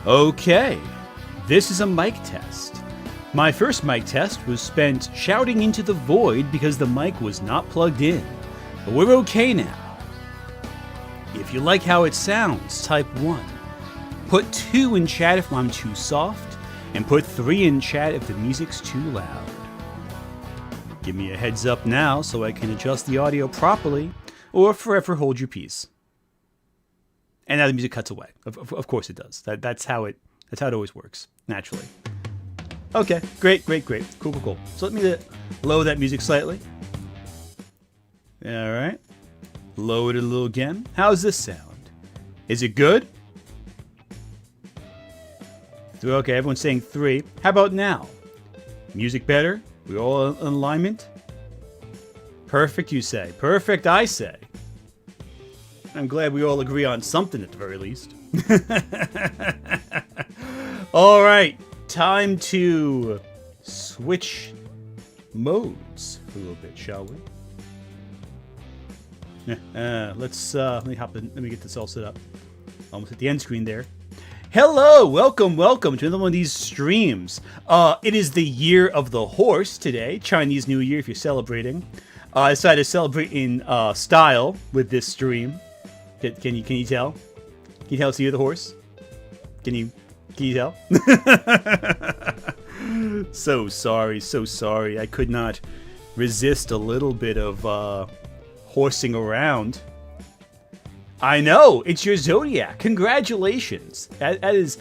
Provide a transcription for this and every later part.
Okay, this is a mic test. My first mic test was spent shouting into the void because the mic was not plugged in. But we're okay now. If you like how it sounds, type 1. Put 2 in chat if I'm too soft, and put 3 in chat if the music's too loud. Give me a heads up now so I can adjust the audio properly, or forever hold your peace. And now the music cuts away. Of course it does. That's how it always works, naturally. Okay, great. Cool. So let me lower that music slightly. All right. Lower it a little again. How's this sound? Is it good? Okay, everyone's saying 3. How about now? Music better? We all in alignment? Perfect, you say. Perfect, I say. I'm glad we all agree on something at the very least. All right, time to switch modes a little bit, shall we? Let me hop in. Let me get this all set up. Almost at the end screen there. Hello, welcome to another one of these streams. It is the year of the horse today, Chinese New Year if you're celebrating. I decided to celebrate in style with this stream. Can you tell? Can you tell it's the year of the horse? Can you tell? So sorry. I could not resist a little bit of horsing around. I know, it's your zodiac. Congratulations. That is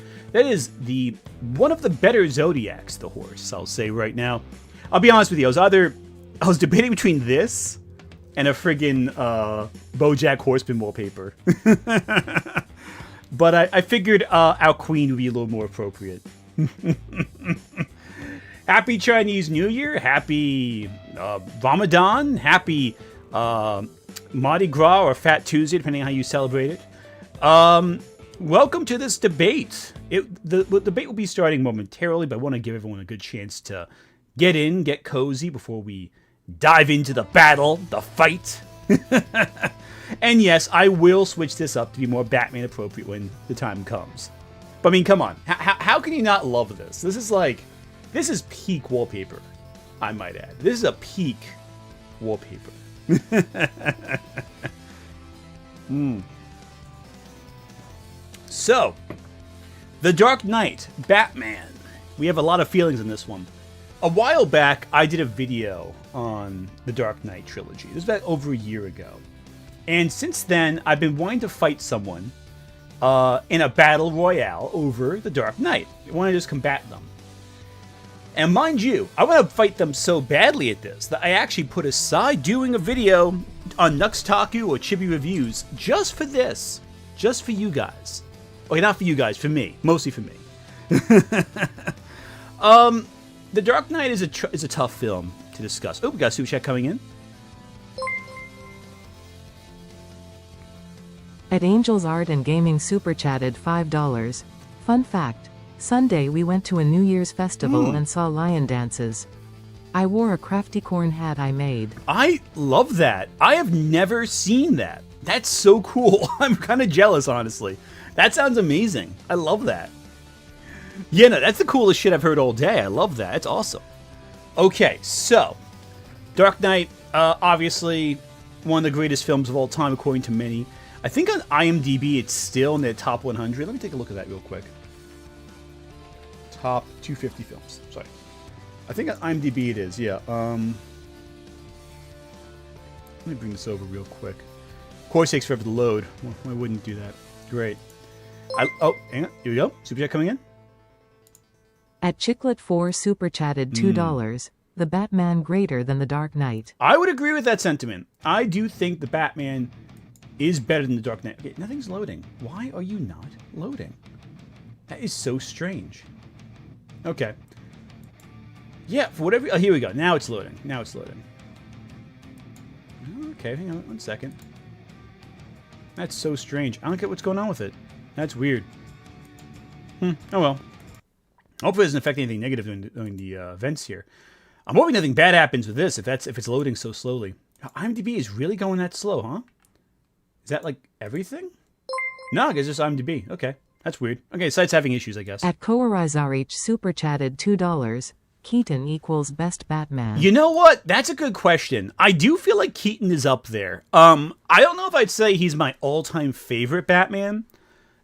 the one of the better zodiacs, the horse, I'll say right now. I'll be honest with you, I was debating between this and a friggin' BoJack Horseman wallpaper. But I figured our queen would be a little more appropriate. Happy Chinese New Year, happy Ramadan, happy Mardi Gras or Fat Tuesday, depending on how you celebrate it. Welcome to this debate. The debate will be starting momentarily, but I want to give everyone a good chance to get cozy before we dive into the battle, the fight. And yes, I will switch this up to be more Batman appropriate when the time comes. But I mean, come on. How can you not love this? This is peak wallpaper, I might add. This is a peak wallpaper. So, The Dark Knight, Batman. We have a lot of feelings in this one. A while back, I did a video on the Dark Knight trilogy. This was about over a year ago. And since then, I've been wanting to fight someone in a battle royale over the Dark Knight. I want to just combat them. And mind you, I want to fight them so badly at this that I actually put aside doing a video on Nuxtaku or Chibi Reviews just for this. Just for you guys. Okay, not for you guys, for me. Mostly for me. The Dark Knight is a tough film to discuss. Oh, we got a super chat coming in. At Angels Art and Gaming super chatted $5. Fun fact. Sunday we went to a New Year's festival and saw lion dances. I wore a crafty corn hat I made. I love that. I have never seen that. That's so cool. I'm kind of jealous, honestly. That sounds amazing. I love that. Yeah, no, that's the coolest shit I've heard all day. I love that. It's awesome. Okay, so Dark Knight, obviously one of the greatest films of all time, according to many. I think on IMDb it's still in the top 100. Let me take a look at that real quick. Top 250 films. Sorry. I think on IMDb it is, yeah. Let me bring this over real quick. Of course, it takes forever to load. Why wouldn't do that? Great. Oh, hang on. Here we go. Super chat coming in. At Chicklet4 super chatted $2. The Batman greater than the Dark Knight. I would agree with that sentiment. I do think the Batman is better than the Dark Knight. Okay, nothing's loading. Why are you not loading? That is so strange. Okay. Yeah, for whatever... Oh, here we go. Now it's loading. Okay, hang on 1 second. That's so strange. I don't get what's going on with it. That's weird. Oh well. Hopefully it doesn't affect anything negative during the events here. I'm hoping nothing bad happens with this if it's loading so slowly. IMDb is really going that slow, huh? Is that like everything? No, I guess it's IMDb. Okay. That's weird. Okay, site's having issues, I guess. At Kowarizarich super chatted $2. Keaton equals best Batman. You know what? That's a good question. I do feel like Keaton is up there. I don't know if I'd say he's my all-time favorite Batman.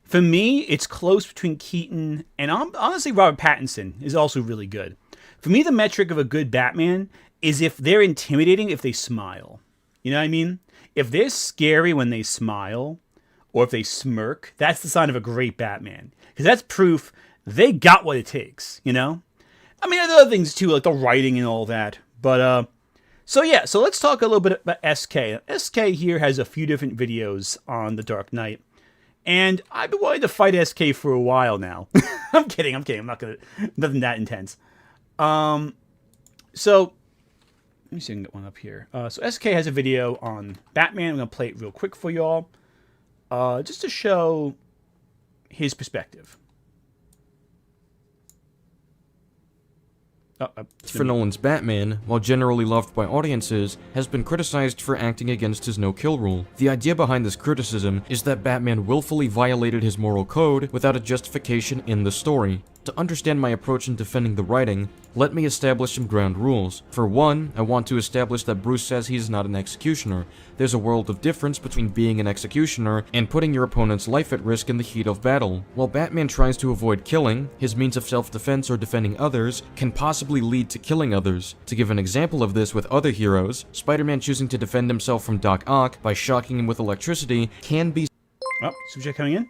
For me, it's close between Keaton and honestly Robert Pattinson is also really good. For me, the metric of a good Batman is if they're intimidating if they smile. You know what I mean? If they're scary when they smile, or if they smirk, that's the sign of a great Batman. Because that's proof they got what it takes, you know? I mean, there are other things too, like the writing and all that. But, so let's talk a little bit about SK. SK here has a few different videos on The Dark Knight. And I've been wanting to fight SK for a while now. I'm kidding. I'm not gonna, nothing that intense. So, let me see if I can get one up here. So SK has a video on Batman. I'm gonna play it real quick for y'all. Just to show his perspective. Christopher Nolan's Batman, while generally loved by audiences, has been criticized for acting against his no-kill rule. The idea behind this criticism is that Batman willfully violated his moral code without a justification in the story. To understand my approach in defending the writing, let me establish some ground rules. For one, I want to establish that Bruce says he's not an executioner. There's a world of difference between being an executioner and putting your opponent's life at risk in the heat of battle. While Batman tries to avoid killing, his means of self-defense or defending others can possibly lead to killing others. To give an example of this with other heroes, Spider-Man choosing to defend himself from Doc Ock by shocking him with electricity can be— Oh, subject coming in.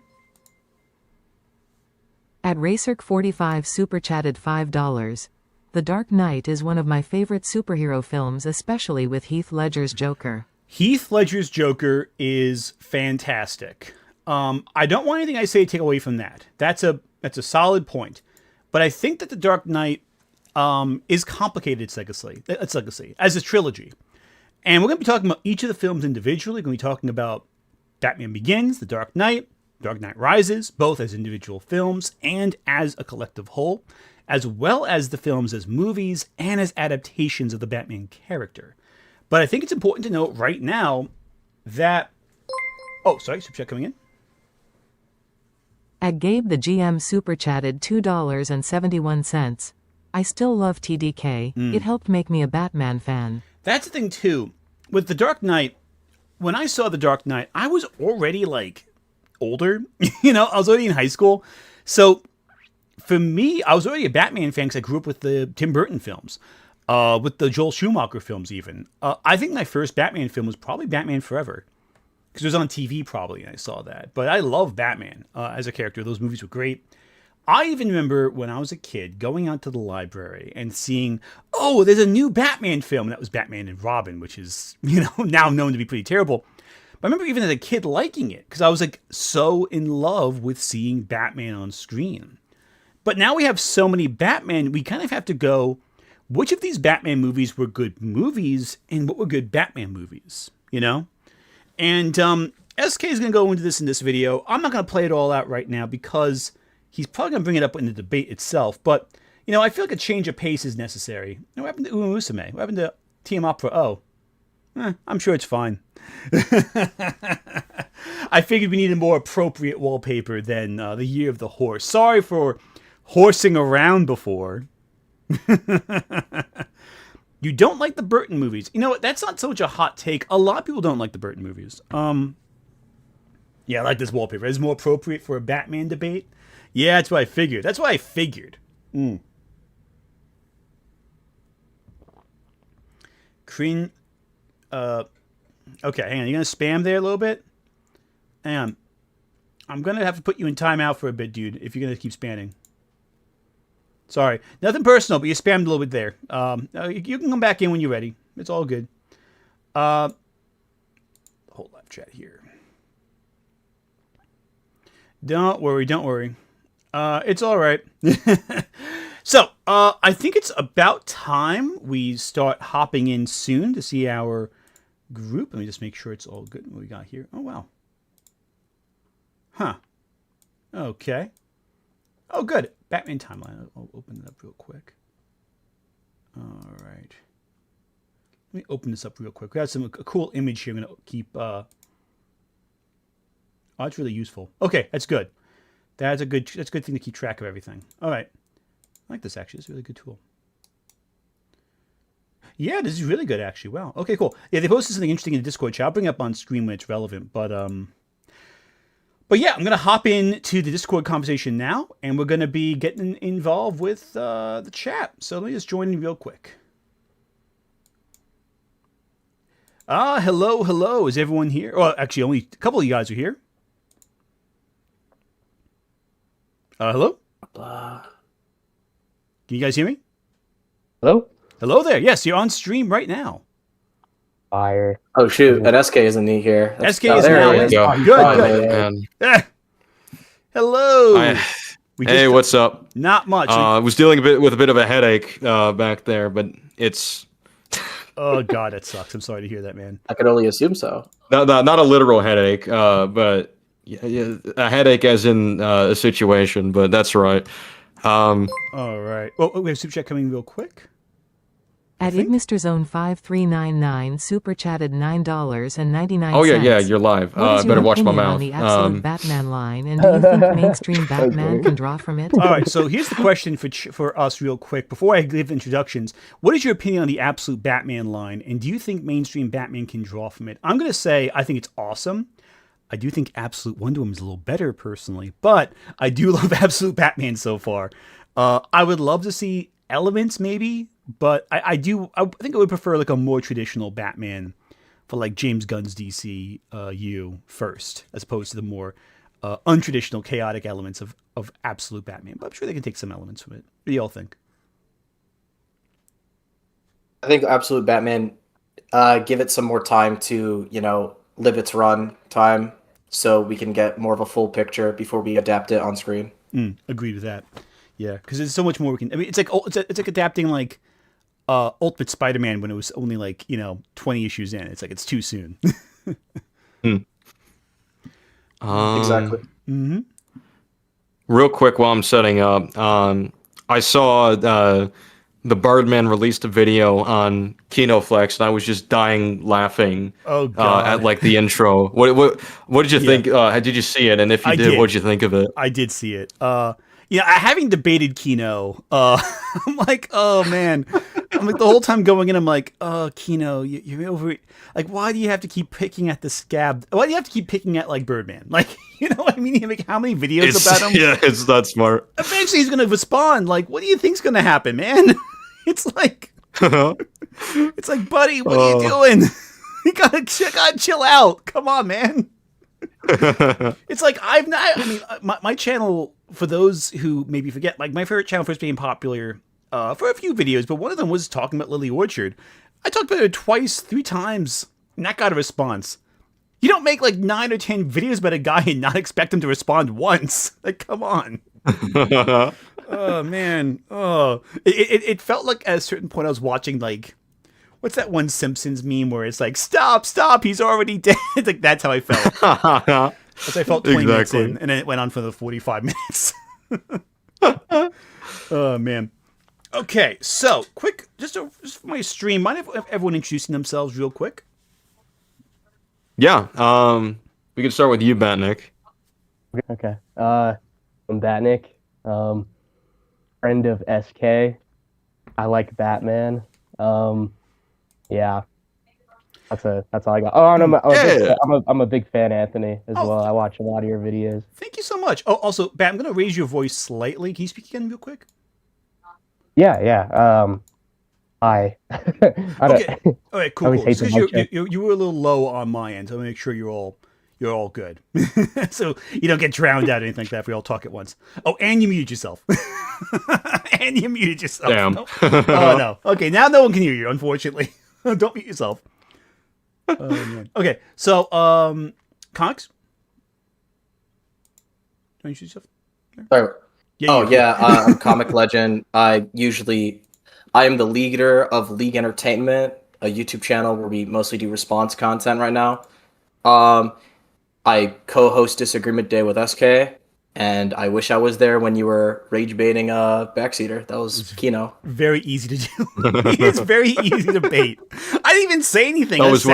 At Racerk45 super chatted $5. The Dark Knight is one of my favorite superhero films, especially with Heath Ledger's Joker. Heath Ledger's Joker is fantastic. I don't want anything I say to take away from that. That's a solid point. But I think that The Dark Knight is complicated, its legacy, as a trilogy. And we're going to be talking about each of the films individually. We're going to be talking about Batman Begins, The Dark Knight Rises, both as individual films and as a collective whole, as well as the films as movies and as adaptations of the Batman character. But I think it's important to note right now that... Oh, sorry, super chat coming in. At Gabe the GM super chatted $2.71. I still love TDK. It helped make me a Batman fan. That's the thing, too. With The Dark Knight, when I saw The Dark Knight, I was already, older. I was already in high school. So, for me, I was already a Batman fan because I grew up with the Tim Burton films. With the Joel Schumacher films, even. I think my first Batman film was probably Batman Forever. Because it was on TV, probably, and I saw that. But I love Batman as a character. Those movies were great. I even remember when I was a kid going out to the library and seeing, oh, there's a new Batman film. And that was Batman and Robin, which is, now known to be pretty terrible. But I remember even as a kid liking it because I was so in love with seeing Batman on screen. But now we have so many Batman, we kind of have to go, which of these Batman movies were good movies and what were good Batman movies, And SK is going to go into this in this video. I'm not going to play it all out right now because he's probably going to bring it up in the debate itself. But, I feel like a change of pace is necessary. What happened to Uma Musume? What happened to Team Opera O? I'm sure it's fine. I figured we needed more appropriate wallpaper than the Year of the Horse. Sorry for horsing around before. You don't like the Burton movies. You know what? That's not so much a hot take. A lot of people don't like the Burton movies. Yeah, I like this wallpaper. It's more appropriate for a Batman debate. Yeah, that's what I figured. Okay, hang on. You gonna spam there a little bit? Hang on. I'm gonna have to put you in timeout for a bit, dude, if you're gonna keep spamming. Sorry. Nothing personal, but you spammed a little bit there. You can come back in when you're ready. It's all good. Hold live chat here. Don't worry. It's all right. So, I think it's about time we start hopping in soon to see our group. Let me just make sure it's all good. What we got here? Oh, wow. Huh. Okay. Oh, good. Batman timeline. I'll open it up real quick. All right. Let me open this up real quick. We have a cool image here. I'm going to keep... Oh, it's really useful. Okay, that's good. That's a good thing to keep track of everything. All right. I like this, actually. It's a really good tool. Yeah, this is really good, actually. Wow. Okay, cool. Yeah, they posted something interesting in the Discord chat. I'll bring it up on screen when it's relevant. But yeah, I'm going to hop into the Discord conversation now, and we're going to be getting involved with the chat. So let me just join in real quick. Hello. Is everyone here? Well, actually, only a couple of you guys are here. Hello? Can you guys hear me? Hello? Hello there. Yes, you're on stream right now. Fire. Oh shoot, and SK isn't he here? SK is now in. Good. Hello. Hey, what's up? Not much. I was dealing with a bit of a headache back there, but it's... Oh god, that sucks. I'm sorry to hear that, man. I could only assume so. Not a literal headache, but yeah, a headache as in a situation, but that's right. All right. Oh, we have super chat coming real quick. At Mr. Zone 5399 super chatted $9.99. Oh yeah, you're live. What is better your watch my opinion mouth. on the absolute Batman line, and do you think mainstream Batman can draw from it? All right, so here's the question for us real quick. Before I give introductions, what is your opinion on the absolute Batman line, and do you think mainstream Batman can draw from it? I'm going to say I think it's awesome. I do think Absolute Wonder Woman is a little better personally, but I do love Absolute Batman so far. I would love to see elements maybe, but I think I would prefer like a more traditional Batman for like James Gunn's DC first, as opposed to the more untraditional, chaotic elements of Absolute Batman. But I'm sure they can take some elements from it. What do y'all think? I think Absolute Batman, give it some more time to, live its run time so we can get more of a full picture before we adapt it on screen. Agreed with that. Yeah, because there's so much more we can... I mean, it's like adapting like Ultimate Spider-Man when it was only like, 20 issues in. It's like it's too soon. Exactly. Mm-hmm. Real quick while I'm setting up, I saw the Birdman released a video on KinoFlex, and I was just dying laughing at like the intro. What did you think? Did you see it? And if you did, what did you think of it? I did see it. Having debated Kino, I'm like, oh man. I'm like the whole time going in, I'm like, oh, Kino, you're over. Like, why do you have to keep picking at the scab? Why do you have to keep picking at like Birdman? Like, you know what I mean? Like, how many videos about him? Yeah, it's not smart. Eventually, he's gonna respond. Like, what do you think's gonna happen, man? It's like, buddy, what are you doing? You gotta chill out. Come on, man. It's like my channel, for those who maybe forget, like my favorite channel first became popular for a few videos, but one of them was talking about Lily Orchard. I talked about it twice, 3 times, and that got a response. You don't make like 9 or 10 videos about a guy and not expect him to respond once. Like, come on. Oh man. Oh, it felt like at a certain point I was watching like, what's that one Simpsons meme where it's like, stop, he's already dead. Like that's how I felt. As I felt 20 minutes in, and then it went on for the 45 minutes. Oh man. Okay, so quick, just for my stream, mind if everyone introducing themselves real quick? Yeah. We can start with you, Batnick. Okay. I'm Batnick. Friend of SK. I like Batman. Yeah. That's all I got. Oh, and I'm a big fan, Anthony, as well. I watch a lot of your videos. Thank you so much. Oh, also, Bat, I'm going to raise your voice slightly. Can you speak again real quick? Yeah. Hi. Okay. All right, cool. Because you were a little low on my end, so I'm going to make sure you're all good. So you don't get drowned out or anything like that if we all talk at once. Oh, and you muted yourself. Damn. No. Oh, no. Okay, now no one can hear you, unfortunately. Don't mute yourself. Oh, man. Okay, so, Cox? Do you want to introduce yourself? Sorry. I'm Comic Legend. I am the leader of League Entertainment, a YouTube channel where we mostly do response content right now. I co-host Disagreement Day with SK, and I wish I was there when you were rage baiting Backseater. That was Kino. Very easy to do. It's very easy to bait. I didn't even say anything. That was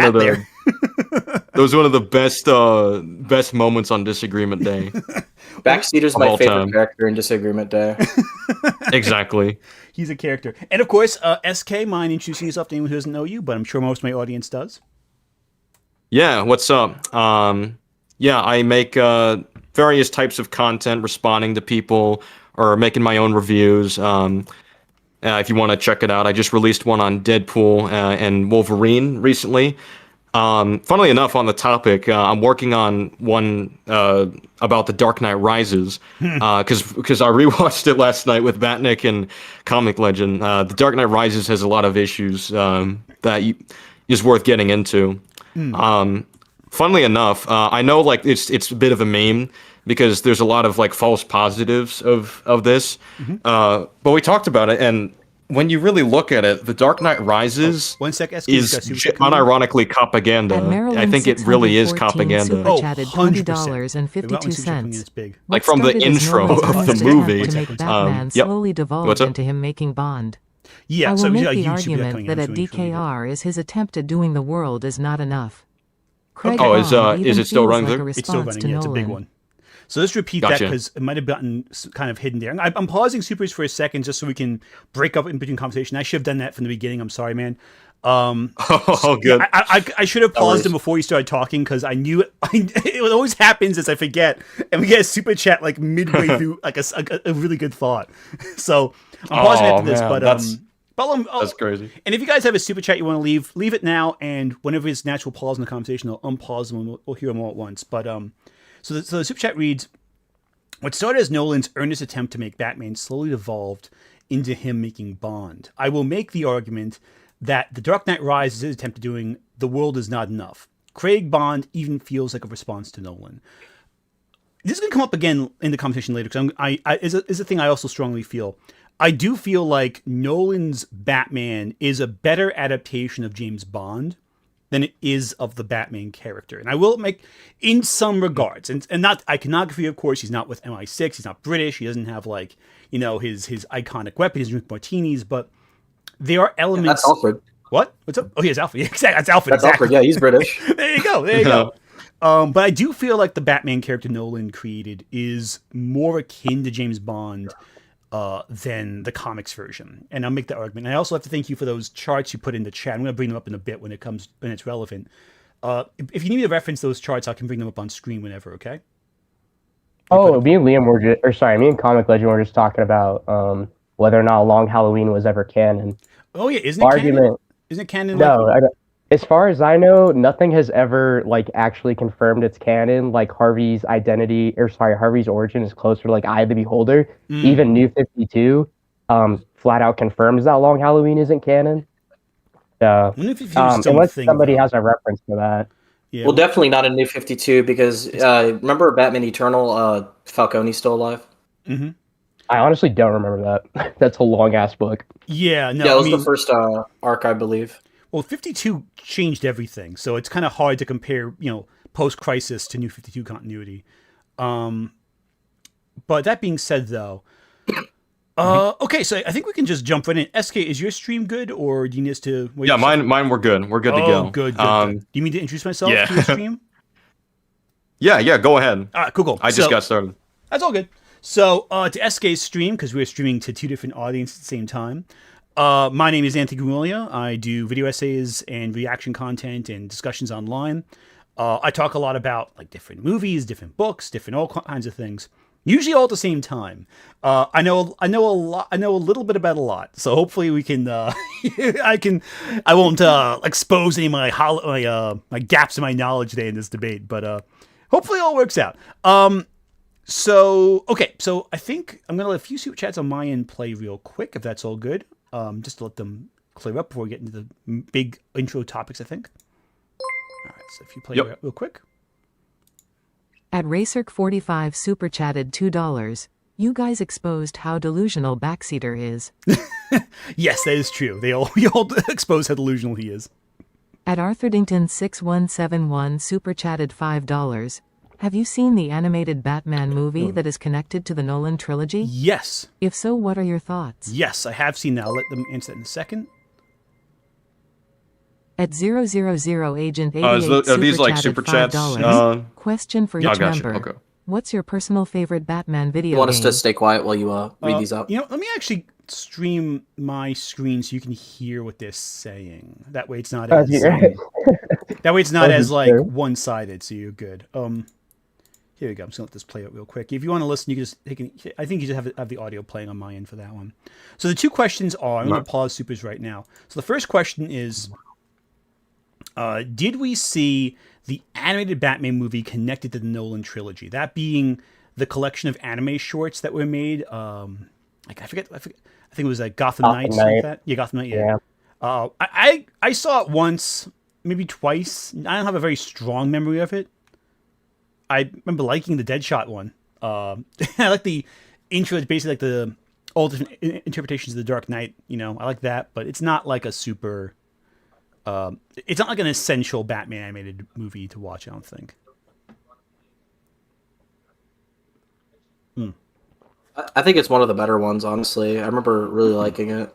one of the best moments on Disagreement Day. Backseater's Of my all favorite time. character in Disagreement Day. Exactly. He's a character. And of course, SK, mind introducing yourself to anyone who doesn't know you, but I'm sure most of my audience does. Yeah, what's up? Yeah, I make various types of content responding to people or making my own reviews. If you want to check it out, I just released one on Deadpool and Wolverine recently. Funnily enough, on the topic, I'm working on one about The Dark Knight Rises because I rewatched it last night with Batnik and Comic Legend. The Dark Knight Rises has a lot of issues that is worth getting into. Funnily enough, I know like it's a bit of a meme because there's a lot of like false positives of this, but we talked about it, and when you really look at it, The Dark Knight Rises One sec, SK, is unironically propaganda. I think it really is propaganda. Super chatted 100%. $20.52. It's big. Like from the intro of the movie. To make Batman Yep. slowly devolved What's up? into him making Bond. Yeah, I will so make yeah, the YouTube coming argument that in, at so it's really good. DKR is his attempt at doing the world is not enough. Craig Oh, Bond is even it still feels running like there? a It's still response running. to Yeah, it's a big Nolan. one. So let's repeat that Gotcha. because it might have gotten kind of hidden there. I'm pausing supers for a second just so we can break up in between conversation. I should have done that from the beginning. I'm sorry, man. Oh, good. I should have paused worries. him before you started talking because I knew it always happens as I forget, and we get a super chat like midway through like a really good thought. So I'm pausing after this, man, but that's crazy. And if you guys have a super chat you want to leave it now, and whenever it's natural pause in the conversation, I'll unpause them and we'll hear them all at once. But so the super chat reads, what started as Nolan's earnest attempt to make Batman slowly evolved into him making Bond. I will make the argument that The Dark Knight Rises is his attempt to doing the world is not enough. Craig Bond even feels like a response to Nolan. This is going to come up again in the conversation later because is a thing I also strongly feel. I do feel like Nolan's Batman is a better adaptation of James Bond than it is of the Batman character. And I will make, in some regards, and not iconography, of course, he's not with MI6, he's not British, he doesn't have like, his iconic weapon, he doesn't drink martinis, but there are elements... That's Alfred. What? What's up? Oh, he has Alfred. Exactly. That's Alfred. That's exactly. Alfred. Yeah, he's British. There you go. But I do feel like the Batman character Nolan created is more akin to James Bond than the comics version. And I'll make that argument. And I also have to thank you for those charts you put in the chat. I'm going to bring them up in a bit when it's relevant. If you need me to reference those charts, I can bring them up on screen whenever, okay? Oh, me and Liam were me and Comic Legend were just talking about whether or not Long Halloween was ever canon. Oh yeah, isn't it canon? Isn't it canon? No, as far as I know, nothing has ever like actually confirmed it's canon. Like Harvey's origin is closer to like Eye of the Beholder. Even New 52 flat out confirms that Long Halloween isn't canon. So unless somebody has a reference to that. Yeah, well, definitely not in New 52 because remember Batman Eternal, Falcone's still alive? Mm-hmm. I honestly don't remember that. That's a long ass book. Yeah, no. Yeah, it was the first arc, I believe. Well, 52 changed everything, so it's kind of hard to compare, post-crisis to New 52 continuity. But that being said, though, okay, so I think we can just jump right in. SK, is your stream good, or do you need us to wait? Yeah, mine were good. We're good to go. Good. Do you mean to introduce myself to your stream? Yeah, go ahead. All right, cool. I just got started. That's all good. So, to SK's stream, because we're streaming to two different audiences at the same time, my name is Anthony Gumuglia. I do video essays and reaction content and discussions online. I talk a lot about like different movies, different books, different all kinds of things. Usually all at the same time. I know a lot. I know a little bit about a lot. So hopefully we can. I won't expose any of my gaps in my knowledge today in this debate. But hopefully it all works out. So I think I'm gonna let a few super chats on my end play real quick, if that's all good. Just to let them clear up before we get into the big intro topics, I think. All right, so if you play real quick. At Racerk45 super chatted $2. You guys exposed how delusional Backseater is. Yes, that is true. We all expose how delusional he is. At Arthurdington6171 super chatted $5. Have you seen the animated Batman movie that is connected to the Nolan trilogy? Yes. If so, what are your thoughts? Yes, I have seen that. I'll let them answer that in a second. At 000 Agent 88 are these like super chats? Question for each member. Okay. What's your personal favorite Batman video You want us game? to stay quiet while you read these out? Let me actually stream my screen so you can hear what they're saying. That way it's not as like one-sided, so you're good. Here we go. I'm just gonna let this play out real quick. If you want to listen, you can just I think you just have the audio playing on my end for that one. So the two questions are, I'm gonna pause supers right now. So the first question is, did we see the animated Batman movie connected to the Nolan trilogy? That being the collection of anime shorts that were made. Like I forget. I think it was like Gotham Knights. Like that. Yeah, Gotham Knight. Yeah. I saw it once, maybe twice. I don't have a very strong memory of it. I remember liking the Deadshot one. I like the intro. It's basically like the all different interpretations of the Dark Knight. I like that, but it's not like a super. It's not like an essential Batman animated movie to watch, I don't think. I think it's one of the better ones, honestly. I remember really liking it.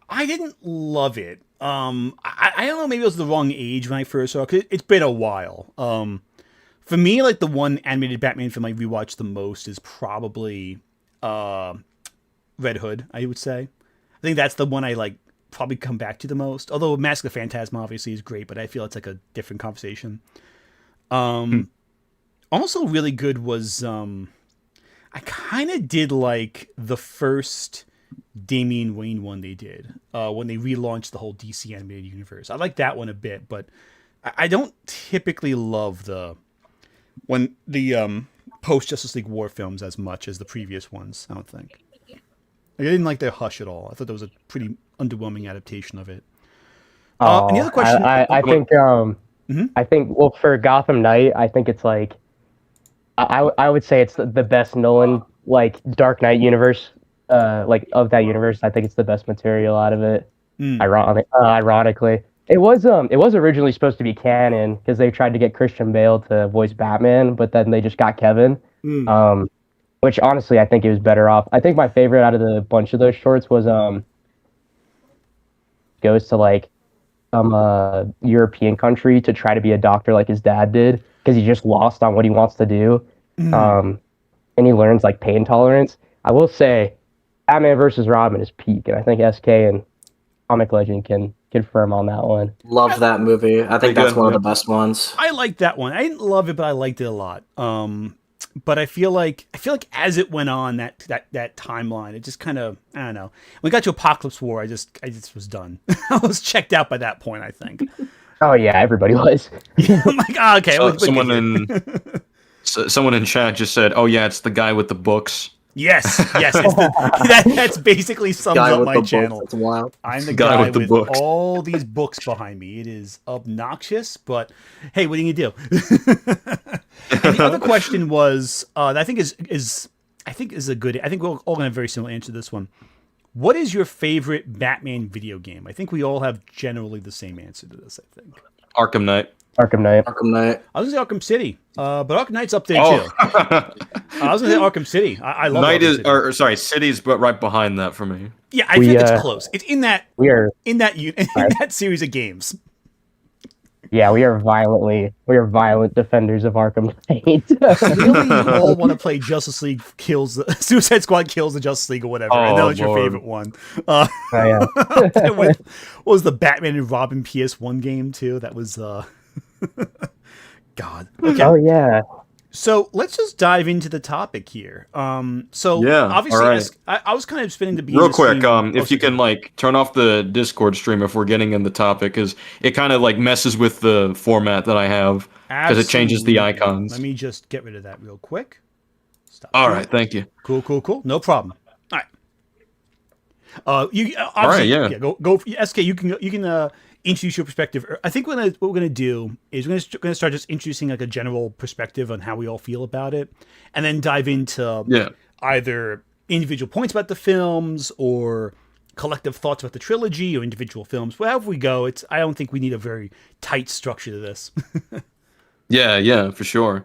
I didn't love it. I don't know, maybe it was the wrong age when I first saw it, 'cause it's been a while. For me, like the one animated Batman film I rewatched the most is probably Red Hood, I would say. I think that's the one I like probably come back to the most. Although Mask of the Phantasm obviously is great, but I feel it's like a different conversation. Also really good was I kind of did like the first Damian Wayne one they did when they relaunched the whole DC animated universe. I like that one a bit, but I don't typically love the post Justice League War films as much as the previous ones. I don't think. I didn't like their Hush at all. I thought that was a pretty underwhelming adaptation of it. And the other question, I think I think for Gotham Knight, I think it's like I would say it's the best Nolan like Dark Knight universe like of that universe. I think it's the best material out of it. Ironically, it was originally supposed to be canon because they tried to get Christian Bale to voice Batman, but then they just got Kevin. Which honestly, I think it was better off. I think my favorite out of the bunch of those shorts was goes to like some European country to try to be a doctor like his dad did because he's just lost on what he wants to do. And he learns like pain tolerance. I will say, Batman versus Robin is peak, and I think SK and Comic Legend can confirm on that one. Love that movie. I think that's one of the best ones. I liked that one. I didn't love it, but I liked it a lot. But I feel like as it went on that timeline, it just kind of, I don't know. When we got to Apocalypse War, I just was done. I was checked out by that point, I think. Oh yeah, everybody was. I'm like, oh, okay. Someone in chat just said, "Oh yeah, it's the guy with the books." Yes. That's basically sums up my channel. That's wild. I'm the guy with all these books behind me. It is obnoxious, but hey, what are you gonna do? And the other question was, I think is a good. I think we're all gonna have a very similar answer to this one. What is your favorite Batman video game? I think we all have generally the same answer to this. I think Arkham Knight. I was gonna say Arkham City, but Arkham Knight's up there too. I was gonna say Arkham City. I love Knight Arkham City. City's but right behind that for me. Yeah, I think it's close. It's in that that series of games. Yeah, we are violent defenders of Arkham Knight. Really, you all want to play Justice League Suicide Squad kills the Justice League or whatever. I know it's your favorite one. Yeah. What was the Batman and Robin PS1 game too? That was God. Okay. Oh yeah. So let's just dive into the topic here. Obviously, I was kind of spinning the beat. Real quick, if you can like turn off the Discord stream if we're getting in the topic, because it kind of like messes with the format that I have because it changes the icons. Let me just get rid of that real quick. Stop. All right, thank you. Cool. No problem. All right. Go. SK, you can introduce your perspective. I think what we're gonna do is we're gonna start just introducing like a general perspective on how we all feel about it, and then dive into either individual points about the films or collective thoughts about the trilogy or individual films. Wherever we go, I don't think we need a very tight structure to this. Yeah, for sure.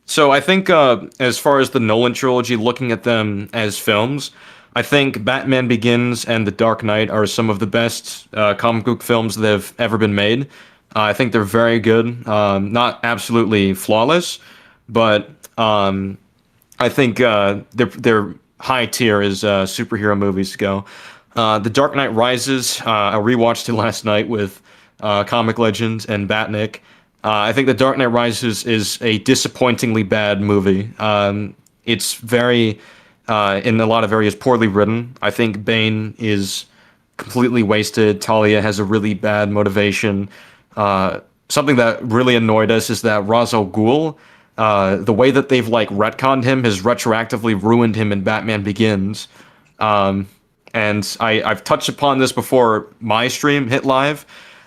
So I think as far as the Nolan trilogy, looking at them as films, I think Batman Begins and The Dark Knight are some of the best comic book films that have ever been made. I think they're very good. Not absolutely flawless, but I think they're high tier as superhero movies go. The Dark Knight Rises, I rewatched it last night with Comic Legends and Batnik. I think The Dark Knight Rises is a disappointingly bad movie. It's very, in a lot of areas, poorly written. I think Bane is completely wasted. Talia has a really bad motivation. Something that really annoyed us is that Ra's al Ghul, the way that they've like retconned him has retroactively ruined him in Batman Begins. And I've touched upon this before my stream hit live,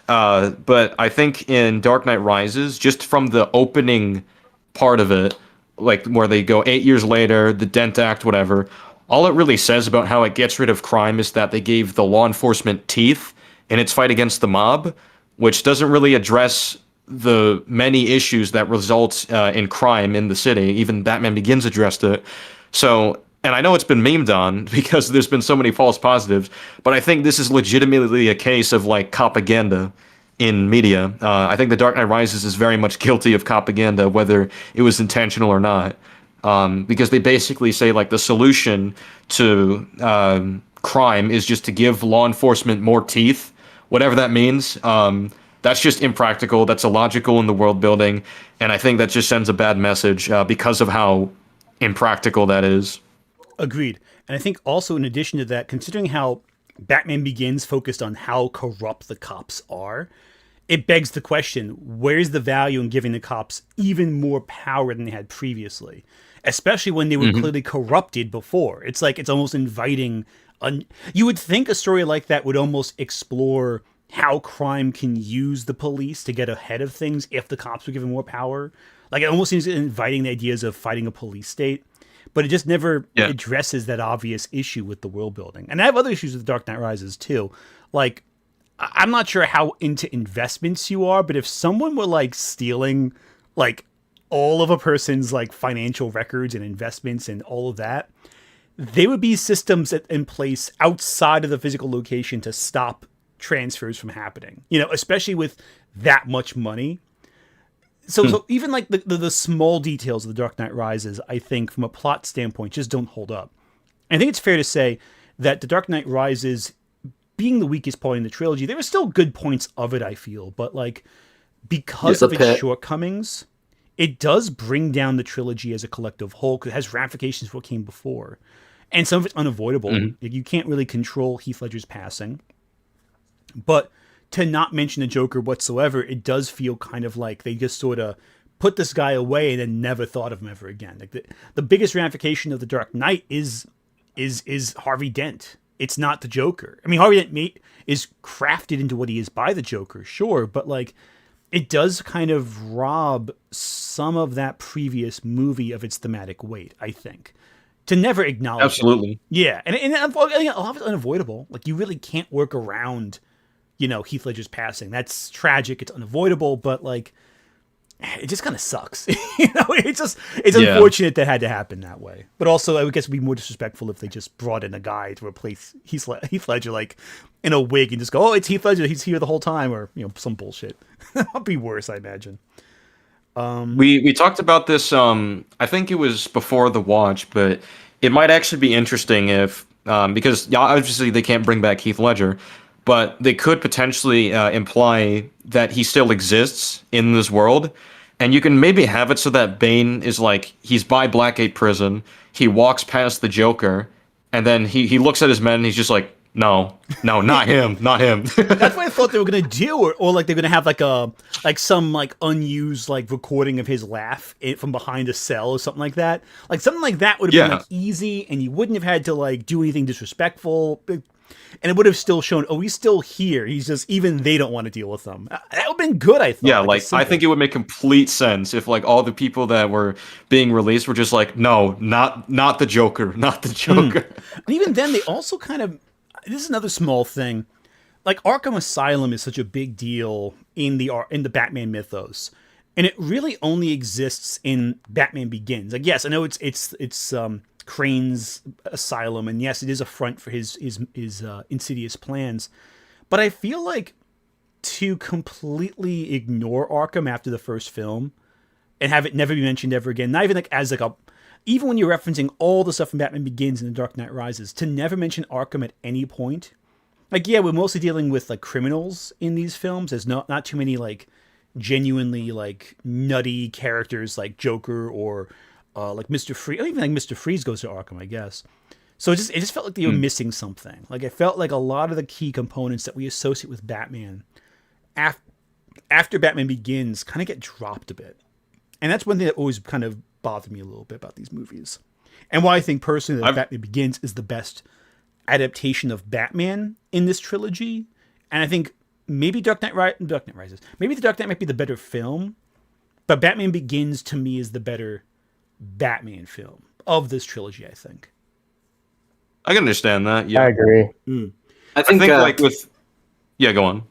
but I think in Dark Knight Rises, just from the opening part of it, like where they go 8 years later, the Dent Act, whatever, all it really says about how it gets rid of crime is that they gave the law enforcement teeth in its fight against the mob, which doesn't really address the many issues that result in crime in the city. Even Batman Begins addressed it. So, and I know it's been memed on because there's been so many false positives, but I think this is legitimately a case of like propaganda in media. I think The Dark Knight Rises is very much guilty of propaganda, whether it was intentional or not. Because they basically say like the solution to crime is just to give law enforcement more teeth, whatever that means. That's just impractical. That's illogical in the world building, and I think that just sends a bad message because of how impractical that is. Agreed. And I think also in addition to that, considering how Batman Begins focused on how corrupt the cops are, it begs the question, where's the value in giving the cops even more power than they had previously? Especially when they were clearly corrupted before. It's like, it's almost inviting... You would think a story like that would almost explore how crime can use the police to get ahead of things if the cops were given more power. Like, it almost seems inviting the ideas of fighting a police state. But it just never addresses that obvious issue with the world building. And I have other issues with Dark Knight Rises, too. Like, I'm not sure how into investments you are, but if someone were, like, stealing, like, all of a person's, like, financial records and investments and all of that, there would be systems in place outside of the physical location to stop transfers from happening. You know, especially with that much money. So even like the small details of The Dark Knight Rises, I think from a plot standpoint, just don't hold up. I think it's fair to say that The Dark Knight Rises, being the weakest point in the trilogy, there were still good points of it, I feel. But like, because of its shortcomings, it does bring down the trilogy as a collective whole, because it has ramifications for what came before. And some of it's unavoidable. You can't really control Heath Ledger's passing. But to not mention the Joker whatsoever, it does feel kind of like they just sort of put this guy away and then never thought of him ever again. Like the biggest ramification of the Dark Knight is Harvey Dent. It's not the Joker. I mean, Harvey Dent is crafted into what he is by the Joker, sure, but like it does kind of rob some of that previous movie of its thematic weight, I think. To never acknowledge Absolutely. it. Yeah, and a lot of it's unavoidable. Like, you really can't work around, you know, Heath Ledger's passing. That's tragic. It's unavoidable, but like, it just kind of sucks. You know, it's unfortunate that had to happen that way. But also, I would guess it'd be more disrespectful if they just brought in a guy to replace Heath Ledger, like in a wig, and just go, "Oh, it's Heath Ledger. He's here the whole time," or you know, some bullshit. That'd be worse, I imagine. We talked about this. I think it was before the watch, but it might actually be interesting if because obviously they can't bring back Heath Ledger, but they could potentially imply that he still exists in this world, and you can maybe have it so that Bane is like he's by Blackgate Prison, he walks past the Joker, and then he looks at his men and he's just like, No, not him, not him. That's what I thought they were gonna do, or like they're gonna have some unused like recording of his laugh from behind a cell or something like that. Like something like that would have been like easy, and you wouldn't have had to like do anything disrespectful, and it would have still shown, oh, he's still here. He's just, even they don't want to deal with him. That would have been good, I thought. Yeah, like I think it would make complete sense if like all the people that were being released were just like, no, not the Joker, not the Joker. And even then, they also kind of. This is another small thing. Like, Arkham Asylum is such a big deal in the Batman mythos, and it really only exists in Batman Begins. Like, yes, I know it's Crane's asylum, and yes, it is a front for his insidious plans, but I feel like to completely ignore Arkham after the first film and have it never be mentioned ever again. Not even like as like a, even when you're referencing all the stuff from Batman Begins and The Dark Knight Rises, to never mention Arkham at any point. Like, yeah, we're mostly dealing with like criminals in these films. There's not too many like genuinely like nutty characters like Joker or like Mr. Freeze. Even like Mr. Freeze goes to Arkham, I guess. So it just felt like they were missing something. Like, I felt like a lot of the key components that we associate with Batman after Batman Begins kind of get dropped a bit. And that's one thing that always kind of bothered me a little bit about these movies. And why I think personally that Batman Begins is the best adaptation of Batman in this trilogy. And I think maybe Dark Knight Rises. Maybe The Dark Knight might be the better film, but Batman Begins to me is the better Batman film of this trilogy, I think. I can understand that. Yeah, I agree. I think like with go on.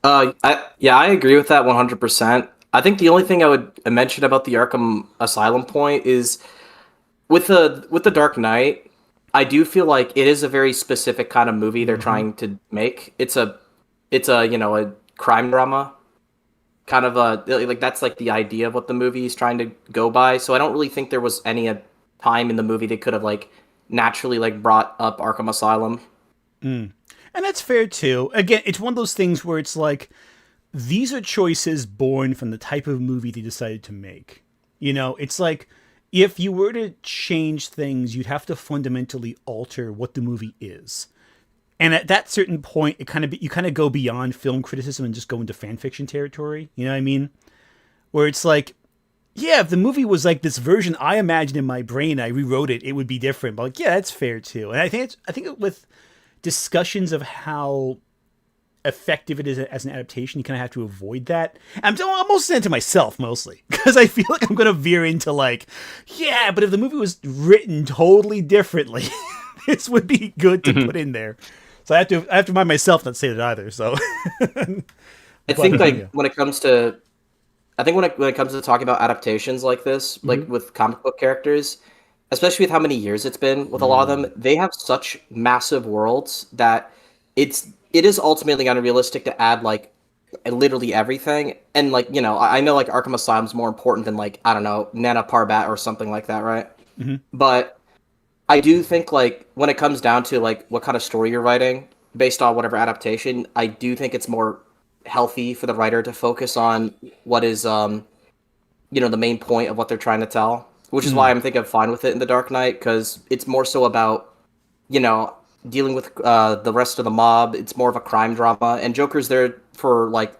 I agree with that 100%. I think the only thing I would mention about the Arkham Asylum point is with the Dark Knight, I do feel like it is a very specific kind of movie they're trying to make. It's a a crime drama, kind of like that's like the idea of what the movie is trying to go by. So I don't really think there was any time in the movie they could have like naturally like brought up Arkham Asylum. And that's fair too. Again, it's one of those things where it's like, these are choices born from the type of movie they decided to make. You know, it's like, if you were to change things, you'd have to fundamentally alter what the movie is. And at that certain point, you kind of go beyond film criticism and just go into fan fiction territory. You know what I mean? Where it's like, yeah, if the movie was like this version I imagined in my brain, I rewrote it, it would be different. But like, yeah, that's fair too. And I think with discussions of how effective it is as an adaptation, you kind of have to avoid that. I'm almost saying it to myself mostly, because I feel like I'm going to veer into like, yeah, but if the movie was written totally differently, this would be good to put in there. So I have to remind myself not to say that either. So I think like when it comes to talking about adaptations like this, like with comic book characters, especially with how many years it's been with a lot of them, they have such massive worlds that it is ultimately unrealistic to add like literally everything. And like, I know like Arkham Asylum is more important than like, I don't know, Nana Parbat or something like that, right? But I do think like when it comes down to like what kind of story you're writing based on whatever adaptation, I do think it's more healthy for the writer to focus on what is the main point of what they're trying to tell, which is why I'm thinking fine with it in The Dark Knight, because it's more so about dealing with the rest of the mob. It's more of a crime drama, and Joker's there for like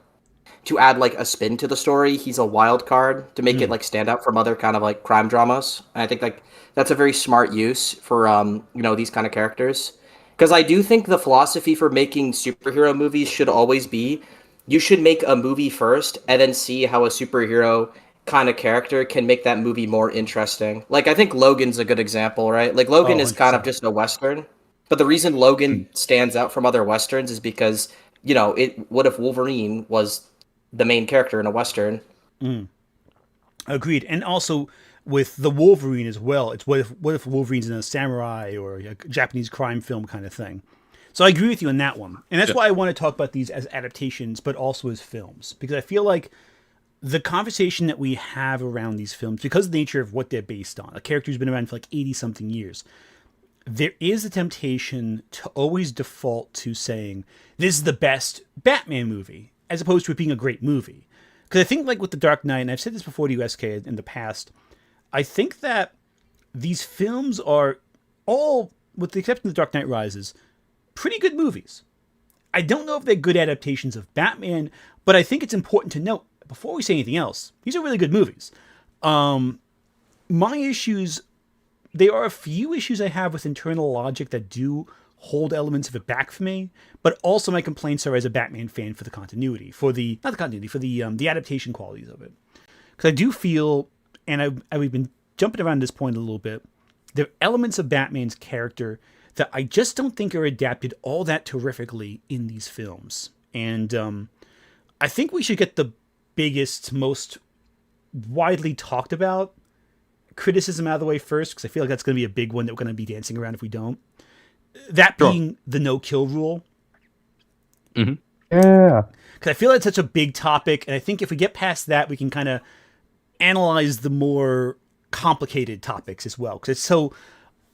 to add like a spin to the story. He's a wild card to make it like stand out from other kind of like crime dramas, and I think like that's a very smart use for these kind of characters. Because I do think the philosophy for making superhero movies should always be, you should make a movie first and then see how a superhero kind of character can make that movie more interesting. Like, I think Logan's a good example, right? Like, Logan is kind of just a Western. But the reason Logan stands out from other Westerns is because, what if Wolverine was the main character in a Western? Agreed. And also with the Wolverine as well, it's what if Wolverine's in a samurai or a Japanese crime film kind of thing. So I agree with you on that one. And that's why I want to talk about these as adaptations, but also as films. Because I feel like the conversation that we have around these films, because of the nature of what they're based on, a character who's been around for like 80-something years, there is a temptation to always default to saying, this is the best Batman movie, as opposed to it being a great movie. Because I think like with The Dark Knight, and I've said this before to you, SK, in the past, I think that these films are all, with the exception of The Dark Knight Rises, pretty good movies. I don't know if they're good adaptations of Batman, but I think it's important to note, before we say anything else, these are really good movies. My issues, there are a few issues I have with internal logic that do hold elements of it back for me, but also my complaints are as a Batman fan for the continuity, for the adaptation qualities of it. Because I do feel, and we've been jumping around this point a little bit, there are elements of Batman's character that I just don't think are adapted all that terrifically in these films. And I think we should get the biggest, most widely talked about criticism out of the way first, because I feel like that's going to be a big one that we're going to be dancing around if we don't. That being the no-kill rule. Yeah. Because I feel like it's such a big topic, and I think if we get past that, we can kind of analyze the more complicated topics as well. So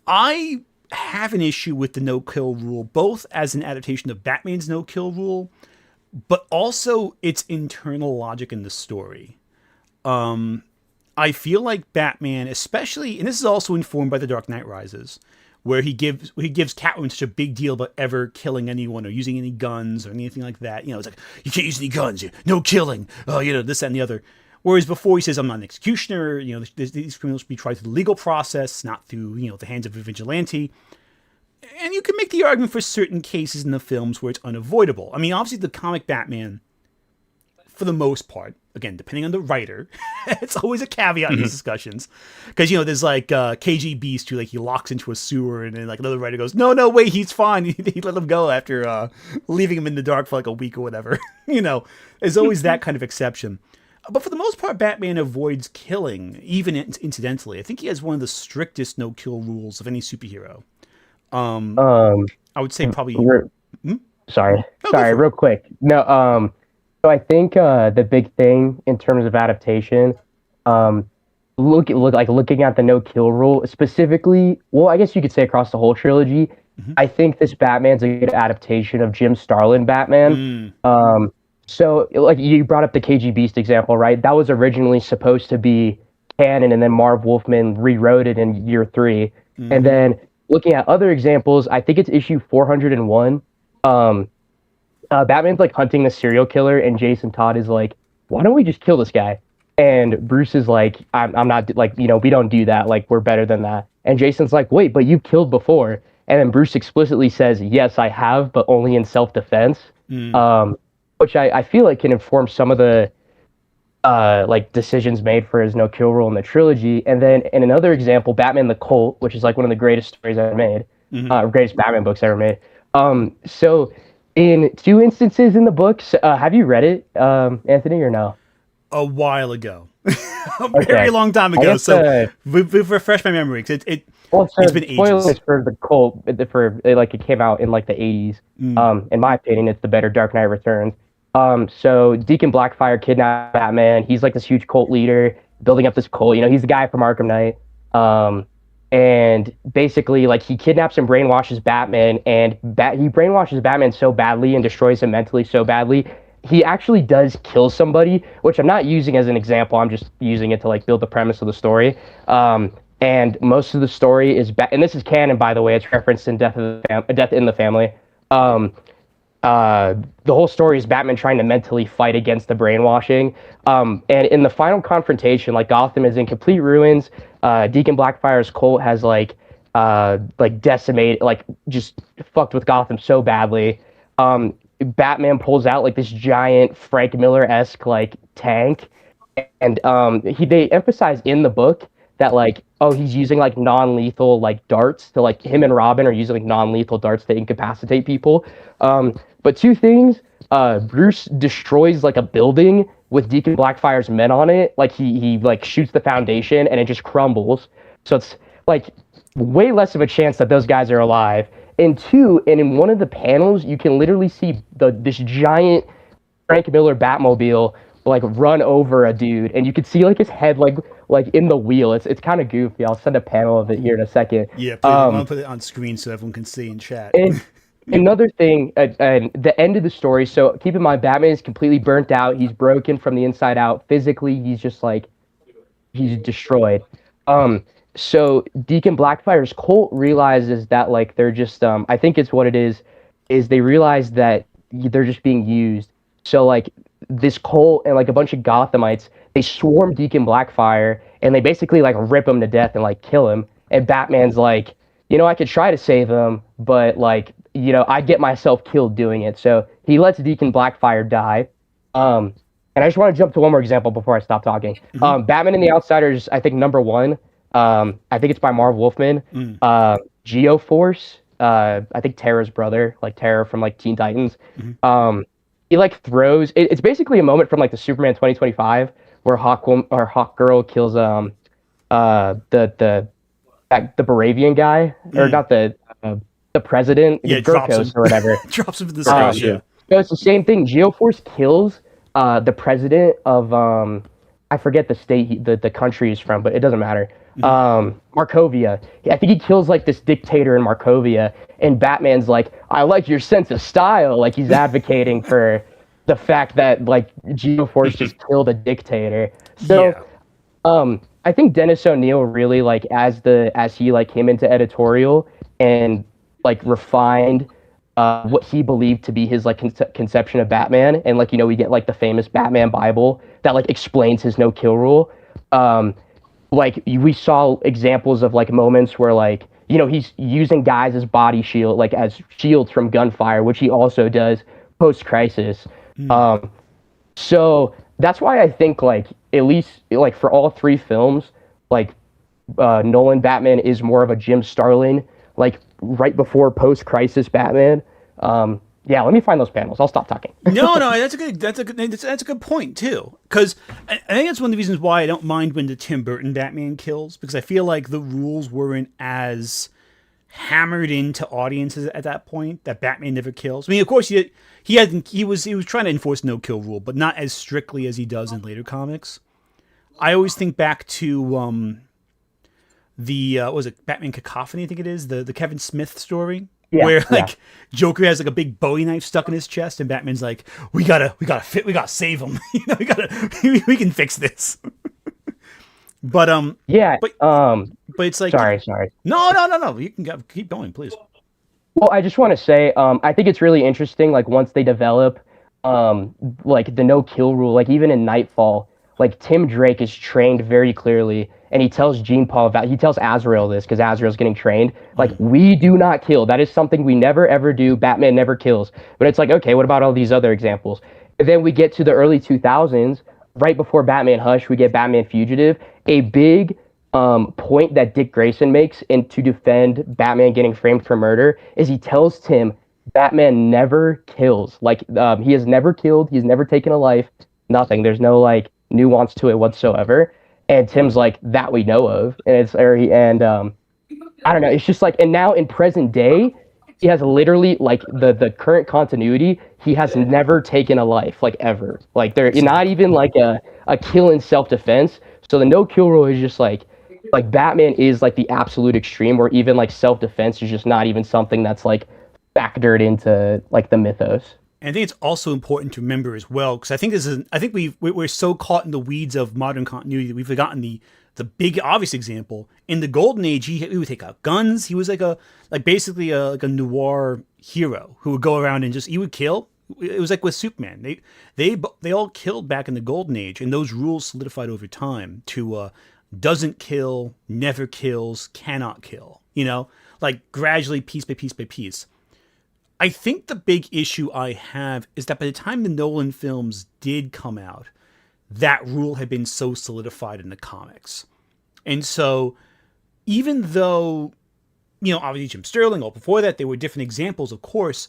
I have an issue with the no-kill rule, both as an adaptation of Batman's no-kill rule, but also its internal logic in the story. I feel like Batman, especially, and this is also informed by The Dark Knight Rises, where he gives Catwoman such a big deal about ever killing anyone or using any guns or anything like that. It's like, you can't use any guns, no killing, this, that, and the other. Whereas before he says, I'm not an executioner, these criminals should be tried through the legal process, not through, the hands of a vigilante. And you can make the argument for certain cases in the films where it's unavoidable. I mean, obviously the comic Batman, for the most part, again, depending on the writer, it's always a caveat in these discussions. Because, there's like KG Beast who he locks into a sewer and then another writer goes, no, wait, he's fine. He let him go after leaving him in the dark for a week or whatever. There's always that kind of exception. But for the most part, Batman avoids killing, even incidentally. I think he has one of the strictest no-kill rules of any superhero. I would say probably... Sorry, real quick. No, so I think the big thing in terms of adaptation, looking at the no-kill rule specifically, well, I guess you could say across the whole trilogy, I think this Batman's a good adaptation of Jim Starlin Batman. So, you brought up the KG Beast example, right? That was originally supposed to be canon, and then Marv Wolfman rewrote it in year 3. And then looking at other examples, I think it's issue 401. Batman's hunting the serial killer, and Jason Todd is like, why don't we just kill this guy? And Bruce is like, I'm not, we don't do that. We're better than that. And Jason's like, wait, but you've killed before. And then Bruce explicitly says, yes, I have, but only in self-defense. Which I feel can inform some of the decisions made for his no-kill rule in the trilogy. And then in another example, Batman the Cult, which is one of the greatest stories ever made, greatest Batman books ever made. So in 2 instances in the books, have you read it, Anthony, or no? A while ago. Very long time ago. Guess, so we've refreshed my memory. It's been ages. Spoilers for the Cult, it came out in the 80s. In my opinion, it's the better Dark Knight Returns. So Deacon Blackfire kidnapped Batman. He's this huge cult leader, building up this cult. He's the guy from Arkham Knight. And basically, he kidnaps and brainwashes Batman, and he brainwashes Batman so badly and destroys him mentally so badly, he actually does kill somebody, which I'm not using as an example. I'm just using it to build the premise of the story. And most of the story is, and this is canon, by the way. It's referenced in Death in the Family. The whole story is Batman trying to mentally fight against the brainwashing. And in the final confrontation, Gotham is in complete ruins. Deacon Blackfire's cult has decimated, just fucked with Gotham so badly. Batman pulls out this giant Frank Miller-esque tank, and they emphasize in the book that he's using non-lethal darts to him and Robin are using non-lethal darts to incapacitate people. But 2 things, Bruce destroys a building with Deacon Blackfire's men on it. He shoots the foundation and it just crumbles. So it's way less of a chance that those guys are alive. And 2, and in one of the panels, you can literally see this giant Frank Miller Batmobile run over a dude, and you can see his head in the wheel. It's kind of goofy. I'll send a panel of it here in a second. Yeah, I'll put it on screen so everyone can see in chat. And another thing, the end of the story. So keep in mind, Batman is completely burnt out. He's broken from the inside out. Physically, he's just he's destroyed. So Deacon Blackfire's cult realizes that they're just I think it's what it is they realize that they're just being used. So this cult and a bunch of Gothamites, they swarm Deacon Blackfire and they basically rip him to death and kill him. And Batman's I could try to save him, but I'd get myself killed doing it. So he lets Deacon Blackfire die. And I just want to jump to one more example before I stop talking. Batman and the Outsiders, I think number 1. I think it's by Marv Wolfman. Geoforce, I think Terra's brother, Terra from Teen Titans. He throws. It's basically a moment from the Superman 2025 where Hawk Girl kills the Baravian guy, or not the president, Gurkos or whatever. Drops him in the sky. So it's the same thing. Geoforce kills the president of I forget the state, the country he's from, but it doesn't matter. Markovia. I think he kills like this dictator in Markovia, and Batman's like, I like your sense of style. Like he's advocating for the fact that like Geoforce just killed a dictator. So Yeah. I think Dennis O'Neil really like as he like came into editorial and like refined what he believed to be his like conception of Batman, and like we get like the famous Batman Bible that like explains his no kill rule. Like we saw examples of like moments where like he's using guys as body shield, like as shields from gunfire, which he also does post crisis. So that's why I think like at least like for all three films, like Nolan Batman is more of a Jim Starlin, like right before post crisis Batman. Yeah, let me find those panels. I'll stop talking. No, that's a good point too. Because I think that's one of the reasons why I don't mind when the Tim Burton Batman kills, because I feel like the rules weren't as hammered into audiences at that point that Batman never kills. I mean, of course he was trying to enforce no kill rule, but not as strictly as he does in later comics. I always think back to the what was it, Batman Cacophony, I think it is, the Kevin Smith story. Yeah, where like Joker has like a big Bowie knife stuck in his chest, and Batman's like, we gotta save him. We can fix this. But yeah, but it's like, sorry. No. You can keep going, please. Well, I just want to say, I think it's really interesting. Like once they develop, like the no kill rule, like even in Nightfall, like Tim Drake is trained very clearly, and he tells he tells Azrael this because Azrael's getting trained. Like we do not kill. That is something we never ever do. Batman never kills. But it's like, okay, what about all these other examples? And then we get to the early 2000s, right before Batman Hush, we get Batman Fugitive. A big point that Dick Grayson makes to defend Batman getting framed for murder is he tells Tim, Batman never kills. Like he has never killed. He's never taken a life. Nothing. There's no like nuance to it whatsoever. And Tim's like, that we know of. And I don't know. It's just like, and now in present day, he has literally like the current continuity. He has never taken a life, like ever. Like they're not even like a kill in self-defense. So the no kill rule is just like Batman is like the absolute extreme, where even like self-defense is just not even something that's like factored into like the mythos. And I think it's also important to remember as well, because I think we're so caught in the weeds of modern continuity that we've forgotten the big obvious example. In the Golden Age, he would take out guns. He was basically a noir hero who would go around and he would kill. It was like with Superman. They all killed back in the Golden Age, and those rules solidified over time to doesn't kill, never kills, cannot kill. Like gradually, piece by piece by piece. I think the big issue I have is that by the time the Nolan films did come out, that rule had been so solidified in the comics. And so even though, obviously Jim Sterling, or before that, there were different examples, of course,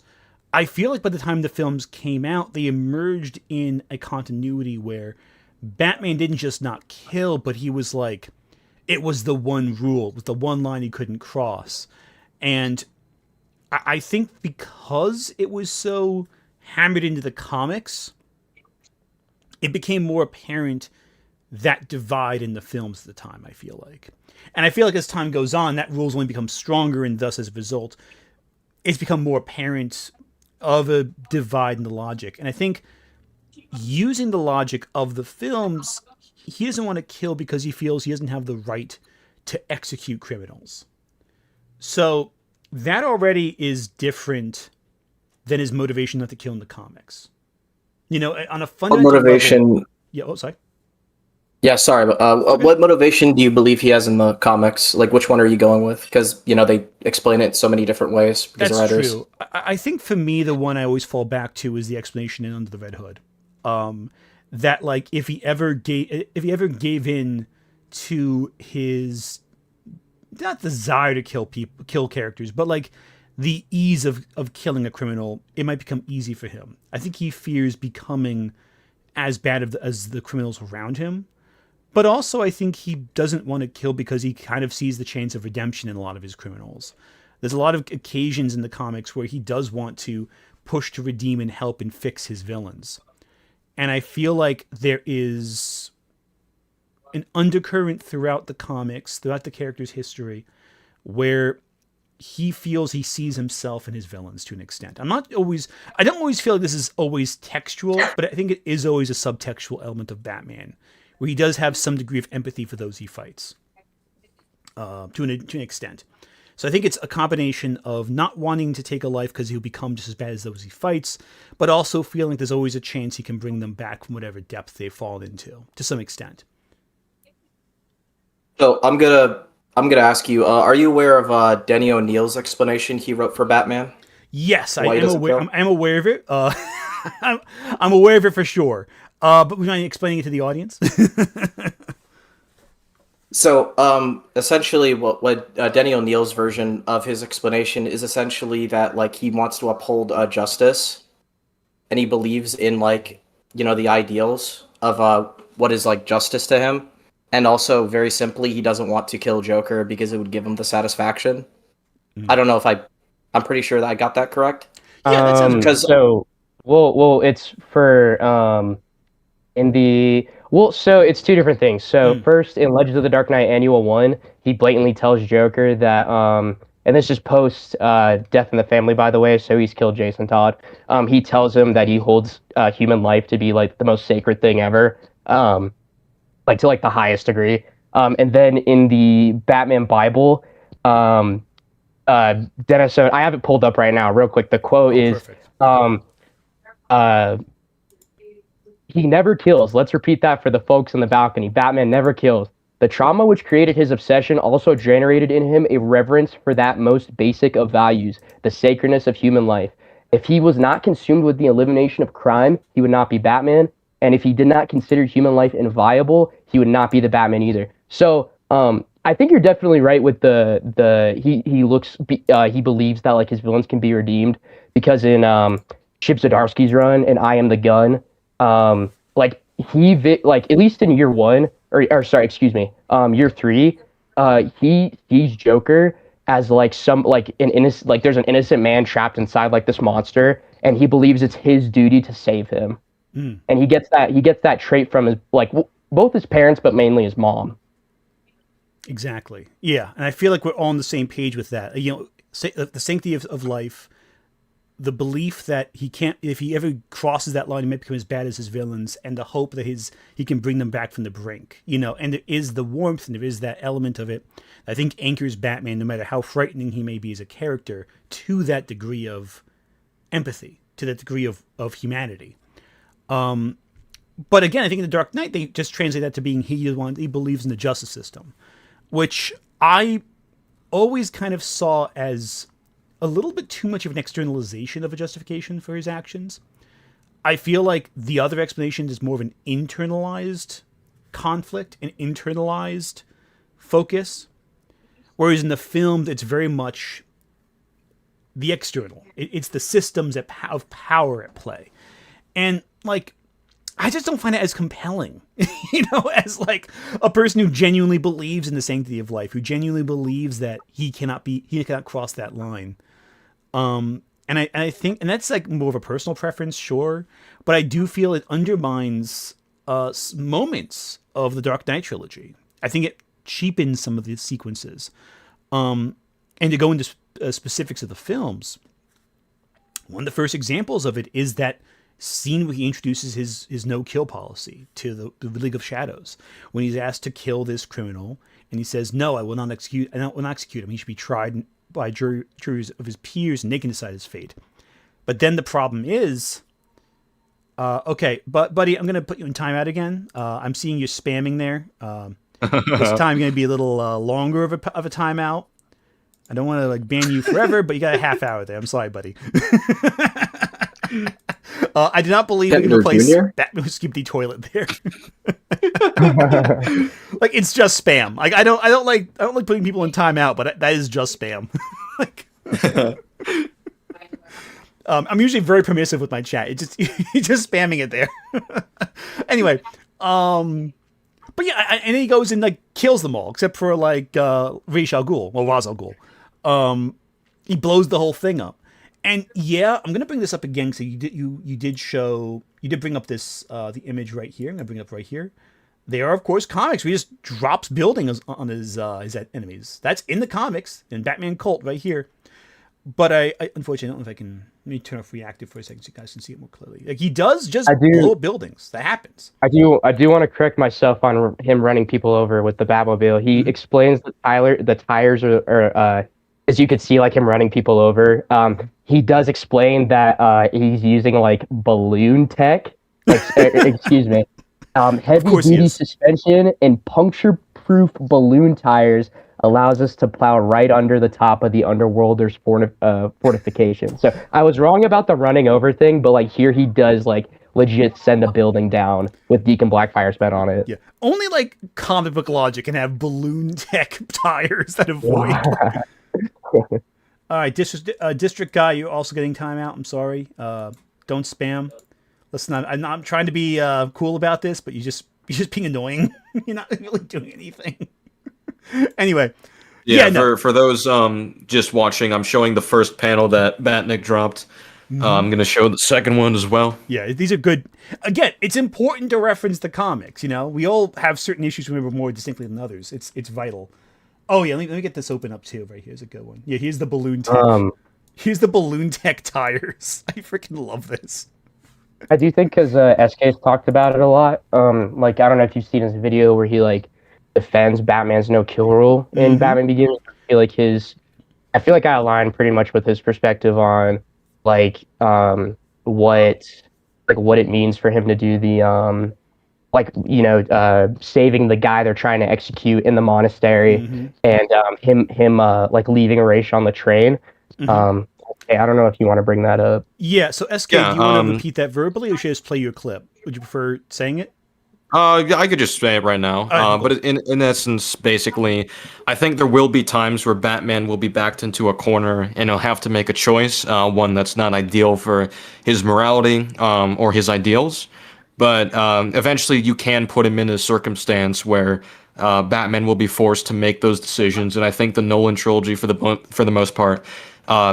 I feel like by the time the films came out, they emerged in a continuity where Batman didn't just not kill, but he was like, it was the one rule, it was the one line he couldn't cross. And I think because it was so hammered into the comics, it became more apparent that divide in the films at the time, I feel like. And I feel like as time goes on, that rule's only become stronger, and thus, as a result, it's become more apparent of a divide in the logic. And I think using the logic of the films, he doesn't want to kill because he feels he doesn't have the right to execute criminals. So that already is different than his motivation not to kill in the comics. On a fundamental motivation level, yeah. Oh, sorry. Yeah, sorry, but Okay. what motivation do you believe he has in the comics? Like, which one are you going with? Because they explain it so many different ways. Because That's writers. true. I think for me, the one I always fall back to is the explanation in Under the Red Hood. That like if he ever gave in to his not desire to kill characters, but like the ease of killing a criminal, it might become easy for him. I think he fears becoming as bad as the criminals around him. But also, I think he doesn't want to kill because he kind of sees the chance of redemption in a lot of his criminals. There's a lot of occasions in the comics where he does want to push to redeem and help and fix his villains. And I feel like there is an undercurrent throughout the comics, throughout the character's history, where he feels he sees himself in his villains to an extent. I don't always feel like this is always textual, but I think it is always a subtextual element of Batman, where he does have some degree of empathy for those he fights, to an extent. So I think it's a combination of not wanting to take a life because he'll become just as bad as those he fights, but also feeling there's always a chance he can bring them back from whatever depth they've fallen into, to some extent. So I'm gonna ask you: are you aware of Denny O'Neil's explanation he wrote for Batman? Yes, I am aware. I'm aware of it. I'm aware of it for sure. But would you mind explaining it to the audience? So, essentially, what Denny O'Neil's version of his explanation is essentially that, like, he wants to uphold justice, and he believes in, like, the ideals of what is, like, justice to him, and also, very simply, he doesn't want to kill Joker because it would give him the satisfaction. I don't know if I'm pretty sure that I got that correct. Yeah, that sounds because well, it's for so it's two different things. So first, in Legends of the Dark Knight Annual 1, he blatantly tells Joker that, and this is post Death in the Family, by the way, so he's killed Jason Todd. He tells him that he holds human life to be, like, the most sacred thing ever, like, to, like, the highest degree. And then in the Batman Bible, Dennis, so I have it pulled up right now, real quick. The quote is, he never kills. Let's repeat that for the folks in the balcony. Batman never kills. The trauma which created his obsession also generated in him a reverence for that most basic of values, the sacredness of human life. If he was not consumed with the elimination of crime, he would not be Batman. And if he did not consider human life inviolable, he would not be the Batman either. So, I think you're definitely right with he believes that, like, his villains can be redeemed, because in Chip Zdarsky's run and I Am the Gun, like, like, at least in year 1 or sorry, excuse me, year 3, he sees Joker as, like, an innocent, like, there's an innocent man trapped inside, like, this monster, and he believes it's his duty to save him. And he gets that trait from his, like, both his parents, but mainly his mom. Exactly. Yeah, and I feel like we're all on the same page with that. The sanctity of life, the belief that he can't, if he ever crosses that line, he might become as bad as his villains, and the hope that he can bring them back from the brink. And there is the warmth, and there is that element of it that I think anchors Batman, no matter how frightening he may be as a character, to that degree of empathy, to that degree of humanity. But again, I think in The Dark Knight, they just translate that to being he believes in the justice system, which I always kind of saw as a little bit too much of an externalization of a justification for his actions. I feel like the other explanation is more of an internalized conflict, an internalized focus, whereas in the film, it's very much the external. It's the systems of power at play. And, like, I just don't find it as compelling, as, like, a person who genuinely believes in the sanctity of life, who genuinely believes that he cannot cross that line. And I think, and that's, like, more of a personal preference, sure, but I do feel it undermines moments of the Dark Knight trilogy. I think it cheapens some of the sequences. And to go into specifics of the films, one of the first examples of it is that scene where he introduces his no-kill policy to the League of Shadows, when he's asked to kill this criminal, and he says, "No, I will not execute him. He should be tried by juries of his peers, and they can decide his fate." But then the problem is, okay, but buddy, I'm going to put you in timeout again. I'm seeing you spamming there. This time going to be a little longer of a timeout. I don't want to, like, ban you forever, but you got a half hour there. I'm sorry, buddy. I did not believe we could replace Batman Skip the Toilet there. Like, it's just spam. Like, I don't like putting people in timeout, but that is just spam. Like, I'm usually very permissive with my chat. It's just spamming it there. Anyway, but yeah, and then he goes and, like, kills them all except for, like, Ra's al Ghul. He blows the whole thing up. And yeah, I'm gonna bring this up again. So you did bring up this the image right here. I'm gonna bring it up right here. There are, of course, comics where he just drops buildings on his enemies. That's in the comics in Batman Cult right here. But I unfortunately don't know if I can. Let me turn off reactive for a second so you guys can see it more clearly. Like he does just blow up buildings. That happens. I do want to correct myself on him running people over with the Batmobile. He explains the tires are as you could see, like him running people over. He does explain that he's using like balloon tech. Like, excuse me. Heavy duty suspension and puncture-proof balloon tires allows us to plow right under the top of the Underworlders fortification. So I was wrong about the running over thing, but like here he does like legit send a building down with Deacon Blackfire spent on it. Yeah, only like comic book logic can have balloon tech tires that avoid. All right, district guy, you're also getting timeout. I'm sorry. Don't spam. Listen, I'm trying to be cool about this, but you're just being annoying. You're not really doing anything. Anyway. Yeah, for those just watching, I'm showing the first panel that Batnik dropped. I'm going to show the second one as well. Yeah, these are good. Again, it's important to reference the comics, you know? We all have certain issues we remember more distinctly than others. It's vital. Oh, yeah, let me get this open up, too. Right here's a good one. Yeah, here's the balloon tech. Here's the balloon tech tires. I freaking love this. I do think because SK's talked about it a lot. Like, I don't know if you've seen his video where he, like, defends Batman's no-kill rule in Batman Begins. I feel like I align pretty much with his perspective on, like, what it means for him to do the, saving the guy they're trying to execute in the monastery and him like, leaving Raish on the train. Hey, I don't know if you want to bring that up. Yeah, so SK, do you want to repeat that verbally, or should I just play you a clip? Would you prefer saying it? I could just say it right now. But in essence, basically, I think there will be times where Batman will be backed into a corner and he'll have to make a choice, one that's not ideal for his morality or his ideals. But eventually you can put him in a circumstance where Batman will be forced to make those decisions. And I think the Nolan trilogy, for the most part,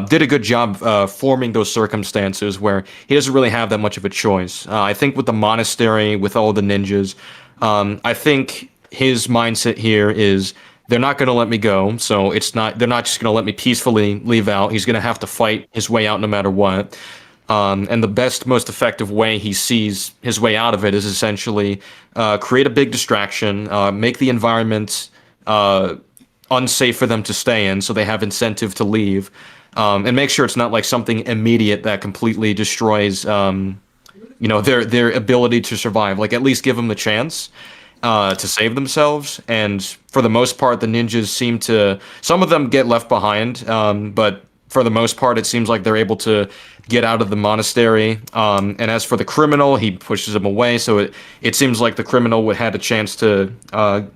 did a good job forming those circumstances where he doesn't really have that much of a choice. I think with the monastery, with all the ninjas, I think his mindset here is they're not going to let me go, so they're not just going to let me peacefully leave out. He's going to have to fight his way out no matter what. And the best, most effective way he sees his way out of it is essentially create a big distraction, make the environment unsafe for them to stay in, so they have incentive to leave. And make sure it's not like something immediate that completely destroys, their ability to survive. Like, at least give them the chance to save themselves. And for the most part, the ninjas some of them get left behind, but for the most part, it seems like they're able to get out of the monastery. And as for the criminal, he pushes him away. So it seems like the criminal had a chance to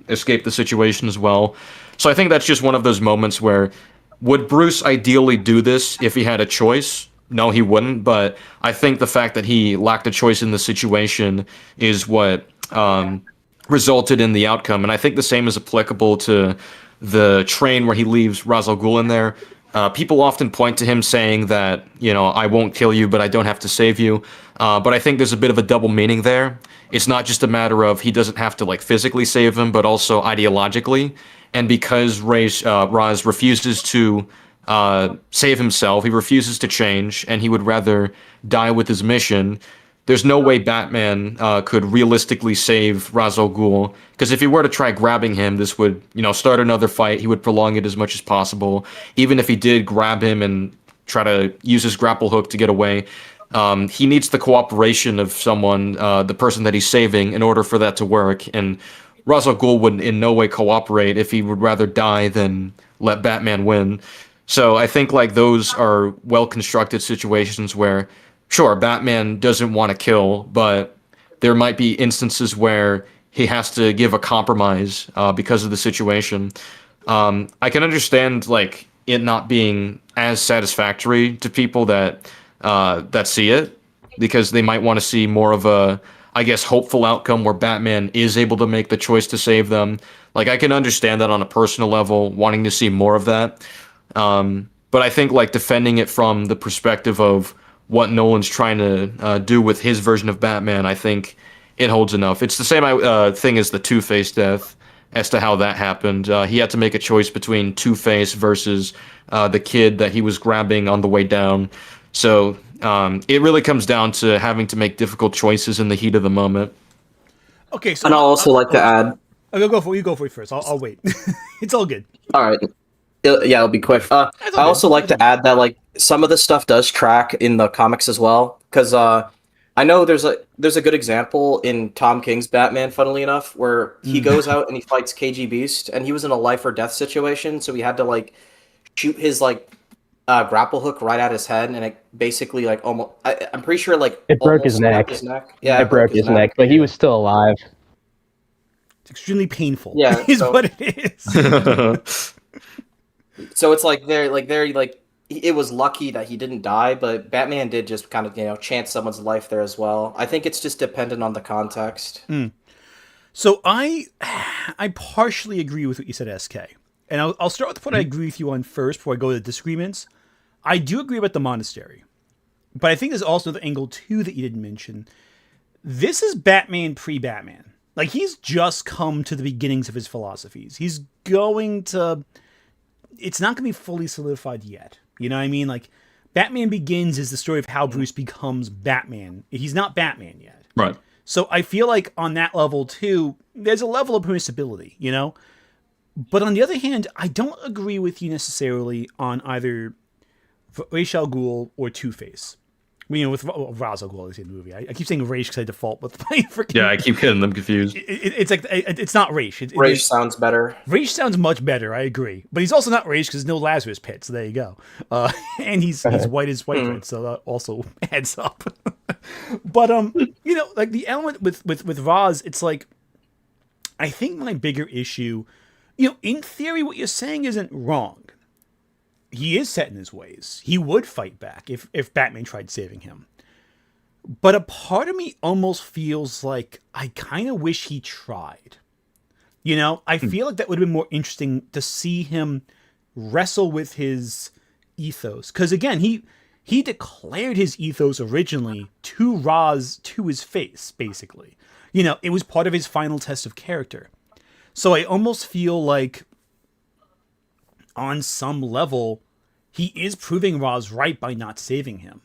escape the situation as well. So I think that's just one of those moments where, would Bruce ideally do this if he had a choice? No, he wouldn't. But I think the fact that he lacked a choice in the situation is what resulted in the outcome. And I think the same is applicable to the train where he leaves Ra's al Ghul in there. People often point to him saying that, I won't kill you, but I don't have to save you. But I think there's a bit of a double meaning there. It's not just a matter of he doesn't have to, like, physically save him, but also ideologically. And because Ra's refuses to save himself, he refuses to change, and he would rather die with his mission, there's no way Batman could realistically save Ra's al Ghul. Because if he were to try grabbing him, this would, start another fight. He would prolong it as much as possible. Even if he did grab him and try to use his grapple hook to get away, he needs the cooperation of someone, the person that he's saving, in order for that to work. And Ra's al Ghul would in no way cooperate if he would rather die than let Batman win. So I think, like, those are well-constructed situations where, sure, Batman doesn't want to kill, but there might be instances where he has to give a compromise because of the situation. I can understand, like, it not being as satisfactory to people that see it, because they might want to see more of a, I guess, hopeful outcome where Batman is able to make the choice to save them. Like, I can understand that on a personal level, wanting to see more of that. But I think, like, defending it from the perspective of what Nolan's trying to do with his version of Batman, I think it holds enough. It's the same thing as the Two-Face death, as to how that happened. He had to make a choice between Two-Face versus the kid that he was grabbing on the way down. So it really comes down to having to make difficult choices in the heat of the moment. Okay, so and I'll also like to add. I'll go for you. Go for it first. I'll wait. It's all good. All right. It'll be quick. I also like to add that like some of this stuff does track in the comics as well, because I know there's a good example in Tom King's Batman, funnily enough, where he goes out and he fights KG Beast, and he was in a life or death situation, so he had to like shoot his like grapple hook right at his head, and it basically like almost I'm pretty sure like it broke his neck. Yeah, it broke his neck, but he was still alive. It's extremely painful. Yeah, is what it is. So it's like it was lucky that he didn't die, but Batman did just kind of chance someone's life there as well. I think it's just dependent on the context. So I partially agree with what you said, SK, and I'll start with what I agree with you on first before I go to the disagreements. I do agree about the monastery, but I think there's also the angle too that you didn't mention. This is Batman pre-Batman. Like, he's just come to the beginnings of his philosophies. He's going to... It's not going to be fully solidified yet. You know what I mean? Like, Batman Begins is the story of how Bruce becomes Batman. He's not Batman yet. Right. So I feel like on that level, too, there's a level of permissibility, you know? But on the other hand, I don't agree with you necessarily on either Ra's al Ghul or Two-Face. With Ra's al Ghul, I say in the movie. I keep saying Ra's because I default with my freaking... Yeah, I keep getting them confused. It's like, it's not Ra's. Ra's sounds better. Ra's sounds much better, I agree. But he's also not Ra's because there's no Lazarus Pit, so there you go. And he's white as white bread, so that also adds up. But, like the element with Ra's, it's like, I think my bigger issue, in theory, what you're saying isn't wrong. He is set in his ways. He would fight back if Batman tried saving him. But a part of me almost feels like I kind of wish he tried. I feel like that would have been more interesting to see him wrestle with his ethos. Because again, he declared his ethos originally to Ra's to his face, basically. It was part of his final test of character. So I almost feel like on some level, he is proving Ra's right by not saving him.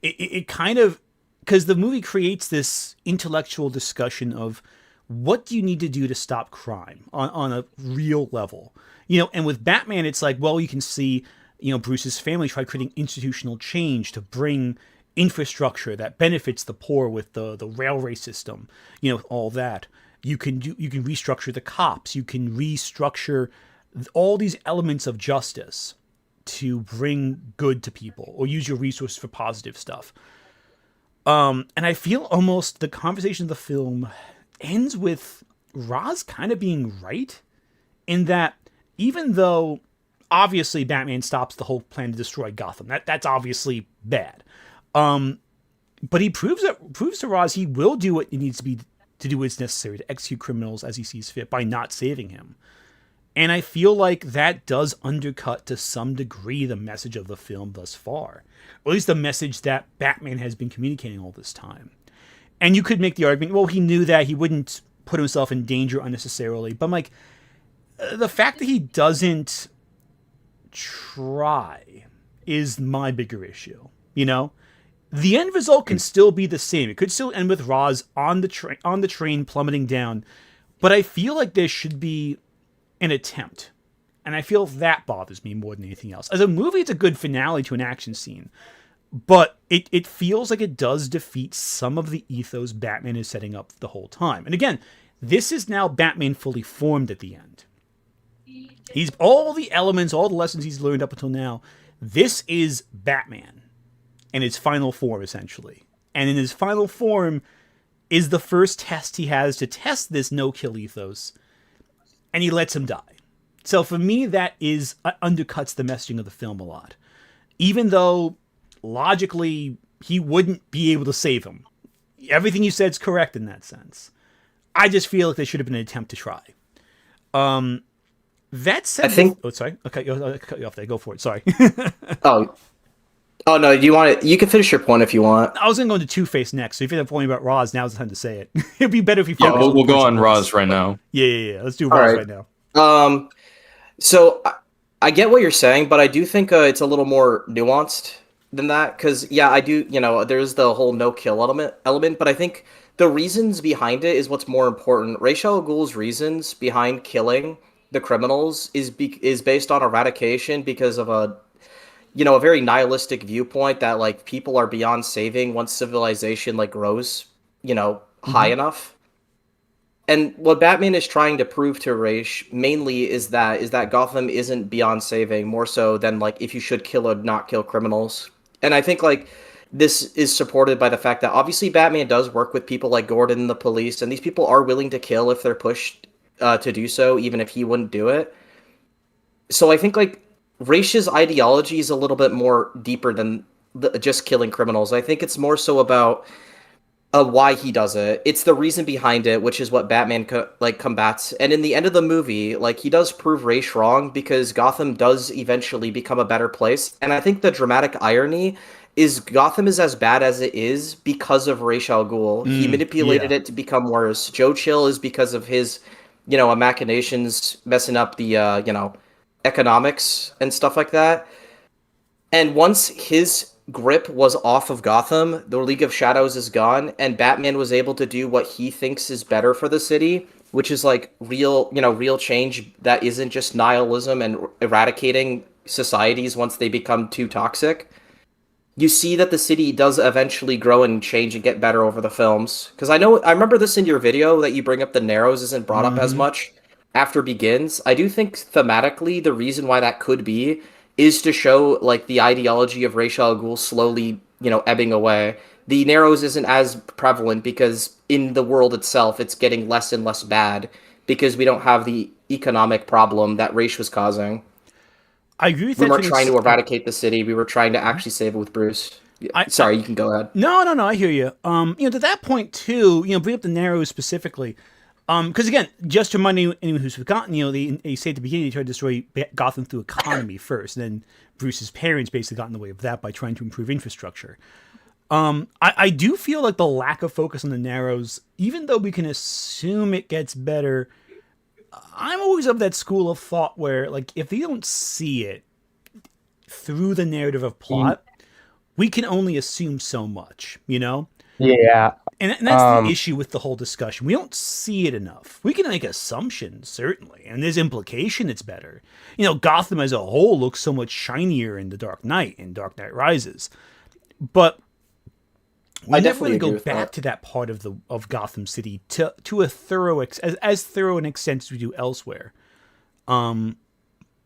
It kind of, because the movie creates this intellectual discussion of what do you need to do to stop crime on a real level. And with Batman, it's like, well, you can see, Bruce's family tried creating institutional change to bring infrastructure that benefits the poor with the railway system, all that. You can restructure the cops. You can restructure all these elements of justice to bring good to people or use your resources for positive stuff. And I feel almost the conversation of the film ends with Ra's kind of being right in that even though obviously Batman stops the whole plan to destroy Gotham, that's obviously bad. But he proves to Ra's he will do what it needs to do what's necessary to execute criminals as he sees fit by not saving him. And I feel like that does undercut to some degree the message of the film thus far. Or at least the message that Batman has been communicating all this time. And you could make the argument, well, he knew that he wouldn't put himself in danger unnecessarily. But I'm like, the fact that he doesn't try is my bigger issue. The end result can still be the same. It could still end with Ra's on the train plummeting down. But I feel like there should be an attempt. And I feel that bothers me more than anything else. As a movie, it's a good finale to an action scene. But it feels like it does defeat some of the ethos Batman is setting up the whole time. And again, this is now Batman fully formed at the end. He's all the elements, all the lessons he's learned up until now. This is Batman in its final form, essentially. And in his final form is the first test he has to test this no-kill ethos. And he lets him die. So for me, that undercuts the messaging of the film a lot. Even though, logically, he wouldn't be able to save him. Everything you said is correct in that sense. I just feel like there should have been an attempt to try. That said... I think... Oh, sorry. Okay, I'll cut you off there. Go for it. Sorry. Oh, Oh no, you want it? You can finish your point if you want. I was going to go into Two-Face next, so if you're pointing about Roz, now's the time to say it. It'd be better if you Yeah, focus we'll go on Roz Roz right now. Yeah. Let's do All Roz right. right now. So I get what you're saying, but I do think it's a little more nuanced than that. Because yeah, I do. There's the whole no kill element, but I think the reasons behind it is what's more important. Ra's al Ghul's reasons behind killing the criminals is based on eradication because of a very nihilistic viewpoint that like people are beyond saving once civilization like grows, high enough. And what Batman is trying to prove to Ra's mainly is that Gotham isn't beyond saving, more so than like if you should kill or not kill criminals. And I think like this is supported by the fact that obviously Batman does work with people like Gordon and the police, and these people are willing to kill if they're pushed to do so, even if he wouldn't do it. So I think like Raish's ideology is a little bit more deeper than just killing criminals. I think it's more so about why he does it. It's the reason behind it, which is what Batman combats. And in the end of the movie, like he does prove Ra's wrong because Gotham does eventually become a better place. And I think the dramatic irony is Gotham is as bad as it is because of Ra's al Ghul. He manipulated it to become worse. Joe Chill is because of his, machinations messing up the economics and stuff like that. And once his grip was off of Gotham, the League of Shadows is gone, and Batman was able to do what he thinks is better for the city, which is like real change that isn't just nihilism and eradicating societies once they become too toxic. You see that the city does eventually grow and change and get better over the films. Because I remember this in your video that you bring up the Narrows isn't brought up as much after Begins. I do think thematically the reason why that could be is to show like the ideology of Ra's al Ghul slowly, ebbing away. The Narrows isn't as prevalent because in the world itself, it's getting less and less bad because we don't have the economic problem that Ra's was causing. I agree with we that. We weren't trying to eradicate the city. We were trying to actually save it with Bruce. Sorry, you can go ahead. No, I hear you. To that point too, bring up the Narrows specifically. Because again, just to remind anyone who's forgotten, they say at the beginning they tried to destroy Gotham through economy first, and then Bruce's parents basically got in the way of that by trying to improve infrastructure. I do feel like the lack of focus on the Narrows, even though we can assume it gets better, I'm always of that school of thought where, like, if they don't see it through the narrative of plot, we can only assume so much, Yeah. And that's the issue with the whole discussion. We don't see it enough. We can make assumptions, certainly, and there's implication it's better. Gotham as a whole looks so much shinier in The Dark Knight and Dark Knight Rises. But we never really go back to that part of Gotham City to a thorough, as thorough an extent as we do elsewhere. And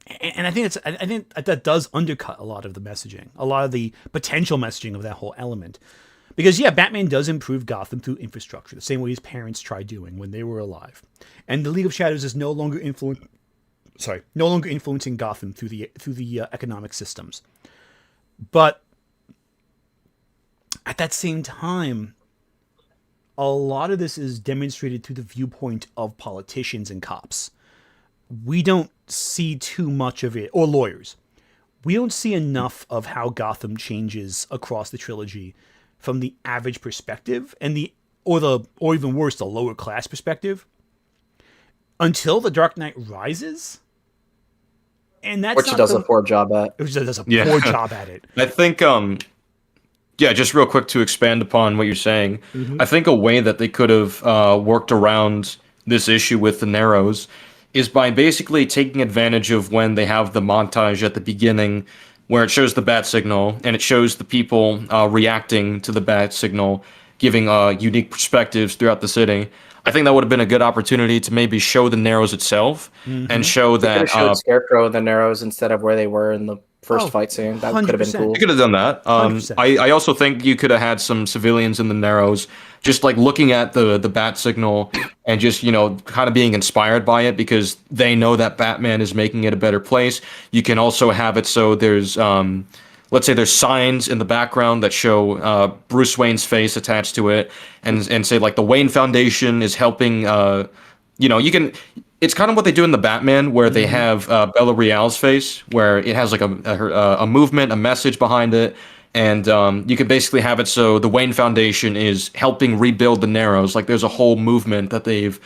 I think that does undercut a lot of the messaging, a lot of the potential messaging of that whole element. Because, yeah, Batman does improve Gotham through infrastructure, the same way his parents tried doing when they were alive. And the League of Shadows is no longer influencing Gotham through the economic systems. But at that same time, a lot of this is demonstrated through the viewpoint of politicians and cops. We don't see too much of it, or lawyers. We don't see enough of how Gotham changes across the trilogy from the average perspective or even worse, the lower class perspective until The Dark Knight Rises. And that's which it does a poor job at. Which does a poor job at it. I think just real quick to expand upon what you're saying. I think a way that they could have worked around this issue with the Narrows is by basically taking advantage of when they have the montage at the beginning where it shows the bat signal and it shows the people reacting to the bat signal, giving unique perspectives throughout the city. I think that would have been a good opportunity to maybe show the Narrows itself and show that... They could have showed Scarecrow and the Narrows instead of where they were in the first fight scene. That could have been cool. You could have done that. I also think you could have had some civilians in the Narrows just like looking at the bat signal and just, kind of being inspired by it because they know that Batman is making it a better place. You can also have it so there's, let's say there's signs in the background that show Bruce Wayne's face attached to it and say like the Wayne Foundation is helping, you can... It's kind of what they do in the Batman, where they have Bella Real's face, where it has like a movement, a message behind it, And you can basically have it so the Wayne Foundation is helping rebuild the Narrows. Like there's a whole movement that they've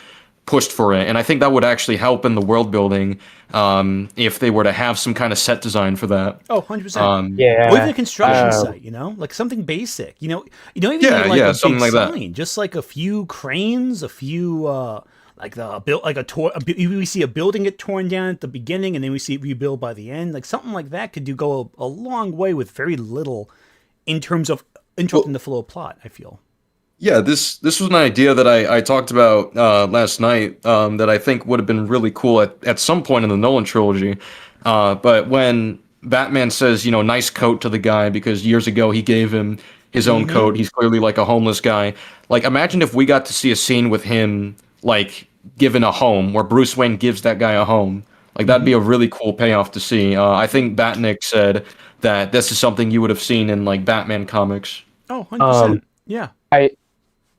pushed for it, and I think that would actually help in the world building if they were to have some kind of set design for that. Oh, 100%. Yeah. Or even a construction Um, site, like something basic. You don't even Yeah, need like yeah, a big something like that. sign, just like a few cranes, a few like the build like we see a building get torn down at the beginning, and then we see it rebuild by the end. Like something like that could go a long way with very little in terms of interrupting the flow of plot, I feel. Yeah, this was an idea that I talked about last night that I think would have been really cool at some point in the Nolan trilogy. But when Batman says, nice coat to the guy because years ago he gave him his own coat, he's clearly like a homeless guy. Like, imagine if we got to see a scene with him, like, given a home, where Bruce Wayne gives that guy a home. Like, that'd be a really cool payoff to see. I think Batnick said that this is something you would have seen in, like, Batman comics. Oh, 100%. Yeah. I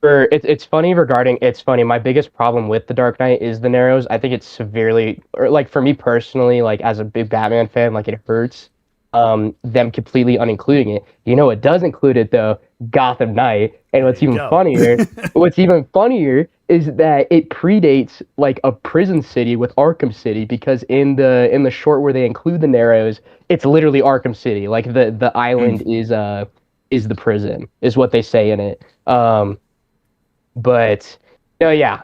it's funny it's funny. My biggest problem with The Dark Knight is the Narrows. I think it's severely, or like for me personally, like as a big Batman fan, like it hurts them completely unincluding it. It does include it though, Gotham Knight. And what's even go. funnier is that it predates like a prison city with Arkham City, because in the short where they include the Narrows, it's literally Arkham City. Like the island is the prison, is what they say in it. But no, yeah.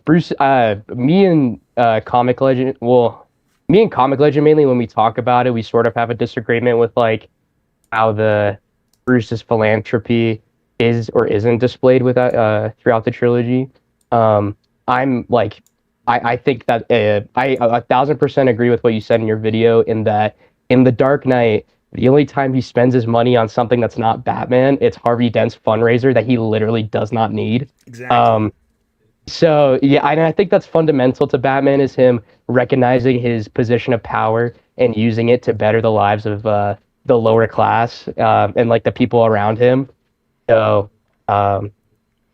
Bruce, me and Comic Legend. Well, me and Comic Legend mainly, when we talk about it, we sort of have a disagreement with like how the Bruce's philanthropy is or isn't displayed with throughout the trilogy. I'm like, I think that I 1,000% agree with what you said in your video, in that in The Dark Knight, the only time he spends his money on something that's not Batman, it's Harvey Dent's fundraiser that he literally does not need. Exactly. So yeah, I think that's fundamental to Batman, is him recognizing his position of power and using it to better the lives of the lower class and like the people around him. So no,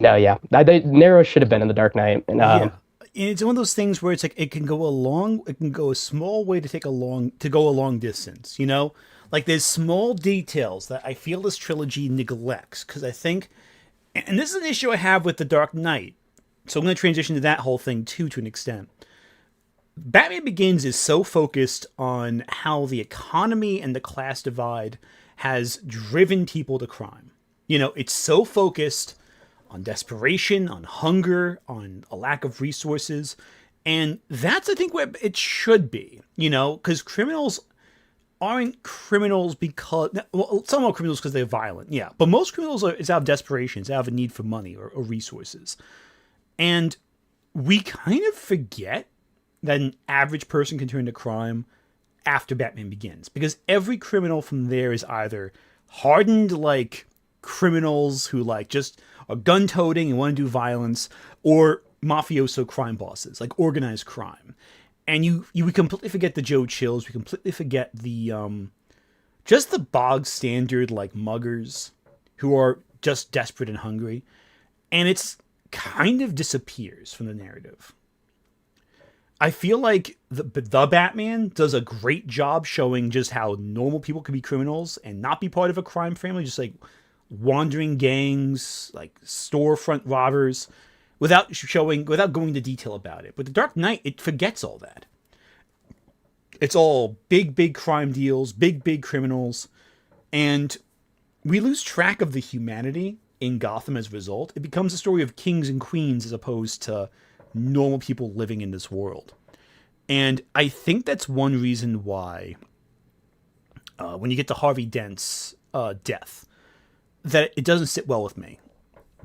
yeah, Nero should have been in The Dark Knight. And Yeah. And it's one of those things where it's like it can go a small way to go a long distance, Like there's small details that I feel this trilogy neglects, because I think, and this is an issue I have with The Dark Knight, so I'm going to transition to that whole thing too, to an extent. Batman Begins is so focused on how the economy and the class divide has driven people to crime. It's so focused on desperation, on hunger, on a lack of resources. And that's, I think, where it should be, because criminals aren't criminals because, well, some are criminals because they're violent, yeah. But most criminals it's out of desperation, it's out of a need for money or resources. And we kind of forget that an average person can turn to crime after Batman Begins, because every criminal from there is either hardened like criminals who like just are gun-toting and want to do violence, or mafioso crime bosses, like organized crime. And we completely forget the Joe Chills. We completely forget the just the bog standard like muggers who are just desperate and hungry, and it's kind of disappears from the narrative. I feel like the Batman does a great job showing just how normal people can be criminals and not be part of a crime family, just like wandering gangs, like storefront robbers, without going into detail about it. But The Dark Knight, it forgets all that. It's all big crime deals, big criminals, and we lose track of the humanity in Gotham as a result. It becomes a story of kings and queens as opposed to normal people living in this world. And I think that's one reason why when you get to Harvey Dent's death, that it doesn't sit well with me.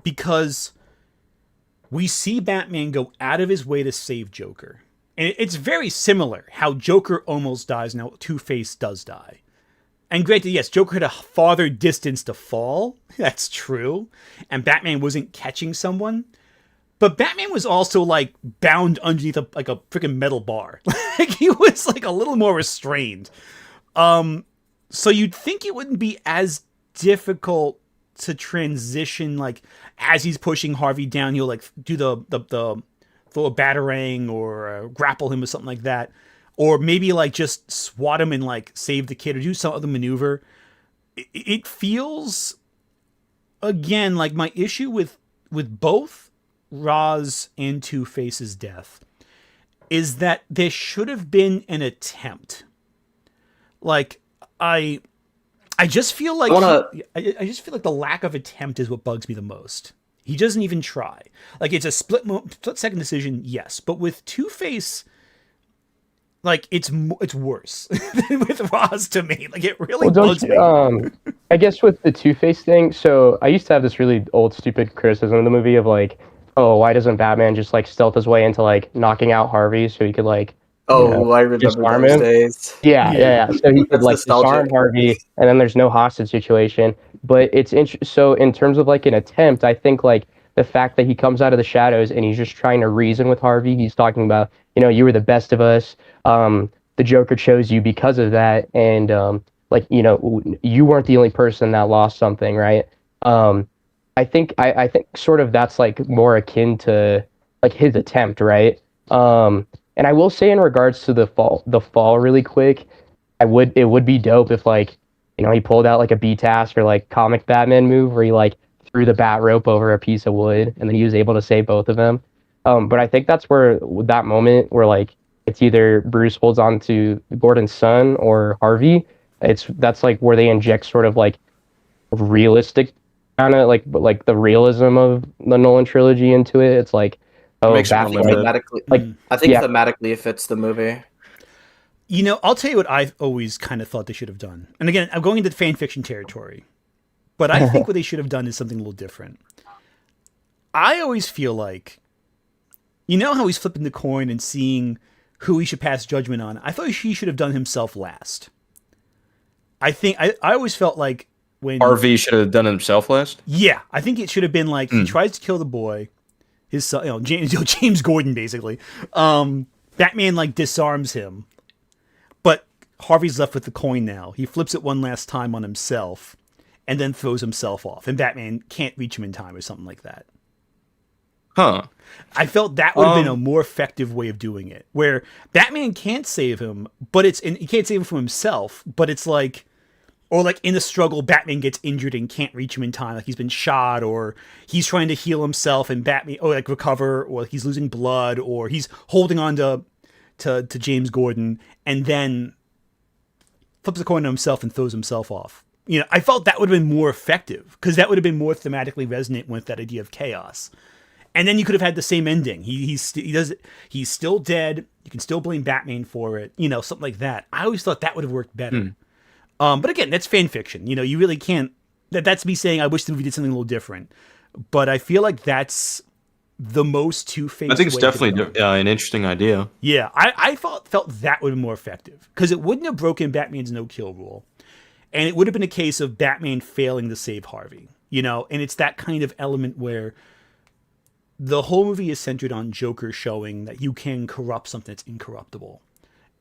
Because we see Batman go out of his way to save Joker. And it's very similar how Joker almost dies, now Two-Face does die. And granted, yes, Joker had a farther distance to fall. That's true. And Batman wasn't catching someone. But Batman was also, like, bound underneath a freaking metal bar. Like, he was, like, a little more restrained. So you'd think it wouldn't be as difficult to transition, like, as he's pushing Harvey down, he'll, like, do the throw a batarang or grapple him or something like that. Or maybe, like, just swat him and, like, save the kid or do some other maneuver. it feels, again, like my issue with both Ra's and Two-Face's death is that there should have been an attempt. Like, I just feel like I just feel like the lack of attempt is what bugs me the most. He doesn't even try. Like, it's a split second decision, yes, but with Two-Face, like, it's worse than with Ra's to me. Like, it really bugs me. I guess with the Two-Face thing, so I used to have this really old stupid criticism of the movie of like, oh, why doesn't Batman just like stealth his way into like knocking out Harvey so he could like I remember those days. Yeah. So he could like disarm Harvey, and then there's no hostage situation. But it's so in terms of like an attempt, I think like the fact that he comes out of the shadows and he's just trying to reason with Harvey. He's talking about, you were the best of us. The Joker chose you because of that, and like you weren't the only person that lost something, right? I think sort of that's like more akin to like his attempt, right? And I will say in regards to the fall really quick, it would be dope if like, he pulled out like a B-task or like comic Batman move where he like threw the bat rope over a piece of wood and then he was able to save both of them. But I think that's where that moment where like it's either Bruce holds on to Gordon's son or Harvey. That's like where they inject sort of like realistic kind of like the realism of the Nolan trilogy into it. It's like, thematically it fits the movie. I'll tell you what I've always kind of thought they should have done. And again, I'm going into fan fiction territory, but I think what they should have done is something a little different. I always feel like, how he's flipping the coin and seeing who he should pass judgment on. I thought he should have done himself last. I always felt like when Harvey should have done himself last. Yeah, I think it should have been like he tries to kill the boy. His son, James Gordon, basically. Batman like disarms him, but Harvey's left with the coin now. He flips it one last time on himself, and then throws himself off, and Batman can't reach him in time or something like that. Huh. I felt that would have been a more effective way of doing it, where Batman can't save him, and he can't save him from himself, but it's like. Or like in the struggle, Batman gets injured and can't reach him in time. Like he's been shot, or he's trying to heal himself and Batman, or like recover, or he's losing blood, or he's holding on to James Gordon and then flips the coin to himself and throws himself off. I felt that would have been more effective because that would have been more thematically resonant with that idea of chaos. And then you could have had the same ending. He's still dead. You can still blame Batman for it. Something like that. I always thought that would have worked better. But again, that's fan fiction. You really can't. That's me saying I wish the movie did something a little different. But I feel like that's the most Two-Face. I think it's definitely an interesting idea. Yeah, I felt that would have been more effective because it wouldn't have broken Batman's no-kill rule, and it would have been a case of Batman failing to save Harvey. And it's that kind of element where the whole movie is centered on Joker showing that you can corrupt something that's incorruptible.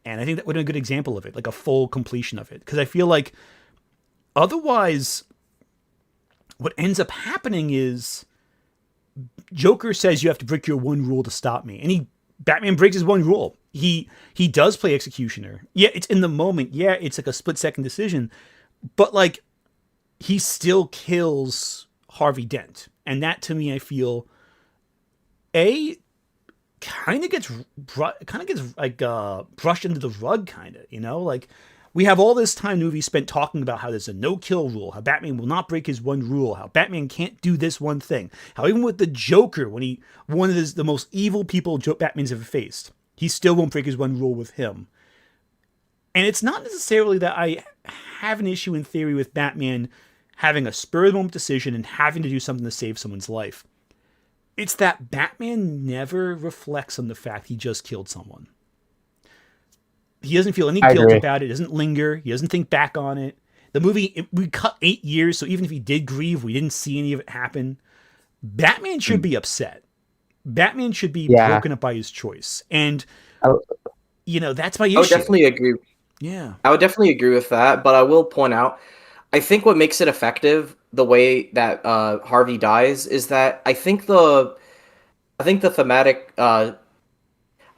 And I think that would have been a good example of it, like a full completion of it. Because I feel like otherwise, what ends up happening is Joker says you have to break your one rule to stop me. And Batman breaks his one rule. He does play executioner. Yeah, it's in the moment. Yeah, it's like a split-second decision. But like, he still kills Harvey Dent. And that, to me, I feel, kind of gets like brushed into the rug, kind of, like we have all this time movie spent talking about how there's a no-kill rule, how Batman will not break his one rule, how Batman can't do this one thing, how even with the Joker, when one of the most evil people Batman's ever faced, he still won't break his one rule with him. And it's not necessarily that I have an issue in theory with Batman having a spur-of-the-moment decision and having to do something to save someone's life. It's that Batman never reflects on the fact he just killed someone. He doesn't feel any guilt about it. He doesn't linger. He doesn't think back on it. The movie, we cut 8 years, so even if he did grieve, we didn't see any of it happen. Batman should be upset. Batman should be broken up by his choice. And, that's my issue. I would definitely agree. Yeah. I would definitely agree with that, but I will point out, I think what makes it effective, the way that Harvey dies, is that I think the thematic, I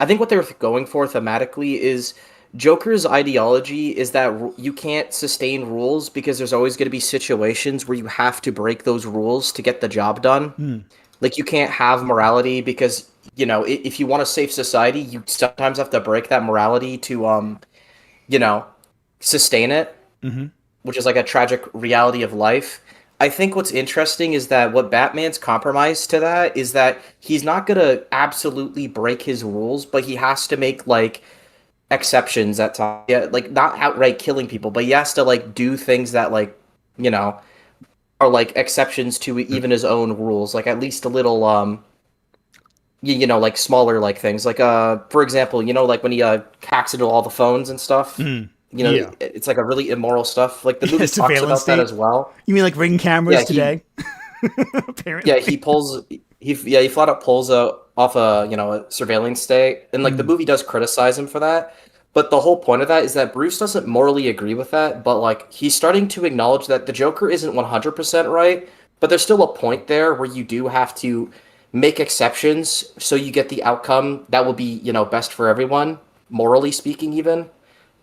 think what they were going for thematically is Joker's ideology is that you can't sustain rules because there's always going to be situations where you have to break those rules to get the job done. Like, you can't have morality because, you know, if you want a safe society, you sometimes have to break that morality to, you know, sustain it, which is like a tragic reality of life. I think what's interesting is that what Batman's compromise to that is that he's not going to absolutely break his rules, but he has to make, like, exceptions at times. Yeah, like, not outright killing people, but he has to, like, do things that, like, you know, are, like, exceptions to even his own rules. Like, at least a little, you know, like, smaller, like, things. Like, for example, you know, like, when he hacks into all the phones and stuff. You know, it's like a really immoral stuff. Like, the movie talks about that as well. You mean like Ring cameras today? Apparently. Yeah, he flat out pulls off a, you know, a surveillance state, and like the movie does criticize him for that. But the whole point of that is that Bruce doesn't morally agree with that, but like he's starting to acknowledge that the Joker isn't 100% right, but there's still a point there where you do have to make exceptions so you get the outcome that will be, you know, best for everyone, morally speaking even.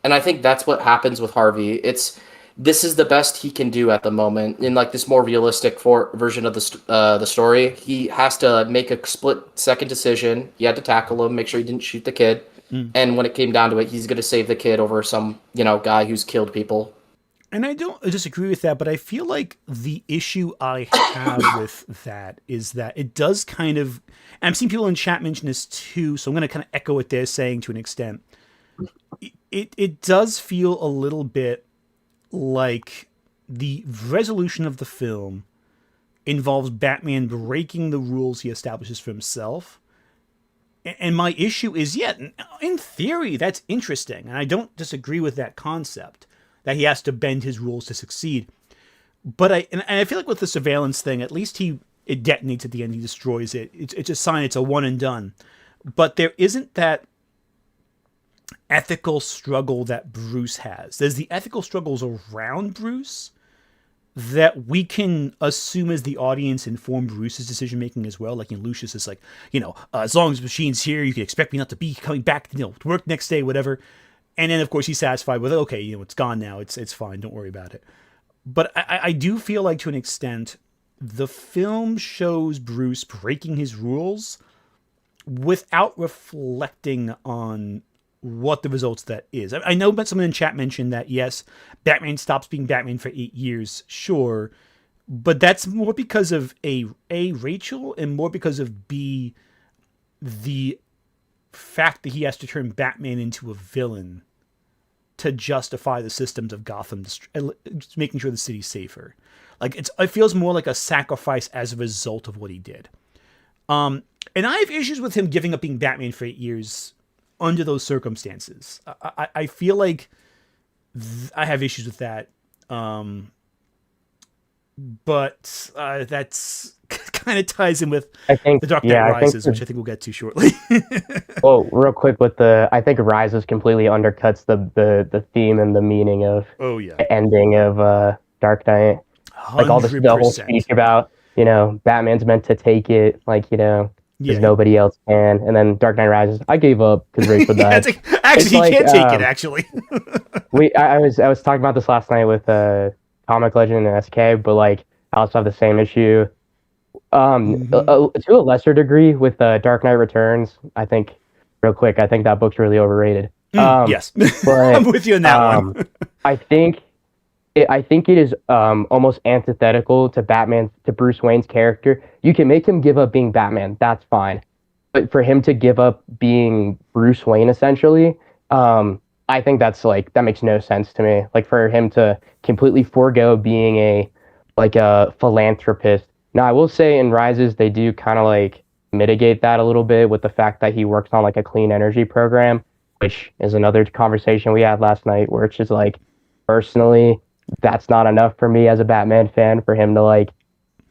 And I think that's what happens with Harvey. This is the best he can do at the moment in like this more realistic version of the story. He has to make a split-second decision. He had to tackle him, make sure he didn't shoot the kid. And when it came down to it, he's going to save the kid over some, you know, guy who's killed people. And I don't disagree with that, but I feel like the issue I have with that is that it does kind of, and I'm seeing people in chat mention this too, so I'm going to kind of echo what they're saying to an extent. It does feel a little bit like the resolution of the film involves Batman breaking the rules he establishes for himself. And my issue is, yeah, in theory, that's interesting. And I don't disagree with that concept, that he has to bend his rules to succeed. But I feel like with the surveillance thing, at least it detonates at the end, he destroys it. It's a sign, it's a one and done. But there isn't that ethical struggle that Bruce has. There's the ethical struggles around Bruce that we can assume as the audience inform Bruce's decision making as well. Like, you know, Lucius is like, you know, as long as the machine's here, you can expect me not to be coming back, you know, to work next day, whatever. And then of course he's satisfied with, okay, you know, it's gone now, it's fine, don't worry about it. But I do feel like to an extent the film shows Bruce breaking his rules without reflecting on what the results of that is. I know that someone in chat mentioned that, yes, Batman stops being Batman for 8 years, sure, but that's more because of A, Rachel, and more because of B, the fact that he has to turn Batman into a villain to justify the systems of Gotham, making sure the city's safer. Like, it feels more like a sacrifice as a result of what he did. And I have issues with him giving up being Batman for 8 years under those circumstances. I feel like I have issues with that. But that's kind of ties in with The Dark Knight Rises, which I think we'll get to shortly. Well, real quick with I think Rises completely undercuts the theme and the meaning of the ending of Dark Knight. 100%. Like all the whole speech about, you know, Batman's meant to take it, like, you know, because nobody else can. And then Dark Knight Rises, I gave up because Rachel died. Actually, he can't take it, actually. I was talking about this last night with Comic Legend and SK, but like I also have the same issue. To a lesser degree with Dark Knight Returns, I think, real quick, I think that book's really overrated. Yes, but, I'm with you on that one. I think it is almost antithetical to Bruce Wayne's character. You can make him give up being Batman, that's fine. But for him to give up being Bruce Wayne, essentially, I think that makes no sense to me. Like, for him to completely forego being a philanthropist. Now, I will say in Rises, they do kind of like mitigate that a little bit with the fact that he works on like a clean energy program, which is another conversation we had last night, where it's just like, personally, that's not enough for me as a Batman fan for him to like,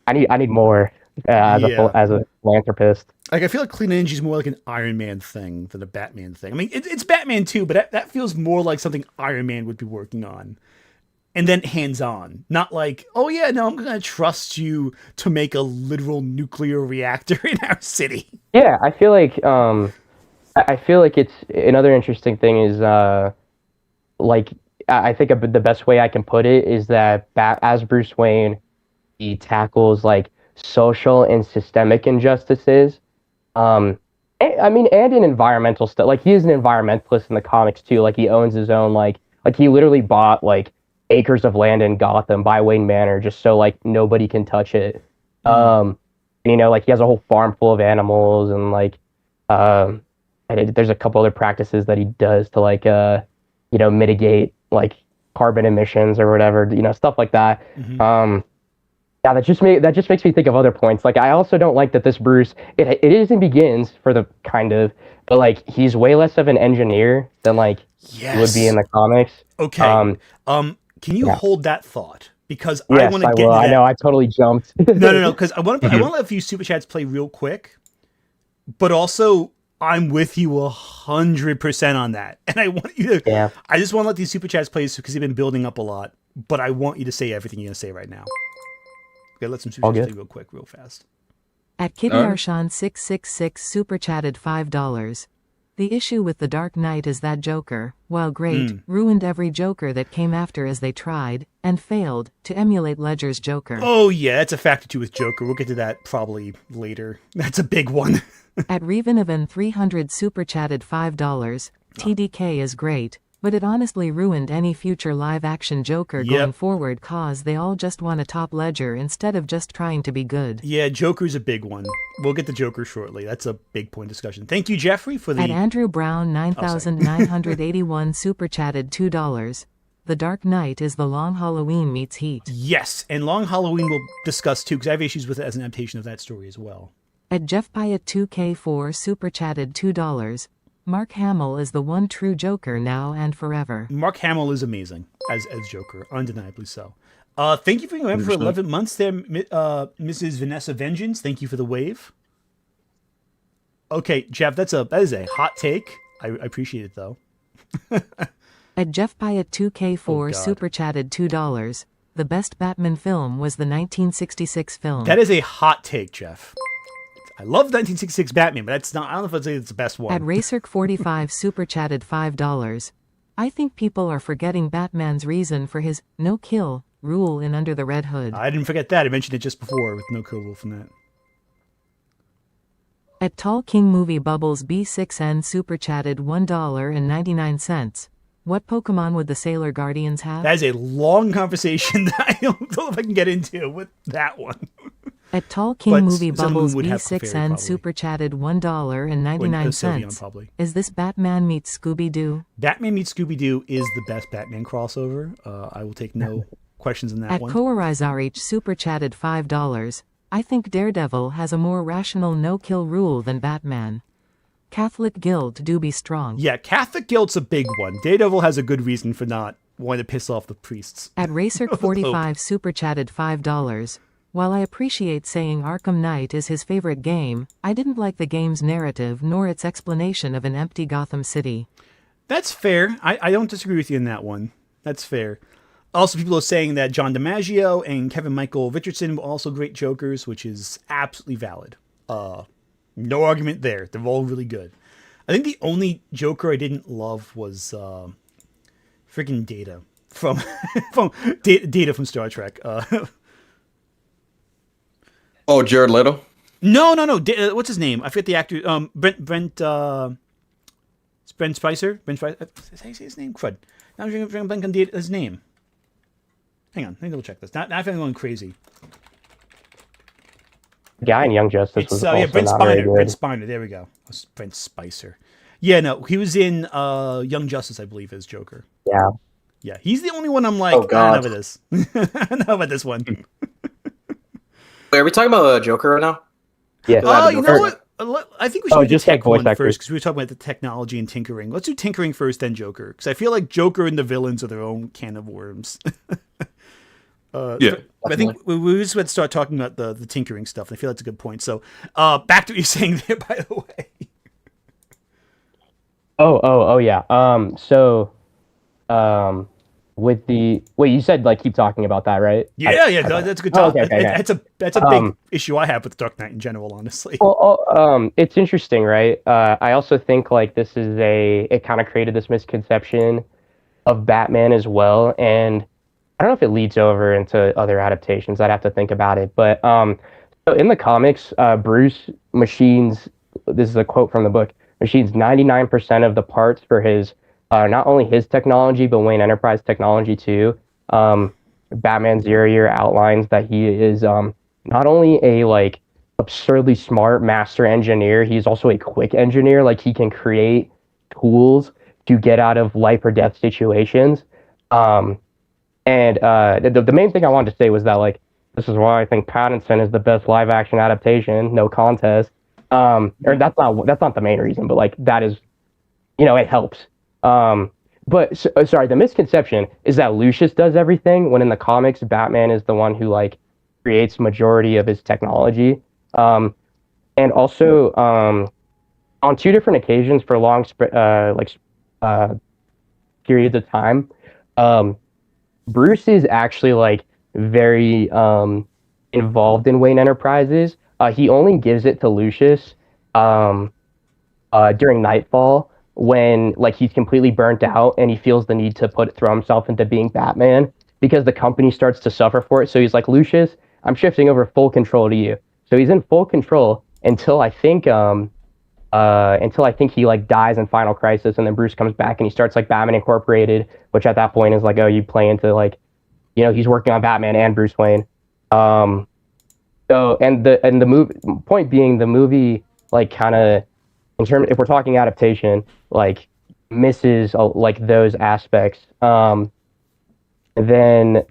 I need more as a philanthropist. Like, I feel like clean energy is more like an Iron Man thing than a Batman thing. I mean, it's Batman too, but that feels more like something Iron Man would be working on. And then hands-on. Not like, oh yeah, no, I'm going to trust you to make a literal nuclear reactor in our city. Yeah, I feel like it's another interesting thing is like I think the best way I can put it is that as Bruce Wayne, he tackles like social and systemic injustices. I mean, and in environmental stuff. Like he is an environmentalist in the comics too. Like he owns his own like he literally bought like acres of land in Gotham by Wayne Manor just so like nobody can touch it. And, you know, like he has a whole farm full of animals and like there's a couple other practices that he does to like you know, mitigate like carbon emissions or whatever, you know, stuff like that. Yeah, that just makes me think of other points. Like I also don't like that this Bruce it is in Begins for the kind of, but like he's way less of an engineer than like he would be in the comics. Okay. Can you hold that thought? Because I Yes, want to I get will. into I that. know I totally jumped. No, because I want to let a few super chats play real quick, but also I'm with you 100% on that, and I want you to. Yeah. I just want to let these super chats play because they've been building up a lot, but I want you to say everything you're gonna say right now. Okay, let some super chats play real quick, real fast. At Kitty Arshan 666 super chatted $5. The issue with The Dark Knight is that Joker, while great, ruined every Joker that came after as they tried, and failed, to emulate Ledger's Joker. Oh yeah, that's a factor too with Joker. We'll get to that probably later. That's a big one. At Reven 300 super chatted $5. TDK is great, but it honestly ruined any future live-action Joker going forward cause they all just want to top Ledger instead of just trying to be good. Yeah, Joker's a big one. We'll get to Joker shortly. That's a big point discussion. Thank you, Jeffrey, for the... At Andrew Brown 9981 super chatted $2. The Dark Knight is the Long Halloween meets Heat. Yes, and Long Halloween we'll discuss too, because I have issues with it as an adaptation of that story as well. At Jeff Pyatt 2K4 super chatted $2. Mark Hamill is the one true Joker now and forever. Mark Hamill is amazing as Joker, undeniably so. Thank you for your for 11 months there, Mrs. Vanessa Vengeance. Thank you for the wave. Okay, Jeff, that is a hot take. I appreciate it though. At Jeff Pyatt 2K4 super chatted $2. The best Batman film was the 1966 film. That is a hot take, Jeff. I love 1966 Batman, but that's not. I don't know if I'd say it's the best one. At Racer45 super chatted $5. I think people are forgetting Batman's reason for his no-kill rule in Under the Red Hood. I didn't forget that. I mentioned it just before with no-kill rule from that. At Tall King Movie Bubbles B6N super chatted $1.99. What Pokemon would the Sailor Guardians have? That is a long conversation that I don't know if I can get into with that one. At Tall King Movie Bubbles B6N super chatted $1.99. Is this Batman meets Scooby-Doo? Batman meets Scooby-Doo is the best Batman crossover. I will take no questions on that one. At Koarizarich super chatted $5. I think Daredevil has a more rational no-kill rule than Batman. Catholic guilt do be strong. Yeah, Catholic guilt's a big one. Daredevil has a good reason for not wanting to piss off the priests. At Racer45 super chatted $5. While I appreciate saying Arkham Knight is his favorite game, I didn't like the game's narrative nor its explanation of an empty Gotham City. That's fair. I don't disagree with you in that one. That's fair. Also, people are saying that John DiMaggio and Kevin Michael Richardson were also great Jokers, which is absolutely valid. No argument there. They're all really good. I think the only Joker I didn't love was freaking Data from Data from Star Trek. Oh, Jared Leto? No. What's his name? I forget the actor. Brent Spicer. Brent Spicer. Did I say his name? Crud. Now I'm blanking on his name. Hang on. Let me double check this. Now I'm going crazy. The guy in Young Justice was also Brent not Spiner. very good. Brent Spiner. There we go. Brent Spicer. Yeah, no, he was in Young Justice, I believe, as Joker. Yeah. Yeah, he's the only one I'm like, Oh, God. I don't know about this. I don't know about this one. Wait, are we talking about Joker right now? Yeah. Oh, you know what? I think we should do just tech voice one actors. first because we were talking about the technology and tinkering. Let's do tinkering first, then Joker, because I feel like Joker and the villains are their own can of worms. Yeah. I think we just went to start talking about the tinkering stuff, and I feel that's a good point. So, back to what you're saying there, by the way. Oh yeah. With the you said like keep talking about that, right? Yeah, that's a good talk. okay. That's a big issue I have with Dark Knight in general, honestly. Well, it's interesting, right? I also think like this is it kind of created this misconception of Batman as well. And I don't know if it leads over into other adaptations. I'd have to think about it. But so in the comics, Bruce machines, this is a quote from the book, machines 99% of the parts for his, not only his technology, but Wayne Enterprise technology too. Batman Zero Year outlines that he is not only a like absurdly smart master engineer, he's also a quick engineer. Like he can create tools to get out of life or death situations. And the main thing I wanted to say was that like this is why I think Pattinson is the best live action adaptation, no contest. Or that's not the main reason, but like that is, it helps. Sorry, the misconception is that Lucius does everything when in the comics Batman is the one who like creates majority of his technology. And also on two different occasions for long periods of time, Bruce is actually like very involved in Wayne Enterprises. He only gives it to Lucius during Nightfall when like he's completely burnt out and he feels the need to throw himself into being Batman because the company starts to suffer for it. So he's like, Lucius, I'm shifting over full control to you. So he's in full control until I think he like dies in Final Crisis, and then Bruce comes back and he starts like Batman Incorporated, which at that point is like, oh, you play into like, he's working on Batman and Bruce Wayne. So the movie point being the movie like kind of in terms if we're talking adaptation like misses like those aspects. Then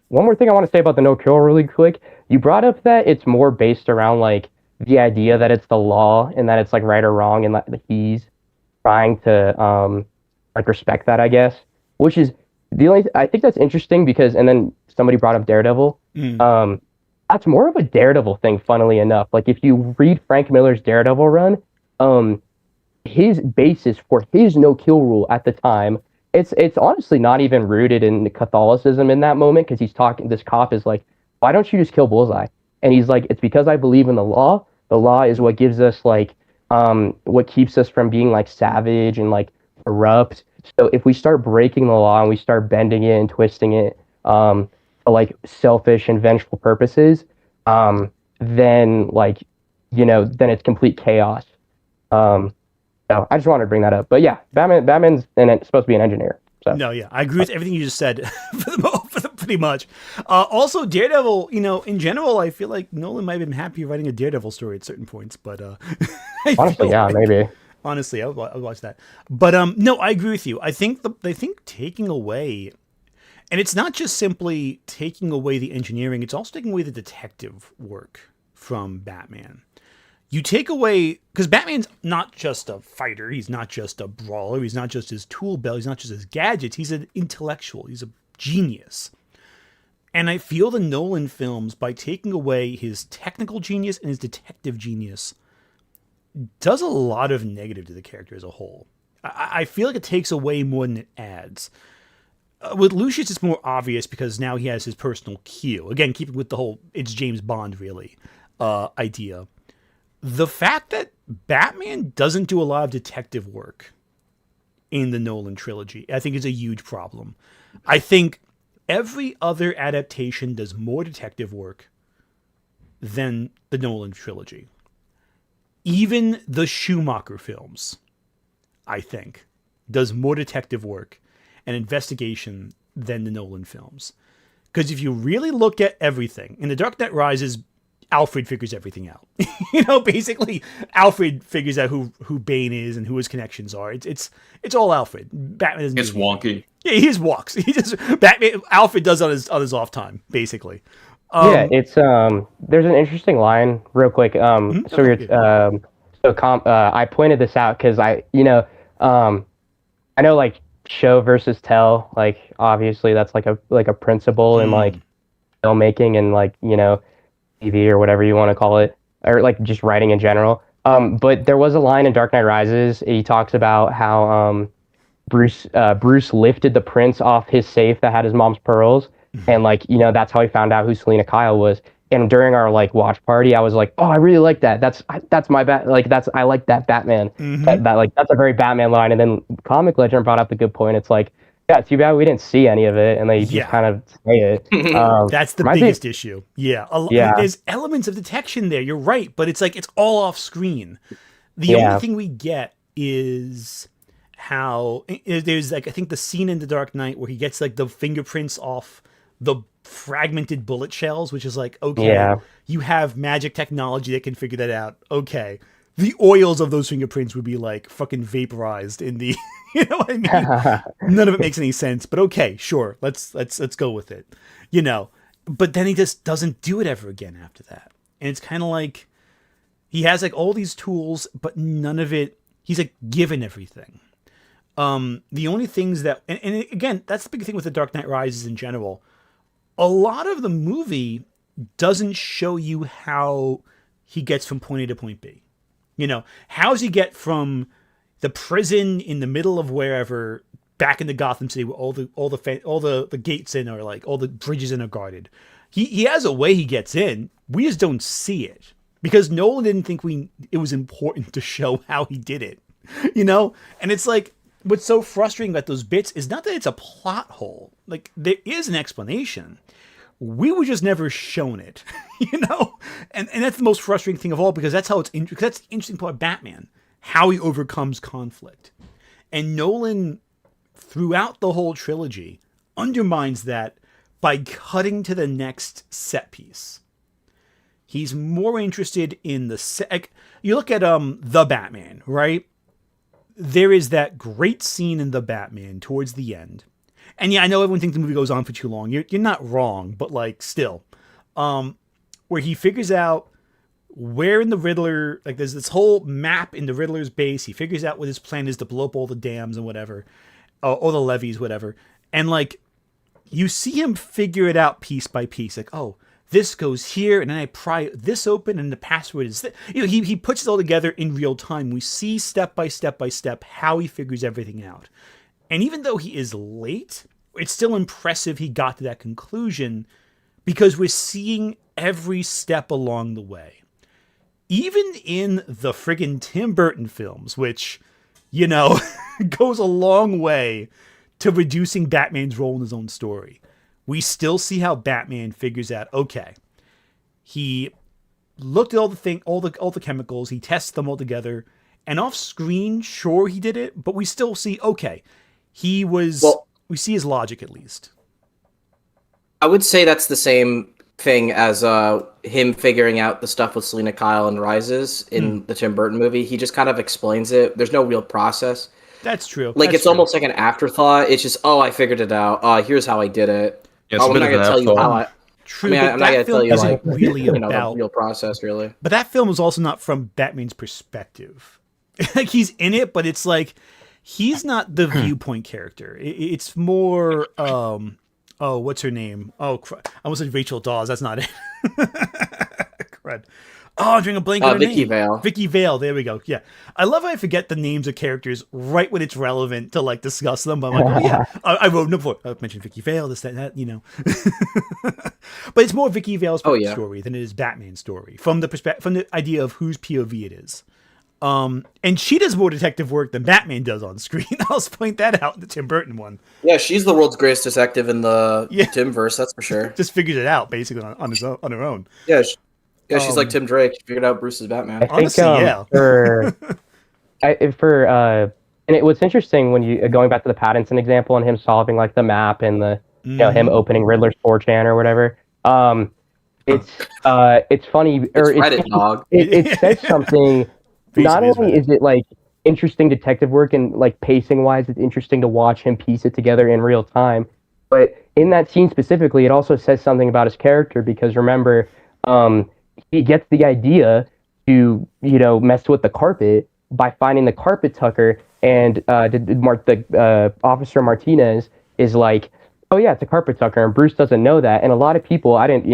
one more thing I want to say about the no kill really quick. You brought up that it's more based around like the idea that it's the law and that it's like right or wrong and that he's trying to like respect that, I guess, which is I think that's interesting because and then somebody brought up Daredevil. That's more of a Daredevil thing, funnily enough. Like if you read Frank Miller's Daredevil run, his basis for his no kill rule at the time, it's honestly not even rooted in Catholicism in that moment because he's talking. This cop is like, why don't you just kill Bullseye? And he's like, it's because I believe in the law. The law is what gives us like what keeps us from being like savage and like corrupt. So if we start breaking the law and we start bending it and twisting it for like selfish and vengeful purposes, then like then it's complete chaos. So I just wanted to bring that up. But yeah, Batman's supposed to be an engineer. So. No, yeah, I agree with everything you just said, pretty much. Also, Daredevil, in general, I feel like Nolan might have been happy writing a Daredevil story at certain points, but honestly, yeah, maybe. Honestly, I would watch that. But no, I agree with you. I think taking away, and it's not just simply taking away the engineering; it's also taking away the detective work from Batman. You take away, because Batman's not just a fighter, he's not just a brawler, he's not just his tool belt, he's not just his gadgets, he's an intellectual, he's a genius. And I feel the Nolan films, by taking away his technical genius and his detective genius, does a lot of negative to the character as a whole. I feel like it takes away more than it adds. With Lucius, it's more obvious because now he has his personal Q. Again, keeping with the whole, it's James Bond, really, idea. The fact that Batman doesn't do a lot of detective work in the Nolan trilogy, I think is a huge problem. I think every other adaptation does more detective work than the Nolan trilogy. Even the Schumacher films, I think, does more detective work and investigation than the Nolan films. Because if you really look at everything, in The Dark Knight Rises, Alfred figures everything out. Basically, Alfred figures out who Bane is and who his connections are. It's all Alfred. Batman doesn't. It's wonky. Yeah, he just walks. Alfred does on his off time, basically. Yeah, it's there's an interesting line, real quick. I pointed this out because I know like show versus tell, like obviously that's like a principle in like filmmaking and like TV or whatever you want to call it, or like just writing in general. But there was a line in Dark Knight Rises. He talks about how Bruce lifted the prints off his safe that had his mom's pearls, and like that's how he found out who Selena Kyle was. And during our like watch party, I was like, oh, I really like that. That's my I like that Batman. That like that's a very Batman line. And then Comic Legend brought up the good point. It's like Yeah, too bad we didn't see any of it, and they just kind of say it. That's the reminds me- biggest issue. Yeah. Yeah. There's elements of detection there. You're right, but it's like it's all off screen. The only thing we get is how there's like I think the scene in The Dark Knight where he gets like the fingerprints off the fragmented bullet shells, which is like, okay, you have magic technology that can figure that out. Okay. The oils of those fingerprints would be like fucking vaporized in the, you know what I mean? None of it makes any sense, but okay, sure. Let's go with it, you know? But then he just doesn't do it ever again after that. And it's kind of like, he has like all these tools, but none of it, he's like given everything. The only things that, and again, that's the big thing with The Dark Knight Rises in general. A lot of the movie doesn't show you how he gets from point A to point B. You know, how does he get from the prison in the middle of wherever back into Gotham City where all the gates in are like all the bridges in are guarded? He has a way he gets in. We just don't see it because Nolan didn't think it was important to show how he did it. You know, and it's like what's so frustrating about those bits is not that it's a plot hole. Like there is an explanation. We were just never shown it, you know? And that's the most frustrating thing of all because that's how because that's the interesting part of Batman, how he overcomes conflict. And Nolan, throughout the whole trilogy, undermines that by cutting to the next set piece. He's more interested in the set. You look at The Batman, right? There is that great scene in The Batman towards the end. And yeah, I know everyone thinks the movie goes on for too long. You're not wrong, but like still, where he figures out where in the Riddler, like there's this whole map in the Riddler's base. He figures out what his plan is to blow up all the dams and whatever, or the levees, whatever. And like, you see him figure it out piece by piece. Like, oh, this goes here, and then I pry this open, and the password is this. You know, he puts it all together in real time. We see step by step by step how he figures everything out. And even though he is late, it's still impressive he got to that conclusion because we're seeing every step along the way. Even in the friggin' Tim Burton films, which, you know, goes a long way to reducing Batman's role in his own story, we still see how Batman figures out, okay, he looked at all the chemicals, he tests them all together, and off screen, sure he did it, but we still see, okay, we see his logic at least. I would say that's the same thing as him figuring out the stuff with Selena Kyle and Rises in the Tim Burton movie. He just kind of explains it. There's no real process. That's true. Like it's almost like an afterthought. It's just, I figured it out. Here's how I did it. Yeah, I'm not going to tell you how I... True, I'm not going to tell you like really the real process, really. But that film is also not from Batman's perspective. Like he's in it, but it's like he's not the viewpoint character. It's more, what's her name? Oh, I almost said Rachel Dawes. That's not it. Crud. Oh, I'm drawing a blank on her Vicky name. Vale. Vicky Vale. There we go. Yeah. I love how I forget the names of characters right when it's relevant to like discuss them. But I'm like, oh yeah, I wrote them before. I mentioned Vicky Vale, this, that, you know. But it's more Vicky Vale's story than it is Batman's story from the idea of whose POV it is. And she does more detective work than Batman does on screen. I'll point that out in the Tim Burton one. Yeah, she's the world's greatest detective in the Timverse, that's for sure. Just figured it out basically on her own. Yeah, she's like Tim Drake. She figured out Bruce's Batman. I think, and what's interesting when you going back to the Pattinson example and him solving like the map and the him opening Riddler's 4chan or whatever. It's funny. Or it's Reddit, dog. It says something. Not only is it like interesting detective work and like pacing wise, it's interesting to watch him piece it together in real time. But in that scene specifically, it also says something about his character because remember, he gets the idea to mess with the carpet by finding the carpet tucker, and the Officer Martinez is like, oh yeah, it's a carpet tucker, and Bruce doesn't know that. And a lot of people, I didn't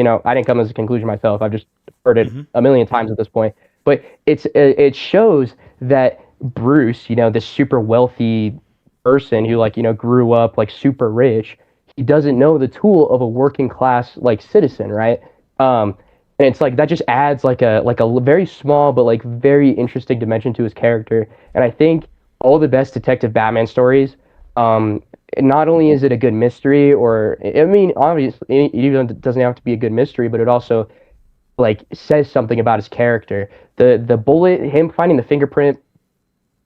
come to this conclusion myself. I've just heard it a million times at this point. But it shows that Bruce, this super wealthy person who grew up like super rich, he doesn't know the tool of a working class like citizen, right? And it's like that just adds like a very small but like very interesting dimension to his character. And I think all the best detective Batman stories, and not only is it a good mystery, or I mean, obviously, it even doesn't have to be a good mystery, but it also like says something about his character. The bullet, him finding the fingerprint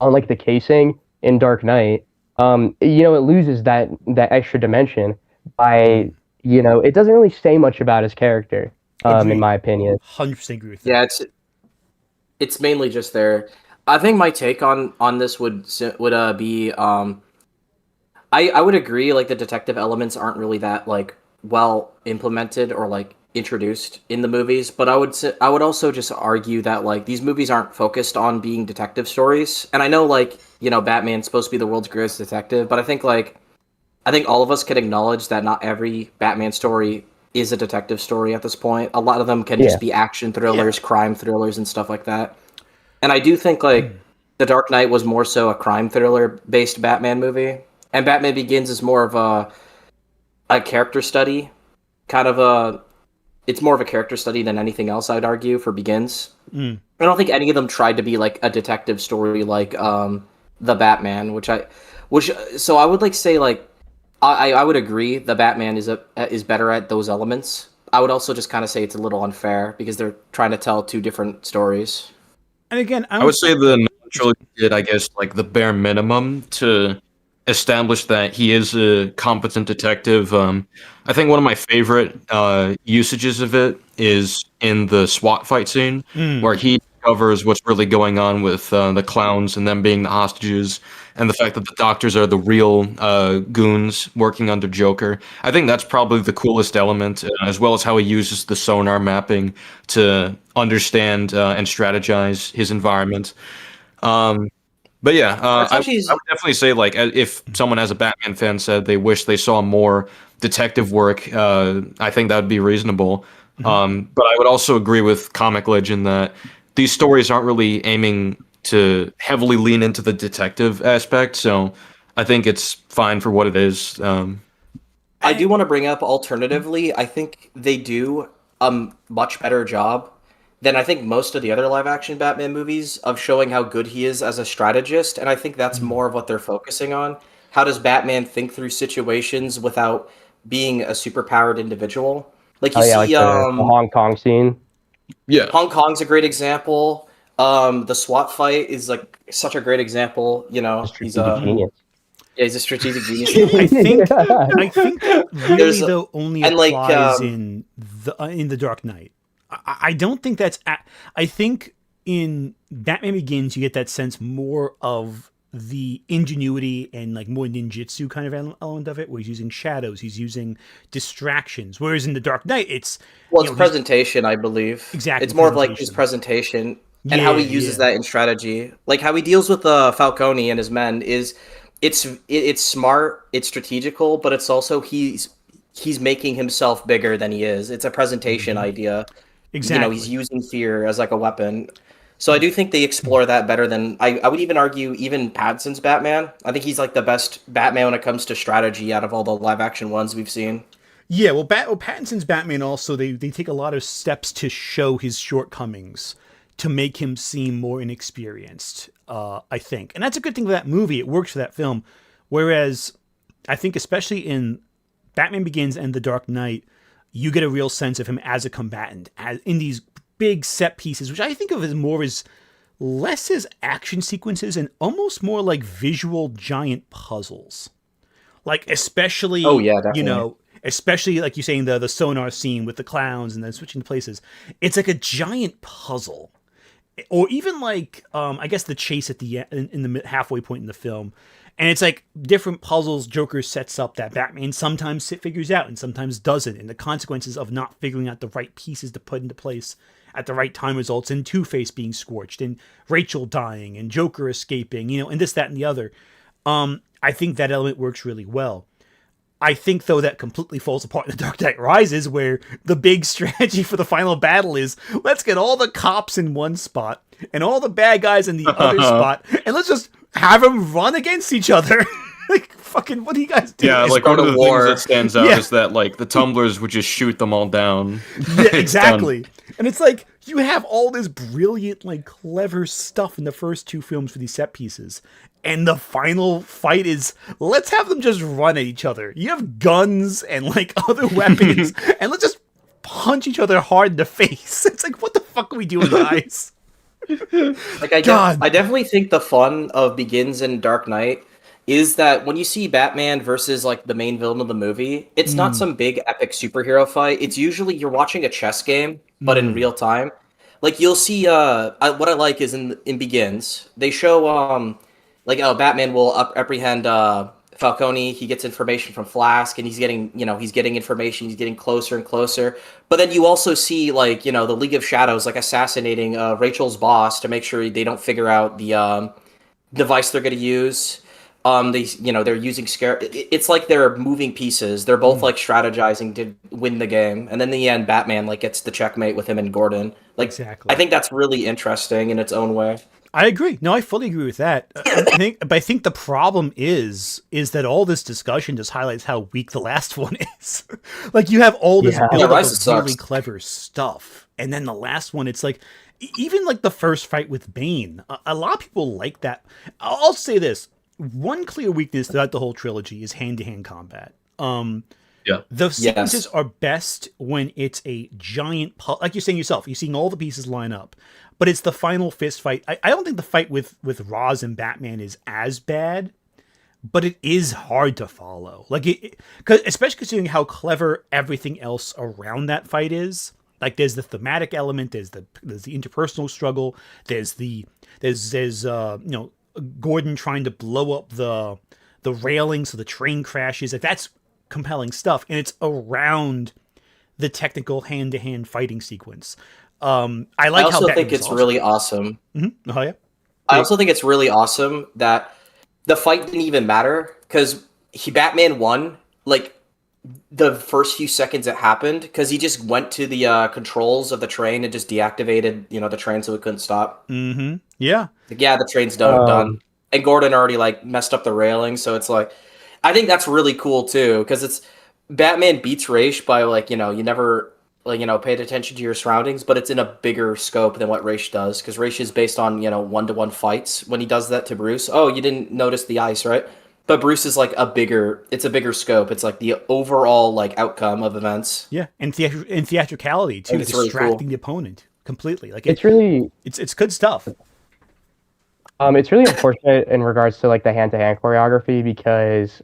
on like the casing in Dark Knight, it loses that extra dimension by, it doesn't really say much about his character, in my opinion. 100% agree with that. Yeah, it's mainly just there. I think my take on this would be I would agree, like the detective elements aren't really that like well implemented or like introduced in the movies, but I would also just argue that like these movies aren't focused on being detective stories. And I know like, Batman's supposed to be the world's greatest detective, but I think all of us can acknowledge that not every Batman story is a detective story at this point. A lot of them can just be action thrillers, crime thrillers, and stuff like that. And I do think like The Dark Knight was more so a crime thriller based Batman movie, and Batman Begins is more of a character study, it's more of a character study than anything else, I'd argue, for Begins. I don't think any of them tried to be like a detective story like the Batman, so I would like say like I would agree the Batman is better at those elements. I would also just kind of say it's a little unfair because they're trying to tell two different stories. And again, I would say the trilogy did, I guess, like the bare minimum to establish that he is a competent detective. I think one of my favorite usages of it is in the SWAT fight scene, where he covers what's really going on with the clowns and them being the hostages, and the fact that the doctors are the real goons working under Joker. I think that's probably the coolest element, as well as how he uses the sonar mapping to understand and strategize his environment. But yeah, I would definitely say like if someone as a Batman fan said they wish they saw more detective work, I think that would be reasonable. But I would also agree with Comic Legend that these stories aren't really aiming to heavily lean into the detective aspect, so I think it's fine for what it is. I do want to bring up alternatively, I think they do a much better job than I think most of the other live action Batman movies of showing how good he is as a strategist, and I think that's more of what they're focusing on. How does Batman think through situations without being a superpowered individual? Like you see like the Hong Kong scene. Yeah, Hong Kong's a great example. The SWAT fight is like such a great example. He's a genius. Yeah, he's a strategic genius. I think that really though only and, like, applies in the Dark Knight. I don't think that's. I think in Batman Begins you get that sense more of the ingenuity and like more ninjutsu kind of element of it, where he's using shadows, he's using distractions. Whereas in the Dark Knight, it's presentation, I believe. Exactly, it's more of like his presentation and how he uses that in strategy, like how he deals with Falcone and his men. It's smart, it's strategical, but it's also he's making himself bigger than he is. It's a presentation idea. Exactly. He's using fear as like a weapon. So I do think they explore that better than I would even argue even Pattinson's Batman. I think he's like the best Batman when it comes to strategy out of all the live action ones we've seen. Yeah, well, Pattinson's Batman also, they take a lot of steps to show his shortcomings to make him seem more inexperienced, I think. And that's a good thing for that movie. It works for that film. Whereas I think especially in Batman Begins and The Dark Knight, you get a real sense of him as a combatant, as in these big set pieces, which I think of as more as less as action sequences and almost more like visual giant puzzles. Like especially, especially like you're saying the sonar scene with the clowns and then switching places. It's like a giant puzzle. Or even like, I guess the chase at the end, in the halfway point in the film. And it's like different puzzles Joker sets up that Batman sometimes figures out and sometimes doesn't. And the consequences of not figuring out the right pieces to put into place at the right time results in Two-Face being scorched and Rachel dying and Joker escaping, and this, that, and the other. I think that element works really well. I think, though, that completely falls apart in The Dark Knight Rises, where the big strategy for the final battle is, let's get all the cops in one spot and all the bad guys in the other spot, and let's just have them run against each other. Like, fucking, what are you guys doing? Yeah, like start one of a the war. things that stands out Yeah. is that like the tumblers would just shoot them all down. Yeah, It's exactly. And it's like, you have all this brilliant, like, clever stuff in the first two films for these set pieces. And the final fight is, let's have them just run at each other. You have guns and, like, other weapons, and let's just punch each other hard in the face. It's like, what the fuck are we doing, guys? Like God. I definitely think the fun of Begins and Dark Knight is that when you see Batman versus like the main villain of the movie, it's not some big epic superhero fight. It's usually you're watching a chess game, but in real time. Like you'll see what I like is in Begins, they show like Batman will apprehend Falcone. He gets information from Flask, and he's getting information. He's getting closer and closer. But then you also see like the League of Shadows like assassinating Rachel's boss to make sure they don't figure out the device they're going to use. They're using scare. It's like they're moving pieces. They're both like strategizing to win the game, and then in the end, Batman like gets the checkmate with him and Gordon. Like, Exactly. I think that's really interesting in its own way. I agree. No, I fully agree with that. I think the problem is that all this discussion just highlights how weak the last one is. Like, you have all this build Rise of sucks. really clever stuff, and then the last one, it's like, even like the first fight with Bane, a lot of people like that. I'll say this: one clear weakness throughout the whole trilogy is hand-to-hand combat. The sequences are best when it's a giant, like you're saying yourself, you're seeing all the pieces line up. But it's the final fist fight. I don't think the fight with Ra's and Batman is as bad, but it is hard to follow. Like, especially considering how clever everything else around that fight is. Like, there's the thematic element, there's the interpersonal struggle, there's Gordon trying to blow up the railing so the train crashes. Like, that's compelling stuff, and it's around the technical hand-to-hand fighting sequence. I also think it's really awesome. Mm-hmm. Oh yeah. I also think it's really awesome that the fight didn't even matter because Batman won like the first few seconds it happened because he just went to the controls of the train and just deactivated the train so it couldn't stop. Mm-hmm. Yeah. Like, yeah, the train's done, and Gordon already like messed up the railing, so it's like I think that's really cool too because it's Batman beats Ra's by like you never. Like, paid attention to your surroundings, but it's in a bigger scope than what Ra's does, because Ra's is based on, one-to-one fights. When he does that to Bruce, oh, you didn't notice the ice, right? But Bruce is like it's a bigger scope. It's like the overall like outcome of events. Yeah, and theatricality too, it's distracting really cool. the opponent completely. Like It's really it's good stuff. it's really unfortunate in regards to like the hand-to-hand choreography because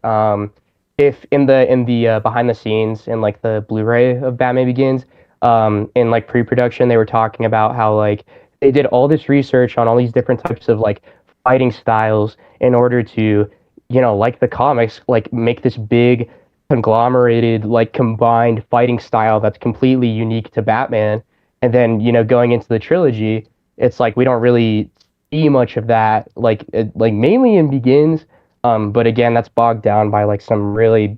if in the behind the scenes in like the Blu-ray of Batman Begins, in like pre-production, they were talking about how like they did all this research on all these different types of like fighting styles in order to, like the comics, like make this big conglomerated, like combined fighting style that's completely unique to Batman. And then, going into the trilogy, it's like we don't really see much of that, like mainly in Begins. But again, that's bogged down by like some really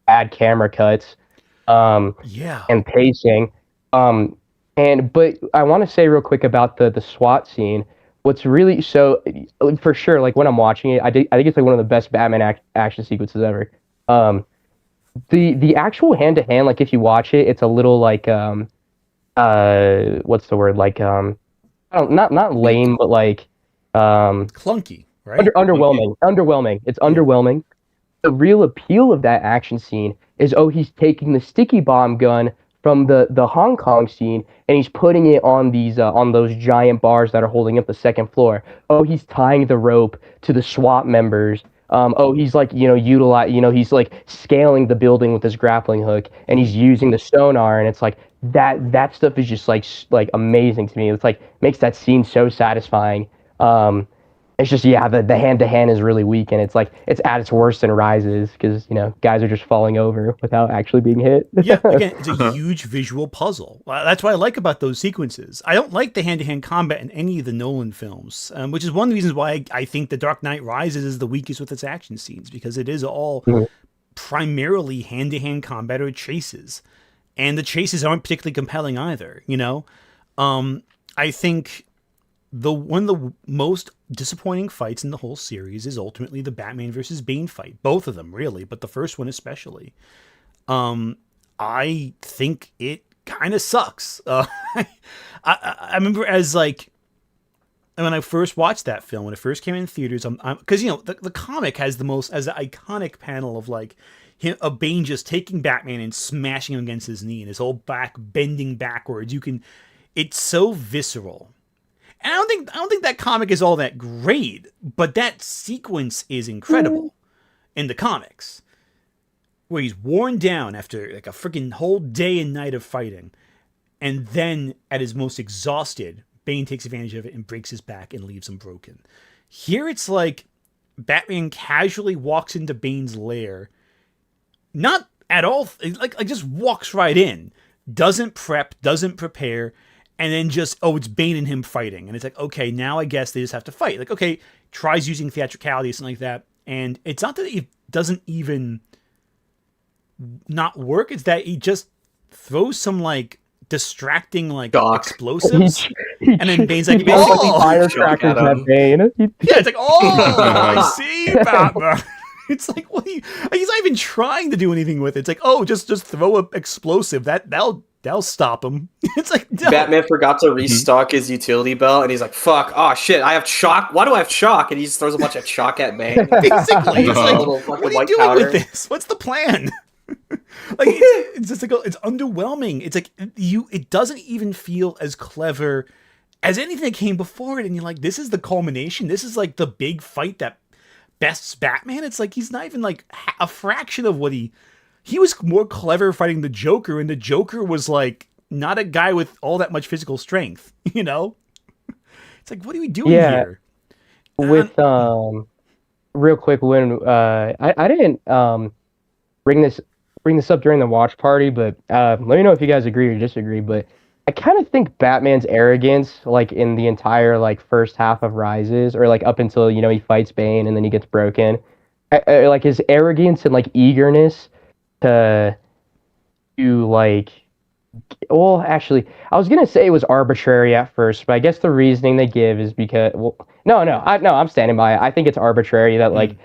bad camera cuts, and pacing. But I want to say real quick about the SWAT scene. What's really for sure, like when I'm watching it, I think it's like one of the best Batman action sequences ever. The actual hand to hand, like if you watch it, it's a little like what's the word, like not lame, but like clunky. Right? Underwhelming. It's underwhelming. The real appeal of that action scene is, he's taking the sticky bomb gun from the Hong Kong scene and he's putting it on these on those giant bars that are holding up the second floor. Oh, he's tying the rope to the SWAT members. He's like he's like scaling the building with his grappling hook and he's using the sonar, and it's like that stuff is just like amazing to me. It's like makes that scene so satisfying. It's just, the hand-to-hand is really weak, and it's like it's at its worst in Rises because guys are just falling over without actually being hit. Yeah, again, it's a huge visual puzzle. That's what I like about those sequences. I don't like the hand-to-hand combat in any of the Nolan films, which is one of the reasons why I think The Dark Knight Rises is the weakest with its action scenes, because it is all primarily hand-to-hand combat or chases, and the chases aren't particularly compelling either. I think one of the most disappointing fights in the whole series is ultimately the Batman versus Bane fight. Both of them, really, but the first one especially. I think it kind of sucks. I remember as like when I first watched that film, when it first came in theaters, because the comic has the iconic panel of like of Bane just taking Batman and smashing him against his knee and his whole back bending backwards. It's so visceral. And I don't think that comic is all that great, but that sequence is incredible in the comics, where he's worn down after like a freaking whole day and night of fighting, and then at his most exhausted, Bane takes advantage of it and breaks his back and leaves him broken. Here it's like Batman casually walks into Bane's lair, not at all, like just walks right in, doesn't prep, doesn't prepare, and then just, it's Bane and him fighting. And it's like, okay, now I guess they just have to fight. Like, okay, tries using theatricality or something like that. And it's not that it doesn't even not work. It's that he just throws some, like, distracting, like, explosives. And then Bane's like, firecrackers at Bane. Yeah, it's like, I see, Batman. It's like, he's not even trying to do anything with it. It's like, just throw an explosive. That'll stop him. It's like, no. Batman forgot to restock his utility belt, and he's like, "Fuck! Oh shit! I have chalk. Why do I have chalk?" And he just throws a bunch of chalk at Bane. Basically, it's like, what are you doing with this? What's the plan? Like, it's just like it's underwhelming. It's like it doesn't even feel as clever as anything that came before it. And you're like, this is the culmination. This is like the big fight that bests Batman. It's like he's not even like a fraction of what he was more clever fighting the Joker, and the Joker was like not a guy with all that much physical strength, It's like, what are we doing here? With real quick, when I didn't bring this up during the watch party, but let me know if you guys agree or disagree, but I kind of think Batman's arrogance, like in the entire like first half of Rises, or like up until he fights Bane and then he gets broken, like his arrogance and like eagerness to like, well, actually, I was gonna say it was arbitrary at first, but I guess the reasoning they give is because, I'm standing by it. I think it's arbitrary that like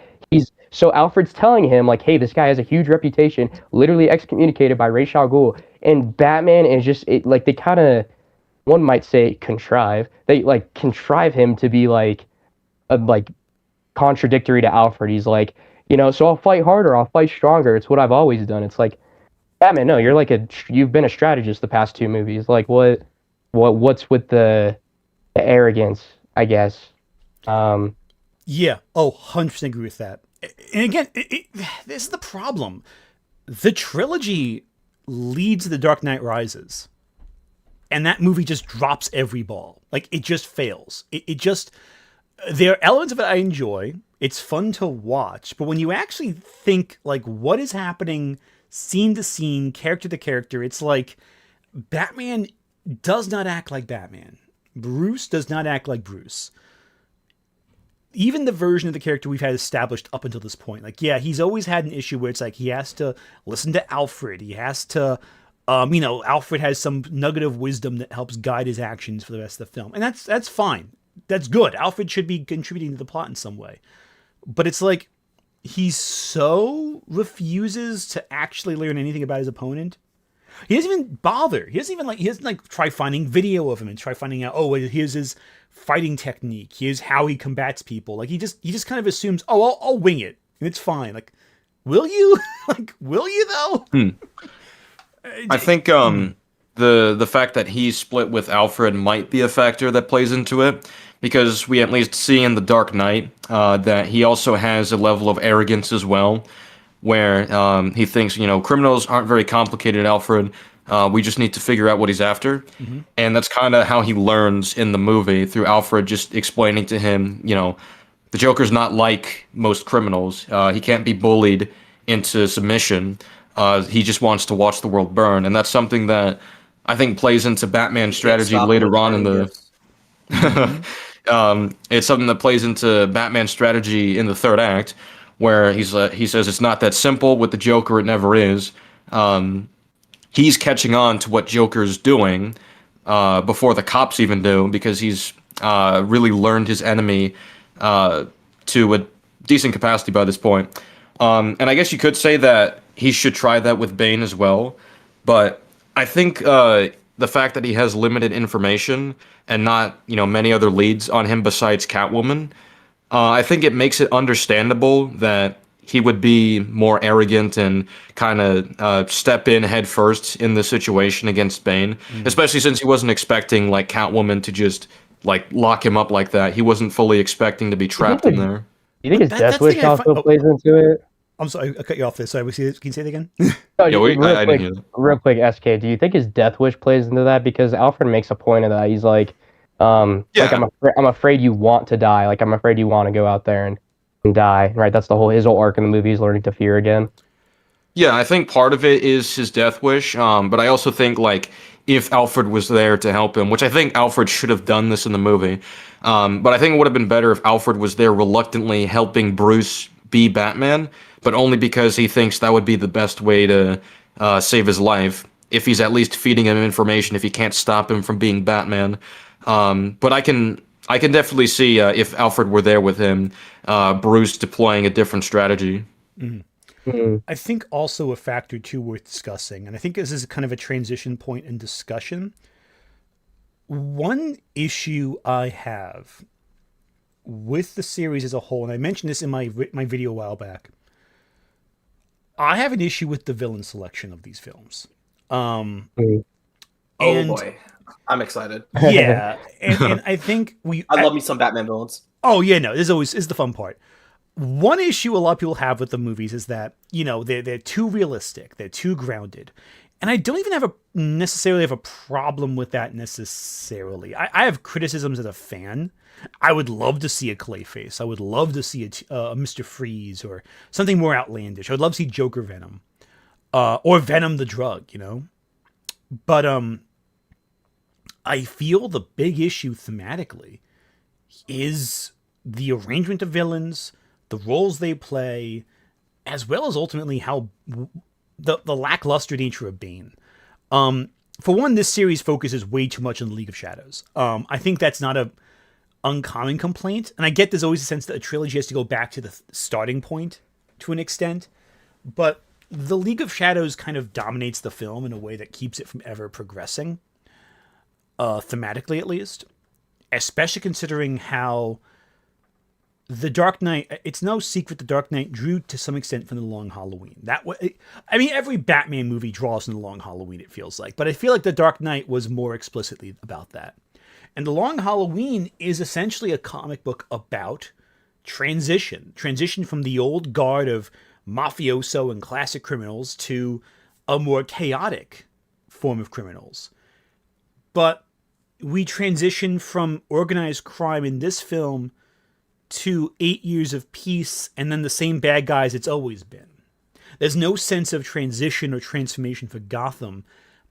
so Alfred's telling him like, hey, this guy has a huge reputation, literally excommunicated by Ra's al Ghul, and Batman is just like they kind of, one might say, contrive him to be like contradictory to Alfred. He's like, so I'll fight harder, I'll fight stronger. It's what I've always done. It's like, Batman, no, you've been a strategist the past two movies. Like, what's with the arrogance, I guess. Yeah. 100% agree with that. And again, this is the problem. The trilogy leads to The Dark Knight Rises, and that movie just drops every ball. Like, it just fails. There are elements of it I enjoy. It's fun to watch, but when you actually think, like, what is happening scene to scene, character to character, it's like Batman does not act like Batman. Bruce does not act like Bruce. Even the version of the character we've had established up until this point, like, yeah, he's always had an issue where it's like he has to listen to Alfred. He has to, Alfred has some nugget of wisdom that helps guide his actions for the rest of the film. And that's fine. That's good. Alfred should be contributing to the plot in some way. But it's like he so refuses to actually learn anything about his opponent. He doesn't even bother. He doesn't try finding video of him and try finding out, here's his fighting technique. Here's how he combats people. Like, he just kind of assumes, I'll wing it and it's fine. Like, will you? Will you though? I think the fact that he's split with Alfred might be a factor that plays into it, because we at least see in The Dark Knight that he also has a level of arrogance as well, where he thinks, criminals aren't very complicated, Alfred. We just need to figure out what he's after. Mm-hmm. And that's kind of how he learns in the movie, through Alfred just explaining to him, the Joker's not like most criminals. He can't be bullied into submission. He just wants to watch the world burn. And that's something that I think plays into Batman's strategy later on in the... it's something that plays into Batman's strategy in the third act, where he says it's not that simple with the Joker. It never is. He's catching on to what Joker's doing before the cops even do, because he's really learned his enemy to a decent capacity by this point. And I guess you could say that he should try that with Bane as well. But I think the fact that he has limited information and not, many other leads on him besides Catwoman, I think it makes it understandable that he would be more arrogant and kind of step in head first in the situation against Bane, especially since he wasn't expecting like Catwoman to just like lock him up like that. He wasn't fully expecting to be trapped in there. You think his death wish also plays into it? I'm sorry, I cut you off there. Sorry, can you say it again? I didn't hear that. Real quick, SK, do you think his death wish plays into that? Because Alfred makes a point of that. He's like, like I'm afraid you want to die. Like I'm afraid you want to go out there and die. Right? That's his whole arc in the movie is learning to fear again. Yeah, I think part of it is his death wish. But I also think like if Alfred was there to help him, which I think Alfred should have done this in the movie. But I think it would have been better if Alfred was there reluctantly helping Bruce be Batman, but only because he thinks that would be the best way to save his life. If he's at least feeding him information, if he can't stop him from being Batman. But I can definitely see if Alfred were there with him, Bruce deploying a different strategy. I think also a factor too worth discussing, and I think this is kind of a transition point in discussion. One issue I have with the series as a whole, and I mentioned this in my video a while back, I have an issue with the villain selection of these films. Oh boy, I'm excited. Yeah, and I think I love me some Batman villains. Oh yeah, no, this is the fun part. One issue a lot of people have with the movies is that, they're too realistic, they're too grounded. And I don't even necessarily have a problem with that necessarily. I have criticisms as a fan. I would love to see a Clayface. I would love to see a Mr. Freeze or something more outlandish. I would love to see Joker Venom. Or Venom the drug, But I feel the big issue thematically is the arrangement of villains, the roles they play, as well as ultimately how the lackluster nature of Bane. For one, this series focuses way too much on the League of Shadows. I think that's not a uncommon complaint, and I get there's always a sense that a trilogy has to go back to the starting point to an extent, but the League of Shadows kind of dominates the film in a way that keeps it from ever progressing, thematically at least, especially considering how The Dark Knight, it's no secret The Dark Knight drew to some extent from The Long Halloween. Every Batman movie draws from The Long Halloween, it feels like. But I feel like The Dark Knight was more explicitly about that. And The Long Halloween is essentially a comic book about transition. Transition from the old guard of mafioso and classic criminals to a more chaotic form of criminals. But we transition from organized crime in this film to 8 years of peace, and then the same bad guys it's always been. There's no sense of transition or transformation for Gotham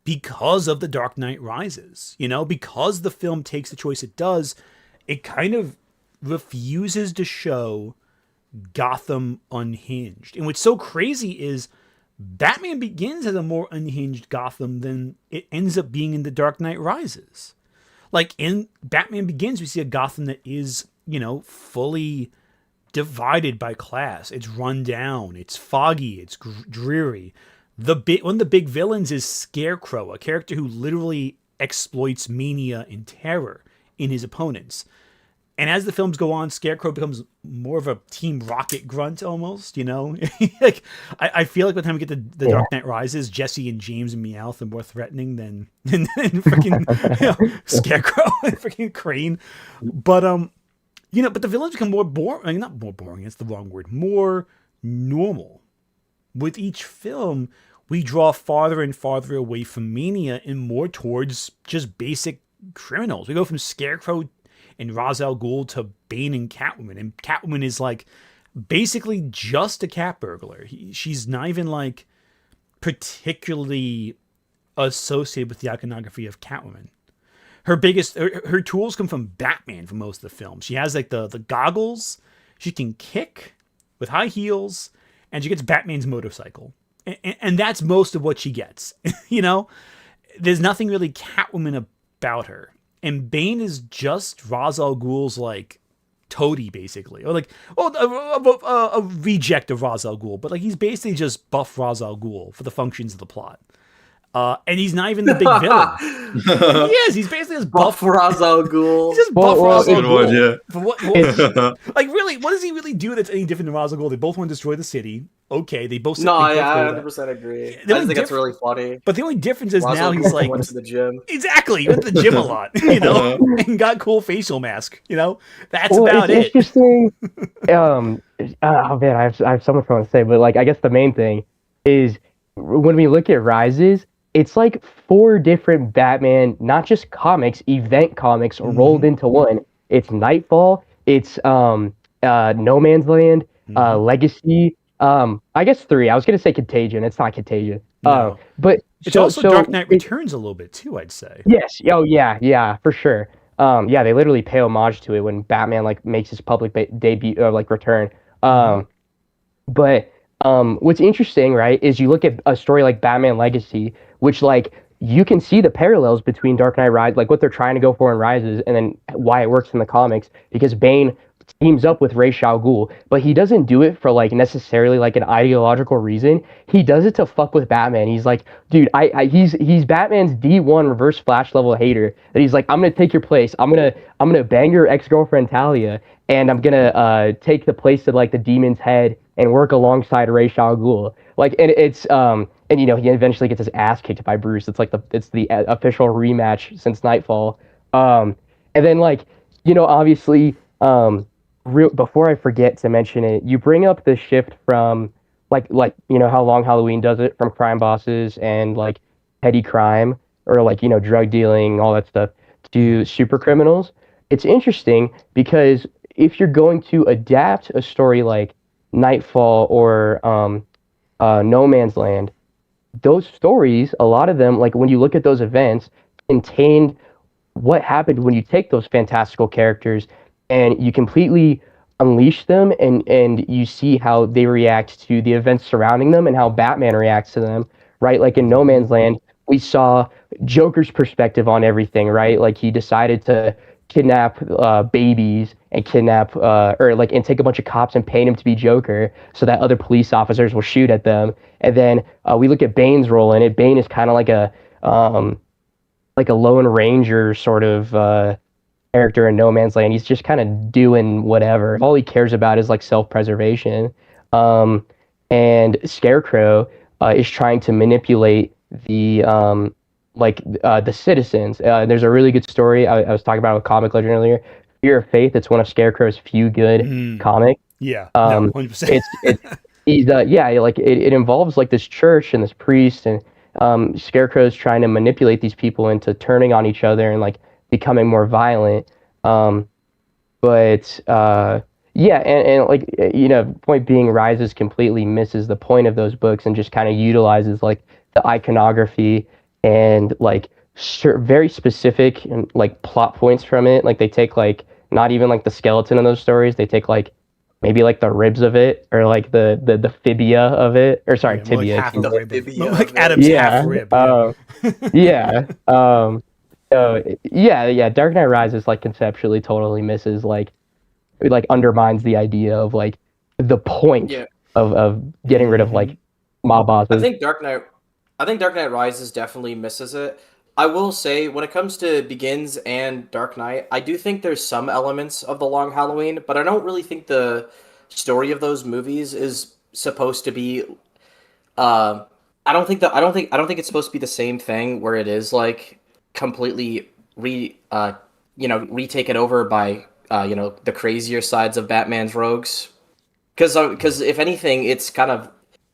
because of The Dark Knight Rises. Because the film takes the choice it does, it kind of refuses to show Gotham unhinged. And what's so crazy is Batman Begins as a more unhinged Gotham than it ends up being in The Dark Knight Rises. Like in Batman Begins, we see a Gotham that is fully divided by class. It's run down. It's foggy. It's dreary. One of the big villains is Scarecrow, a character who literally exploits mania and terror in his opponents. And as the films go on, Scarecrow becomes more of a Team Rocket grunt almost, Like, I feel like by the time we get to The Dark Knight Rises, Jesse and James and Meowth are more threatening than freaking Scarecrow and freaking Crane. But but the villains become more boring. Not more boring, it's the wrong word. More normal. With each film, we draw farther and farther away from mania and more towards just basic criminals. We go from Scarecrow and Ra's al Ghul to Bane and Catwoman. And Catwoman is like basically just a cat burglar. She's not even like particularly associated with the iconography of Catwoman. Her tools come from Batman for most of the film. She has like the goggles. She can kick with high heels, and she gets Batman's motorcycle. And that's most of what she gets. There's nothing really Catwoman about her. and Bane is just Ra's al Ghul's like toady, basically, or like a reject of Ra's al Ghul, but like he's basically just buff Ra's al Ghul for the functions of the plot. And he's not even the big villain. He is. He's basically just buff Ra's al Ghul. He's just buff Ra's al Ghul. Yeah. For what? Like, really, what does he really do that's any different than Ra's al Ghul? They both want to destroy the city. Okay, they both. No, yeah, I 100% agree. I just think that's really funny. But the only difference is Ra's now al he's Ghul like went to the gym. Exactly, he went to the gym a lot, you know, and got cool facial mask. You know, that's about it. It's interesting. Oh man, I have so much more to say, but like I guess the main thing is when we look at Rises, it's like 4 different Batman, not just comics, event comics rolled into one. It's Nightfall, it's No Man's Land, Legacy. I guess 3. I was gonna say Contagion. It's not Contagion. No. But it's also Dark Knight Returns a little bit too, I'd say. Yes. Oh yeah, for sure. Yeah, they literally pay homage to it when Batman like makes his public debut or like return. But what's interesting, right, is you look at a story like Batman Legacy, which like you can see the parallels between Dark Knight Rises, like what they're trying to go for in Rises, and then why it works in the comics, because Bane teams up with Ra's al Ghul, but he doesn't do it for like necessarily like an ideological reason. He does it to fuck with Batman. He's like, dude, he's Batman's D1 reverse Flash level hater. That he's like, I'm gonna take your place. I'm gonna bang your ex-girlfriend Talia, and I'm gonna take the place of like the Demon's Head and work alongside Ra's al Ghul. Like, and it's and you know he eventually gets his ass kicked by Bruce. It's like the official rematch since Nightfall. And then like, you know, obviously before I forget to mention it, you bring up the shift from like you know how Long Halloween does it, from crime bosses and like petty crime or like, you know, drug dealing, all that stuff, to super criminals. It's interesting because if you're going to adapt a story like Nightfall or No Man's Land, those stories, a lot of them, like when you look at those events, contained what happened when you take those fantastical characters and you completely unleash them, and you see how they react to the events surrounding them and how Batman reacts to them, right? Like in No Man's Land, we saw Joker's perspective on everything, right? Like he decided to kidnap babies and kidnap and take a bunch of cops and pay them to be Joker so that other police officers will shoot at them. And then we look at Bane's role in it. Bane is kind of like a Lone Ranger sort of character in No Man's Land. He's just kind of doing whatever. All he cares about is like self-preservation. And Scarecrow is trying to manipulate the citizens. There's a really good story I was talking about with Comic Legend earlier. Fear of Faith. It's one of Scarecrow's few good comics. Yeah, 100%. It involves like this church and this priest, and Scarecrow's trying to manipulate these people into turning on each other and like becoming more violent. And like, you know, point being, Rises completely misses the point of those books and just kind of utilizes like the iconography and like very specific and like plot points from it. Like they take like not even like the skeleton of those stories, they take like maybe like the ribs of it, or like the fibia of it, or sorry, tibia. Like half the rib, like Adam's half rib. Dark Knight Rises like conceptually totally misses like undermines the idea of like the point of getting rid of like mob bosses. I think Dark Knight Rises definitely misses it. I will say, when it comes to Begins and Dark Knight, I do think there's some elements of the Long Halloween, but I don't really think the story of those movies is supposed to be. I don't think it's supposed to be the same thing where it is like completely retaken over by the crazier sides of Batman's rogues. Because if anything, it's kind of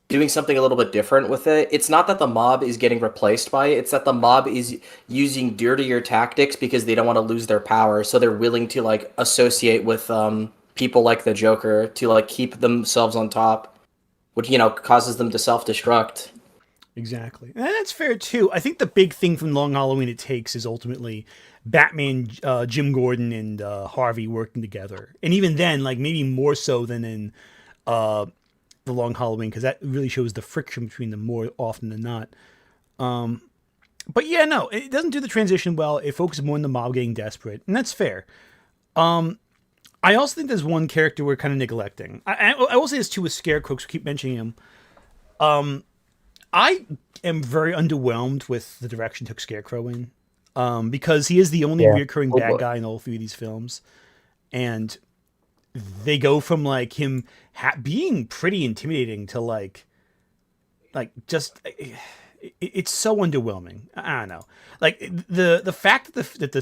doing something a little bit different with it. It's not that the mob is getting replaced by it. It's that the mob is using dirtier tactics because they don't want to lose their power. So they're willing to like associate with people like the Joker to like keep themselves on top, which, you know, causes them to self-destruct. Exactly. And that's fair too. I think the big thing from Long Halloween it takes is ultimately Batman, Jim Gordon and Harvey working together. And even then, like maybe more so than in the Long Halloween, because that really shows the friction between them more often than not. But yeah, no, it doesn't do the transition well. It focuses more on the mob getting desperate, and that's fair. I also think there's one character we're kind of neglecting. I will say this too with Scarecrow, because we keep mentioning him. I am very underwhelmed with the direction took Scarecrow in, because he is the only reoccurring bad guy in all three of these films, and they go from like him being pretty intimidating to like just it's so underwhelming. I don't know. Like the fact that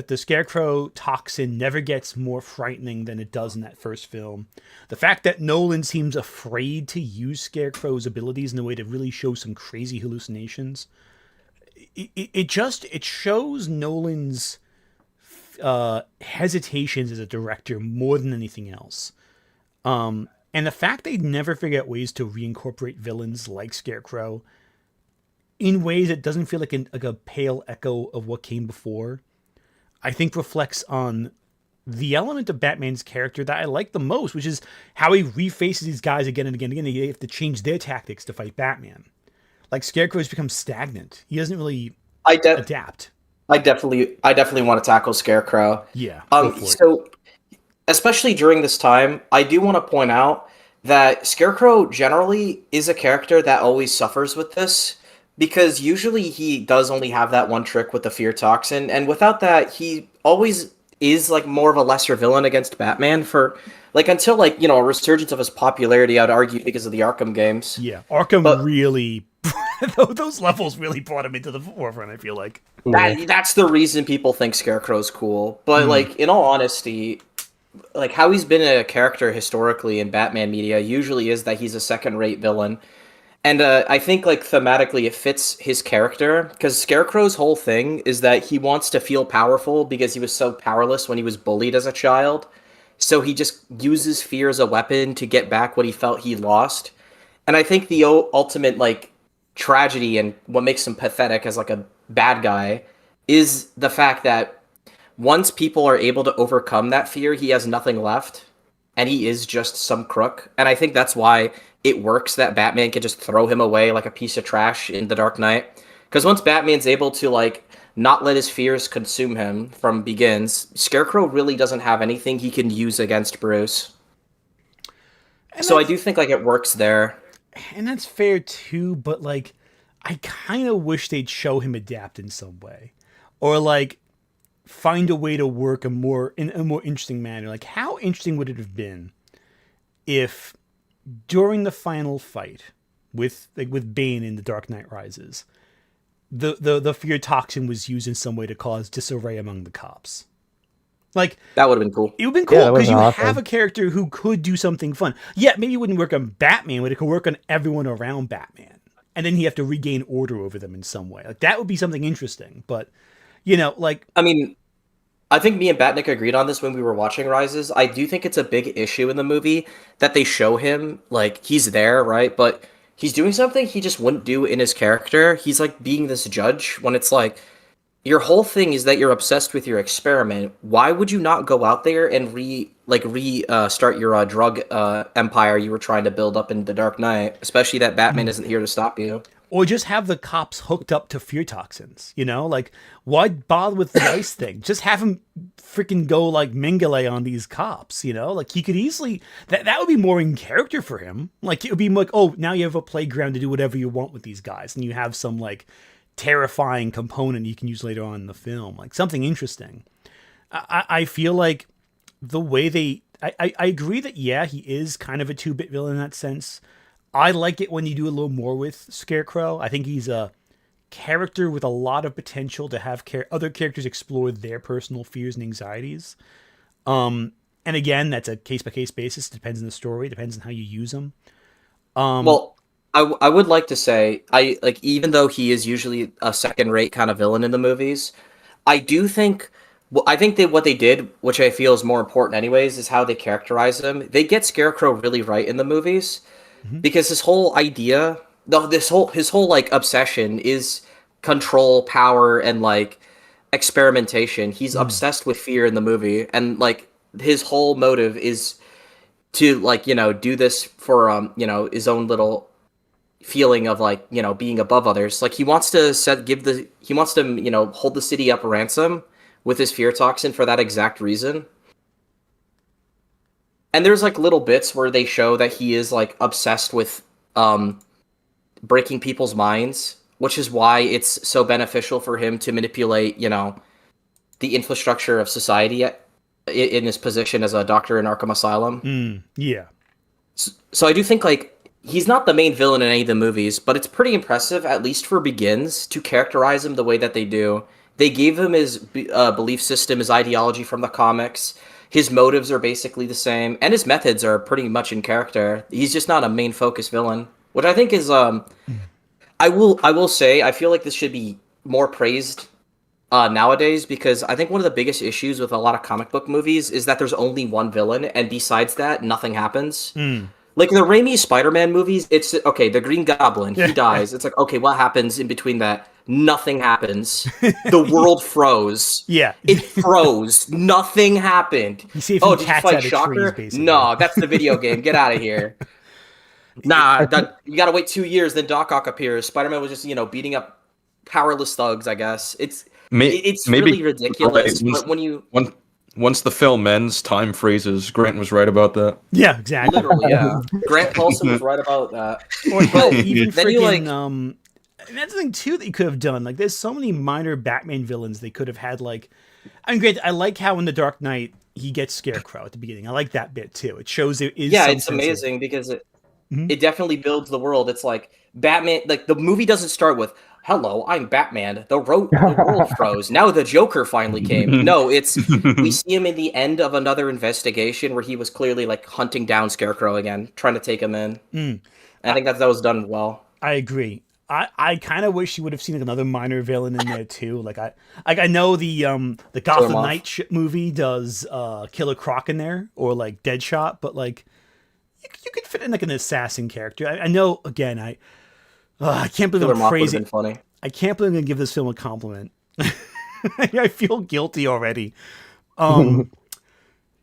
the scarecrow toxin never gets more frightening than it does in that first film. The fact that Nolan seems afraid to use Scarecrow's abilities in a way to really show some crazy hallucinations. It shows Nolan's hesitations as a director more than anything else. And the fact they never figure out ways to reincorporate villains like Scarecrow in ways that doesn't feel like a pale echo of what came before, I think reflects on the element of Batman's character that I like the most, which is how he refaces these guys again and again and again. They have to change their tactics to fight Batman. Like Scarecrow has become stagnant. He doesn't really adapt. I definitely want to tackle Scarecrow. Yeah. So especially during this time, I do want to point out that Scarecrow generally is a character that always suffers with this, because usually he does only have that one trick with the fear toxin, and without that, he always is like more of a lesser villain against Batman for like until like, you know, a resurgence of his popularity, I'd argue, because of the Arkham games. Yeah, Arkham really those levels really brought him into the forefront, I feel like. That's the reason people think Scarecrow's cool. But like, in all honesty, like how he's been a character historically in Batman media usually is that he's a second-rate villain. And I think like thematically it fits his character, because Scarecrow's whole thing is that he wants to feel powerful because he was so powerless when he was bullied as a child. So he just uses fear as a weapon to get back what he felt he lost. And I think the ultimate like tragedy and what makes him pathetic as like a bad guy is the fact that once people are able to overcome that fear, he has nothing left, and he is just some crook. And I think that's why it works that Batman can just throw him away like a piece of trash in The Dark Knight. Because once Batman's able to like not let his fears consume him from Begins, Scarecrow really doesn't have anything he can use against Bruce. So I do think like it works there. And that's fair too, but like I kind of wish they'd show him adapt in some way, or like find a way to work in a more interesting manner. Like how interesting would it have been if during the final fight with Bane in The Dark Knight Rises, the fear toxin was used in some way to cause disarray among the cops. Like that would have been cool. It would have been cool because you have a character who could do something fun. Yeah, maybe it wouldn't work on Batman, but it could work on everyone around Batman. And then he have to regain order over them in some way. Like that would be something interesting. But you know, like I mean, I think me and Batnick agreed on this when we were watching Rises. I do think it's a big issue in the movie that they show him, like, he's there, right? But he's doing something he just wouldn't do in his character. He's, like, being this judge when it's like, your whole thing is that you're obsessed with your experiment. Why would you not go out there and restart your drug empire you were trying to build up in The Dark Knight? Especially that Batman isn't here to stop you. Or just have the cops hooked up to fear toxins, you know? Like, why bother with the ice thing? Just have him freaking go, like, Mengele on these cops, you know? Like, he could easily... That would be more in character for him. Like, it would be like, oh, now you have a playground to do whatever you want with these guys. And you have some, like, terrifying component you can use later on in the film. Like, something interesting. I feel like the way they... I agree that, yeah, he is kind of a 2-bit villain in that sense. I like it when you do a little more with Scarecrow. I think he's a character with a lot of potential to have other characters explore their personal fears and anxieties. And again, that's a case-by-case basis. It depends on the story. It depends on how you use them. Well, I would like to say, even though he is usually a second-rate kind of villain in the movies, I think that what they did, which I feel is more important anyways, is how they characterize him. They get Scarecrow really right in the movies. Because his whole idea, his whole like obsession is control, power, and like experimentation. He's obsessed with fear in the movie, and like his whole motive is to like, you know, do this for you know, his own little feeling of like, you know, being above others. Like he wants to hold the city up ransom with his fear toxin for that exact reason. And there's like little bits where they show that he is like obsessed with breaking people's minds, which is why it's so beneficial for him to manipulate, you know, the infrastructure of society in his position as a doctor in Arkham Asylum. Yeah. So I do think like he's not the main villain in any of the movies, but it's pretty impressive, at least for Begins, to characterize him the way that they do. They gave him his belief system, his ideology from the comics. His motives are basically the same, and his methods are pretty much in character. He's just not a main focus villain, which I think is I will say I feel like this should be more praised nowadays, because I think one of the biggest issues with a lot of comic book movies is that there's only one villain, and besides that, nothing happens. Like the Raimi Spider-Man movies, it's okay, the Green Goblin, he dies. It's like, okay, what happens in between that? Nothing happens. The world froze. Yeah. It froze. Nothing happened. You see if did you cats fight out of Shocker? trees, basically. No, that's the video game. Get out of here. Nah, you gotta wait 2 years, then Doc Ock appears. Spider-Man was just, you know, beating up powerless thugs, I guess. It's really ridiculous. Right. But when you... Once the film ends, time freezes. Grant was right about that. Yeah, exactly. Literally, yeah. Grant Paulson was right about that. Or hell, even then you like... and that's the thing too that you could have done. Like, there's so many minor Batman villains they could have had. Like, I mean, great. I like how in The Dark Knight he gets Scarecrow at the beginning. I like that bit too. It shows there is. Yeah, it's amazing because it definitely builds the world. It's like Batman. Like the movie doesn't start with "Hello, I'm Batman." The world froze. Now the Joker finally came. No, it's we see him in the end of another investigation where he was clearly like hunting down Scarecrow again, trying to take him in. I think that was done well. I agree. I kind of wish you would have seen like another minor villain in there too. Like I know the Gotham Knight movie does Killer Croc in there, or like Deadshot, but like you could fit in like an assassin character. I know. Again, I can't believe I'm praising. Funny. I can't believe I'm gonna give this film a compliment. I feel guilty already.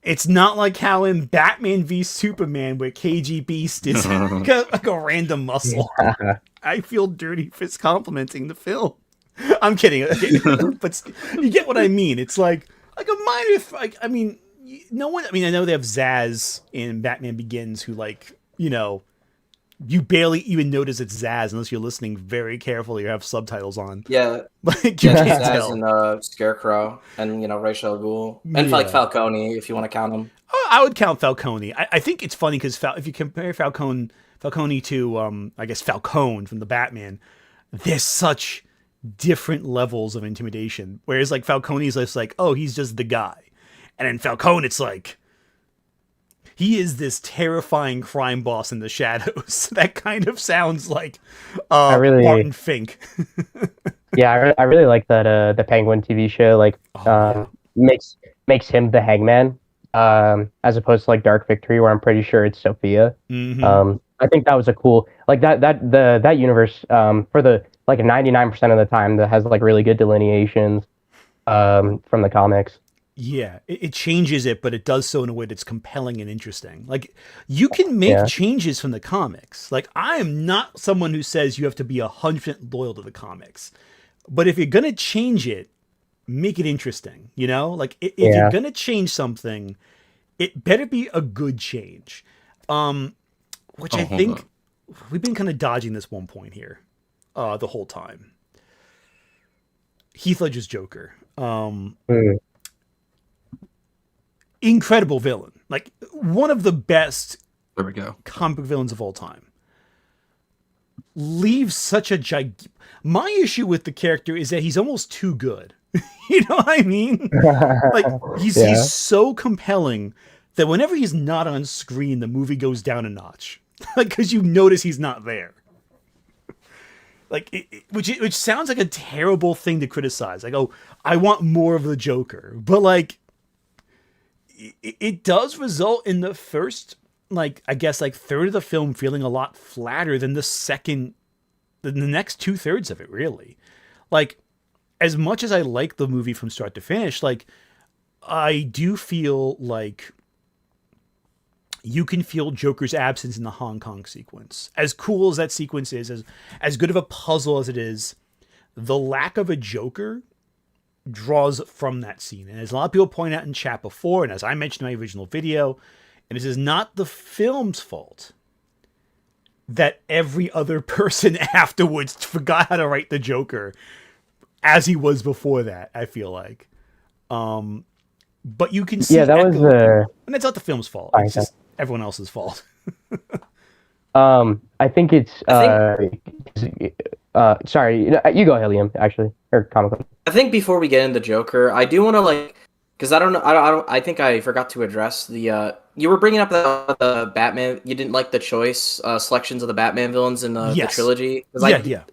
It's not like how in Batman v Superman, where KG Beast is like a random muscle. Yeah. I feel dirty for complimenting the film. I'm kidding, but you get what I mean. It's like a minor. I mean, no one. I mean, I know they have Zaz in Batman Begins, who like, you know, you barely even notice it's Zaz unless you're listening very carefully or have subtitles on. Yeah, like you can't Zaz tell. And Scarecrow, and you know Ra's al Ghul, and like Falcone, if you want to count him. I would count Falcone. I think it's funny because if you compare Falcone to I guess Falcone from the Batman, there's such different levels of intimidation. Whereas like Falcone is just like, oh, he's just the guy, and in Falcone it's like he is this terrifying crime boss in the shadows. That kind of sounds like Barton Fink. Yeah, I really like that the Penguin TV show. Like makes him the Hangman, as opposed to like Dark Victory, where I'm pretty sure it's Sophia. I think that was a cool like that universe for the like 99% of the time that has like really good delineations from the comics. Yeah, it changes it, but it does so in a way that's compelling and interesting. Like, you can make changes from the comics. Like, I am not someone who says you have to be 100% loyal to the comics. But if you're going to change it, make it interesting, you know? Like, if you're going to change something, it better be a good change. Which I think we've been kind of dodging this one point here the whole time. Heath Ledger's Joker. Incredible villain, like one of the best comic book villains of all time. Leaves such a my issue with the character is that he's almost too good. You know what I mean? Like he's so compelling that whenever he's not on screen, the movie goes down a notch. Like, because you notice he's not there. Like, which sounds like a terrible thing to criticize. Like, oh, I want more of the Joker, but like. It does result in the first, like, I guess, like, third of the film feeling a lot flatter than the next 2/3 of it, really. Like, as much as I like the movie from start to finish, like, I do feel like you can feel Joker's absence in the Hong Kong sequence. As cool as that sequence is, as good of a puzzle as it is, the lack of a Joker draws from that scene. And as a lot of people point out in chat before, and as I mentioned in my original video, and this is not the film's fault that every other person afterwards forgot how to write the Joker as he was before that, I feel like. But you can see... Yeah, that was... And that's not the film's fault. It's just everyone else's fault. I think it's... sorry, you go ahead, Liam, actually. Or Comic. I think before we get into Joker, I do want to, because I don't know, I think I forgot to address the... you were bringing up the Batman... You didn't like the choice selections of the Batman villains in the trilogy. Yeah.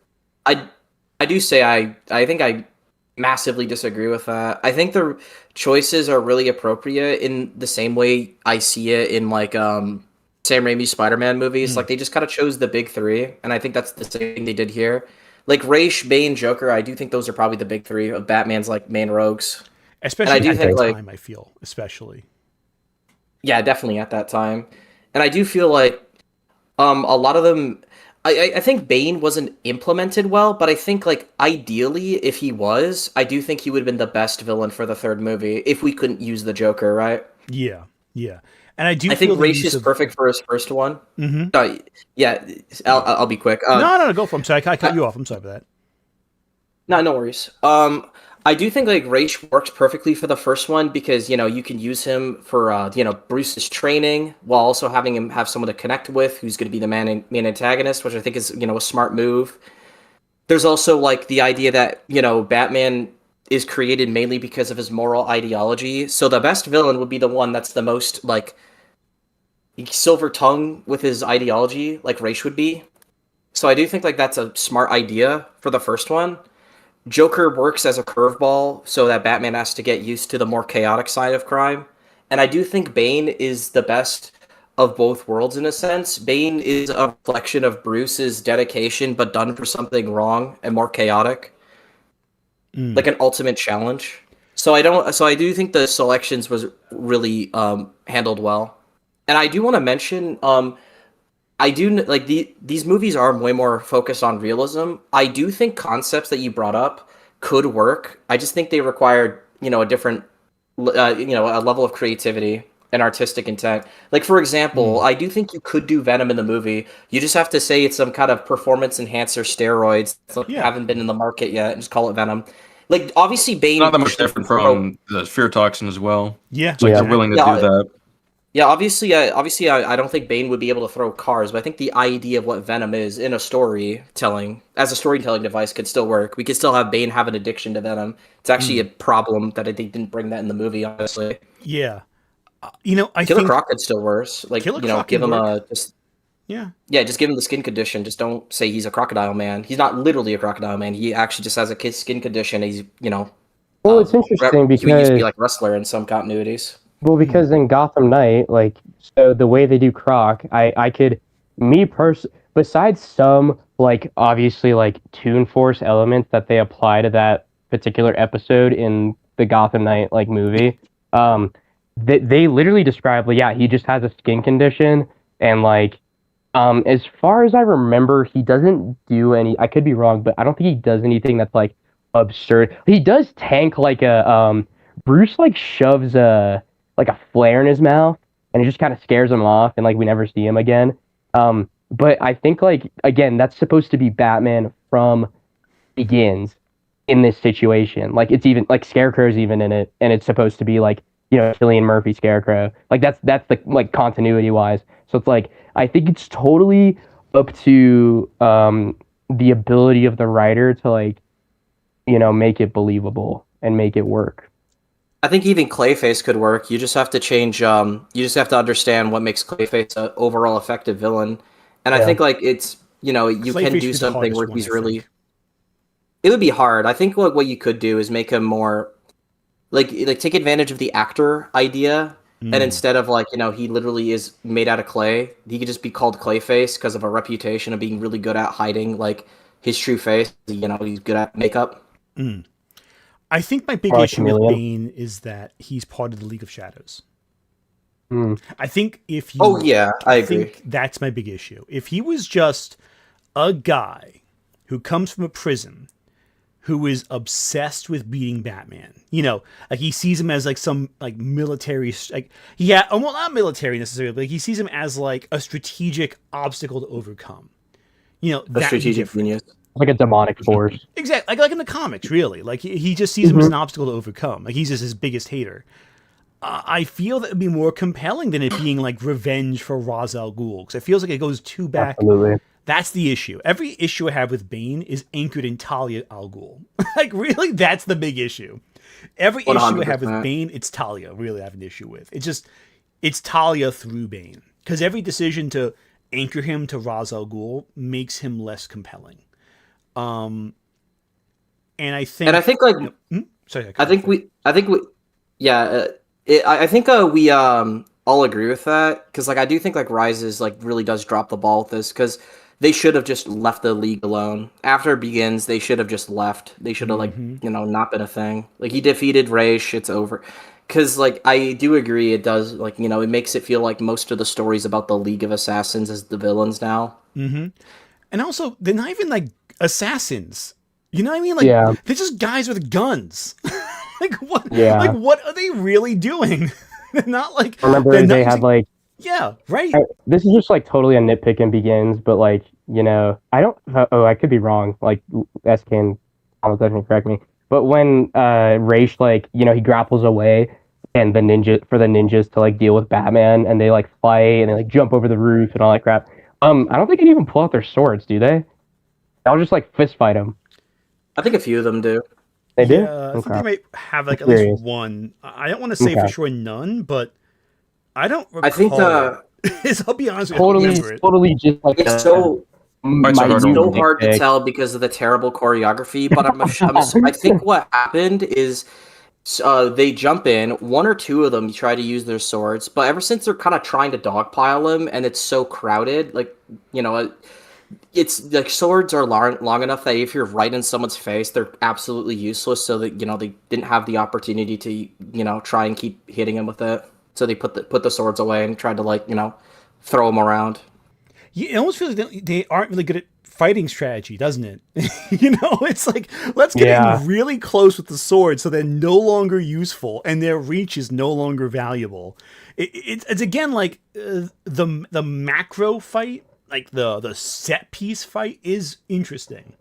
I do say I think I massively disagree with that. I think the choices are really appropriate in the same way I see it in Sam Raimi's Spider-Man movies. Like they just kind of chose the big three, and I think that's the same thing they did here. Like Ra's, Bane, Joker, I do think those are probably the big three of Batman's main rogues. Especially at that time, I feel, especially. Yeah, definitely at that time. And I do feel like a lot of them... I think Bane wasn't implemented well, but I think ideally, if he was, I do think he would have been the best villain for the third movie if we couldn't use the Joker, right? Yeah. And I think Ra's is perfect for his first one. Mm-hmm. Yeah, I'll be quick. No, go for it. I'm sorry, I cut you off. I'm sorry for that. No worries. I do think Ra's works perfectly for the first one because you can use him for Bruce's training while also having him have someone to connect with who's going to be the main antagonist, which I think is a smart move. There's also the idea that Batman is created mainly because of his moral ideology, so the best villain would be the one that's the most silver tongue with his ideology, like Ra's would be. So I do think that's a smart idea for the first one. Joker works as a curveball so that Batman has to get used to the more chaotic side of crime. And I do think Bane is the best of both worlds in a sense. Bane is a reflection of Bruce's dedication, but done for something wrong and more chaotic. Like an ultimate challenge. So I do think the selections was really handled well. And I do want to mention I do these movies are way more focused on realism. I do think concepts that you brought up could work. I just think they required, a different, a level of creativity and artistic intent. Like for example, I do think you could do Venom in the movie. You just have to say it's some kind of performance enhancer steroids that haven't been in the market yet, and just call it Venom. Obviously, Bane not that much different from the fear toxin as well. Yeah, they're willing to do that. Yeah, obviously, I don't think Bane would be able to throw cars, but I think the idea of what Venom is in a storytelling, as a storytelling device, could still work. We could still have Bane have an addiction to Venom. It's actually a problem that I think didn't bring that in the movie, honestly. Yeah. I Killer think Croc could still worse. Give him just give him the skin condition. Just don't say he's a crocodile man. He's not literally a crocodile man. He actually just has a skin condition. He's, Well, it's interesting because... He used to be like wrestler in some continuities. Well, because in Gotham Knight, so the way they do Croc, I could, besides some, obviously, Toon Force elements that they apply to that particular episode in the Gotham Knight, movie, they literally describe, he just has a skin condition, and, as far as I remember, he doesn't do any, I could be wrong, but I don't think he does anything that's, absurd. He does tank, Bruce, shoves a flare in his mouth, and it just kind of scares him off, and we never see him again. But I think again, that's supposed to be Batman from Begins in this situation. It's even Scarecrow's even in it, and it's supposed to be Cillian Murphy Scarecrow. That's the continuity wise. So it's I think it's totally up to the ability of the writer to make it believable and make it work. I think even Clayface could work. You just have to change. You just have to understand what makes Clayface an overall effective villain. And I think it's you Clayface can do something where he's really. It would be hard. I think what you could do is make him more, take advantage of the actor idea, and instead of he literally is made out of clay, he could just be called Clayface because of a reputation of being really good at hiding his true face. He's good at makeup. I think my big issue with Bane is that he's part of the League of Shadows. I think if you, Oh yeah, I agree. think that's my big issue. If he was just a guy who comes from a prison who is obsessed with beating Batman, like he sees him as like some like military, like well, not military necessarily, but like he sees him as like a strategic obstacle to overcome. A That would be strategic different. genius. Like a demonic force. Exactly, like in the comics, really. Like he just sees him as an obstacle to overcome. Like he's just his biggest hater. I feel that would be more compelling than it being like revenge for Ra's al Ghul, because it feels like it goes too back. Absolutely. That's the issue. Every issue I have with Bane is anchored in Talia al Ghul. Like really, that's the big issue. Every issue I have with 100%. Bane, it's Talia. Really, I have an issue with. It's Talia through Bane, because every decision to anchor him to Ra's al Ghul makes him less compelling. And I think like sorry, I think we yeah I think we all agree with that, because like I do think like Rises like really does drop the ball with this, because they should have just left the league alone after it begins. They should have just left. They should have like not been a thing. Like he defeated Raish, it's over. Because like I do agree, it does like it makes it feel like most of the stories about the League of Assassins is the villains now. And also, they're not even like assassins. You know what I mean? Like they're just guys with guns. Like what? Yeah. Like what are they really doing? They're not like. Remember they're they not had like. Yeah, right. This is just like totally a nitpick in Begins, but like I don't. I could be wrong. Like SK and Thomas definitely correct me. But when Raish like he grapples away and the ninjas to like deal with Batman, and they like fight and they like jump over the roof and all that crap. I don't think they even pull out their swords, do they? They'll just like fist fight them. I think a few of them do. They do. Yeah, I think they might have like at least one. I don't want to say for sure none, but I don't recall. I think I'll be honest with you. I don't remember it. Totally just like it's so so hard to tell because of the terrible choreography. But I think what happened is they jump in. One or two of them try to use their swords, but ever since they're kind of trying to dogpile them, and it's so crowded, like it's like swords are long enough that if you're right in someone's face, they're absolutely useless. So that they didn't have the opportunity to try and keep hitting him with it. So they put the swords away and tried to like throw them around. Yeah, it almost feels like they aren't really good at fighting strategy, doesn't it? It's like let's get in really close with the sword so they're no longer useful and their reach is no longer valuable. It's again like the macro fight. Like the set piece fight is interesting,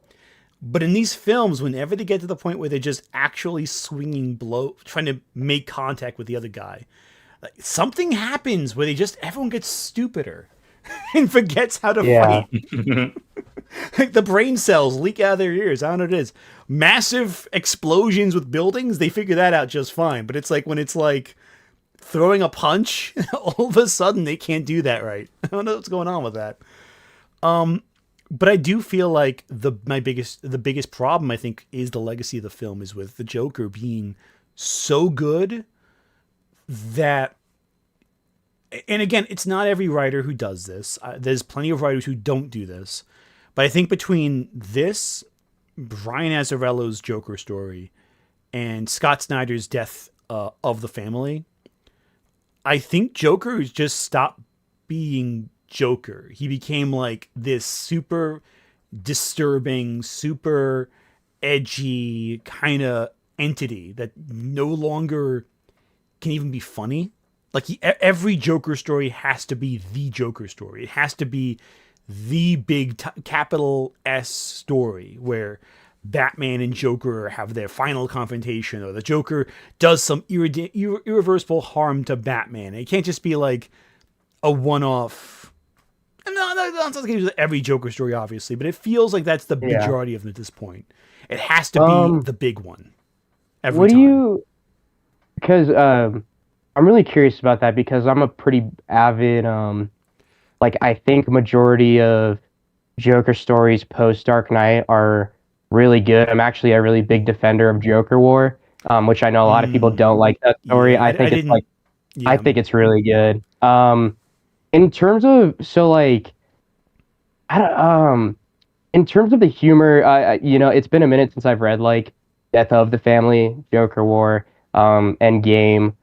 but in these films, whenever they get to the point where they're just actually swinging trying to make contact with the other guy, like, something happens where everyone gets stupider and forgets how to fight. Like the brain cells leak out of their ears. I don't know what it is. Massive explosions with buildings, they figure that out just fine. But it's like when it's like throwing a punch, all of a sudden they can't do that right. I don't know what's going on with that. But I do feel like the biggest problem I think is the legacy of the film is with the Joker being so good that, and again, it's not every writer who does this. There's plenty of writers who don't do this, but I think between this, Brian Azzarello's Joker story, and Scott Snyder's death of the family, I think Joker has just stopped being Joker. He became like this super disturbing, super edgy kind of entity that no longer can even be funny. Like every Joker story has to be the Joker story. It has to be the big capital S story where Batman and Joker have their final confrontation, or the Joker does some irreversible harm to Batman. It can't just be like a one-off. No, that's not the case with every Joker story, obviously, but it feels like that's the majority of them at this point. It has to be the big one. Every time. Because I'm really curious about that, because I'm a pretty avid, I think majority of Joker stories post Dark Knight are really good. I'm actually a really big defender of Joker War, which I know a lot of people don't like that story. Yeah, I think it's really good. In terms of in terms of the humor, it's been a minute since I've read like Death of the Family, Joker War, Endgame.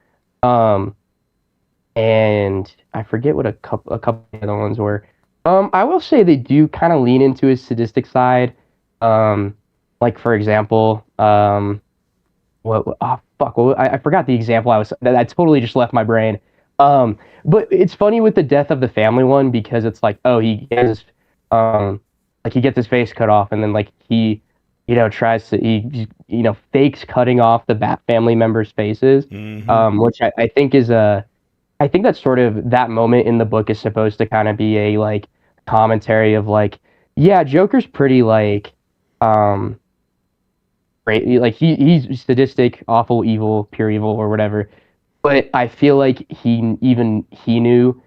and I forget what a couple of the other ones were. I will say they do kind of lean into his sadistic side. Like for example, oh fuck, I forgot the example. That totally just left my brain. But it's funny with the death of the family one because it's like, oh, he has his, like he gets his face cut off, and then like he, tries to fakes cutting off the Bat family members' faces, which I think is I think that's sort of that moment in the book is supposed to kind of be a like commentary of like, yeah, Joker's pretty like, right, like he's sadistic, awful, evil, pure evil, or whatever. But I feel like he knew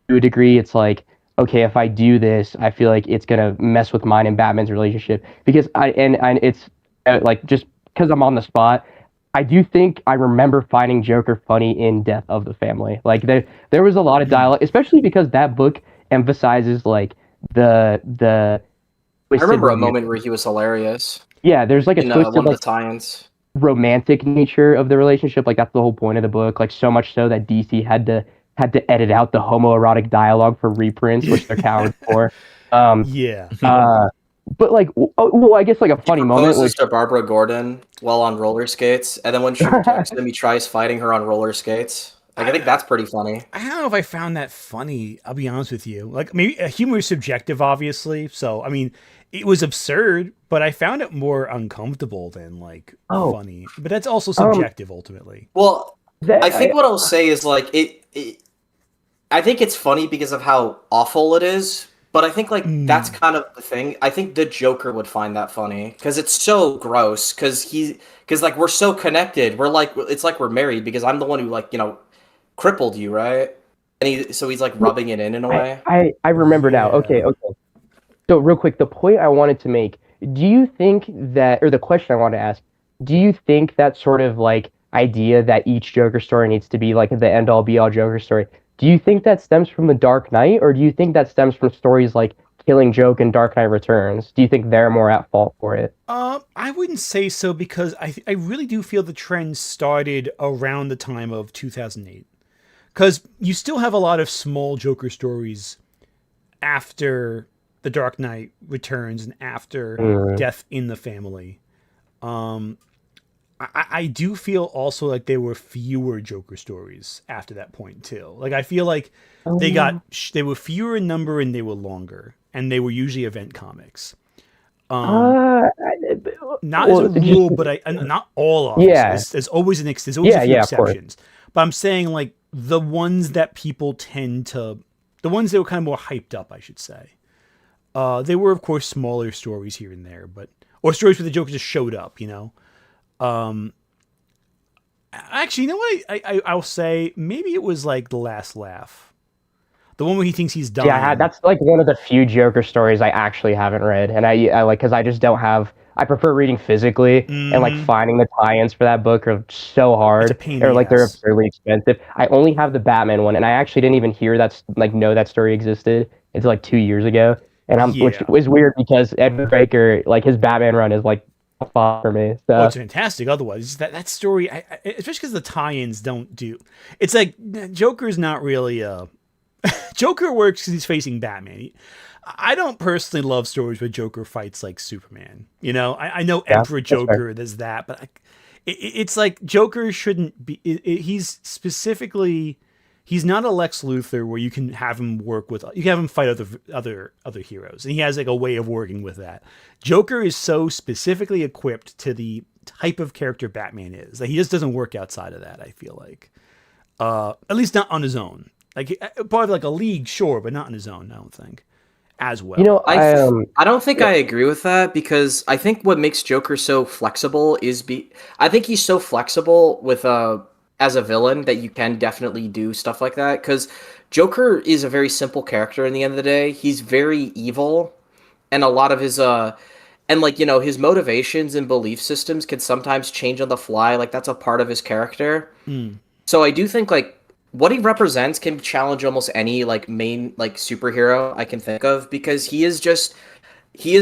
to a degree. It's like, okay, if I do this, I feel like it's gonna mess with mine and Batman's relationship because and it's like just because I'm on the spot. I do think I remember finding Joker funny in Death of the Family. Like there was a lot of dialogue, especially because that book emphasizes like the. I remember a moment where he was hilarious. Yeah, there's like a twisted one of like the tie-ins. romantic nature of the relationship. Like that's the whole point of the book. Like so much so that DC had to edit out the homoerotic dialogue for reprints, which they're cowards for. Yeah. But like, well, I guess like a funny moment. Proposes to Barbara Gordon while on roller skates, and then when she rejects him, he tries fighting her on roller skates. Like I think that's pretty funny. I don't know if I found that funny. I'll be honest with you. Like maybe humor is subjective, obviously. So I mean, it was absurd, but I found it more uncomfortable than like funny. But that's also subjective, ultimately. Well, I think what I'll say is like it. I think it's funny because of how awful it is. But I think, like, that's kind of the thing. I think the Joker would find that funny because it's so gross. Because like, we're so connected. We're like, it's like we're married because I'm the one who, like, crippled you, right? And so he's like rubbing it in a way. I remember now. Okay. So real quick, the point I wanted to make. Do you think that, or the question I wanted to ask, do you think that sort of like idea that each Joker story needs to be like the end all be all Joker story? Do you think that stems from The Dark Knight, or do you think that stems from stories like Killing Joke and Dark Knight Returns? Do you think they're more at fault for it? I wouldn't say so because I really do feel the trend started around the time of 2008. Because you still have a lot of small Joker stories after The Dark Knight Returns and after Death in the Family. I do feel also like there were fewer Joker stories after that point too. Like I feel like they were fewer in number and they were longer, and they were usually event comics. Not as a rule, but not all of them. Yeah. There's always a few exceptions. But I'm saying like the ones that people tend to, the ones that were kind of more hyped up, I should say. They were of course smaller stories here and there, or stories where the Joker just showed up, Actually, you know what? I'll say maybe it was like The Last Laugh, the one where he thinks he's dying. Yeah, that's like one of the few Joker stories I actually haven't read, and I like because I just don't have. I prefer reading physically, and like finding the tie-ins for that book are so hard, or like they're absurdly expensive. I only have the Batman one, and I actually didn't even know that story existed until like 2 years ago, and which was weird because Edward Baker, like his Batman run is like for me. So. It's fantastic. Otherwise, that story, especially because the tie-ins don't do. It's like Joker's not really a. Joker works because he's facing Batman. I don't personally love stories where Joker fights like Superman. I know Emperor Joker, there's that, but it's like Joker shouldn't be. He's specifically. He's not a Lex Luthor where you can have him fight other heroes, and he has like a way of working with that. Joker is so specifically equipped to the type of character Batman is that he just doesn't work outside of that. I feel like, at least not on his own. Like probably like a league, sure, but not on his own. I don't think as well. I don't think I agree with that because I think what makes Joker so flexible I think he's so flexible with as a villain that you can definitely do stuff like that because Joker is a very simple character in the end of the day. He's very evil, and a lot of his his motivations and belief systems can sometimes change on the fly. Like that's a part of his character. So I do think like what he represents can challenge almost any like main like superhero I can think of because he is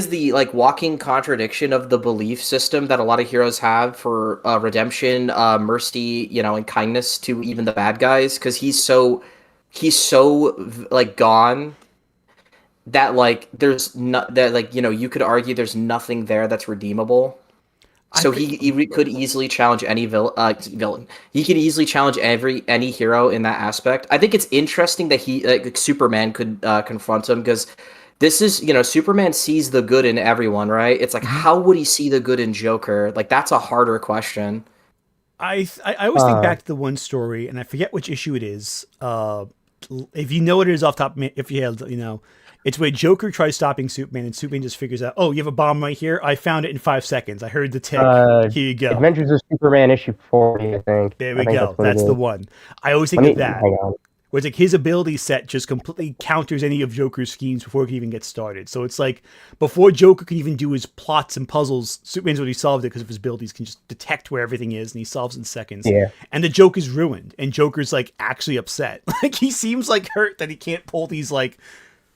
the like walking contradiction of the belief system that a lot of heroes have for redemption, mercy, and kindness to even the bad guys. Because he's so he's so like gone that like there's not that like you could argue there's nothing there that's redeemable. So he could easily challenge any villain. He could easily challenge any hero in that aspect. I think it's interesting that he like Superman could confront him because this is Superman sees the good in everyone, right? It's like how would he see the good in Joker? Like that's a harder question. I always think back to the one story, and I forget which issue it is. If you know what it is off top, if you have, it's where Joker tries stopping Superman, and Superman just figures out, oh, you have a bomb right here? I found it in 5 seconds. I heard the tick. Here you go. Adventures of Superman issue 40, I think. There we go. That's the one. I always think of that. Hang on. Where it's like his ability set just completely counters any of Joker's schemes before it can even get started. So it's like before Joker can even do his plots and puzzles, Superman's already solved it because of his abilities, can just detect where everything is, and he solves it in seconds. Yeah. And the joke is ruined, and Joker's like actually upset. Like he seems like hurt that he can't pull these like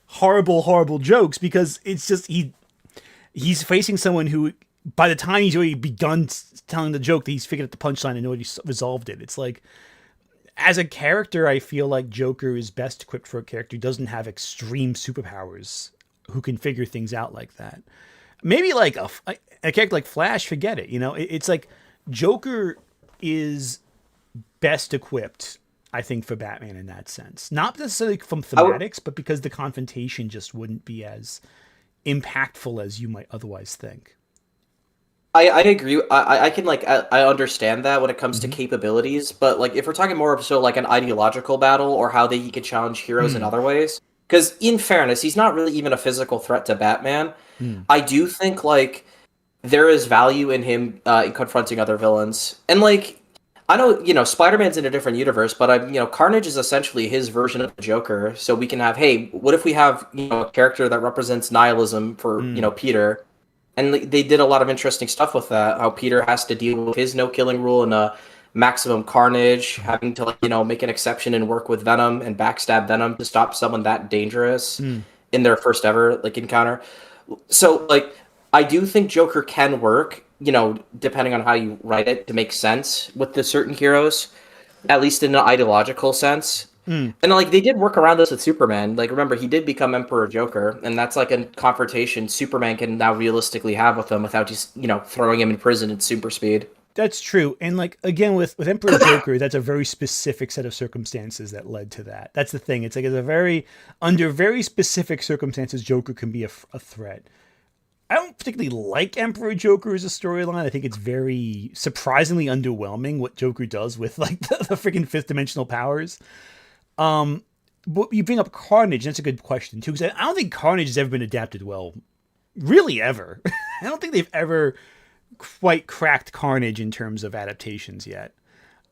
horrible jokes because it's just he's facing someone who by the time he's already begun telling the joke that he's figured out the punchline and already resolved it. It's like, as a character, I feel like Joker is best equipped for a character who doesn't have extreme superpowers, who can figure things out like that. Maybe like a character like Flash, forget it. It's like Joker is best equipped, I think, for Batman in that sense. Not necessarily from thematics, but because the confrontation just wouldn't be as impactful as you might otherwise think. I agree. I can I understand that when it comes to capabilities, but like if we're talking more of like an ideological battle or how he could challenge heroes in other ways, because in fairness, he's not really even a physical threat to Batman. I do think like there is value in him in confronting other villains, and like I know Spider-Man's in a different universe, but Carnage is essentially his version of the Joker. So we can have, hey, what if we have a character that represents nihilism for Peter. And they did a lot of interesting stuff with that. How Peter has to deal with his no-killing rule and maximum carnage, having to make an exception and work with Venom and backstab Venom to stop someone that dangerous in their first ever encounter. So I do think Joker can work, depending on how you write it, to make sense with the certain heroes, at least in an ideological sense. And they did work around this with Superman. Remember, he did become Emperor Joker, and that's a confrontation Superman can now realistically have with him without just throwing him in prison at super speed. That's true. And again with Emperor Joker, that's a very specific set of circumstances that led to that. That's the thing. It's under very specific circumstances, Joker can be a threat. I don't particularly like Emperor Joker as a storyline. I think it's very surprisingly underwhelming what Joker does with the freaking fifth dimensional powers. But you bring up Carnage, and that's a good question too, because I don't think Carnage has ever been adapted well, really ever. I don't think they've ever quite cracked Carnage in terms of adaptations yet.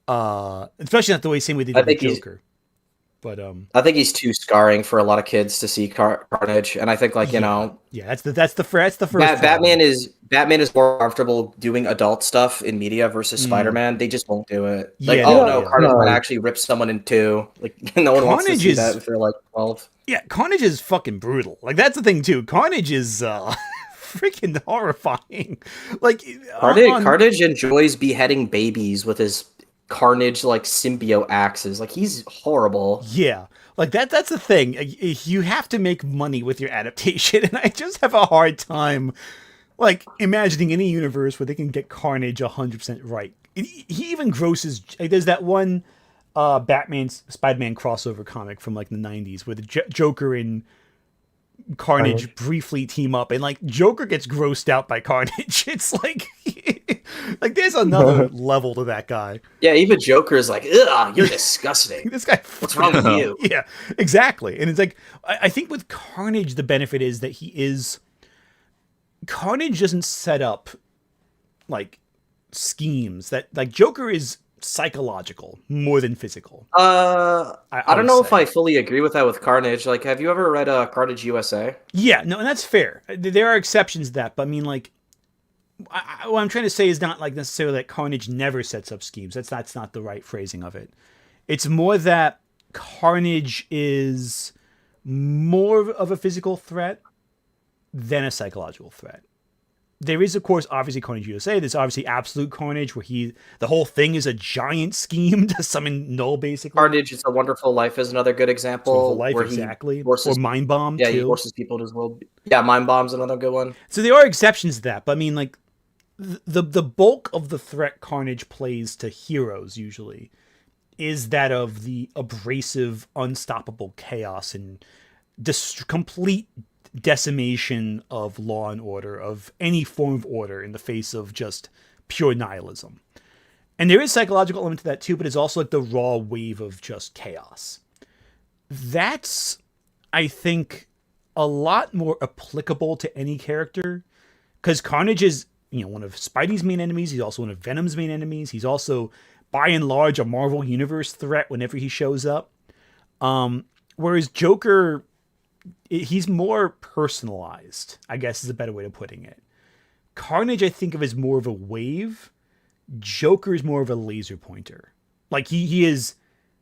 Especially not the same way they did with Joker. But I think he's too scarring for a lot of kids to see Carnage, and I think yeah, that's the first. Batman is more comfortable doing adult stuff in media versus Spider-Man. They just won't do it. Carnage might actually rip someone in two. No one wants to see that if they're 12. Yeah, Carnage is fucking brutal. That's the thing too. Carnage is freaking horrifying. Carnage enjoys beheading babies with his Carnage symbiote axes. He's horrible. Yeah. That's the thing. You have to make money with your adaptation, and I just have a hard time imagining any universe where they can get Carnage 100% right. He even grosses. There's that one Batman Spider-Man crossover comic from the 90s where the Joker and Carnage briefly team up, and Joker gets grossed out by Carnage. It's there's another level to that guy. Yeah, even Joker is ugh, you're disgusting. This guy, what's wrong with you? Yeah, exactly. And it's I think with Carnage, the benefit is that Carnage doesn't set up schemes that Joker is psychological more than physical. I don't know if I fully agree with that with Carnage. Have you ever read Carnage USA? Yeah, no, and that's fair. There are exceptions to that, but I mean, what I'm trying to say is not necessarily that Carnage never sets up schemes. That's not the right phrasing of it. It's more that Carnage is more of a physical threat than a psychological threat. there is, of course, obviously Carnage USA. There's obviously Absolute Carnage, where the whole thing is a giant scheme to summon Null, basically. Carnage, It's a Wonderful Life is another good example. Life, where exactly. Forces, or Mind Bomb, yeah, too. he forces people to his will. Yeah, Mind Bomb's another good one. So there are exceptions to that, but I mean, like, the bulk of the threat Carnage plays to heroes, usually, is that of the abrasive, unstoppable chaos and complete decimation of law and order, of any form of order in the face of just pure nihilism. And there is psychological element to that too, but it's also like the raw wave of just chaos. That's, I think, a lot more applicable to any character, because Carnage is, one of Spidey's main enemies. He's also one of Venom's main enemies. He's also, by and large, a Marvel Universe threat whenever he shows up. Whereas Joker, he's more personalized, I guess is a better way of putting it. Carnage, I think of as more of a wave. Joker is more of a laser pointer. Like, he is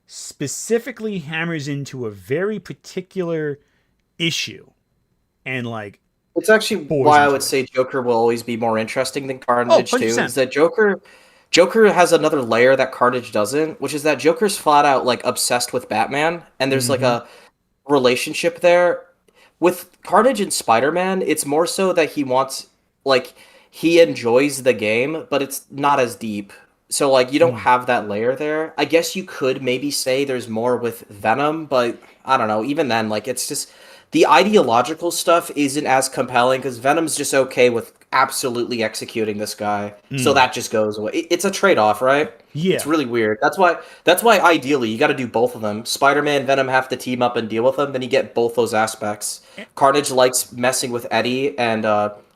specifically hammers into a very particular issue. And, like, it's actually why I would say Joker will always be more interesting than Carnage, too. Is that Joker has another layer that Carnage doesn't, which is that Joker's flat out, like, obsessed with Batman. And there's, like, a relationship there. With Carnage and Spider-Man, it's more so that he wants, like, he enjoys the game, but it's not as deep. So, like, you don't have that layer there. I guess you could maybe say there's more with Venom, but I don't know. Even then, like, it's just the ideological stuff isn't as compelling because Venom's just okay with absolutely executing this guy. So that just goes away. It's a trade-off, right? Yeah. It's really weird. That's why ideally you got to do both of them. Spider-Man, Venom have to team up and deal with them. Then you get both those aspects. Carnage likes messing with Eddie, and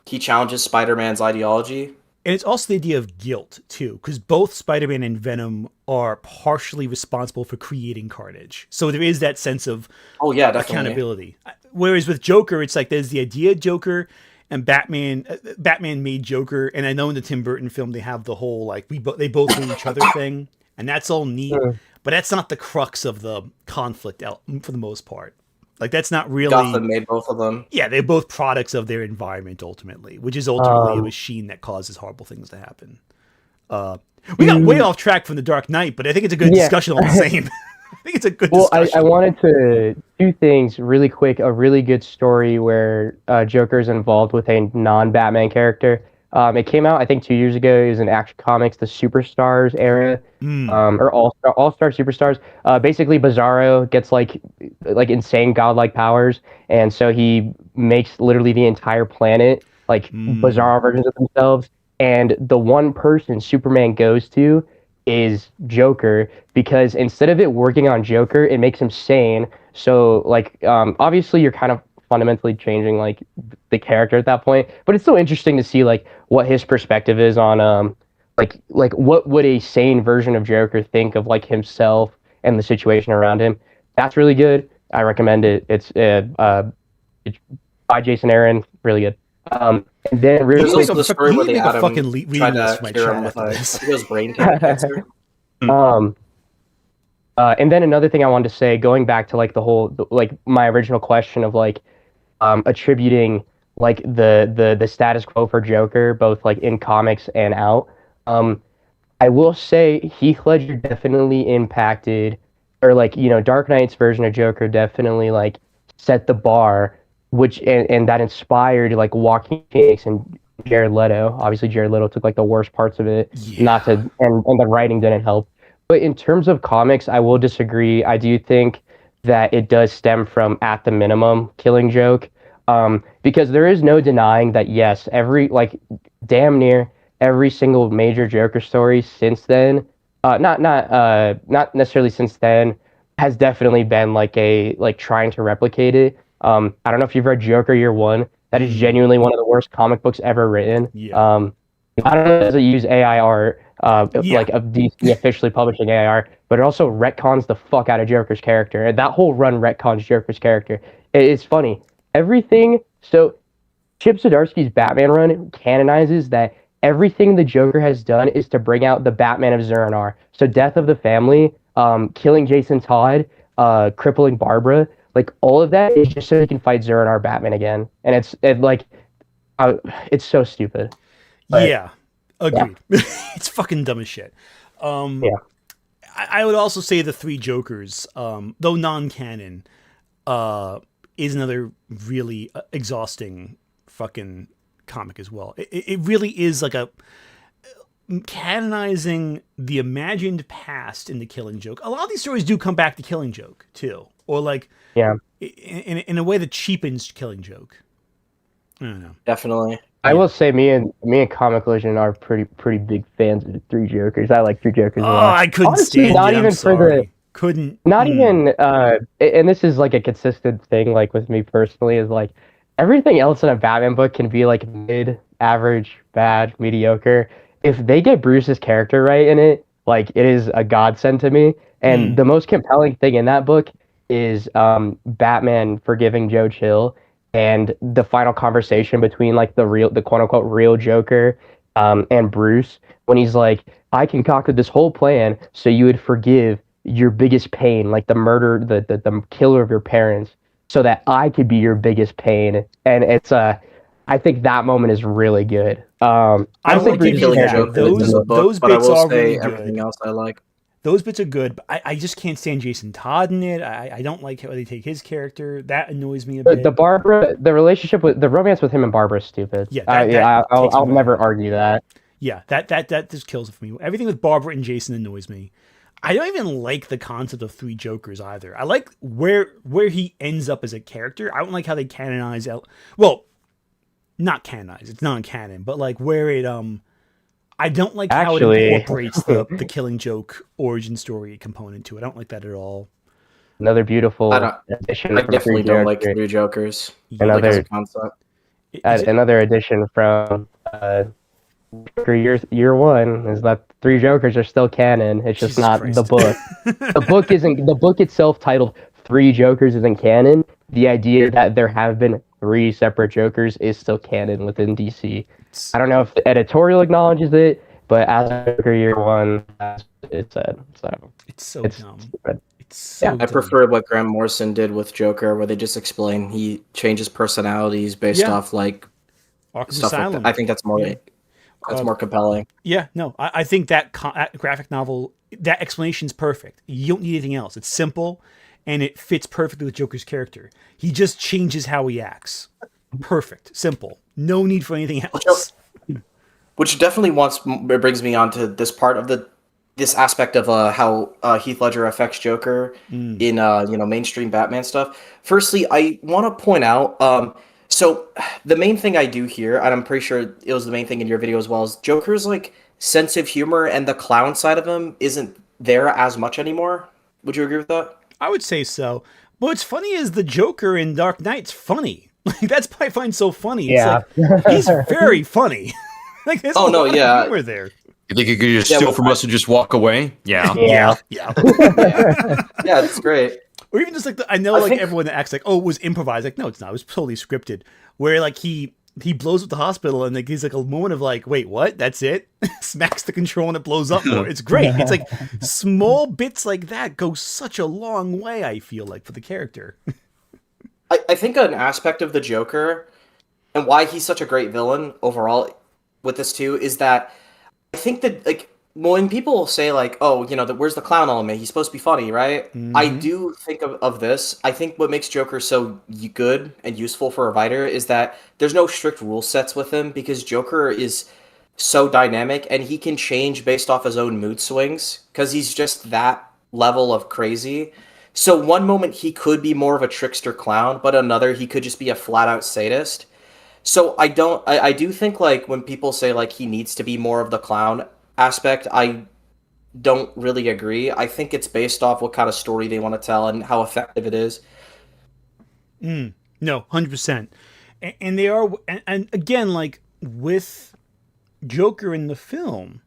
he challenges Spider-Man's ideology. And it's also the idea of guilt, too, because both Spider-Man and Venom are partially responsible for creating Carnage. So there is that sense of accountability. Whereas with Joker, it's like there's the idea of Joker, and Batman made Joker, and I know in the Tim Burton film they have the whole, like, they both hate each other thing, and that's all neat, but that's not the crux of the conflict for the most part. Like, that's not really... Gotham made both of them. Yeah, they're both products of their environment, ultimately, which is ultimately a machine that causes horrible things to happen. We got way off track from The Dark Knight, but I think it's a good discussion all the same. I think it's a good discussion. I wanted to do things really quick. A really good story where Joker's involved with a non-Batman character. It came out, I think, 2 years ago. It was in Action Comics, the Superstars era, or All-Star Superstars. Basically, Bizarro gets like insane godlike powers, and so he makes literally the entire planet like Bizarro versions of themselves. And the one person Superman goes to is Joker, because instead of it working on Joker, it makes him sane. So, like, obviously, you're kind of fundamentally changing like the character at that point, but it's still interesting to see like what his perspective is on like what would a sane version of Joker think of like himself and the situation around him. That's really good. I recommend it. It's by Jason Aaron, really good. And then really quick, also the story where they had tried to cure him with his brain cancer. And then another thing I wanted to say, going back to like the whole like my original question of like attributing like the status quo for Joker, both like in comics and out. I will say Heath Ledger definitely impacted, or like, Dark Knight's version of Joker definitely like set the bar, which and that inspired like Joaquin Phoenix and Jared Leto. Obviously, Jared Leto took like the worst parts of it, and the writing didn't help. But in terms of comics, I will disagree. I do think that it does stem from, at the minimum, Killing Joke, because there is no denying that, yes, damn near every single major Joker story since then, not necessarily since then, has definitely been like trying to replicate it. I don't know if you've read Joker Year One. That is genuinely one of the worst comic books ever written. Yeah. I don't know if it use AI art, like of DC officially publishing AI art, but it also retcons the fuck out of Joker's character. And that whole run retcons Joker's character. It's funny. Everything. So Chip Zdarsky's Batman run canonizes that everything the Joker has done is to bring out the Batman of Zur-En-Arrh. So death of the family, killing Jason Todd, crippling Barbara, like all of that is just so he can fight Zur-En-Arrh Batman again. And it's like, it's so stupid. But, Yeah, agreed. It's fucking dumb as shit. yeah. I would also say the Three Jokers, though non-canon, is another really exhausting fucking comic as well. It really is like a canonizing the imagined past in the Killing Joke. A lot of these stories do come back to Killing Joke too, or like Yeah. in a way that cheapens Killing Joke. I don't know. Definitely. I will say me and Comic Collision are pretty big fans of the Three Jokers. I like Three Jokers a Oh, lot. I couldn't Honestly, stand not it. even I'm for sorry. the Couldn't. not even and this is like a consistent thing like with me personally is like everything else in a Batman book can be like mid, average, bad, mediocre. If they get Bruce's character right in it, like it is a godsend to me. And the most compelling thing in that book is Batman forgiving Joe Chill and the final conversation between like the quote unquote real Joker and Bruce when he's like, I concocted this whole plan so you would forgive your biggest pain, like the murder, the killer of your parents, so that I could be your biggest pain. And it's I think that moment is really good. I I don't will think give you Bruce's that. character Those but I bits will are say really everything good. else I like. Those bits are good, but I just can't stand Jason Todd in it. I don't like how they take his character. That annoys me a bit. the relationship with the romance with him and Barbara is stupid. Yeah, I'll never argue that. Yeah, that just kills it for me. Everything with Barbara and Jason annoys me. I don't even like the concept of Three Jokers either. I like where he ends up as a character. I don't like how they canonize well, not canonize. It's non-canon, but like where it I don't like how it incorporates the Killing Joke origin story component to it. I don't like that at all. Another beautiful addition. I definitely don't like Three Jokers. Yeah, Like as a concept. Another addition from year one is that Three Jokers are still canon. It's just Jesus not Christ. the book. The book itself titled Three Jokers isn't canon. The idea that there have been three separate Jokers is still canon within DC. I don't know if the editorial acknowledges it, but as Joker year one, that's what it said. So it's dumb. Stupid. It's so dumb. I prefer what Grant Morrison did with Joker, where they just explain he changes personalities based off like Arkham stuff Asylum. like that. I think that's more more compelling. Yeah, no, I think that graphic novel, that explanation's perfect. You don't need anything else. It's simple, and it fits perfectly with Joker's character. He just changes how he acts. Perfect, simple. No need for anything else. Which definitely brings me on to this part of this aspect of how Heath Ledger affects Joker in mainstream Batman stuff. Firstly, I want to point out. So the main thing I do here, and I'm pretty sure it was the main thing in your video as well, is Joker's like sense of humor and the clown side of him isn't there as much anymore. Would you agree with that? I would say so. But what's funny is the Joker in Dark Knight's funny. Like that's what I find so funny. Yeah. It's like, he's very funny. Like there's a lot of humor there. You think you could just steal from us and just walk away? Yeah. Yeah. Yeah, it's great. Or even just like everyone that acts like, oh, it was improvised. Like, no, it's not. It was totally scripted. Where like he blows up the hospital and like he's like a moment of like, wait, what? That's it? Smacks the control and it blows up more. It's great. It's like small bits like that go such a long way, I feel like, for the character. I think an aspect of the Joker and why he's such a great villain overall with this too is that I think that like when people say like, oh, where's the clown element? He's supposed to be funny, right? Mm-hmm. I do think of this. I think what makes Joker so good and useful for a writer is that there's no strict rule sets with him because Joker is so dynamic and he can change based off his own mood swings because he's just that level of crazy. So one moment he could be more of a trickster clown, but another he could just be a flat out sadist. So I do think like when people say like he needs to be more of the clown aspect, I don't really agree. I think it's based off what kind of story they want to tell and how effective it is. No, 100%. And they are, and again, like with Joker in the film,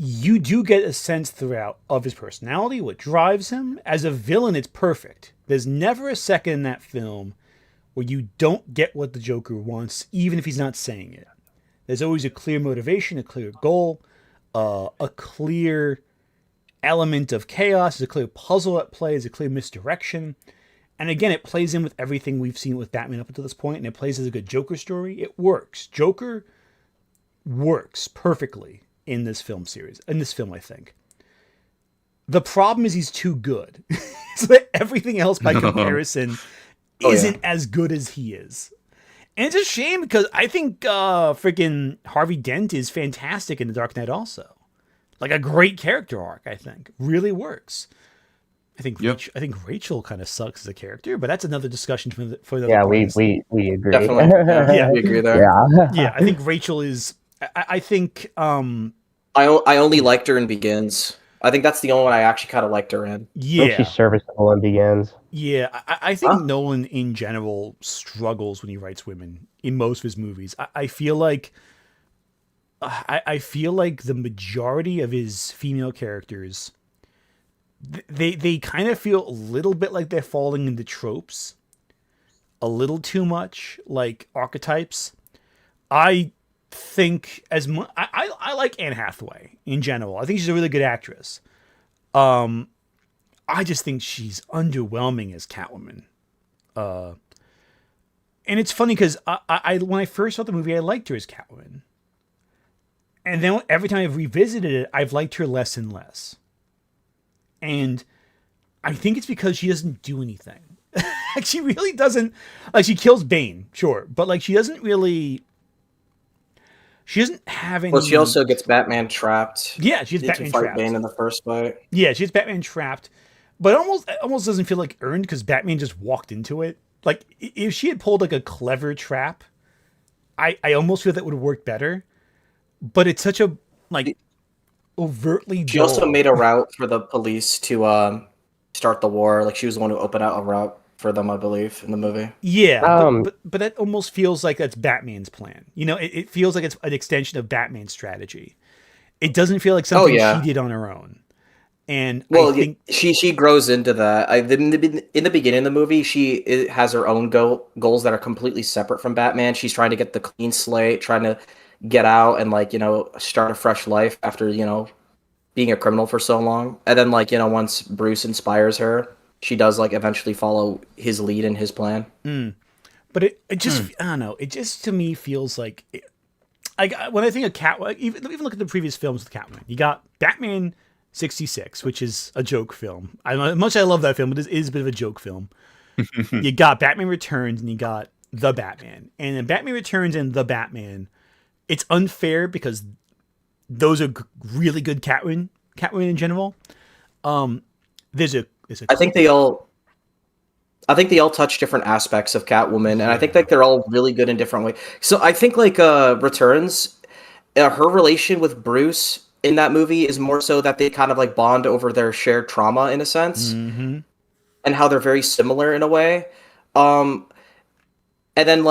you do get a sense throughout of his personality, what drives him. As a villain, it's perfect. There's never a second in that film where you don't get what the Joker wants, even if he's not saying it. There's always a clear motivation, a clear goal, a clear element of chaos, there's a clear puzzle at play, there's a clear misdirection. And again, it plays in with everything we've seen with Batman up until this point, and it plays as a good Joker story. It works. Joker works perfectly in this film, I think. The problem is he's too good. So that everything else by comparison isn't as good as he is. And it's a shame because I think freaking Harvey Dent is fantastic in The Dark Knight also. Like a great character arc, I think. Really works. I think Rachel kind of sucks as a character, but that's another discussion for another we agree. Definitely. Yeah. We agree there. Yeah. I think Rachel is... I think... I only liked her in Begins. I think that's the only one I actually kind of liked her in. Yeah. I think she's serviceable in Begins. Yeah, I think Nolan in general struggles when he writes women in most of his movies. I feel like the majority of his female characters, they kind of feel a little bit like they're falling into tropes, a little too much like archetypes. I think I like Anne Hathaway in general. I think she's a really good actress. I just think she's underwhelming as Catwoman. And it's funny because I when I first saw the movie, I liked her as Catwoman. And then every time I've revisited it, I've liked her less and less. And I think it's because she doesn't do anything. Like she really doesn't, like she kills Bane, sure. But like she doesn't have any... Well, she also gets Batman trapped. Yeah, she's Batman fight trapped. Bane in the first fight. Yeah, she's Batman trapped. But it almost doesn't feel like earned because Batman just walked into it. Like, if she had pulled like a clever trap, I almost feel that would have worked better. But it's such a, like, overtly She also made a route for the police to start the war. Like, she was the one who opened out a route for them, I believe, in the movie. Yeah, but that almost feels like that's Batman's plan. You know, it feels like it's an extension of Batman's strategy. It doesn't feel like something she did on her own. And I think she grows into that. In the beginning of the movie, she has her own goals that are completely separate from Batman. She's trying to get the clean slate, trying to get out and start a fresh life after being a criminal for so long. And then once Bruce inspires her, she does eventually follow his lead and his plan. But it just I don't know. It just to me feels like when I think of Catwoman, even look at the previous films with Catwoman. You got Batman 66, which is a joke film. I love that film, but it is a bit of a joke film. You got Batman Returns and you got The Batman. And in Batman Returns and The Batman, it's unfair because those are really good Catwoman in general. I think they all touch different aspects of Catwoman, and I think they're all really good in different ways. So I think Returns, her relation with Bruce in that movie is more so that they kind of bond over their shared trauma in a sense, and how they're very similar in a way. And then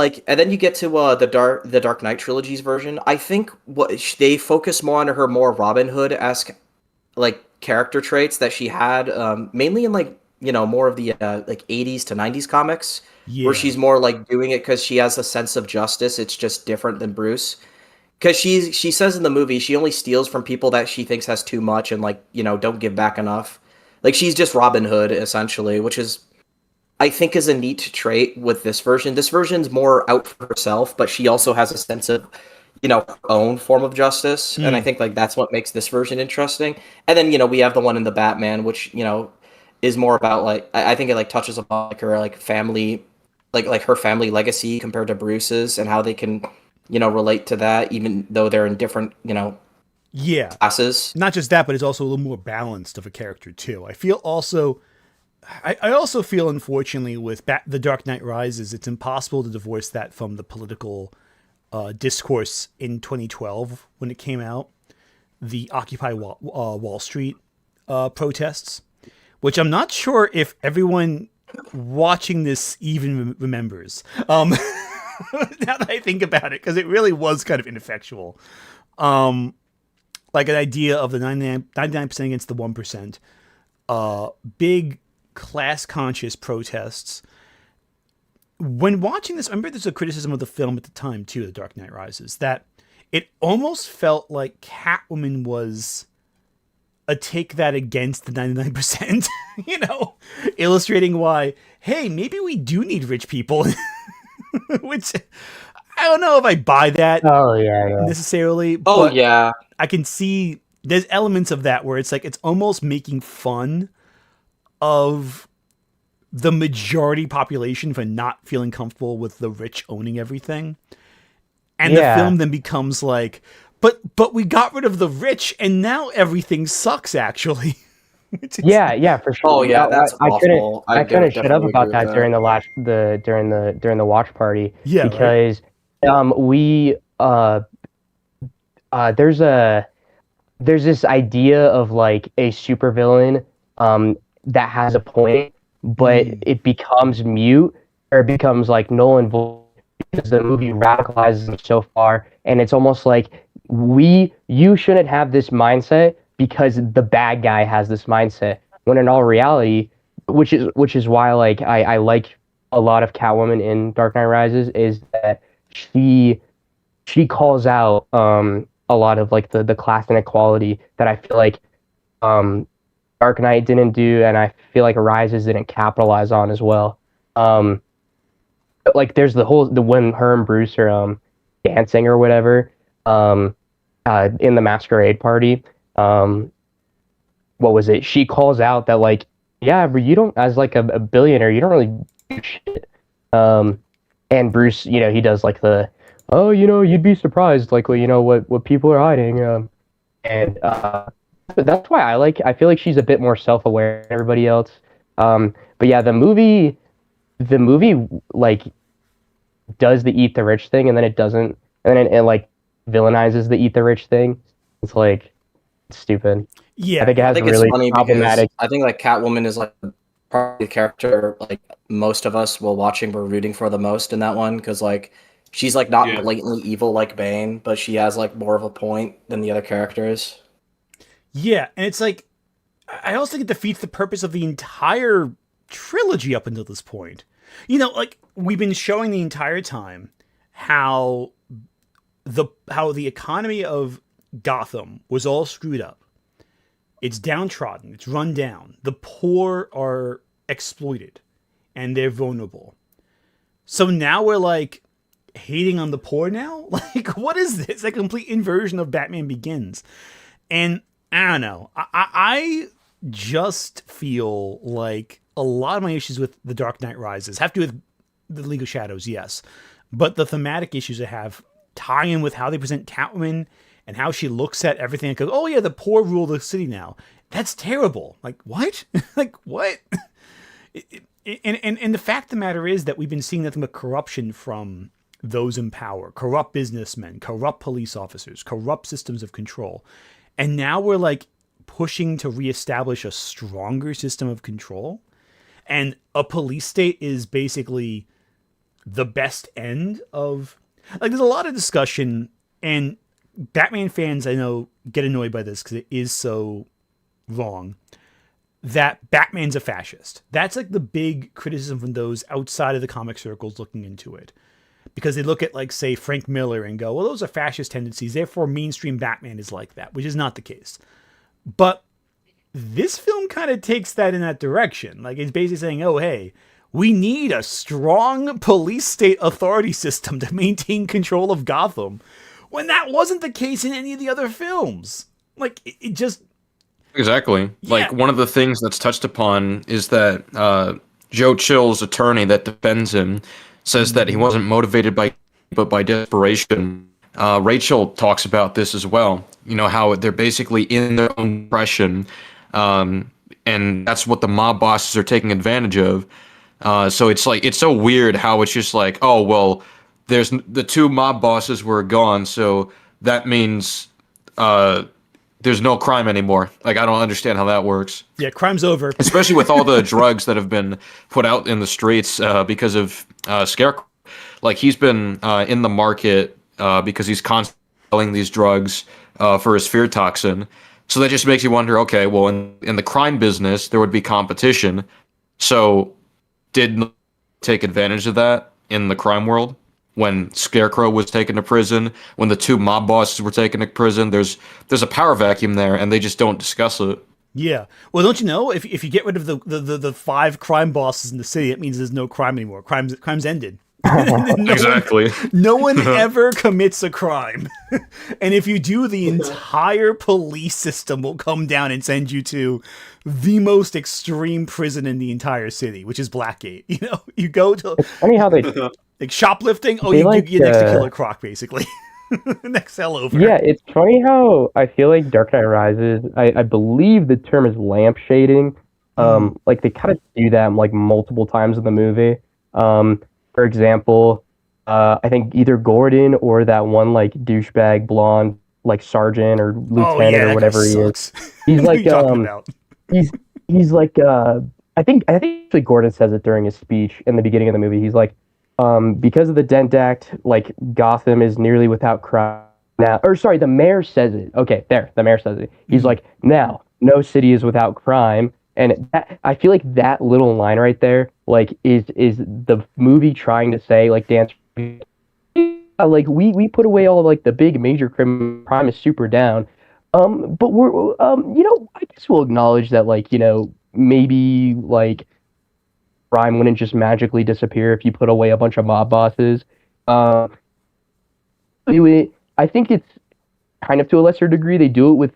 you get to the Dark Knight trilogy's version. I think what they focus more on her more Robin Hood-esque character traits that she had, mainly in more of the 80s to 90s comics, where she's more doing it because she has a sense of justice. It's just different than Bruce. Because she says in the movie she only steals from people that she thinks has too much and don't give back enough. She's just Robin Hood essentially, which is I think is a neat trait with this version. This version's more out for herself, but she also has a sense of her own form of justice, and I think that's what makes this version interesting. And then we have the one in the Batman, which is more about I think it touches upon her family, her family legacy compared to Bruce's, and how they can relate to that, even though they're in different, classes. Not just that, but it's also a little more balanced of a character too. I feel also, I also feel unfortunately with The Dark Knight Rises, it's impossible to divorce that from the political discourse in 2012 when it came out, the Occupy Wall Street protests, which I'm not sure if everyone watching this even remembers. Now that I think about it, because it really was kind of ineffectual. An idea of the 99% against the 1%. Big class-conscious protests. When watching this, I remember there's a criticism of the film at the time, too, The Dark Knight Rises, that it almost felt like Catwoman was a take that against the 99%, illustrating why, hey, maybe we do need rich people, which I don't know if I buy that necessarily, Oh but yeah. I can see there's elements of that where it's like, it's almost making fun of the majority population for not feeling comfortable with the rich owning everything. And the film then becomes like, but we got rid of the rich and now everything sucks actually. Yeah, for sure. Oh yeah, that's awful. I couldn't shut up definitely about agree that with during the watch party. Yeah, because we there's this idea of like a supervillain that has a point, but it becomes mute, or it becomes like null and void because the movie radicalizes him so far, and it's almost like you shouldn't have this mindset because the bad guy has this mindset. When in all reality, which is why like I like a lot of Catwoman in Dark Knight Rises, is that she calls out a lot of like the class inequality that I feel like Dark Knight didn't do, and I feel like Rises didn't capitalize on as well. Like there's the when her and Bruce are dancing or whatever in the masquerade party. What was it? She calls out that like, yeah, but you don't, as like a billionaire, you don't really do shit. And Bruce, he does like the, oh, you'd be surprised, like, well, what people are hiding. And that's why I feel like she's a bit more self-aware than everybody else. But yeah, the movie like does the eat the rich thing, and then it doesn't, and then it like villainizes the eat the rich thing. It's like, it's stupid. Yeah, I think it has it's really funny problematic. because I think like Catwoman is like probably the character like most of us while watching we're rooting for the most in that one, because like she's like not blatantly evil like Bane, but she has like more of a point than the other characters. Yeah, and it's like, I also think it defeats the purpose of the entire trilogy up until this point. Like, we've been showing the entire time how the economy of Gotham was all screwed up. It's downtrodden, it's run down. The poor are exploited and they're vulnerable. So now we're like hating on the poor now? Like, what is this? A complete inversion of Batman Begins. And I don't know. I just feel like a lot of my issues with The Dark Knight Rises have to do with the League of Shadows, yes. But the thematic issues I have tie in with how they present Catwoman and how she looks at everything and goes, oh yeah, the poor rule the city now. That's terrible. Like, what? Like, what? And the fact of the matter is that we've been seeing nothing but corruption from those in power. Corrupt businessmen, corrupt police officers, corrupt systems of control. And now we're like pushing to reestablish a stronger system of control. And a police state is basically the best end of... Like, there's a lot of discussion, and Batman fans, I know, get annoyed by this because it is so wrong, that Batman's a fascist. That's like the big criticism from those outside of the comic circles looking into it. Because they look at, like, say, Frank Miller and go, well, those are fascist tendencies, therefore mainstream Batman is like that, which is not the case. But this film kind of takes that in that direction. Like, it's basically saying, oh, hey, we need a strong police state authority system to maintain control of Gotham, when that wasn't the case in any of the other films. Like, it just... Exactly. Yeah. Like, one of the things that's touched upon is that Joe Chill's attorney that defends him says that he wasn't motivated but by desperation. Rachel talks about this as well. How they're basically in their own depression, and that's what the mob bosses are taking advantage of. So it's like, it's so weird how it's just like, oh, well, there's the two mob bosses were gone, so that means there's no crime anymore. Like, I don't understand how that works. Yeah, crime's over. Especially with all the drugs that have been put out in the streets because of Scarecrow. Like, he's been in the market because he's constantly selling these drugs for his fear toxin. So that just makes you wonder, okay, well, in the crime business, there would be competition. So did take advantage of that in the crime world? when Scarecrow was taken to prison, when the two mob bosses were taken to prison. There's a power vacuum there, and they just don't discuss it. Yeah. Well, don't you know, if you get rid of the 5 crime bosses in the city, it means there's no crime anymore. Crime's ended. Exactly. No one ever commits a crime. And if you do, the entire police system will come down and send you to the most extreme prison in the entire city, which is Blackgate. You know, you go to It's funny how they like shoplifting. Oh, they you're next to like, Killer Croc, basically. Next hell over. yeah, it's funny how I feel like Dark Knight Rises, I believe the term is lampshading. Like they kind of do that like multiple times in the movie. For example, I think either Gordon or that one like douchebag blonde like sergeant or lieutenant or whatever he is. He's like he's like I think actually Gordon says it during his speech in the beginning of the movie. He's like, because of the Dent Act, like Gotham is nearly without crime now. Or sorry, the mayor says it. Okay, there, the mayor says it. He's like, now no city is without crime. And I feel like that little line right there, like, is the movie trying to say, like, dance, like, we put away all, like, the big major crime is super down. But we're, you know, I guess we'll acknowledge that, like, you know, maybe, like, crime wouldn't just magically disappear if you put away a bunch of mob bosses. Anyway, I think it's kind of to a lesser degree. They do it with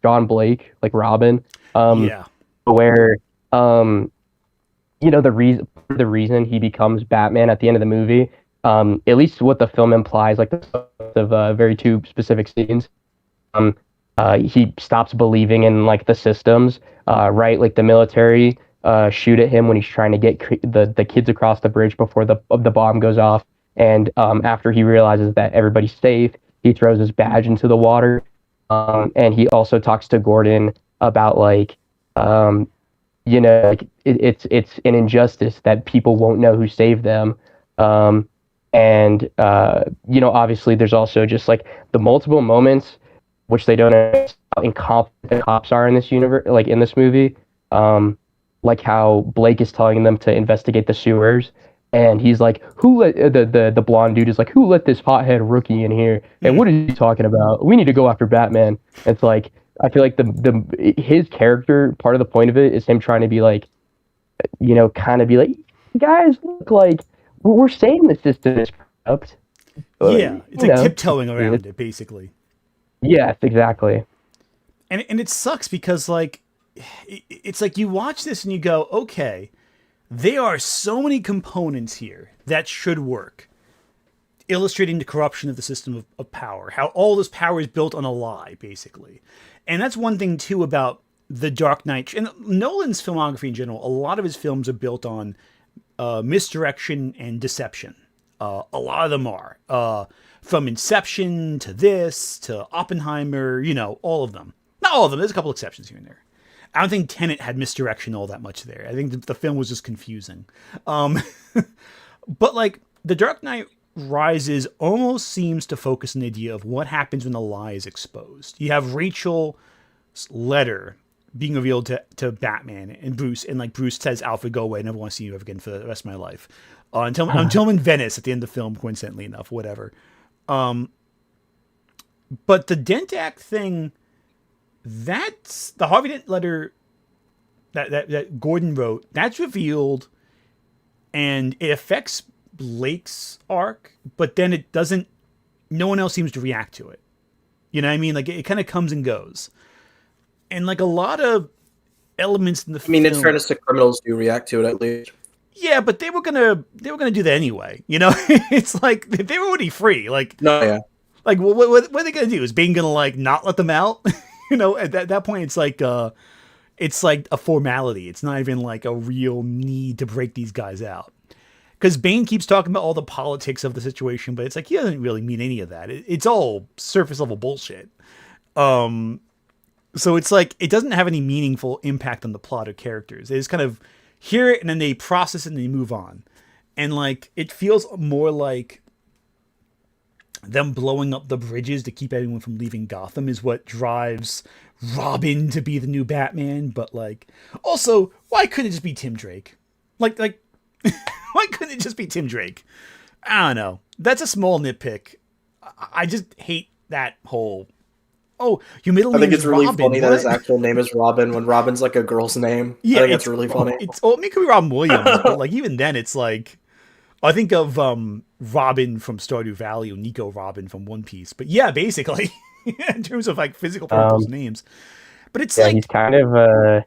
John Blake, like Robin. Yeah. Where you know, the reason he becomes Batman at the end of the movie, at least what the film implies, like of very two specific scenes, he stops believing in like the systems, right? Like the military shoot at him when he's trying to get the kids across the bridge before the bomb goes off, and after he realizes that everybody's safe, he throws his badge into the water, and he also talks to Gordon about like, you know, like it's an injustice that people won't know who saved them. And you know, obviously there's also just like the multiple moments which they don't know how incompetent the cops are in this universe, like in this movie. Like how Blake is telling them to investigate the sewers, and he's like, "Who let the blonde dude is like, who let this hothead rookie in here? And what are you talking about? We need to go after Batman." It's like, I feel like his character, part of the point of it is him trying to be like, you know, kind of be like, guys, look, like we're saying the system is corrupt. Yeah, it's like tiptoeing around it, basically. Yes, exactly. And it sucks because like it's like you watch this and you go, okay, there are so many components here that should work, illustrating the corruption of the system of power, how all this power is built on a lie, basically. And that's one thing too about the Dark Knight and Nolan's filmography in general. A lot of his films are built on misdirection and deception. A lot of them are from Inception to this to Oppenheimer, you know, all of them. Not all of them. There's a couple exceptions here and there. I don't think Tenet had misdirection all that much there. I think the film was just confusing. But like The Dark Knight Rises almost seems to focus on the idea of what happens when a lie is exposed. You have Rachel's letter being revealed to Batman and Bruce, and like Bruce says, "Alfred, go away. I never want to see you ever again for the rest of my life." Until I'm in Venice at the end of the film, coincidentally enough, whatever. But the Dent Act thing, that's the Harvey Dent letter that Gordon wrote. That's revealed, and it affects Blake's arc, but then it doesn't. No one else seems to react to it. You know what I mean? Like it kind of comes and goes, and like a lot of elements in the film. I mean, in fairness to criminals, do react to it at least. Yeah, but they were gonna do that anyway. You know, it's like they were already free. Like no, yeah. Like what are they gonna do? Is Bane gonna like not let them out? You know, at that point, it's like a formality. It's not even like a real need to break these guys out. Because Bane keeps talking about all the politics of the situation, but it's like he doesn't really mean any of that. It's all surface level bullshit. So it's like it doesn't have any meaningful impact on the plot or characters. They just kind of hear it and then they process it and they move on. And like it feels more like them blowing up the bridges to keep everyone from leaving Gotham is what drives Robin to be the new Batman. But like, also, why couldn't it just be Tim Drake? Like, why couldn't it just be Tim Drake? I don't know. That's a small nitpick. I just hate that whole. Oh, your middle I name think it's is really Robin. funny that his actual name is Robin when Robin's like a girl's name. Yeah, I think that's really funny. It could be Robin Williams, but like even then, it's like I think of Robin from Stardew Valley or Nico Robin from One Piece. But yeah, basically, in terms of like physical people's names. But it's like he's kind of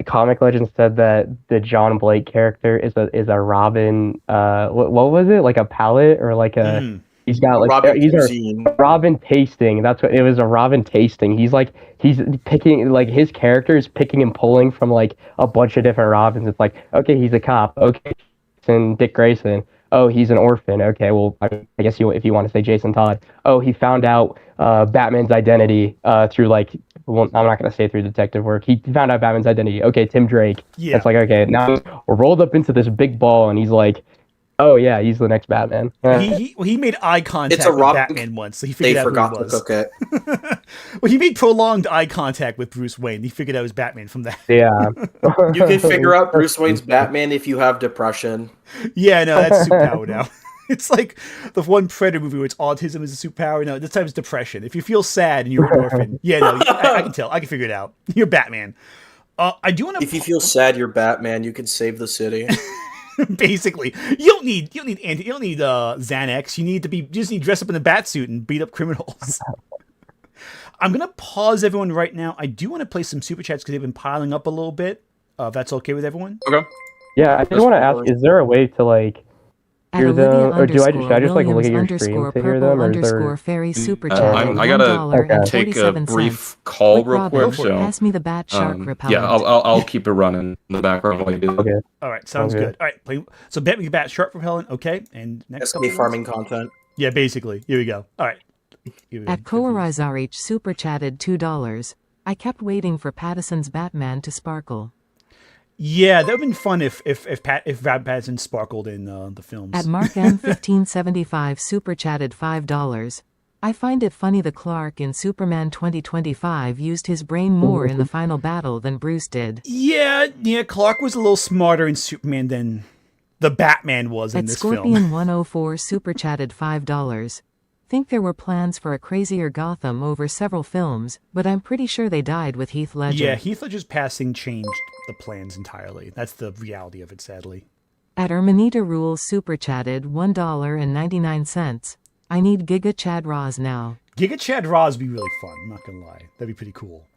Comic Legends said that the John Blake character is a Robin. What was it, like a palette or like a? He's got like Robin he's cuisine. a Robin tasting. That's what it was, a Robin tasting. He's picking, like his character is picking and pulling from like a bunch of different Robins. It's like, okay, he's a cop. Okay, and Dick Grayson. Oh, he's an orphan. Okay, well, I guess if you want to say Jason Todd. Oh, he found out Batman's identity through like. Well, I'm not going to say through detective work. He found out Batman's identity. Okay, Tim Drake. Yeah. It's like, okay, now we're rolled up into this big ball, and he's like, oh yeah, he's the next Batman. he made eye contact with Batman once, so he figured out who he was. They forgot to cook it. Well, he made prolonged eye contact with Bruce Wayne. He figured out it was Batman from that. Yeah. You can figure out Bruce Wayne's Batman if you have depression. Yeah, no, that's superpower now. It's like the one Predator movie where it's autism is a superpower. No, this time it's depression. If you feel sad and you're an orphan, yeah, no, I can tell. I can figure it out. You're Batman. I do want to. If you feel sad, you're Batman. You can save the city. Basically, you don't need Xanax. You just need to dress up in a bat suit and beat up criminals. I'm gonna pause everyone right now. I do want to play some super chats because they've been piling up a little bit. If that's okay with everyone. Okay. Yeah, I just want to ask: is there a way to like hear them, or should I just like look at your stream to hear them, or is there? Fairy super chat I gotta take a brief call real quick. So pass me the bat shark repellent. yeah, I'll keep it running in the background while you do that. Okay. All right, sounds good. All right, so bet me bat shark repellent. Okay, and next That's farming content. Yeah, basically. Here we go. All right. At Koarizarich super chatted $2. I kept waiting for Pattinson's Batman to sparkle. Yeah, that would have been fun if Pattinson sparkled in the films. At Mark M1575 super chatted $5. I find it funny the Clark in Superman 2025 used his brain more in the final battle than Bruce did. Yeah, Clark was a little smarter in Superman than the Batman was in this film. At Scorpion 104 super chatted $5. Think there were plans for a crazier Gotham over several films, but I'm pretty sure they died with Heath Ledger. Yeah, Heath Ledger's passing changed the plans entirely. That's the reality of it, sadly. At Ermanita Rules super chatted $1.99. I need Giga Chad Roz now. Giga Chad Roz would be really fun, I'm not gonna lie. That'd be pretty cool.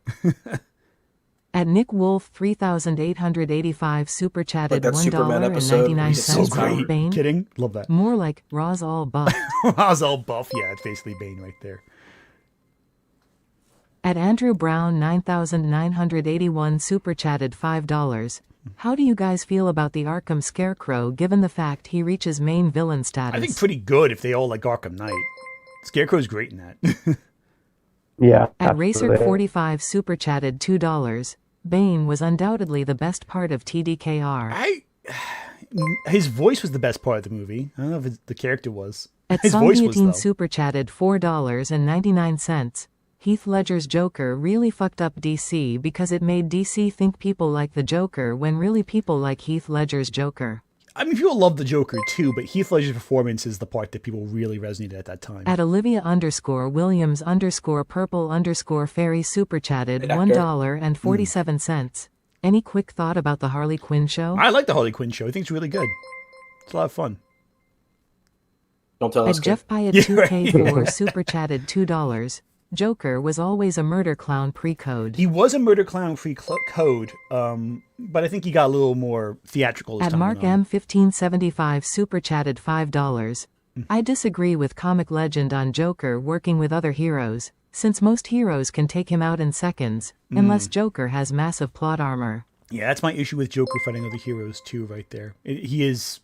At Nick Wolf 3885 super chatted $1.99. So great. Bane. Kidding? Love that. More like Roz all buff. Roz all buff, yeah, it's basically Bane right there. At Andrew Brown 9981 super chatted $5. How do you guys feel about the Arkham Scarecrow given the fact he reaches main villain status? I think pretty good if they all like Arkham Knight. Scarecrow's great in that. Yeah. At Racer45 super chatted $2. Bane was undoubtedly the best part of TDKR. His voice was the best part of the movie. I don't know if the character was. At His voice was, though. super chatted $4.99. Heath Ledger's Joker really fucked up DC because it made DC think people like the Joker when really people like Heath Ledger's Joker. I mean, people love the Joker too, but Heath Ledger's performance is the part that people really resonated at that time. At Olivia Williams purple fairy super chatted $1.47. Any quick thought about the Harley Quinn show? I like the Harley Quinn show. I think it's really good. It's a lot of fun. Don't tell us. At Jeff Pyatt 2K4 super chatted $2. Joker was always a murder clown pre-code. He was a murder clown pre-code, but I think he got a little more theatrical this At time Mark M1575 super chatted $5. I disagree with Comic Legend on Joker working with other heroes, since most heroes can take him out in seconds, unless Joker has massive plot armor. Yeah, that's my issue with Joker fighting other heroes too, right there. He is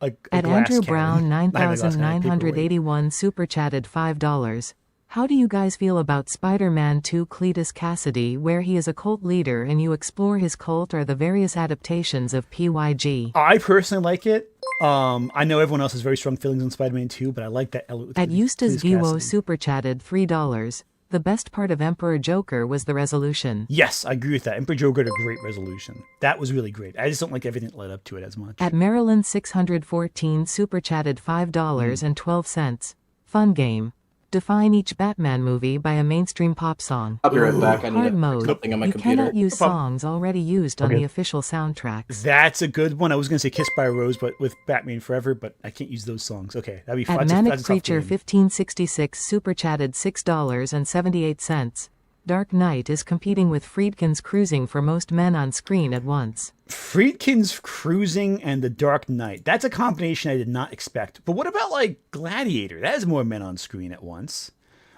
a At glass Andrew cannon. Brown Not a glass cannon, 9981 super chatted $5. How do you guys feel about Spider-Man 2 Cletus Cassidy, where he is a cult leader and you explore his cult or the various adaptations of PYG? I personally like it. I know everyone else has very strong feelings on Spider-Man 2, but I like that element. At Eustace Giwo super chatted $3. The best part of Emperor Joker was the resolution. Yes, I agree with that. Emperor Joker had a great resolution. That was really great. I just don't like everything that led up to it as much. At Maryland 614 super chatted $5.12. Fun game. Define each Batman movie by a mainstream pop song. I'll be right back. I need Hard to mode. fix something on my You computer. cannot use songs already used on the official soundtracks. That's a good one. I was going to say Kissed by a Rose, but with Batman Forever, but I can't use those songs. Okay, that'd be fun. At That's Manic a tough Creature game. 1566 super chatted $6.78. Dark Knight is competing with Friedkin's Cruising for most men on screen at once. Friedkin's Cruising and The Dark Knight. That's a combination I did not expect. But what about like Gladiator? That has more men on screen at once.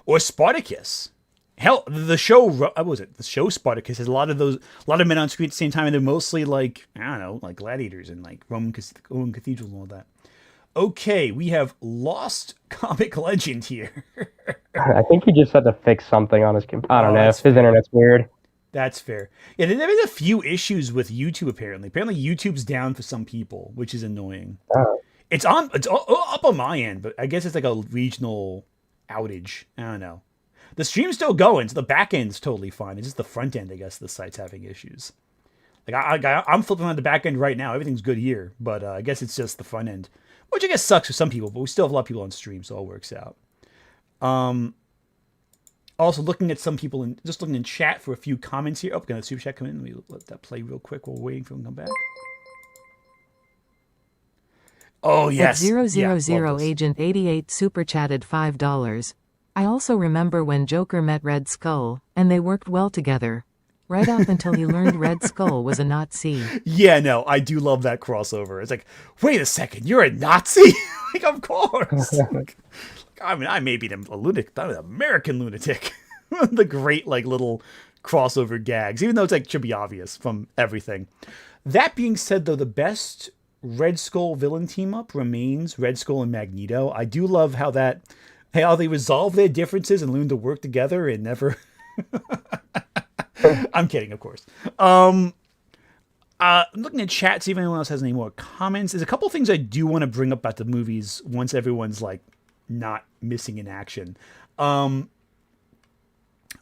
Or Spartacus. Hell, the show, what was it? The show Spartacus has a lot of men on screen at the same time, and they're mostly like, I don't know, like gladiators and like Roman cathedrals and all that. Okay, we have Lost Comic Legend here. I think he just had to fix something on his computer. I don't know. that's His internet's weird. That's fair. Yeah, there have been a few issues with YouTube apparently. Apparently YouTube's down for some people, which is annoying. Oh. It's up on my end, but I guess it's like a regional outage. I don't know. The stream's still going, so the back end's totally fine. It's just the front end, I guess, the site's having issues. Like I'm flipping on the back end right now. Everything's good here, but I guess it's just the front end, which I guess sucks for some people. But we still have a lot of people on stream, so it all works out. Also looking at some people looking in chat for a few comments here. Oh, gonna super chat come in. Let me let that play real quick while we're waiting for them to come back. Oh yes. At 000 Agent 88 super chatted $5. I also remember when Joker met Red Skull, and they worked well together. Right up until he learned Red Skull was a Nazi. Yeah, no, I do love that crossover. It's like, wait a second, you're a Nazi? Like, of course. I mean, I may be a lunatic, but I'm an American lunatic. The great, like, little crossover gags, even though it's like should be obvious from everything. That being said, though, the best Red Skull villain team up remains Red Skull and Magneto. I do love how they resolve their differences and learn to work together and never. I'm kidding, of course. I'm looking at chat, see if anyone else has any more comments. There's a couple things I do want to bring up about the movies once everyone's like not missing in action. But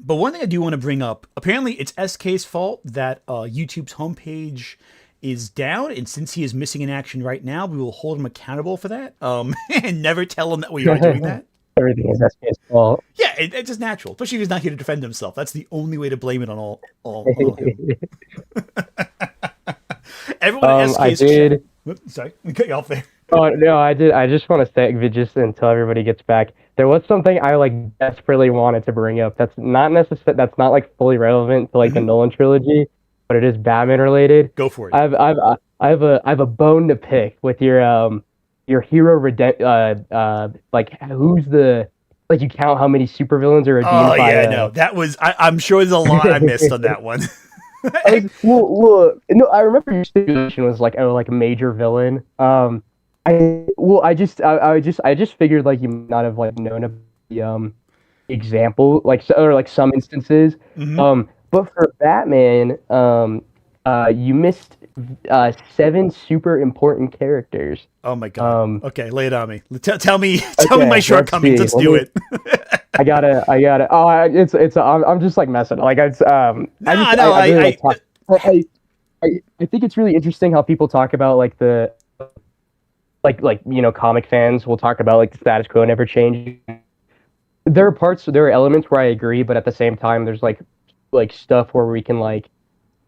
one thing I do want to bring up, apparently it's SK's fault that YouTube's homepage is down, and since he is missing in action right now, we will hold him accountable for that, and never tell him that we are doing that. Everything is SK's fault. Yeah, it's just natural, especially if he's not here to defend himself. That's the only way to blame it on all him. Everyone at SK's I did. Sorry, we cut you off there. Oh no, I did. I just want to say, just until everybody gets back, there was something I like desperately wanted to bring up. That's not necessary. That's not like fully relevant to like the Nolan trilogy, but it is Batman related. Go for it. I have a bone to pick with your hero like who's the, like, you count how many supervillains are redeemed by. Oh yeah, no, that was. I'm sure there's a lot I missed on that one. No, I remember your stipulation was like, oh, like a major villain. I just figured like you might not have like known of the example, like, or like some instances. But for Batman, you missed 7 super important characters. Oh my god. Okay, lay it on me. Tell me my shortcomings. Let's do it. I gotta. Oh, I'm just like messing. Like I think it's really interesting how people talk about like the comic fans will talk about like the status quo never changing. There are elements where I agree, but at the same time, there's like stuff where we can like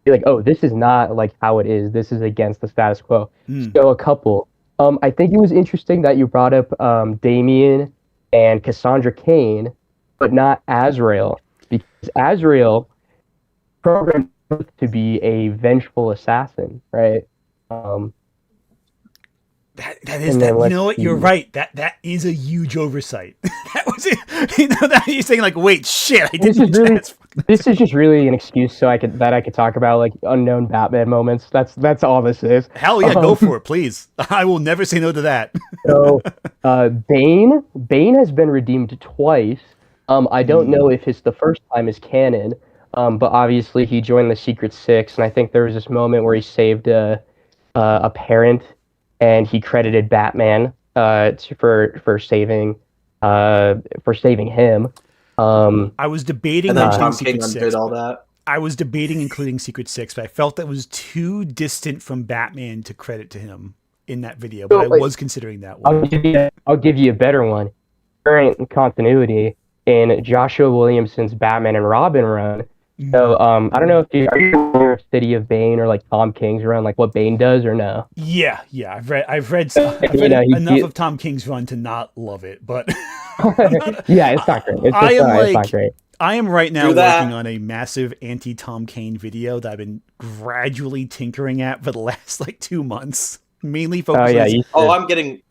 be like, oh, this is not like how it is. This is against the status quo. So a couple. I think it was interesting that you brought up Damian and Cassandra Cain, but not Azrael, because Azrael programmed to be a vengeful assassin, right? That is that. You know what? You're right. That is a huge oversight. That was it. You know that you're saying like, wait, shit. I didn't. This is just really an excuse so I could talk about like unknown Batman moments. That's all this is. Hell yeah, go for it, please. I will never say no to that. So, Bane has been redeemed twice. I don't know if the first time is canon, but obviously he joined the Secret Six, and I think there was this moment where he saved a parent, and he credited Batman for saving him. I was debating And then including Tom King Secret undid Six. all that. I was debating including Secret Six, but I felt that was too distant from Batman to credit to him in that video. But I was considering that one. I'll give you a better one. Current continuity in Joshua Williamson's Batman and Robin run. So I don't know if are you aware of City of Bane or like Tom King's run, like what Bane does or no? Yeah. I've read enough of Tom King's run to not love it, but yeah, it's not great. It's not great. I am right now working on a massive anti-Tom Kane video that I've been gradually tinkering at for the last like 2 months. Mainly focused I'm getting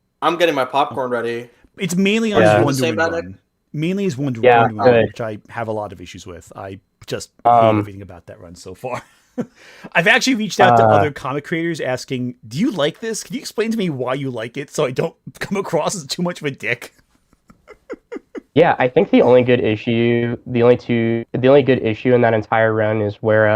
my popcorn ready. It's mainly on his Wonder Woman run. Mainly his Wonder Woman run, which I have a lot of issues with. I just hate everything about that run so far. I've actually reached out to other comic creators asking, do you like this? Can you explain to me why you like it so I don't come across as too much of a dick? Yeah, I think the only good issue in that entire run is where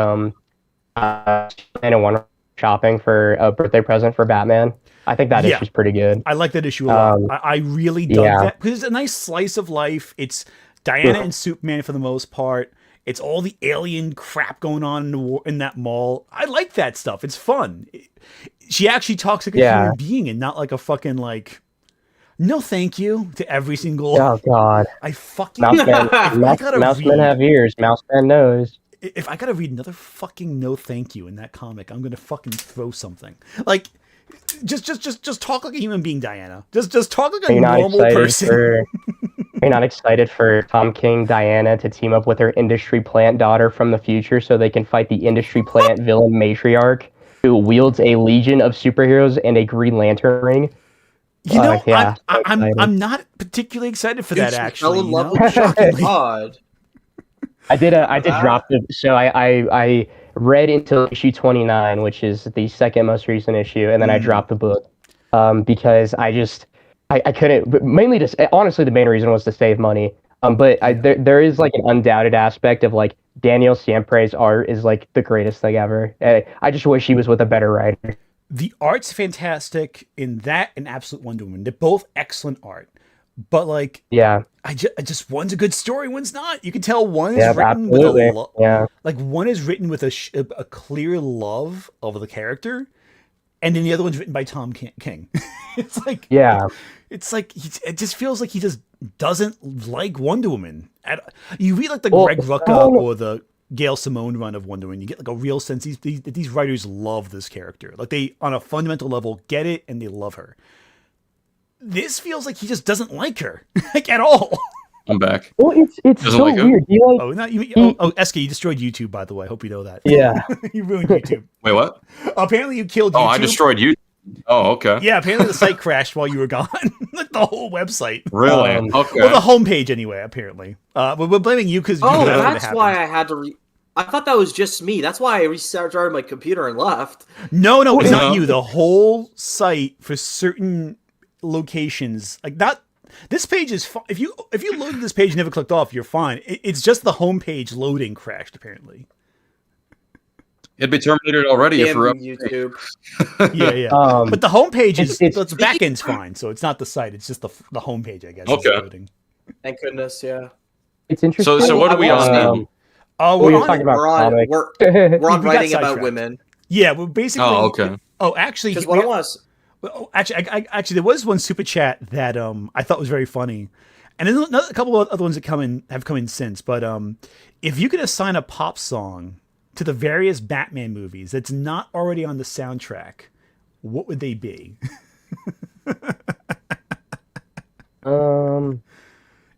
Anna went shopping for a birthday present for Batman. I think that issue's pretty good. I like that issue a lot. I really dug that because it's a nice slice of life. It's Diana and Superman for the most part. It's all the alien crap going on in that mall. I like that stuff. It's fun. She actually talks like a human being and not like a fucking like. No, thank you to every single. Oh God! I fucking Mousemen have ears. Mouseman knows. If I gotta read another fucking no, thank you in that comic, I'm gonna fucking throw something. Like, just talk like a human being, Diana. Just talk like a normal person. Are you not excited for Tom King, Diana to team up with her industry plant daughter from the future so they can fight the industry plant villain matriarch who wields a legion of superheroes and a Green Lantern ring? You know, I'm not particularly excited for that. Actually, God. I did drop it. So I read until issue 29, which is the second most recent issue, and then I dropped the book because I couldn't. But mainly, just honestly, the main reason was to save money. But there is like an undoubted aspect of like Daniel Siempre's art is like the greatest thing ever. I just wish he was with a better writer. The art's fantastic in that and Absolute Wonder Woman. They're both excellent art. But like, I just one's a good story, one's not. You can tell one is written with one is written with a clear love of the character, and then the other one's written by Tom King. It's like it just feels like he just doesn't like Wonder Woman. You read like the Greg Rucka or the Gail Simone run of Wonder Woman, you get like a real sense these writers love this character. Like they, on a fundamental level, get it and they love her. This feels like he just doesn't like her, like at all. I'm back. Well, it's so like weird. SK, you destroyed YouTube, by the way. I hope you know that. Yeah. You ruined YouTube. Wait, what? Apparently you killed YouTube. Oh, I destroyed YouTube. Oh, okay. Yeah, apparently the site crashed while you were gone. Like the whole website. Really? Okay. Well, the homepage anyway, apparently. But we're blaming you because that's why I had to I thought that was just me. That's why I restarted my computer and left. No, it's not you. The whole site for certain locations, like that. This page is fine. If you loaded this page and never clicked off, you're fine. It's just the homepage loading crashed apparently. It'd be terminated already if we're up YouTube. Yeah. But the homepage is the back end's fine, so it's not the site. It's just the homepage, I guess. Okay. Loading. Thank goodness. Yeah. It's interesting. So what are we on? We're talking about comics. We're on writing about women. Yeah, we're basically. Oh, okay. Oh, actually, because what I was. Actually, there was one super chat that I thought was very funny, and then a couple of other ones that have come in since. But if you could assign a pop song to the various Batman movies that's not already on the soundtrack, what would they be?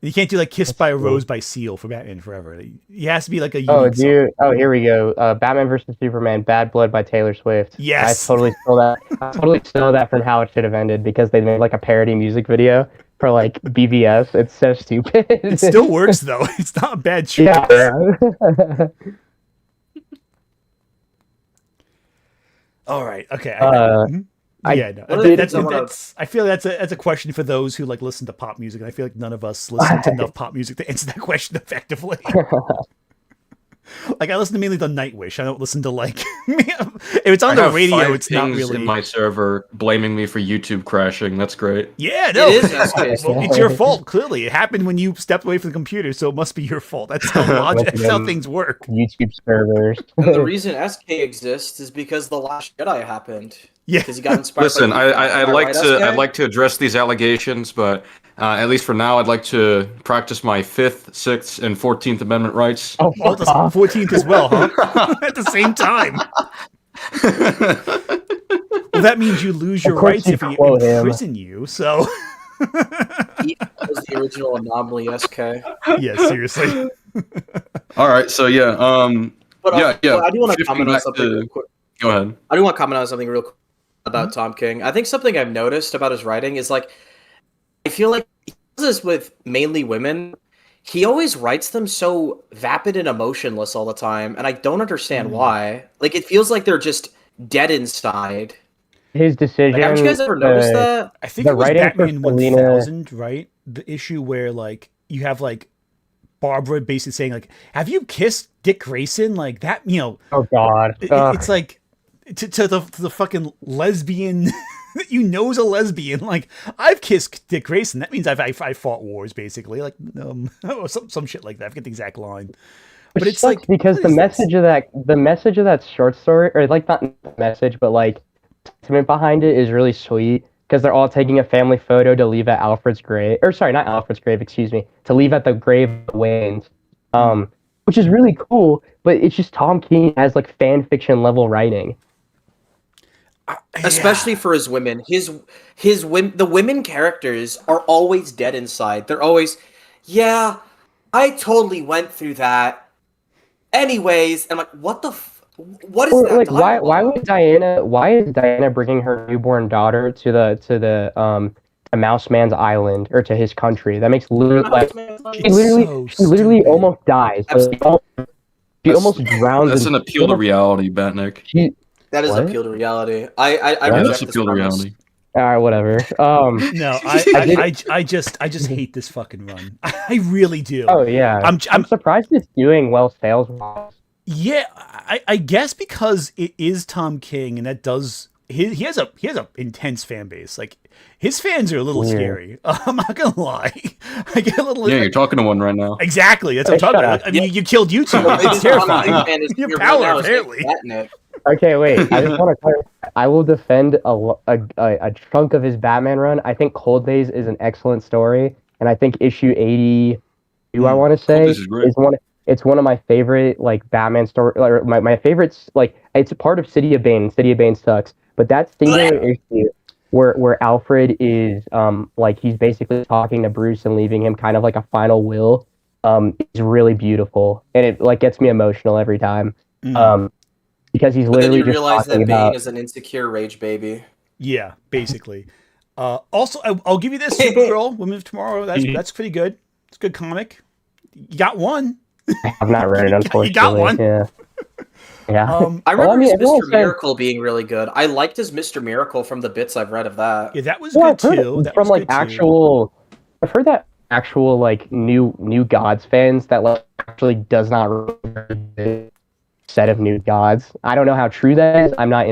You can't do like "Kissed by a Rose" by Seal for Batman Forever. It has to be like a unique song. Oh, here we go. Batman vs Superman: Bad Blood by Taylor Swift. Yes, I totally stole that. I totally stole that from How It Should Have Ended because they made like a parody music video for like BVS. It's so stupid. It still works though. It's not a bad choice. Yeah. All right. Okay. I feel that's a question for those who like listen to pop music, and I feel like none of us listen to enough pop music to answer that question effectively. Like I listen to mainly the Nightwish. I don't listen to like if it's on I the have radio, 5 it's not pings really in my server blaming me for YouTube crashing. That's great. Yeah, no. It is SK's Well, it's your fault, clearly. It happened when you stepped away from the computer, so it must be your fault. That's how logic, Once that's how again, things work. YouTube servers. And the reason SK exists is because The Last Jedi happened. Yeah. Because he got inspired. Listen, by I'd like right, to SK? I'd like to address these allegations, but at least for now, I'd like to practice my 5th, 6th, and 14th Amendment rights. Oh, Oh, fuck the off. 14th as well, huh? At the same time. Well, that means you lose your Of course rights you if we quote him. imprison you, so... He was the original anomaly SK. Yeah, seriously. All right, so yeah, But, yeah. but I do want to Shifting comment on back something to- real quick. Go ahead. I do want to comment on something real quick about Tom King. I think something I've noticed about his writing is like, I feel like he does this with mainly women. He always writes them so vapid and emotionless all the time, and I don't understand why. Like, it feels like they're just dead inside. His decision. Like, haven't you guys ever noticed that? I think The it was writing for Batman Selena- 1000, right? The issue where, like, you have, like, Barbara basically saying, like, have you kissed Dick Grayson? Like, that, you know... Oh God. It's like to the fucking lesbian that you know is a lesbian. Like I've kissed Dick Grayson. That means I fought wars basically. Like or some shit like that. I forget the exact line. But Which it's sucks like because what the is message of that short story, or like not the message, but like sentiment behind it is really sweet because they're all taking a family photo to leave at Alfred's grave, or sorry, not Alfred's grave, excuse me, to leave at the grave of Wayne's, which is really cool. But it's just Tom King has like fan fiction level writing. Especially for his women. The women characters are always dead inside. They're always, yeah, I totally went through that. Anyways, and I'm like, what the what is Or that like why dialogue? why is Diana bringing her newborn daughter to the Mouse Man's island or to his country? That makes literally like she literally stupid. almost dies. She almost drowns. That's an appeal to reality, Batnik. That is What? appeal to reality. I Yeah, reject that's this appeal to premise. reality. All right, whatever. no, I just hate this fucking run. I really do. Oh yeah, I'm surprised it's doing well sales wise. Yeah, I guess because it is Tom King, and that does he has a intense fan base. Like his fans are a little Weird. scary. I'm not gonna lie. I get a little. Yeah, you're talking to one right now. Exactly. That's what I'm Hey, talking shut about. I mean, you killed YouTube. The It's biggest Tom terrifying. King fan is Your here power, right now is apparently. Batman. Okay, wait. I just want to clarify. I will defend a chunk of his Batman run. I think Cold Days is an excellent story, and I think issue 82, I want to say, Days is great. It's one of my favorite like Batman story. Or my favorites. Like it's a part of City of Bane. City of Bane sucks, but that singular issue where Alfred is like he's basically talking to Bruce and leaving him kind of like a final will is really beautiful, and it like gets me emotional every time. Because he's But then literally you just realize talking that Bane about. is an insecure rage baby. Yeah, basically. Also, I'll give you this Supergirl, Women of Tomorrow. That's pretty good. It's a good comic. You got one. I've not read it, unfortunately. You got one. Yeah. Yeah. I remember Well, I mean, his everyone Mr. said- Miracle being really good. I liked his Mr. Miracle from the bits I've read of that. Yeah, that was Well, good I've heard too. it That from was like good, too. actual. I've heard that actual like new Gods fans that like actually does not read the set of New Gods. I don't know how true that is. I'm not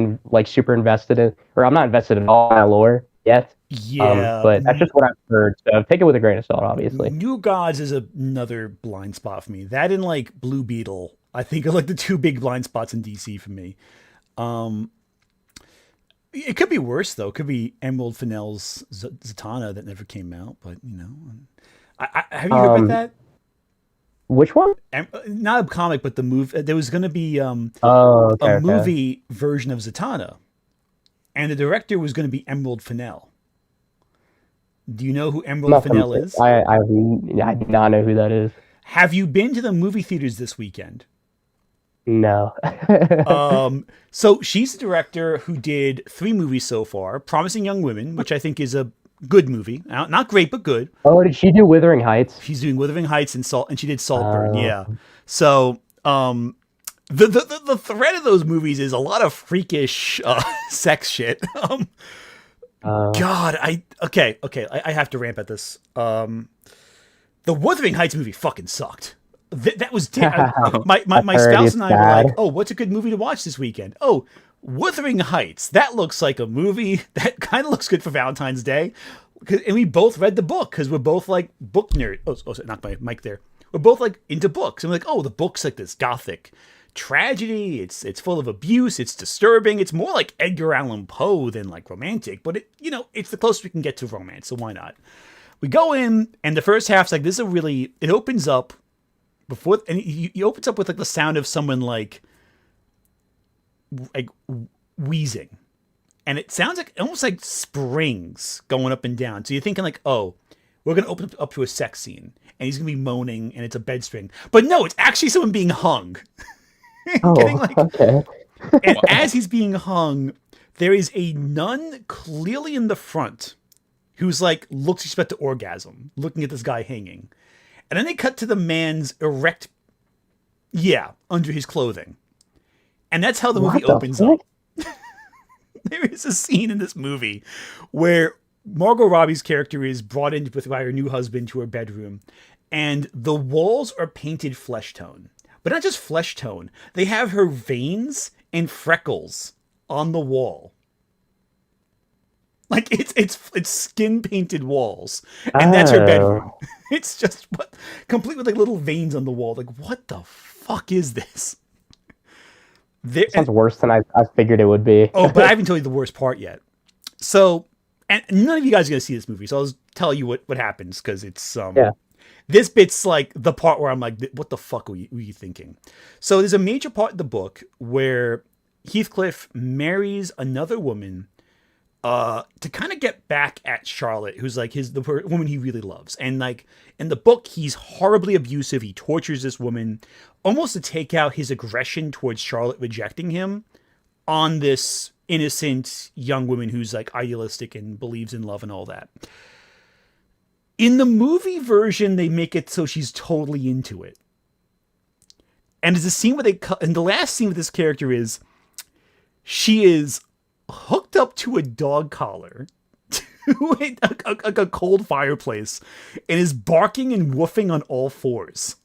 super invested in, or I'm not invested at all in that lore yet. Yeah, But that's just what I've heard. So take it with a grain of salt, obviously. New Gods is another blind spot for me. That and like Blue Beetle, I think are like the two big blind spots in DC for me. It could be worse though. It could be Emerald Fennell's Zatanna that never came out. But you know, have you heard about that? Which one? Not a comic, but the movie. There was going to be Okay. movie version of Zatanna, and the director was going to be Emerald Fennell. Do you know who Emerald Fennell is? I do not know who that is. Have you been to the movie theaters this weekend? No. So she's the director who did 3 movies so far. Promising Young Women, which I think is a good movie. Not great, but good. Oh, did she do Wuthering Heights? She's doing Wuthering Heights and she did Saltburn. Oh. Yeah. So, the thread of those movies is a lot of freakish sex shit. God, I have to ramp at this. The Wuthering Heights movie fucking sucked. That was my spouse and I were like, oh, what's a good movie to watch this weekend? Oh, Wuthering Heights. That looks like a movie that kind of looks good for Valentine's Day. And we both read the book because we're both like book nerds. Oh, sorry, knocked my mic there. We're both like into books. And we're like, oh, the book's like this gothic tragedy. It's full of abuse. It's disturbing. It's more like Edgar Allan Poe than like romantic. But it's the closest we can get to romance. So why not? We go in, and the first half's like, this is it opens up before, and he opens up with like the sound of someone like wheezing. And it sounds like almost like springs going up and down. So you're thinking like, oh, we're going to open up to a sex scene. And he's going to be moaning and it's a bed string. But no, it's actually someone being hung. Okay. And as he's being hung, there is a nun clearly in the front who's like, looks expect to orgasm, looking at this guy hanging. And then they cut to the man's erect, under his clothing. And that's how the movie opens up. There is a scene in this movie where Margot Robbie's character is brought in by her new husband to her bedroom, and the walls are painted flesh tone. But not just flesh tone. They have her veins and freckles on the wall. Like it's skin painted walls, and that's her bedroom. It's just complete with like little veins on the wall. Like, what the fuck is this? Sounds worse than I figured it would be. Oh, but I haven't told you the worst part yet. So, and none of you guys are gonna see this movie, so I'll just tell you what happens because it's This bit's like the part where I'm like, what the fuck were you thinking? So there's a major part of the book where Heathcliff marries another woman to kind of get back at Charlotte, who's like the woman he really loves. And like in the book, he's horribly abusive. He tortures this woman almost to take out his aggression towards Charlotte rejecting him on this innocent young woman who's like idealistic and believes in love and all that. In the movie version, they make it so she's totally into it. And there's a scene where and the last scene with this character is she is hooked up to a dog collar to a cold fireplace and is barking and woofing on all fours.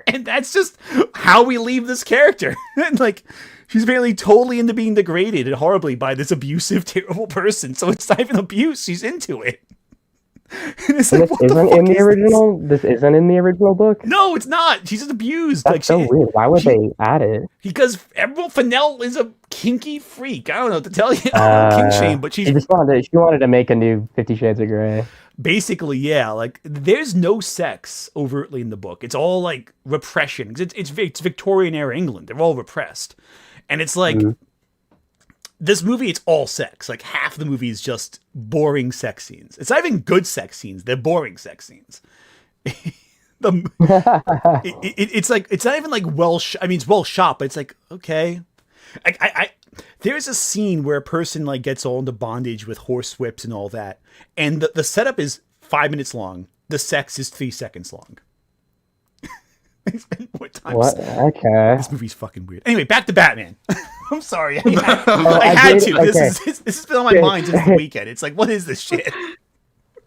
And that's just how we leave this character. And like, she's apparently totally into being degraded and horribly by this abusive, terrible person. So it's not even abuse. She's into it. And it's like, this isn't in the original. This isn't in the original book. No, it's not. She's just abused. That's so weird. Why would they add it? Because Emerald Fennell is a kinky freak. I don't know what to tell you. King shame, but she wanted to make a new 50 Shades of Grey. Basically, yeah. Like, there's no sex overtly in the book. It's all like repression. It's Victorian era England. They're all repressed, and it's like. This movie, it's all sex. Like half the movie is just boring sex scenes. It's not even good sex scenes. They're boring sex scenes. It's like, it's not even like it's well shot, but it's like, okay. There's a scene where a person like gets all into bondage with horse whips and all that. And the setup is 5 minutes long. The sex is 3 seconds long. What? Okay. This movie's fucking weird. Anyway, back to Batman. I'm sorry. I had to. Okay. This has been on my mind since the weekend. It's like, what is this shit?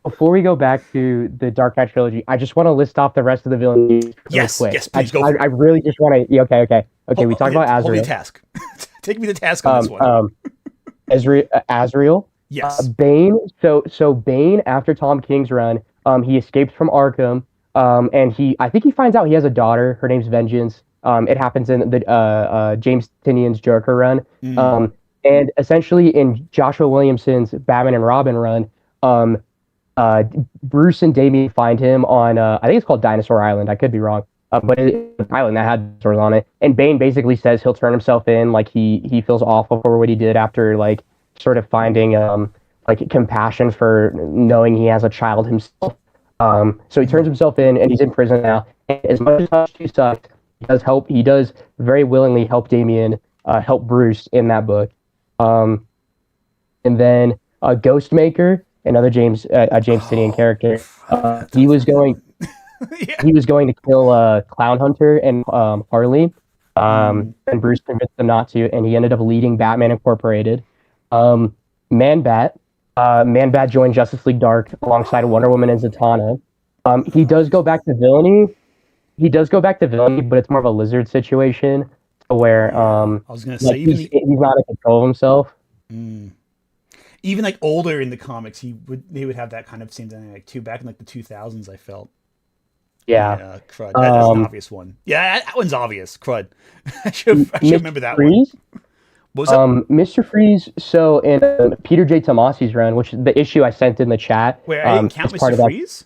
Before we go back to the Dark Knight trilogy, I just want to list off the rest of the villains really quick. Yes, please go. I really just want to. Yeah, okay. We talked about Azrael. Hold me to task. Take me to task on this one. Azrael. Yes. Bane. So Bane, after Tom King's run, he escapes from Arkham. And I think he finds out he has a daughter. Her name's Vengeance. It happens in the James Tynion's Joker run. And essentially in Joshua Williamson's Batman and Robin run, Bruce and Damian find him on, I think it's called Dinosaur Island. I could be wrong. But it's an island that had dinosaurs on it. And Bane basically says he'll turn himself in. Like he feels awful for what he did after like sort of finding like compassion for knowing he has a child himself. So he turns himself in, and he's in prison now. And as much as Hush 2 sucked, he does very willingly help Damian, help Bruce in that book. And then Ghostmaker, another James Tynion character. He was going to kill Clown Hunter and Harley, and Bruce convinced him not to, and he ended up leading Batman Incorporated. Man-Bat. Man-Bat joined Justice League Dark alongside Wonder Woman and Zatanna. He does go back to villainy, he does go back to villainy, but it's more of a lizard situation where I was gonna say like he's not in control of himself. Even like older in the comics, they would have that kind of same dynamic too. Back in like the 2000s, I felt. Yeah. Crud. That's an obvious one. Yeah, that one's obvious. Crud. I should remember that Freeze? one. What was that? Mr. Freeze. So in Peter J. Tomasi's run, which is the issue I sent in the chat. Wait, I didn't count Mr. Freeze.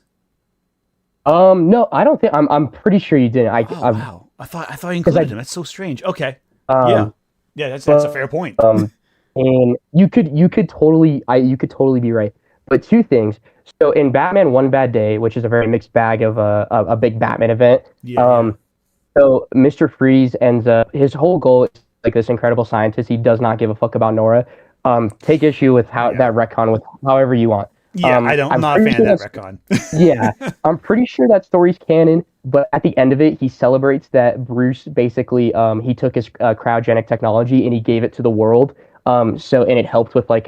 No, I don't think. I'm pretty sure you didn't. Wow. I thought I included him. That's so strange. Okay. Yeah. That's a fair point. And you could totally be right. But two things. So in Batman One Bad Day, which is a very mixed bag of a big Batman event. So Mr. Freeze ends up, his whole goal is like this incredible scientist. He does not give a fuck about Nora. Take issue with how that retcon with however you want. Yeah, I'm not a fan of that retcon. Yeah, I'm pretty sure that story's canon, but at the end of it, he celebrates that Bruce basically he took his cryogenic technology and he gave it to the world. And it helped with like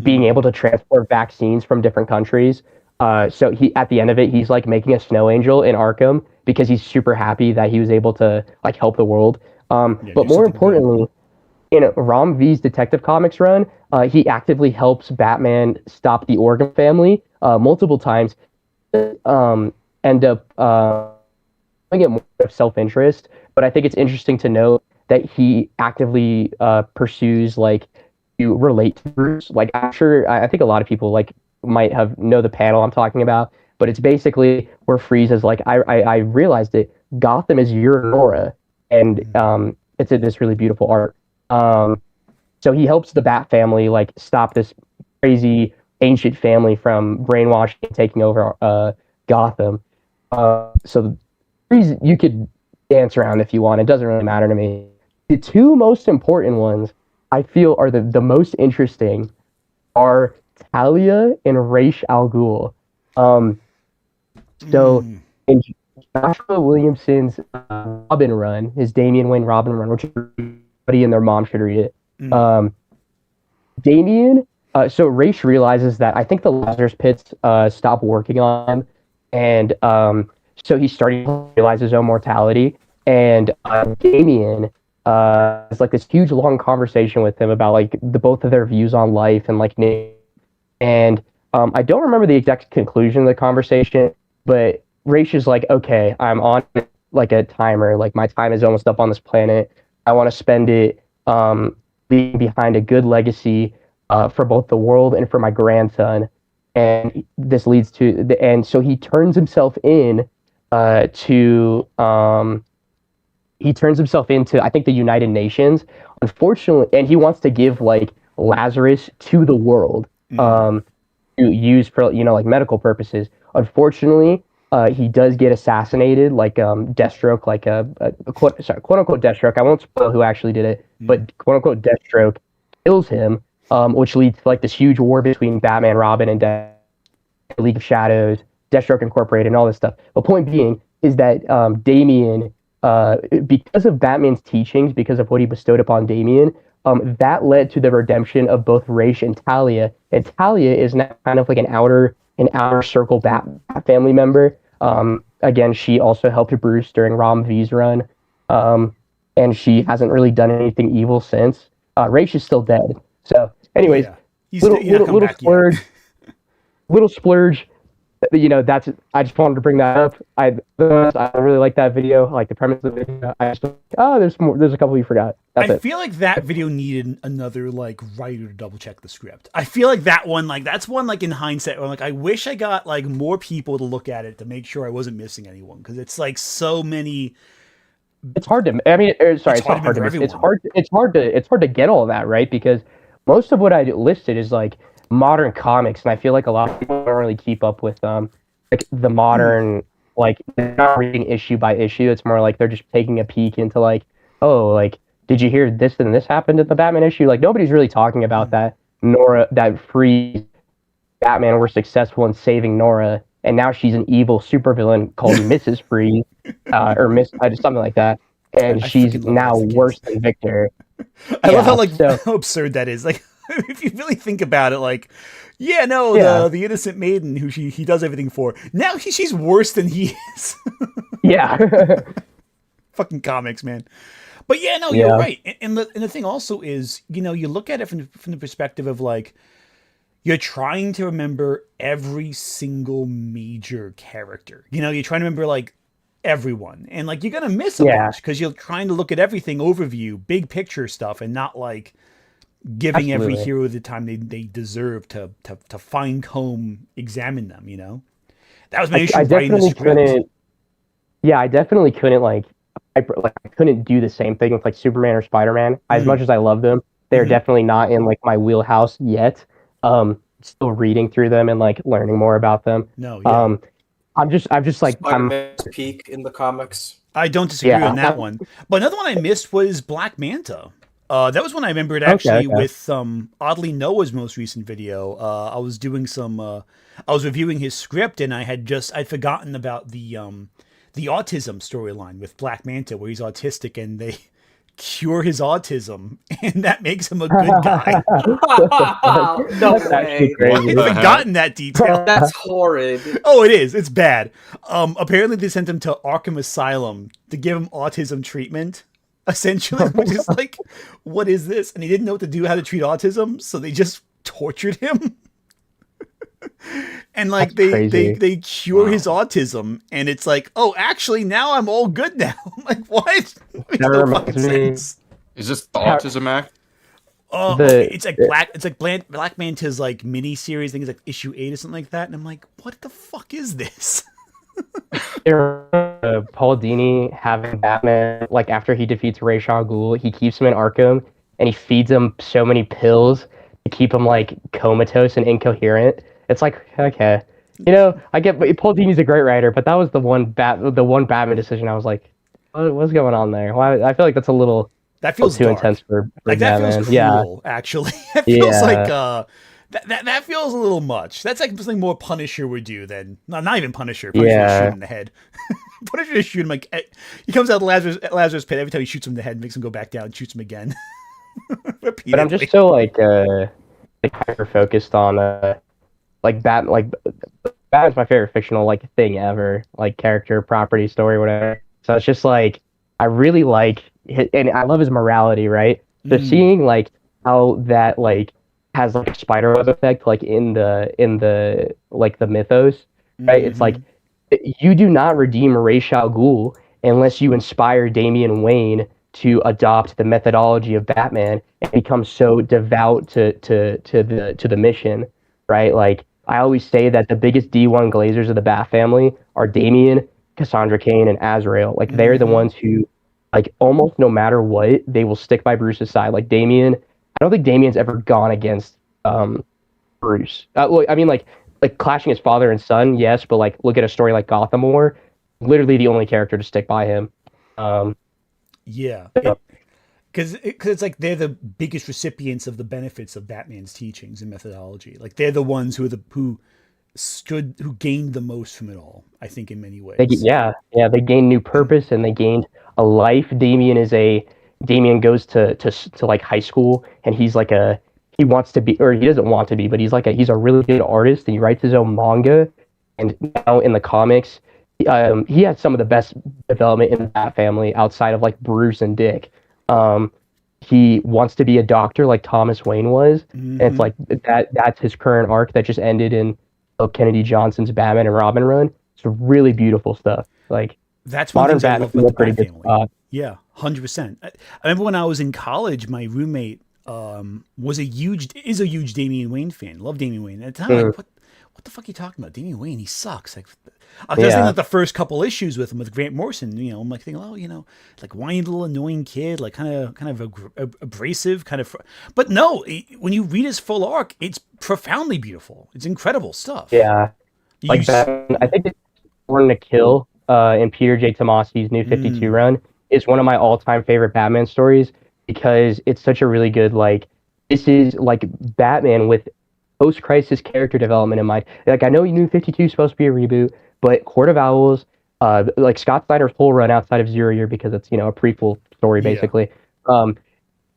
being able to transport vaccines from different countries. So he at the end of it, he's like making a snow angel in Arkham because he's super happy that he was able to like help the world. But more importantly, in Ram V's Detective Comics run, he actively helps Batman stop the Organ family multiple times. End up doing it more of self-interest, but I think it's interesting to note that he actively pursues like to relate to Bruce. Like I'm sure, I think a lot of people like might have know the panel I'm talking about, but it's basically where Freeze is like, I realized it. Gotham is your Nora, and it's this really beautiful art. So he helps the Bat family like stop this crazy ancient family from brainwashing and taking over Gotham. So you could dance around if you want. It doesn't really matter to me. The two most important ones I feel are the most interesting are Talia and Ra's al Ghul. So in Joshua Williamson's Robin run, his Damian Wayne Robin run, which everybody and their mom should read it. Damian, so Ra's realizes that I think the Lazarus pits stopped working on him, and so he's starting to realize his own mortality. And Damian has like this huge long conversation with him about like both of their views on life and like and I don't remember the exact conclusion of the conversation, but Ra's is like, okay, I'm on like a timer, like my time is almost up on this planet. I want to spend it leaving behind a good legacy for both the world and for my grandson. And this leads to the end. So he turns himself in to I think the United Nations. Unfortunately, and he wants to give like Lazarus to the world to use for like medical purposes. Unfortunately, he does get assassinated, like Deathstroke, like quote unquote Deathstroke. I won't spoil who actually did it, but quote unquote Deathstroke kills him, which leads to like this huge war between Batman, Robin, and League of Shadows, Deathstroke Incorporated, and all this stuff. The point being is that Damian, because of Batman's teachings, because of what he bestowed upon Damian, that led to the redemption of both Ra's and Talia. And Talia is now kind of like an outer circle Bat family member. Again, she also helped Bruce during Ram V's run, and she hasn't really done anything evil since. Ra's is still dead. So, anyways, little splurge, little splurge. That's. I just wanted to bring that up. I really like that video. I like the premise of the video. I just there's more. There's a couple you forgot. I feel like that video needed another like writer to double check the script. I feel like that one, like that's one like in hindsight, where like I wish I got like more people to look at it to make sure I wasn't missing anyone, because it's like so many. It's hard to. I mean, sorry, it's not hard to. It's hard to get all of that right, because most of what I listed is like modern comics, and I feel like a lot of people don't really keep up with like the modern like they're not reading issue by issue. It's more like they're just taking a peek into like, oh, like did you hear this and this happened in the Batman issue? Like nobody's really talking about that. Nora, that Freeze, Batman were successful in saving Nora, and now she's an evil supervillain called Mrs. Freeze, or Miss something like that, and she's now worse than Victor. I love how how absurd that is. Like if you really think about it, like the innocent maiden who he does everything for, now she's worse than he is. Yeah. Fucking comics, man. But yeah, no, Yeah. you're right. And the thing also is, you look at it from the perspective of like, you're trying to remember every single major character. You're trying to remember like everyone, and like you're gonna miss a bunch because you're trying to look at everything overview, big picture stuff, and not like giving every hero the time they deserve to fine comb, examine them. That was my issue writing the script. I definitely couldn't I couldn't do the same thing with like Superman or Spider-Man. As much as I love them, they're definitely not in like my wheelhouse yet. Still reading through them and like learning more about them. No, yeah. I'm just like Spider-Man's peak in the comics. I don't disagree on that one. But another one I missed was Black Manta. That was one I remembered actually with oddly Noah's most recent video. I was doing I was reviewing his script, and I'd forgotten about the autism storyline with Black Manta, where he's autistic and they cure his autism, and that makes him a good guy. No way. I've forgotten that detail. That's horrid. Oh, it is. It's bad. Apparently they sent him to Arkham Asylum to give him autism treatment, essentially, which is like, what is this? And he didn't know what to do, how to treat autism, so they just tortured him. And like they cure his autism, and it's like, oh, actually now I'm all good now. I'm like, what? Makes no fucking sense. Is this the Autism Act? It's like Black Manta's like mini series. I think it's like issue 8 or something like that. And I'm like, what the fuck is this? Paul Dini having Batman, like after he defeats Ra's al Ghul, he keeps him in Arkham and he feeds him so many pills to keep him like comatose and incoherent. It's like, okay, I get, but Paul Dini's a great writer, but that was the one Batman decision. I was like, what's going on there? Why? I feel like that's a little too intense for like that. Batman. Feels cruel, actually. It feels like that feels a little much. That's like something more Punisher would do than not even Punisher. Punisher shoot him in the head. Punisher just shoot him like he comes out of Lazarus pit every time he shoots him in the head, makes him go back down, and shoots him again. But I'm just so like hyper focused on Batman's my favorite fictional like thing ever, like character, property, story, whatever. So it's just like I really like and I love his morality, right? So seeing like how that like has like a spiderweb effect like in the like the mythos, right? It's like you do not redeem Ra's al Ghul unless you inspire Damian Wayne to adopt the methodology of Batman and become so devout to the mission, right? Like I always say that the biggest D1 glazers of the Bat family are Damian, Cassandra Cain, and Azrael. Like they're the ones who, like almost no matter what, they will stick by Bruce's side. Like Damian, I don't think Damian's ever gone against Bruce. I mean, like clashing his father and son, yes, but like look at a story like Gotham War, literally the only character to stick by him. Yeah. Because it's like they're the biggest recipients of the benefits of Batman's teachings and methodology. Like they're the ones who gained the most from it all. I think in many ways. They gained new purpose and they gained a life. Damian goes to like high school and he's like he wants to be, or he doesn't want to be, but he's a really good artist and he writes his own manga. And now in the comics, he has some of the best development in that family outside of like Bruce and Dick. He wants to be a doctor like Thomas Wayne was. And it's like that's his current arc that just ended in Kennedy Johnson's Batman and Robin run. It's really beautiful stuff. Like that's modern Batman with pretty good family. Yeah, 100%. I remember when I was in college, my roommate is a huge Damian Wayne fan. Love Damian Wayne. At the time, like, what the fuck are you talking about? Damian Wayne, he sucks. Like, I was thinking like the first couple issues with him with Grant Morrison. I'm like thinking, like whiny little annoying kid, like kind of abrasive, kind of. But no, when you read his full arc, it's profoundly beautiful. It's incredible stuff. Yeah, like Batman, I think it's Born to Kill in Peter J. Tomasi's New 52 run is one of my all-time favorite Batman stories because it's such a really good like. This is like Batman with post-crisis character development in mind. Like I know New 52 is supposed to be a reboot, but Court of Owls, like Scott Snyder's whole run outside of Zero Year because it's a prequel story basically.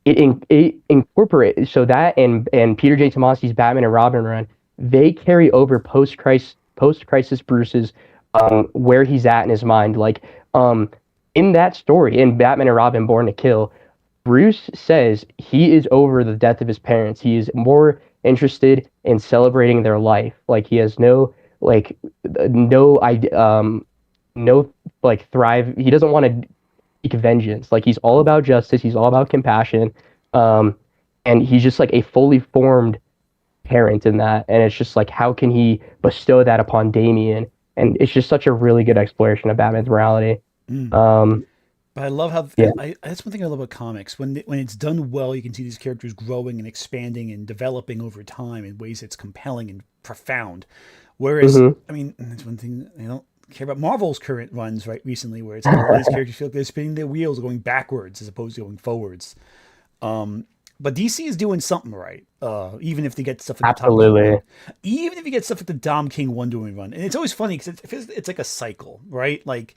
It incorporates so that and Peter J. Tomasi's Batman and Robin run, they carry over post-crisis Bruce's where he's at in his mind. Like In that story, in Batman and Robin Born to Kill, Bruce says he is over the death of his parents. He is more interested in celebrating their life. Like he has no like no idea no like thrive. He doesn't want to seek vengeance. Like he's all about justice. He's all about compassion. Um, and he's just like a fully formed parent in that. And it's just like how can he bestow that upon Damian? And it's just such a really good exploration of Batman's morality. Um, But I love how Yeah. that's one thing I love about comics. When it's done well, you can see these characters growing and expanding and developing over time in ways that's compelling and profound. Whereas, I mean, that's one thing I don't care about Marvel's current runs right recently, where it's like all these characters feel like they're spinning their wheels, going backwards as opposed to going forwards. But DC is doing something right, even if they get stuff like the Tom King Absolutely. run. Even if you get stuff like the Dom King Wonder Woman run, and it's always funny because it's like a cycle, right? Like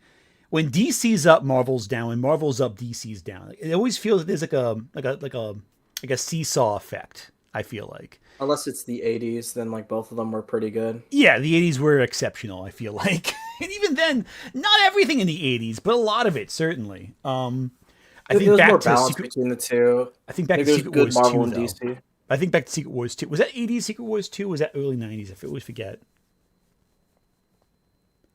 when DC's up, Marvel's down. When Marvel's up, DC's down. It always feels like there's like a seesaw effect. I feel like. Unless it's the 80s, then like both of them were pretty good. Yeah, the 80s were exceptional, I feel like. And even then, not everything in the 80s, but a lot of it, certainly. I think There's back more to balance Secret, between the two. I think back to There's Secret good Wars Marvel 2, and though. DC. I think back to Secret Wars 2. Was that 80s Secret Wars 2? Or was that early 90s? I always forget.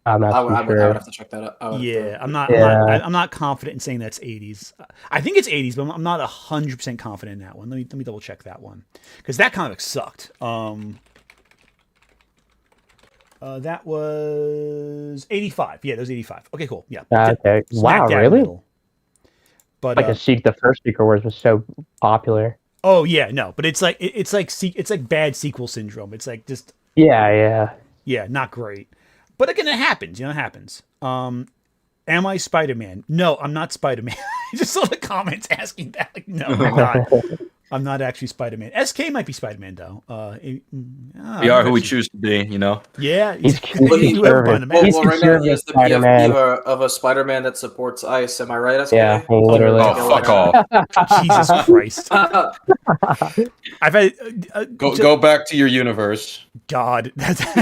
I'm not I too would, I would sure. have to check that out. I would have Yeah, to- I'm not confident in saying that's 80s. I think it's 80s, but I'm not 100% confident in that one. Let me double check that one because that comic sucked. That was 85. Yeah, that was 85. Okay, cool. Yeah. Okay. Smack Wow, dab really? middle. But Like the first Secret Wars was so popular. oh yeah, no, but it's like bad sequel syndrome. It's like just Yeah. not great. But again, it happens. You know, it happens. Am I Spider-Man? No, I'm not Spider-Man. I just saw the comments asking that. Like, no, I'm not. I'm not actually Spider-Man. SK might be Spider-Man though. We are who we choose to be, you know. Yeah, He's whoever find him. He's Well, right now he has the Spider-Man. PFP of a Spider-Man that supports ice. Am I right, SK? Yeah, literally. Oh, fuck off. Jesus Christ! I've had Go back to your universe. God.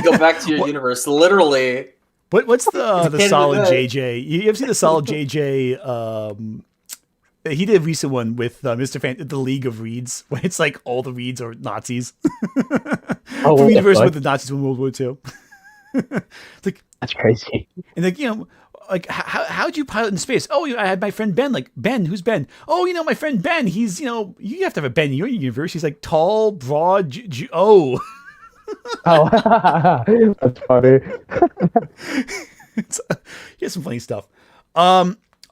Go back to your universe. Literally. What's the Can't solid do that. JJ? You ever see the solid JJ? He did a recent one with Mr. The League of Reeds, where it's like all the Reeds are Nazis. Oh, From what the universe fuck? with the Nazis in World War II. It's like, That's crazy. and like, you know, like how'd you pilot in space? Oh, I had my friend Ben. Like, Ben, who's Ben? Oh, you know, my friend Ben. He's, you know, you have to have a Ben in your universe. He's like tall, broad. Oh, Oh, that's funny. he has some funny stuff.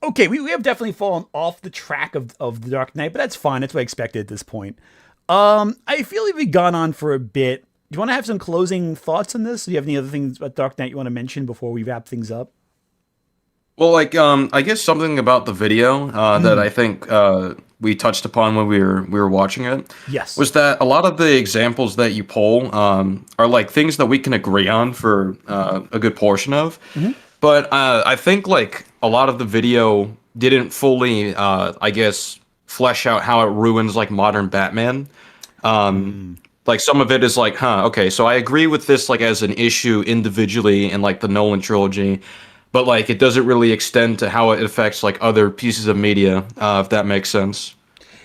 Okay, we have definitely fallen off the track of the Dark Knight, but that's fine. That's what I expected at this point. I feel like we've gone on for a bit. Do you want to have some closing thoughts on this? Do you have any other things about Dark Knight you want to mention before we wrap things up? Well, like, I guess something about the video that I think we touched upon when we were watching it. Yes. Was that a lot of the examples that you pull are like things that we can agree on for a good portion of. But I think like a lot of the video didn't fully, I guess, flesh out how it ruins like modern Batman. Like some of it is like, okay, so I agree with this like as an issue individually in like the Nolan trilogy, but like it doesn't really extend to how it affects like other pieces of media, if that makes sense.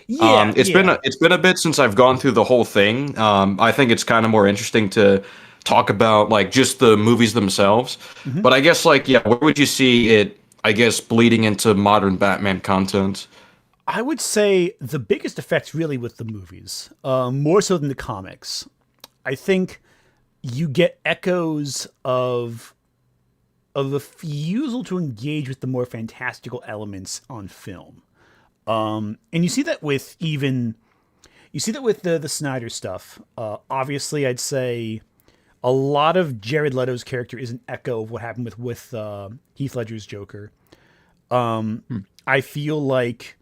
Yeah. It's been a bit since I've gone through the whole thing. I think it's kind of more interesting to talk about like just the movies themselves. But I guess like where would you see it? I guess bleeding into modern Batman content. I would say the biggest effect's really with the movies, more so than the comics. I think you get echoes of a refusal to engage with the more fantastical elements on film. And you see that with the Snyder stuff. Obviously, I'd say a lot of Jared Leto's character is an echo of what happened with Heath Ledger's Joker. I feel like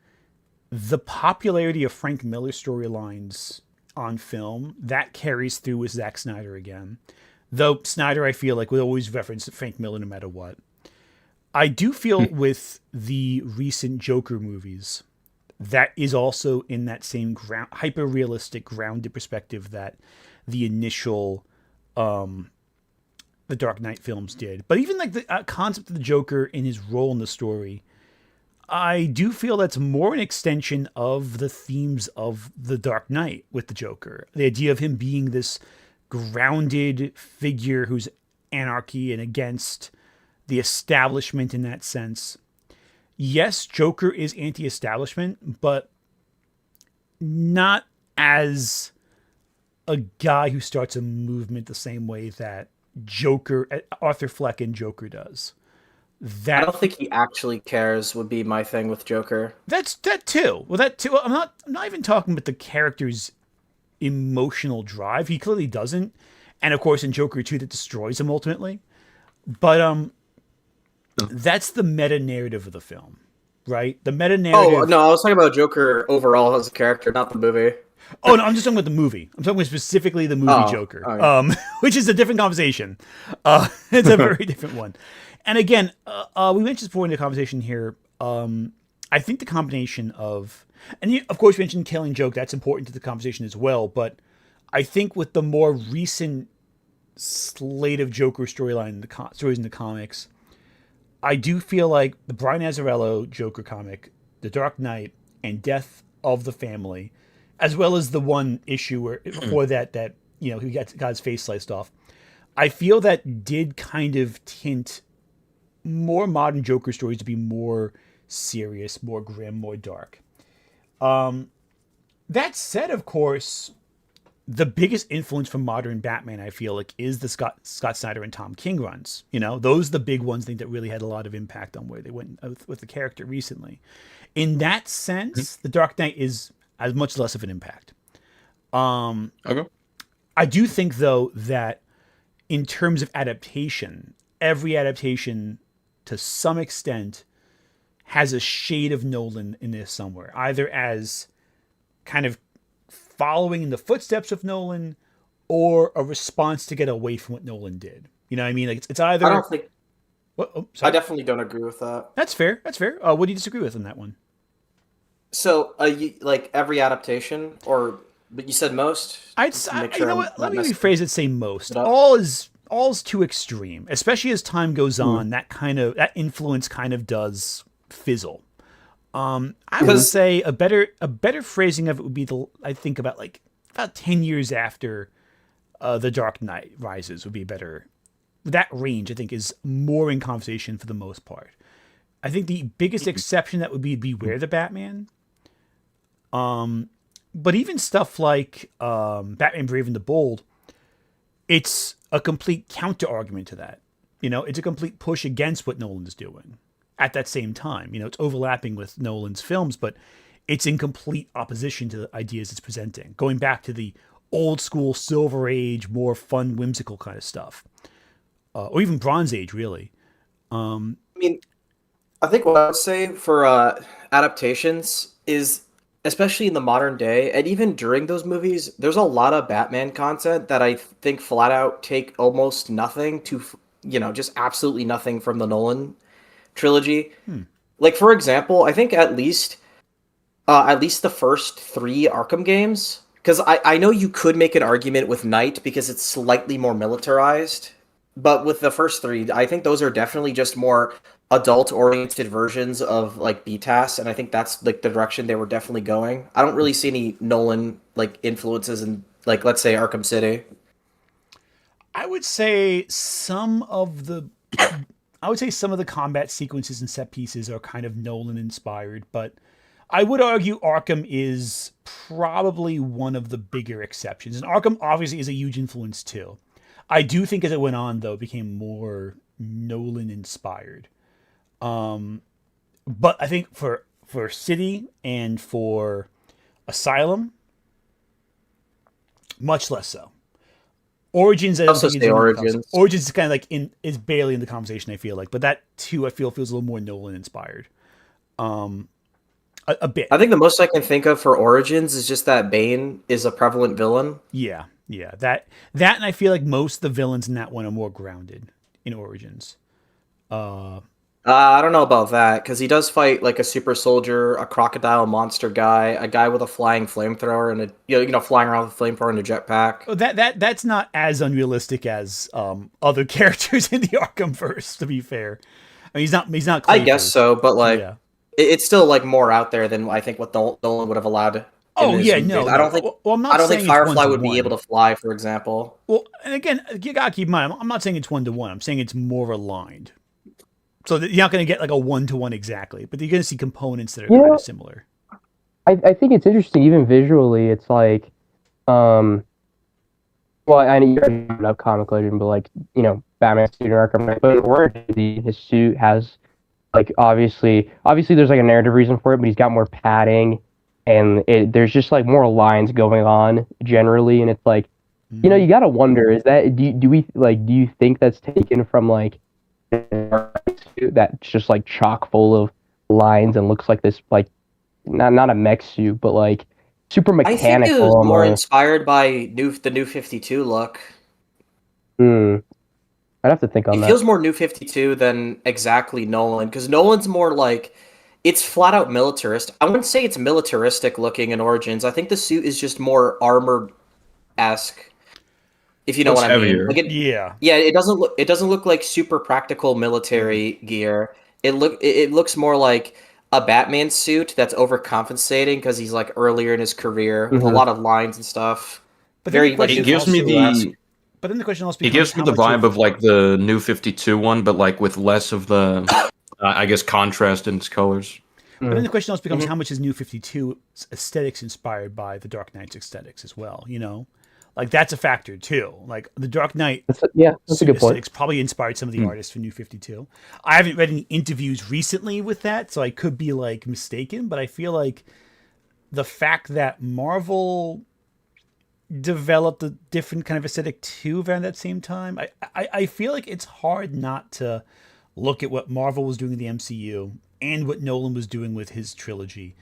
the popularity of Frank Miller storylines on film, that carries through with Zack Snyder again. Though Snyder, I feel like, would always reference Frank Miller no matter what. I do feel with the recent Joker movies, that is also in that same hyper-realistic, grounded perspective that the initial the Dark Knight films did. But even like the concept of the Joker and his role in the story, I do feel that's more an extension of the themes of the Dark Knight with the Joker. The idea of him being this grounded figure who's anarchy and against the establishment in that sense. Yes, Joker is anti-establishment, but not as a guy who starts a movement the same way that Arthur Fleck in Joker does. I don't think he actually cares would be my thing with Joker. That too. Well, that too. I'm not even talking about the character's emotional drive. He clearly doesn't. And of course in Joker 2 that destroys him ultimately. But that's the meta narrative of the film, right? The meta narrative. Oh, no, I was talking about Joker overall as a character, not the movie. Oh, no, I'm just talking about the movie. I'm talking about specifically the movie Joker, okay. Which is a different conversation. It's a very different one. And again, we mentioned before in the conversation here, I think the combination of, and of course we mentioned Killing Joke, that's important to the conversation as well, but I think with the more recent slate of Joker stories in the comics, I do feel like the Brian Azzarello Joker comic, The Dark Knight, and Death of the Family, as well as the one issue where before that he got his face sliced off, I feel that did kind of tint more modern Joker stories to be more serious, more grim, more dark. That said, of course, the biggest influence from modern Batman, I feel like, is the Scott Snyder and Tom King runs. Those are the big ones I think that really had a lot of impact on where they went with the character recently. In that sense, The Dark Knight is as much less of an impact. Okay. I do think, though, that in terms of adaptation, every adaptation to some extent has a shade of Nolan in there somewhere, either as kind of following in the footsteps of Nolan or a response to get away from what Nolan did. You know what I mean? Like it's either. I don't think. What? Oh, I definitely don't agree with that. That's fair. What do you disagree with on that one? So, like every adaptation, but you said most. You know what? Let me rephrase it. Say most. All's too extreme, especially as time goes on. That influence kind of does fizzle. I would say a better phrasing of it would be I think about 10 years after The Dark Knight Rises would be better. That range I think is more in conversation for the most part. I think the biggest exception that would be Beware the Batman. But even stuff like Batman Brave and the Bold, it's a complete counter argument to that. It's a complete push against what Nolan's doing. At that same time, it's overlapping with Nolan's films, but it's in complete opposition to the ideas it's presenting. Going back to the old school Silver Age, more fun, whimsical kind of stuff, or even Bronze Age, really. I think what I would say for adaptations is, especially in the modern day, and even during those movies, there's a lot of Batman content that I think flat out take almost nothing to, just absolutely nothing from the Nolan trilogy. Like, for example, I think at least the first 3 Arkham games, because I know you could make an argument with Knight because it's slightly more militarized, but with the first 3, I think those are definitely just more adult-oriented versions of BTAS, and I think that's the direction they were definitely going. I don't really see any Nolan influences in let's say Arkham City. I would say some of the combat sequences and set pieces are kind of Nolan inspired, but I would argue Arkham is probably one of the bigger exceptions. And Arkham obviously is a huge influence too. I do think as it went on, though, it became more Nolan inspired. But I think for City and for Asylum, much less so. Origins, I don't think it's Origins. Origins is kind of is barely in the conversation, I feel like, but that too, I feel feels a little more Nolan inspired. A bit. I think the most I can think of for Origins is just that Bane is a prevalent villain. Yeah, that, and I feel like most of the villains in that one are more grounded in Origins. I don't know about that because he does fight like a super soldier, a crocodile monster guy, a guy with a flying flamethrower, and a flying around with a flamethrower and a jetpack. Oh, that's not as unrealistic as other characters in the Arkhamverse. To be fair, I mean, he's not. I guess Clayface. so, but like Yeah. it's still like more out there than I think what Nolan would have allowed. Oh In his yeah, movies. no. I don't think. Well, I'm not I don't think saying it's Firefly would 1-to-1. be able to fly, for example. Well, and again, you gotta keep in mind, I'm not saying it's 1-to-1. I'm saying it's more aligned. So that you're not going to get like a 1-to-1 exactly, but you're going to see components that are kind of similar. I think it's interesting, even visually. It's like, well, I know you're not comic legend, but like, Batman's suit in Arkham Knight, but in Origins, his suit has like obviously there's like a narrative reason for it, but he's got more padding, and there's just like more lines going on generally, and it's like, you gotta wonder, is that do you think that's taken from like that's just like chock full of lines and looks like this, like not a mech suit, but like super mechanical. I think it was more almost. inspired by the New 52 look. I'd have to think on that. It feels more New 52 than exactly Nolan, because Nolan's more like, it's flat out militarist. I wouldn't say it's militaristic looking in Origins. I think the suit is just more armored-esque, if you know what I mean. Like yeah, it doesn't look like super practical military gear. It looks more like a Batman suit that's overcompensating because he's like earlier in his career with a lot of lines and stuff. but Very like It gives me the But then the question also it becomes, gives me the vibe of like the New 52 one, but like with less of the I guess contrast in its colors. But then the question also becomes, how much is New 52 aesthetics inspired by the Dark Knight's aesthetics as well? Like that's a factor too. Like the Dark Knight, that's a good point. aesthetics probably inspired some of the artists for New 52. I haven't read any interviews recently with that, so I could be like mistaken. But I feel like the fact that Marvel developed a different kind of aesthetic too around that same time, I feel like it's hard not to look at what Marvel was doing in the MCU and what Nolan was doing with his trilogy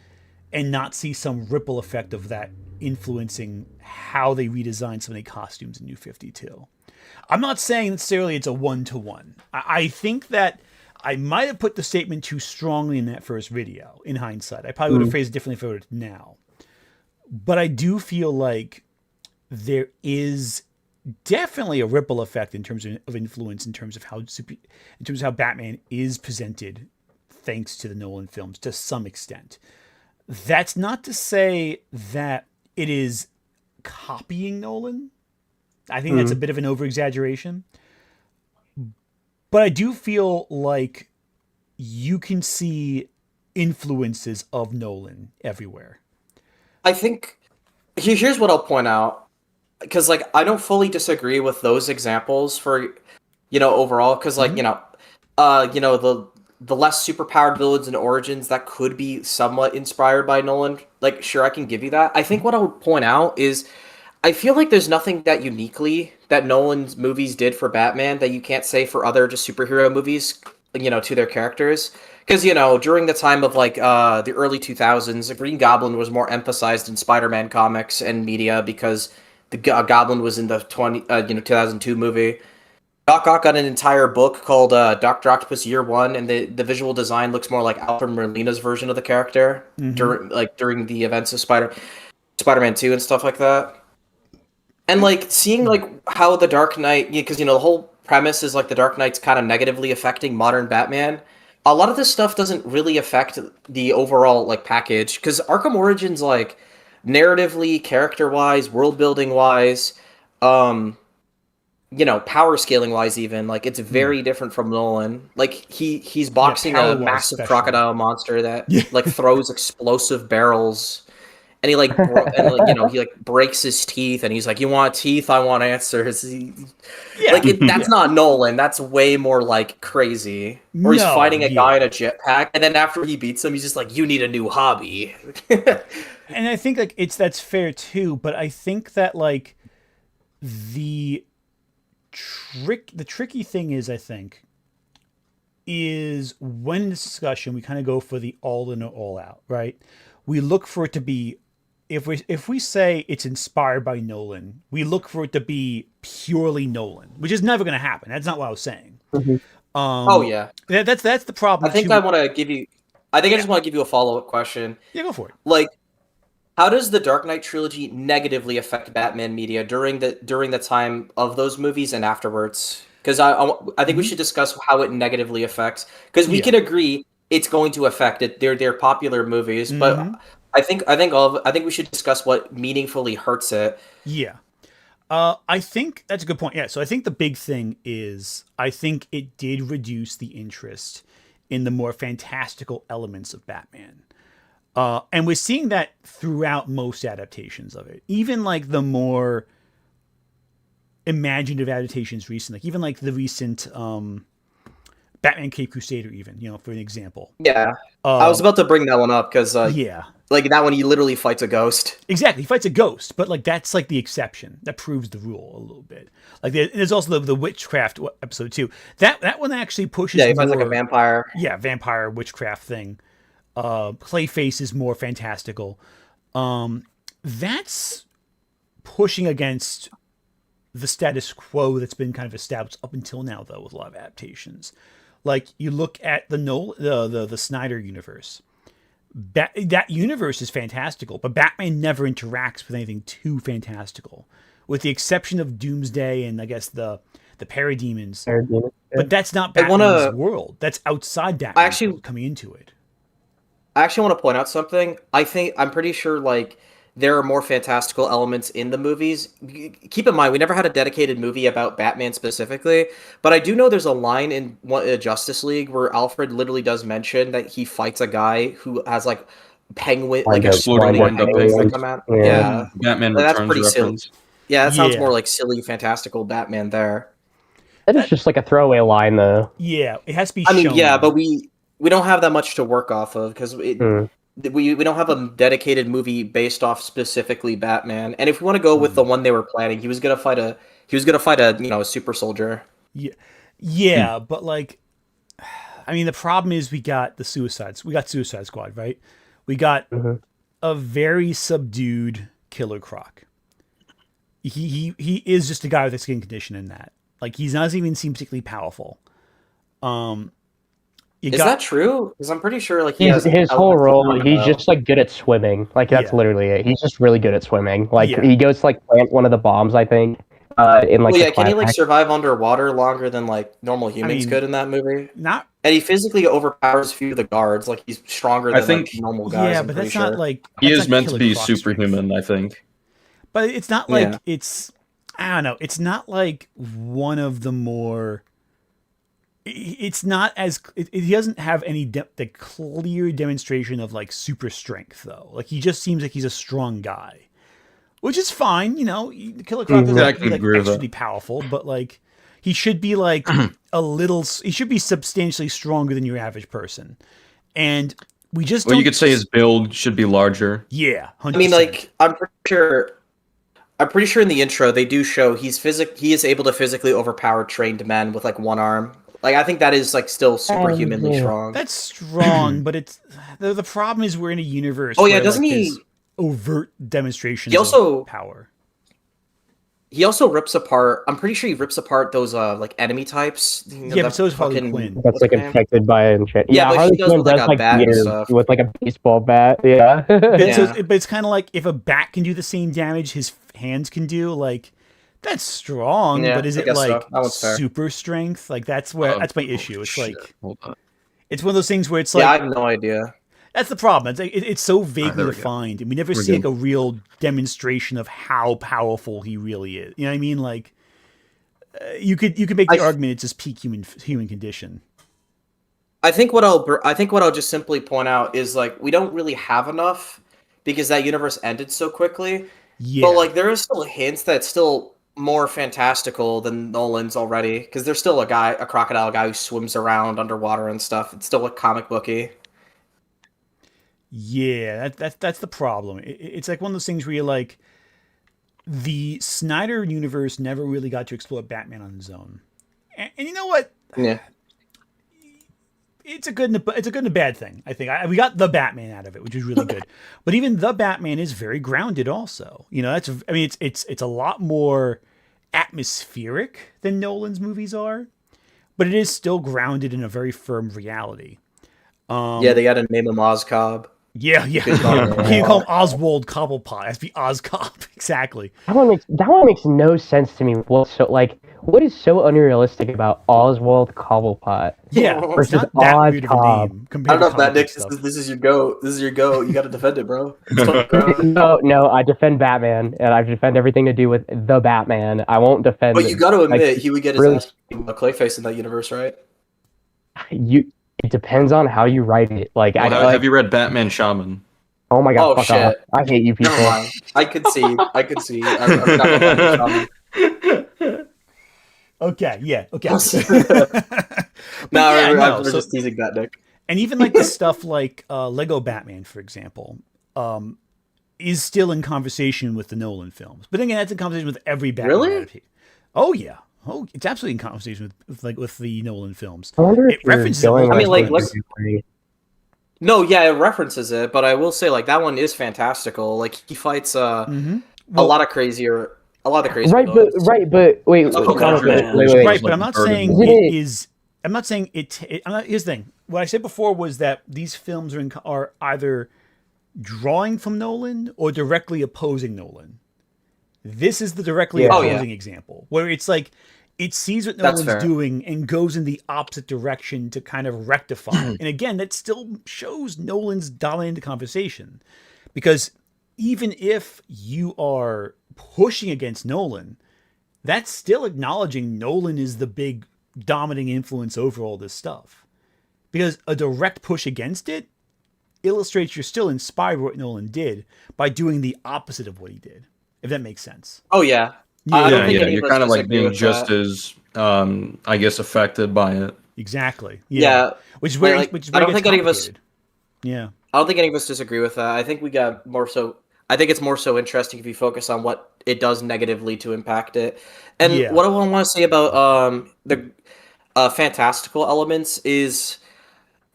and not see some ripple effect of that influencing how they redesigned some of the costumes in New 52. I'm not saying necessarily it's a 1-to-1. I think that I might have put the statement too strongly in that first video, in hindsight. I probably would have phrased it differently if I were now. But I do feel like there is definitely a ripple effect in terms of influence, in terms of how Batman is presented thanks to the Nolan films to some extent. That's not to say that it is copying Nolan. I think that's a bit of an over-exaggeration. But I do feel like you can see influences of Nolan everywhere. I think here's what I'll point out, because like I don't fully disagree with those examples for overall, because like the less superpowered villains in Origins that could be somewhat inspired by Nolan, like sure I can give you that. I think what I would point out is I feel like there's nothing that uniquely that Nolan's movies did for Batman that you can't say for other just superhero movies, to their characters. Because, during the time of like the early 2000s, the Green Goblin was more emphasized in Spider-Man comics and media because the Goblin was in the 2002 movie. Doc Ock got an entire book called Dr. Octopus Year One, and the visual design looks more like Alfred Molina's version of the character during the events of Spider-Man 2 and stuff like that. And like seeing like how the Dark Knight, because the whole premise is like the Dark Knight's kind of negatively affecting modern Batman. A lot of this stuff doesn't really affect the overall like package, because Arkham Origins, like narratively, character-wise, world-building-wise, power scaling-wise, even like it's very different from Nolan. Like he's boxing a massive crocodile monster that like throws explosive barrels. And he like, he like breaks his teeth, and he's like, "You want teeth? I want answers." That's not Nolan. That's way more like crazy. Or he's fighting a guy in a jetpack, and then after he beats him, he's just like, "You need a new hobby." And I think like that's fair too, but I think that like the tricky thing is, I think, is when in this discussion we kind of go for the all in or all out, right? We look for it to be, if we say it's inspired by Nolan, we look for it to be purely Nolan, which is never going to happen. That's not what I was saying. Oh yeah, That's the problem. I think too. I want to give you. I think I just want to give you a follow-up question. Yeah, go for it. Like, how does the Dark Knight trilogy negatively affect Batman media during the time of those movies and afterwards? Because I think we should discuss how it negatively affects. Because we can agree it's going to affect it. They're popular movies, but I think we should discuss what meaningfully hurts it. Yeah. I think that's a good point. Yeah, so I think the big thing is I think it did reduce the interest in the more fantastical elements of Batman. And we're seeing that throughout most adaptations of it. Even like the more imaginative adaptations recently, like even like the recent Batman Cape Crusader, even, for an example. Yeah. I was about to bring that one up because yeah. Like that one, he literally fights a ghost. Exactly, he fights a ghost, but like that's like the exception. That proves the rule a little bit. Like there's also the witchcraft episode too. That one actually pushes. Yeah, he fights like a vampire. Yeah, vampire witchcraft thing. Clayface is more fantastical. That's pushing against the status quo that's been kind of established up until now, though, with a lot of adaptations. Like you look at the Snyder universe. That universe is fantastical, but Batman never interacts with anything too fantastical, with the exception of Doomsday and I guess the Parademons. But that's not Batman's world. That's outside Batman's world coming into it. I actually want to point out something. I'm pretty sure like there are more fantastical elements in the movies. Keep in mind, we never had a dedicated movie about Batman specifically, but I do know there's a line in Justice League where Alfred literally does mention that he fights a guy who has like penguin, like exploding wind-up penguins come out. Yeah. Batman That's Returns pretty reference. silly. Yeah, that sounds more like silly, fantastical Batman there. That is just like a throwaway line, though. Yeah, it has to be. I mean, yeah, but we don't have that much to work off of because we don't have a dedicated movie based off specifically Batman. And if we want to go with the one they were planning, he was gonna fight a a super soldier. Yeah, but like, I mean, the problem is we got Suicide Squad, right? We got a very subdued Killer Croc. He is just a guy with a skin condition in that. Like he doesn't even seem particularly powerful. Is that true? Because I'm pretty sure like his whole role, he's just like good at swimming. Like that's literally it. He's just really good at swimming. Like he goes to like plant one of the bombs, I think. In like can he like survive underwater longer than like normal humans could in that movie? Not. And he physically overpowers a few of the guards. Like he's stronger than like, normal guys. Yeah, but that's not like he is meant to be superhuman, I think. But it's not like it's. I don't know. It's not like one of the more. It's not as he doesn't have any the clear demonstration of like super strength though. Like he just seems like he's a strong guy, which is fine. Killer Croc doesn't have to be like extremely powerful, but like he should be like he should be substantially stronger than your average person. And we just you could say his build should be larger. Yeah, 100%. I mean, like I'm pretty sure in the intro they do show he is able to physically overpower trained men with like one arm. Like I think that is like still superhumanly strong. That's strong, but it's the problem is we're in a universe. Oh yeah, doesn't he overt demonstrations of power? He also rips apart. I'm pretty sure he rips apart those like enemy types. But so is Harley Quinn. That's like infected by and shit. Yeah, but Harley she does with like a bat and stuff. With like a baseball bat. Yeah. But it's kind of like if a bat can do the same damage his hands can do. Like that's strong, but is it like super strength? Like that's my issue. It's like it's one of those things where it's like I have no idea. That's the problem. It's like it's so vaguely defined, and we never see like a real demonstration of how powerful he really is. You know what I mean? Like you could make the argument it's just peak human condition. I think what I'll just simply point out is like we don't really have enough because that universe ended so quickly. Yeah. But like there is still hints that it's still more fantastical than Nolan's already because there's still a crocodile guy who swims around underwater and stuff. It's still a comic booky. Yeah, that's the problem. It's like one of those things where you're like, the Snyder universe never really got to explore Batman on his own, and you know what? Yeah, it's a good and a bad thing. I think we got the Batman out of it, which is really good. But even the Batman is very grounded, also. It's a lot more atmospheric than Nolan's movies are. but it is still grounded in a very firm reality. Yeah, they got to name him Ozcobb. Yeah. You can't call him Oswald Cobblepot. It has to be Ozcobb. Exactly. That one makes no sense to me. What is so unrealistic about Oswald Cobblepot? Yeah, versus it's not that weird of a Ozcobb. name I compared don't know to if that, comic Nick. book This is your go. This is your go. You got to defend it, bro. No, I defend Batman, and I defend everything to do with the Batman. I won't defend. But you got to admit, he would get his really- ass kicked by Clayface in that universe, right? It depends on how you write it. Have you read Batman Shaman? Oh my god! Oh, fuck shit. off. I hate you people. Never mind. I could see. I'm not gonna lie. Okay, yeah, okay. No, I'm so- just teasing that, Nick. And even like the stuff like Lego Batman, for example, is still in conversation with the Nolan films. But again, that's in conversation with every Batman. Really? Oh yeah. Oh, it's absolutely in conversation with the Nolan films. I wonder if It references you're it going all I mean, the like, time. let's- No, yeah, it references it, but I will say, like, that one is fantastical. Like, he fights a lot of crazier. A lot of the crazy Right, but wait, It's a wait, country. wait. Right, but I'm not saying Isn't it it- is. I'm not saying it. Here's the thing. What I said before was that these films are either drawing from Nolan or directly opposing Nolan. This is the directly Yeah. opposing example, where it's like it sees what That's Nolan's fair. doing and goes in the opposite direction to kind of rectify. And again, that still shows Nolan's dialing into conversation, because even if you are pushing against Nolan, that's still acknowledging Nolan is the big dominating influence over all this stuff. Because a direct push against it illustrates you're still inspired by what Nolan did by doing the opposite of what he did, if that makes sense. Oh yeah. Yeah, don't think any You're of us kind of like disagree being with just that. as, I guess, affected by it. Exactly. Yeah. Which is where, Like, which is I where it don't gets think any of us- complicated. Yeah. I don't think any of us disagree with that. I think we got more so. I think it's more so interesting if you focus on what it does negatively to impact it. And Yeah. what I want to say about the fantastical elements is,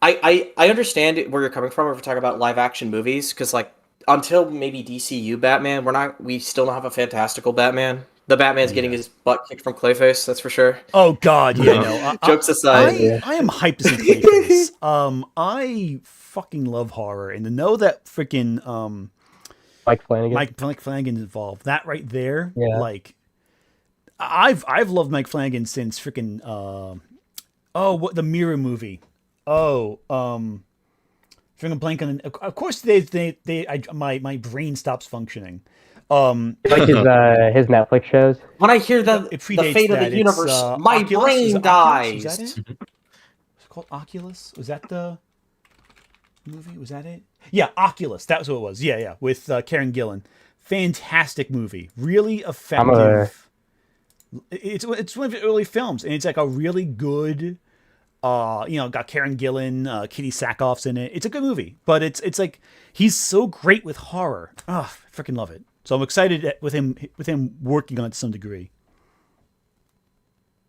I understand where you're coming from if we're talking about live action movies, because like until maybe DCU Batman, we still don't have a fantastical Batman. The Batman's getting his butt kicked from Clayface, that's for sure. Oh God, yeah, no. Jokes aside, I am hyped to see Clayface. I fucking love horror, and to know that freaking Mike Flanagan. Mike Flanagan's involved, that right there, Yeah. like I've loved Mike Flanagan since freaking what the Mirror movie. Freaking blank on. Of course, my brain stops functioning. Like his Netflix shows. when I hear that It the predates fate of that. the universe, It's, my Oculus? Is brain it Oculus? Was dies. that it? Was it called Oculus? Was that the movie? Was that it? Yeah, Oculus. That was what it was. Yeah, with Karen Gillan. Fantastic movie. Really effective. It's one of the early films, and it's like a really good. Got Karen Gillan, Kitty Sackhoff's in it. It's a good movie, but it's like he's so great with horror. I freaking love it. So I'm excited with him working on it to some degree.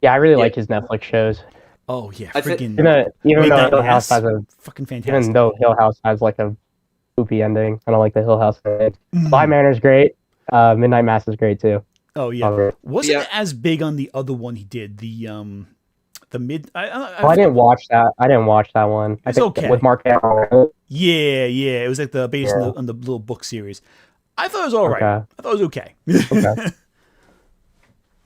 Yeah, I really like his Netflix shows. Oh yeah, I think- freaking Even though Midnight Hill House Mass, has a fucking fantastic. even though Hill House has like a poopy ending, I don't like the Hill House ending. Bly Manor's great. Midnight Mass is great too. Oh yeah, Okay. wasn't Yeah. as big on the other one he did. The mid. I didn't watch that. I didn't watch that one. I It's think okay. with Mark Hamill. Yeah. It was like the based Yeah. on the little book series. I thought it was all right. Okay. I thought it was okay. Okay.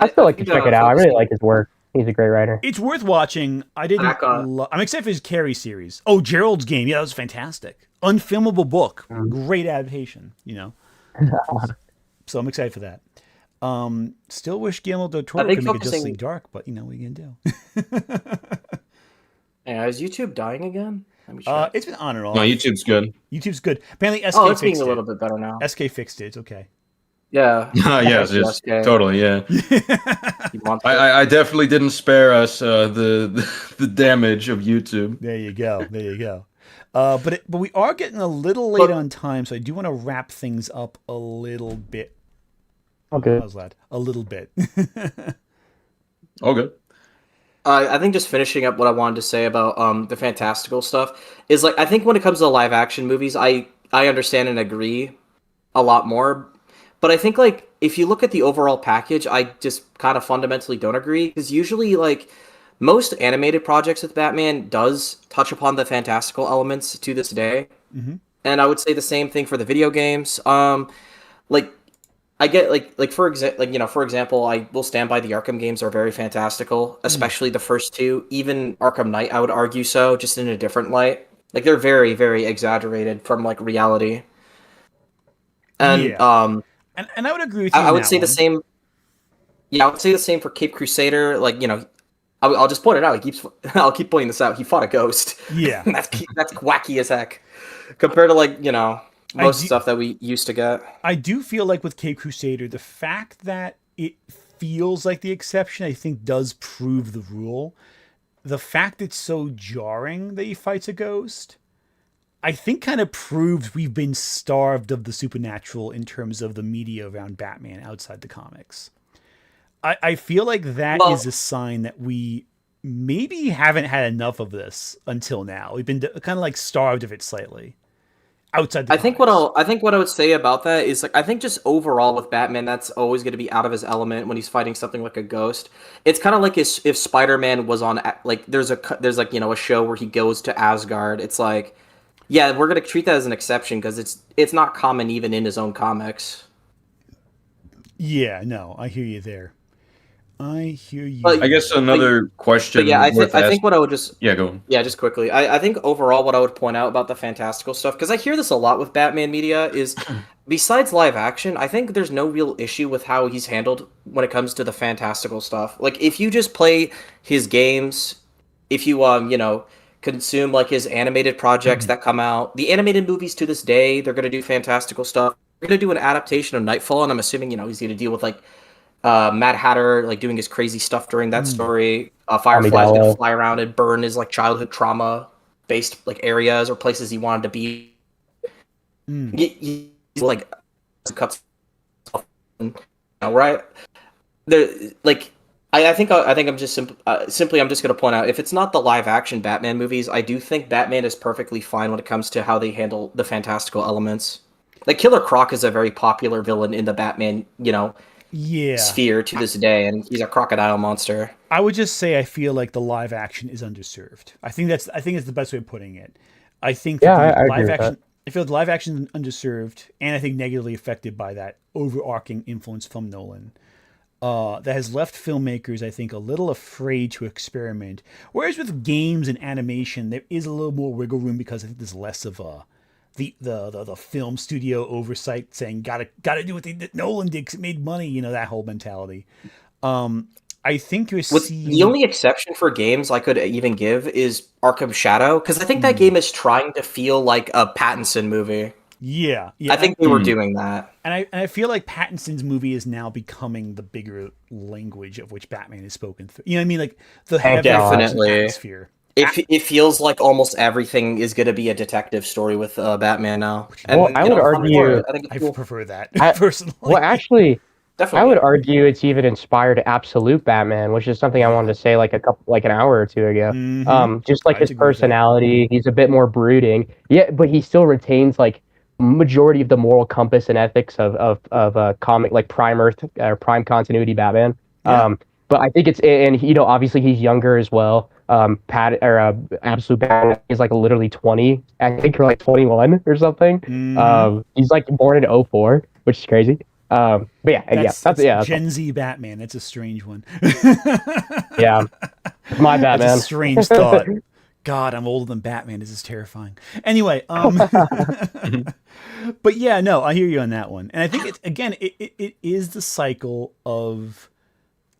I still like to check it out. I really like his work. He's a great writer. It's worth watching. I didn't. Back on. I'm excited for his Carrie series. Oh, Gerald's Game. Yeah, that was fantastic. Unfilmable book. Great adaptation. So I'm excited for that. Still wish Guillermo del Toro think could make it Justice focusing- League Dark, but what are you gonna do? Yeah, is YouTube dying again? Let me check. It's been on and off. No, YouTube's good. YouTube's good. Apparently, SK Oh, it's being fixed a it. little bit better now. SK fixed it. It's okay. Yeah. Yes, SK. totally, yeah. You want I definitely didn't spare us the damage of YouTube. There you go. But we are getting a little late on time, so I do want to wrap things up a little bit. Okay. How's that? A little bit. Oh, good. I think just finishing up what I wanted to say about the fantastical stuff is like I think when it comes to live action movies, I understand and agree a lot more. But I think like if you look at the overall package, I just kind of fundamentally don't agree because usually like most animated projects with Batman does touch upon the fantastical elements to this day. And I would say the same thing for the video games. Like I get for example, I will stand by the Arkham games are very fantastical, especially the first two. Even Arkham Knight, I would argue so, just in a different light. Like they're very, very exaggerated from like reality. And and I would agree with you. I would say the same. Yeah, I would say the same for Cape Crusader. Like I'll just point it out. I'll keep pointing this out. He fought a ghost. Yeah, that's wacky as heck compared to most stuff that we used to get. I do feel like with Cape Crusader, the fact that it feels like the exception, I think, does prove the rule. The fact it's so jarring that he fights a ghost, I think, kind of proves we've been starved of the supernatural in terms of the media around Batman outside the comics. I feel like that is a sign that we maybe haven't had enough of this until now. We've been kind of like starved of it slightly outside the comics. I think what I would say about that is I think just overall with Batman, that's always going to be out of his element when he's fighting something like a ghost. It's kind of like if Spider-Man was on there's a show where he goes to Asgard. It's like, yeah, we're going to treat that as an exception because it's not common even in his own comics. Yeah, no, I hear you there. I hear you. I guess another question. But yeah, I think what I would just go on. Yeah, just quickly. I think overall what I would point out about the fantastical stuff, because I hear this a lot with Batman media, is besides live action, I think there's no real issue with how he's handled when it comes to the fantastical stuff. Like if you just play his games, if you consume like his animated projects that come out, the animated movies to this day, they're gonna do fantastical stuff. They're gonna do an adaptation of Nightfall, and I'm assuming he's gonna deal with Mad Hatter like doing his crazy stuff during that story. Firefly's gonna fly around and burn his like childhood trauma based like areas or places he wanted to be. He like cuts off, right there. Like I think I'm just simply I'm just gonna point out, if it's not the live action Batman movies, I do think Batman is perfectly fine when it comes to how they handle the fantastical elements. Like Killer Croc is a very popular villain in the Batman, sphere to this day, and he's a crocodile monster. I would just say I feel like the live action is underserved. I think it's the best way of putting it. I think I live agree action. with that. I feel the live action is underserved, and I think negatively affected by that overarching influence from Nolan. That has left filmmakers, I think, a little afraid to experiment. Whereas with games and animation, there is a little more wiggle room because I think there's less of the film studio oversight saying gotta do what Nolan did 'cause it made money, that whole mentality. I think you're seeing the only exception for games I could even give is Arkham Shadow, because I think that game is trying to feel like a Pattinson movie. Yeah. I think they were doing that, and I feel like Pattinson's movie is now becoming the bigger language of which Batman is spoken through. You know what I mean? Like the heavy definitely atmosphere. It feels like almost everything is going to be a detective story with Batman now. Well, I would argue I prefer that personally. Well, actually, definitely. I would argue it's even inspired Absolute Batman, which is something I wanted to say like an hour or two ago. Just like his personality, he's a bit more brooding. Yeah, but he still retains like majority of the moral compass and ethics of comic like Prime Earth or Prime continuity Batman. Yeah. But I think and obviously he's younger as well. Absolute Batman is like literally 20, I think, or like 21 or something. He's like born in 2004, which is crazy. But that's Gen Z Batman. That's a strange one. Yeah, it's my Batman. That's a strange thought. God, I'm older than Batman. This is terrifying. Anyway, but yeah, no, I hear you on that one. And I think it is the cycle of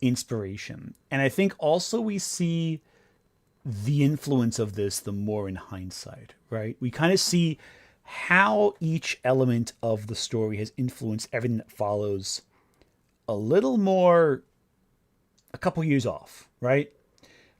inspiration. And I think also we see the influence of this the more in hindsight, right? We kind of see how each element of the story has influenced everything that follows a little more a couple years off, right?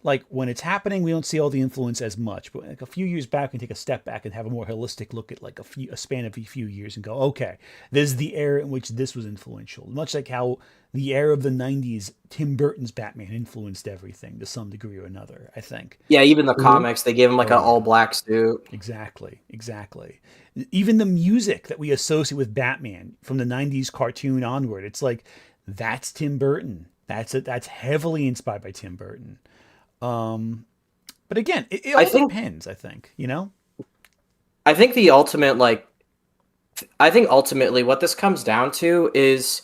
Like when it's happening, we don't see all the influence as much, but like a few years back, we can take a step back and have a more holistic look at like a span of a few years and go, okay, this is the era in which this was influential. Much like how the era of the 90s, Tim Burton's Batman influenced everything to some degree or another, I think. Yeah, even the comics, they gave him like an all-black suit. Exactly. Even the music that we associate with Batman from the 90s cartoon onward, it's like, that's Tim Burton. That's heavily inspired by Tim Burton. But again, it all depends. I think I think the ultimate I think ultimately what this comes down to is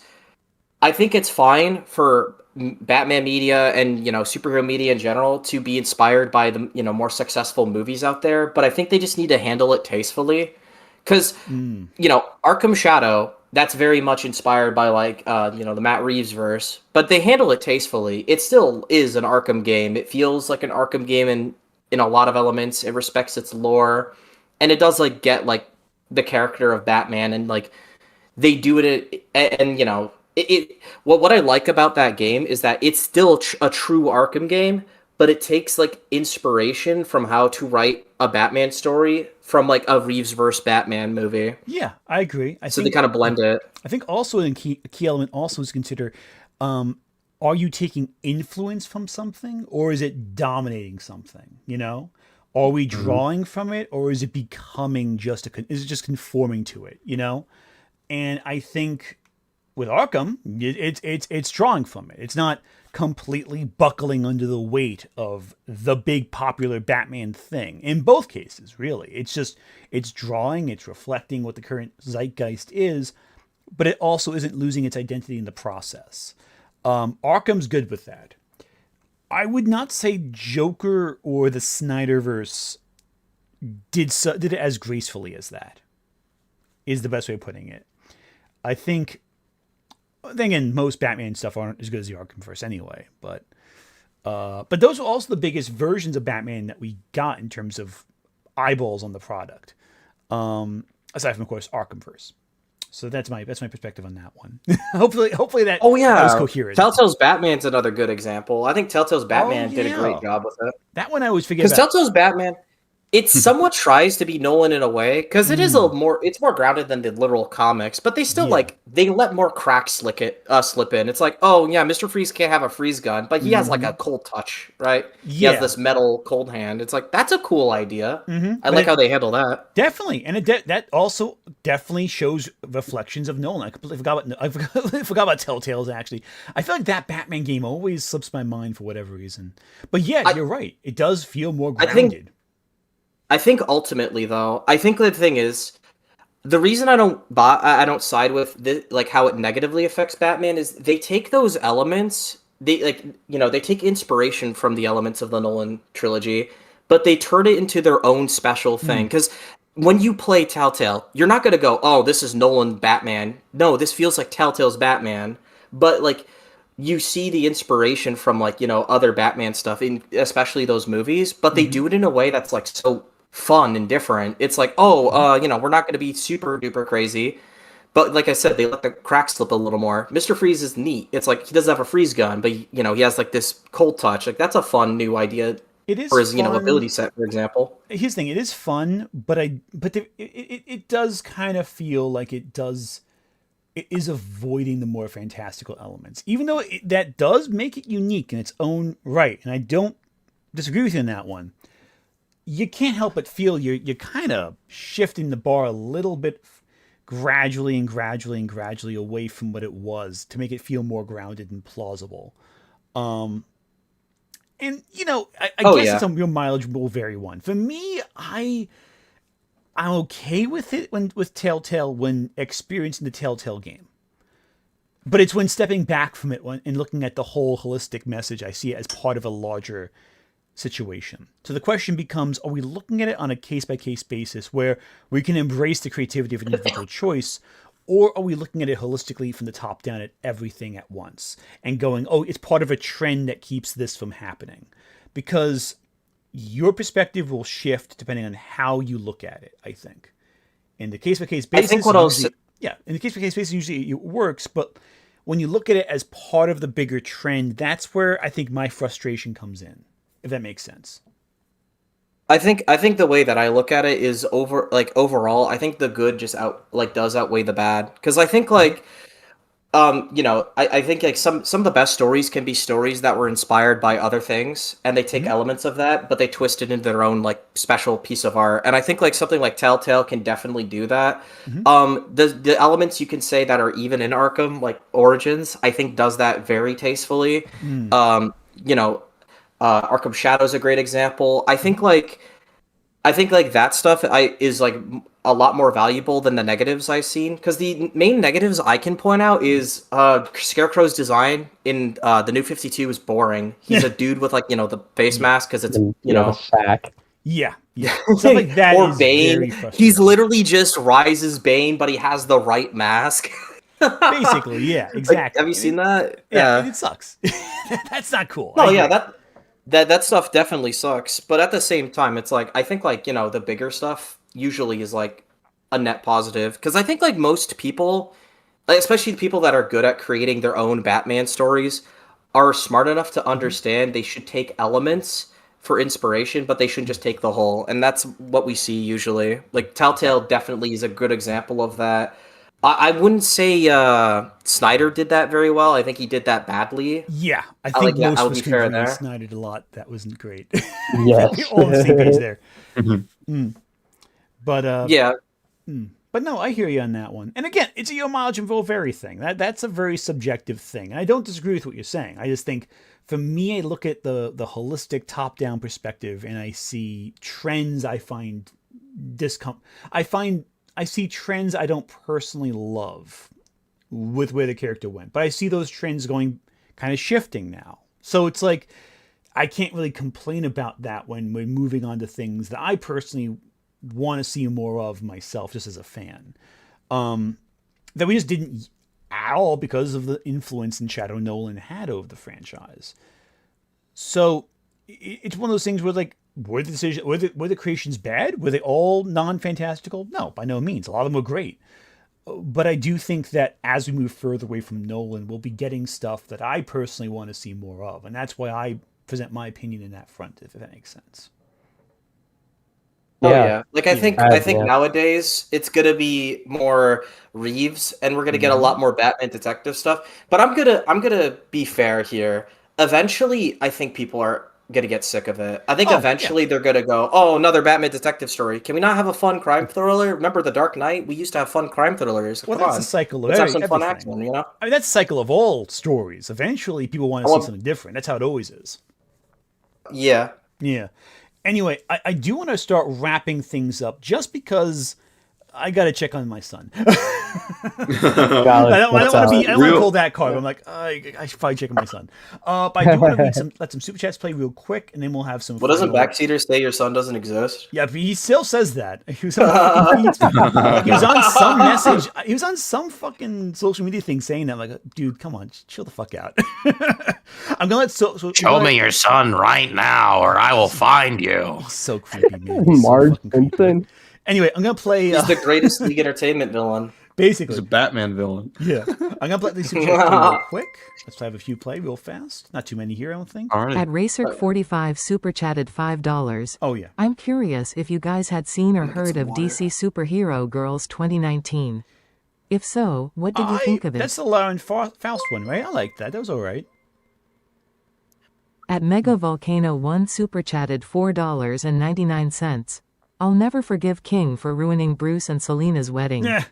I think it's fine for Batman media and superhero media in general to be inspired by the more successful movies out there, but I think they just need to handle it tastefully, because Arkham Shadow, that's very much inspired by the Matt Reeves verse, but they handle it tastefully. It still is an Arkham game. It feels like an Arkham game in a lot of elements. It respects its lore, and it does get the character of Batman, and they do it, and what I like about that game is that it's still a true Arkham game, but it takes inspiration from how to write a Batman story from a Reeves verse Batman movie. Yeah, I agree. I think they kind of blend it. I think also a key element also is consider, are you taking influence from something, or is it dominating something? Are we drawing from it, or is it becoming is it just conforming to it? And I think with Arkham, it's drawing from it. It's not completely buckling under the weight of the big popular Batman thing. In both cases, really, it's drawing, it's reflecting what the current zeitgeist is, but it also isn't losing its identity in the process. Arkham's good with that. I would not say Joker or the Snyderverse did it as gracefully as that. Is the best way of putting it. I think. Then again, most Batman stuff aren't as good as the Arkhamverse anyway. But those are also the biggest versions of Batman that we got in terms of eyeballs on the product. Aside from, of course, Arkhamverse. So that's my perspective on that one. hopefully that. Oh yeah, that was coherent. Telltale's Batman's another good example. I think Telltale's Batman did a great job with it. That one I always forget. Because Telltale's Batman, it somewhat tries to be Nolan in a way, because it is it's more grounded than the literal comics, but they still they let more cracks slip in. It's oh yeah, Mr. Freeze can't have a freeze gun, but he has a cold touch, right? He has this metal cold hand. It's that's a cool idea. I like how they handle that. Definitely, and that also definitely shows reflections of Nolan. I completely forgot about Telltale's actually. I feel like that Batman game always slips my mind for whatever reason. But yeah, you're right. It does feel more grounded. I think ultimately, though, I think the thing is, the reason I don't side with this, how it negatively affects Batman, is they take those elements, they take inspiration from the elements of the Nolan trilogy, but they turn it into their own special thing. Because when you play Telltale, you're not gonna go, oh, this is Nolan Batman. No, this feels like Telltale's Batman, but you see the inspiration from other Batman stuff, especially those movies, but they do it in a way that's so fun and different. It's we're not going to be super duper crazy, but like I said, they let the cracks slip a little more. Mr. Freeze is neat. It's he doesn't have a freeze gun, but he has this cold touch. That's a fun new idea. It is for his fun. Ability set, for example. Here's the thing: it is fun, but it does kind of feel like it is avoiding the more fantastical elements, even though that does make it unique in its own right. And I don't disagree with you on that one. You can't help but feel you're kind of shifting the bar a little bit gradually away from what it was to make it feel more grounded and plausible. I guess it's a real mileage will vary one. For me, I'm okay with it with Telltale when experiencing the Telltale game. But it's when stepping back from it and looking at the whole holistic message, I see it as part of a larger situation. So the question becomes, are we looking at it on a case-by-case basis where we can embrace the creativity of an individual choice, or are we looking at it holistically from the top down at everything at once and going, oh, it's part of a trend that keeps this from happening? Because your perspective will shift depending on how you look at it, I think. In the case-by-case basis, in the case-by-case basis, usually it works, but when you look at it as part of the bigger trend, that's where I think my frustration comes in. If that makes sense. I think the way that I look at it is overall, I think the good just does outweigh the bad. Because I think I think some of the best stories can be stories that were inspired by other things, and they take elements of that, but they twist it into their own special piece of art. And I think something like Telltale can definitely do that. The elements you can say that are even in Arkham, Origins, I think does that very tastefully. Arkham Shadow's a great example. I think like that stuff is like a lot more valuable than the negatives I've seen, because the main negatives I can point out is Scarecrow's design in the New 52 is boring. He's a dude with like the face mask because it's the sack. Yeah. Stuff like that or is Bane. very frustrating. He's literally just Rise's Bane, but he has the right mask. Basically, yeah, exactly. Have you seen that? Yeah, it sucks. That's not cool. No, yeah, that stuff definitely sucks. But at the same time, it's like I think like the bigger stuff usually is like a net positive, because I think like most people, like, especially the people that are good at creating their own Batman stories, are smart enough to understand they should take elements for inspiration, but they shouldn't just take the whole. And that's what we see usually. Like Telltale definitely is a good example of that. I wouldn't say Snyder did that very well. I think he did that badly. Yeah, I think most of us agree Snyder did a lot that wasn't great. Yes. All on the same page there. But yeah. But no, I hear you on that one. And again, it's a homage and Volveri thing. That's a very subjective thing. And I don't disagree with what you're saying. I just think, for me, I look at the holistic top-down perspective and I see trends I find I see trends I don't personally love with where the character went. But I see those trends going kind of shifting now. So it's like, I can't really complain about that when we're moving on to things that I personally want to see more of myself, just as a fan. That we just didn't at all because of the influence and shadow Nolan had over the franchise. So it's one of those things where, like, were the creations bad? Were they all non-fantastical? No, by no means. A lot of them were great. But I do think that as we move further away from Nolan, we'll be getting stuff that I personally want to see more of. And that's why I present my opinion in that front, if that makes sense. Oh yeah. Like I think nowadays it's gonna be more Reeves, and we're gonna get a lot more Batman detective stuff. But I'm gonna be fair here. Eventually, I think people are gonna get sick of it. I think eventually they're gonna go, "Oh, another Batman detective story. Can we not have a fun crime thriller? Remember the Dark Knight? We used to have fun crime thrillers. Well, Come that's on. a cycle of Let's have some everything. fun action, you know? I mean, that's a cycle of all stories. Eventually, people want to see something different. That's how it always is. Yeah. Yeah. Anyway, I do want to start wrapping things up just because I got to check on my son. I don't want to pull that card. I'm like, I should probably check on my son. But I do want to let some super chats play real quick, and then we'll have some. What doesn't Backseater say your son doesn't exist? Yeah, but he still says that. He was on some message. He was on some fucking social media thing saying that. I'm like, dude, come on, chill the fuck out. I'm gonna let show me your son right now, or I will find you. He's so creepy, man. Marge Simpson. Anyway, I'm gonna play. He's the greatest League Entertainment villain. Basically, he's a Batman villain. Yeah, I'm gonna play these super chats real quick. Let's have a few play real fast. Not too many here, I don't think. All right. At Racer45 super chatted $5. Oh yeah. I'm curious if you guys had seen or heard of DC Superhero Girls 2019. If so, what did you think of it? That's the Lauren Faust one, right? I like that. That was all right. At Mega Volcano 1 super chatted $4.99. I'll never forgive King for ruining Bruce and Selina's wedding. Yeah.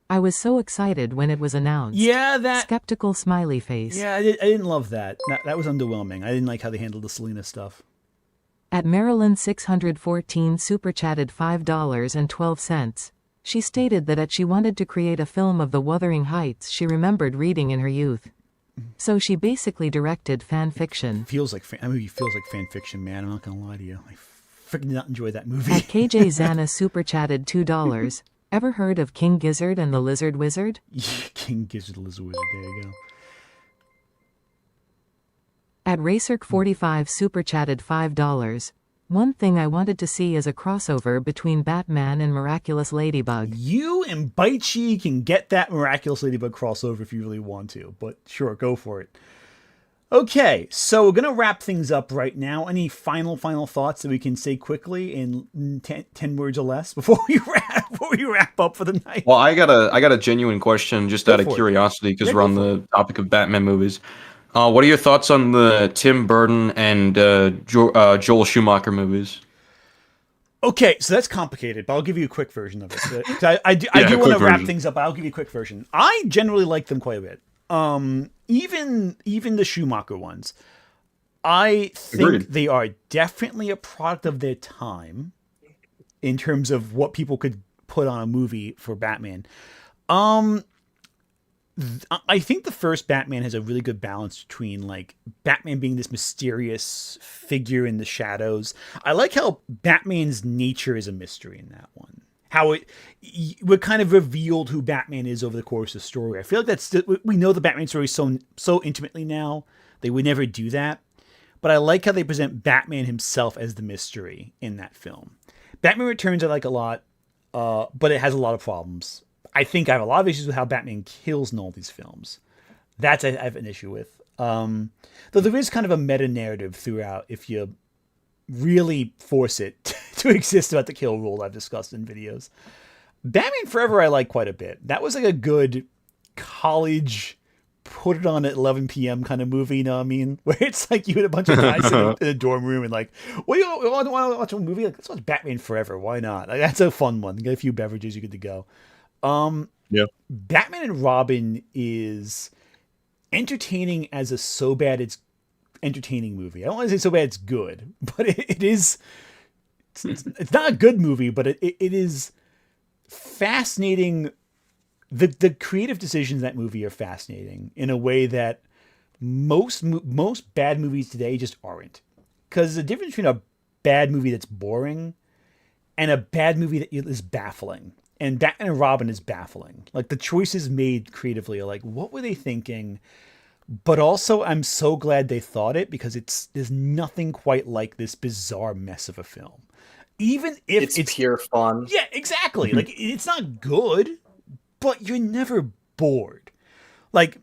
I was so excited when it was announced. Yeah, that skeptical smiley face. Yeah, I didn't love that. That was underwhelming. I didn't like how they handled the Selena stuff. At Maryland 614 super chatted $5.12. She stated that she wanted to create a film of the Wuthering Heights she remembered reading in her youth. So she basically directed fan fiction. That movie feels like fan fiction, man. I'm not gonna lie to you. I freaking did not enjoy that movie. At KJ Zana super chatted $2. Ever heard of King Gizzard and the Lizard Wizard? Yeah, King Gizzard and the Lizard Wizard. There you go. At Racer45 super chatted $5. One thing I wanted to see is a crossover between Batman and Miraculous Ladybug. You and Baichi can get that Miraculous Ladybug crossover if you really want to, but sure, go for it. Okay, so we're going to wrap things up right now. Any final thoughts that we can say quickly in 10 words or less before we wrap up for the night? Well, I got a genuine question just out of curiosity, because we're on the topic of Batman movies. What are your thoughts on the Tim Burton and Joel Schumacher movies? Okay, so that's complicated, but I'll give you a quick version of it. I do want to wrap things up, but I'll give you a quick version. I generally like them quite a bit. Even the Schumacher ones. I think Agreed. they are definitely a product of their time in terms of what people could put on a movie for Batman. I think the first Batman has a really good balance between like Batman being this mysterious figure in the shadows. I like how Batman's nature is a mystery in that one. How we're kind of revealed who Batman is over the course of the story. I feel like we know the Batman story so intimately now. They would never do that. But I like how they present Batman himself as the mystery in that film. Batman Returns I like a lot, but it has a lot of problems. I think I have a lot of issues with how Batman kills in all these films. That's I have an issue with. Though there is kind of a meta-narrative throughout if you really force it to exist about the kill rule I've discussed in videos. Batman Forever I like quite a bit. That was like a good college, put it on at 11 p.m. kind of movie, you know what I mean? Where it's like you and a bunch of guys in a dorm room and like, well, you want to watch a movie? Like, let's watch Batman Forever. Why not? Like, that's a fun one. Get a few beverages, you're good to go. Batman and Robin is entertaining as a so bad it's entertaining movie. I don't want to say so bad it's good, but it is. It's not a good movie, but it is fascinating. The creative decisions in that movie are fascinating in a way that most bad movies today just aren't. Because the difference between a bad movie that's boring and a bad movie that is baffling. And Batman and Robin is baffling. Like the choices made creatively are like, what were they thinking? But also, I'm so glad they thought it because there's nothing quite like this bizarre mess of a film. Even if it's pure fun. Yeah, exactly. Like it's not good, but you're never bored. Like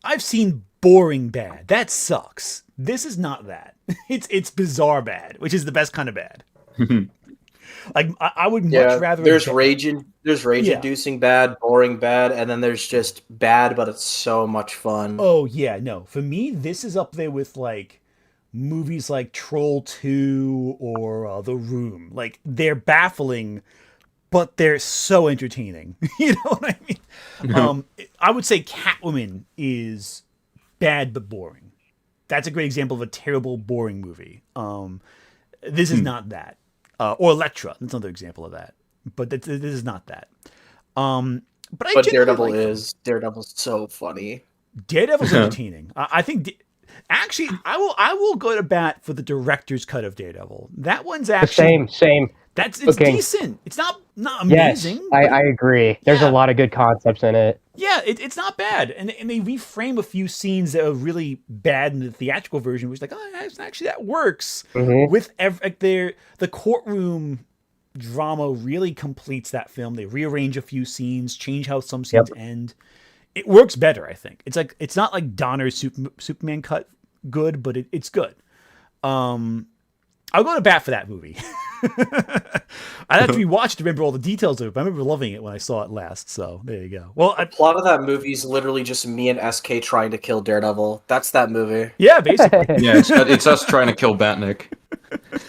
I've seen boring bad. That sucks. This is not that. It's bizarre bad, which is the best kind of bad. Like I would much rather. There's rage-inducing bad, boring bad, and then there's just bad, but it's so much fun. Oh yeah, no. For me, this is up there with like movies like Troll 2 or The Room. Like they're baffling, but they're so entertaining. You know what I mean? I would say Catwoman is bad but boring. That's a great example of a terrible, boring movie. This is not that. Or Elektra. That's another example of that. But this is not that. But Daredevil's so funny. Daredevil's entertaining. I think. Actually, I will go to bat for the director's cut of Daredevil. That one's actually same. It's decent. It's not amazing. Yes, I agree. There's a lot of good concepts in it. Yeah, it's not bad, and they reframe a few scenes that are really bad in the theatrical version, which is like, oh, actually that works. With the courtroom drama really completes that film. They rearrange a few scenes, change how some scenes end. It works better, I think. It's not like Donner's Superman cut good, but it's good. I'll go to bat for that movie. I'd have to rewatch to remember all the details of it, but I remember loving it when I saw it last, so there you go. Well, the plot of that movie is literally just me and SK trying to kill Daredevil. That's that movie. Yeah, basically. Yeah, it's us trying to kill Batnick.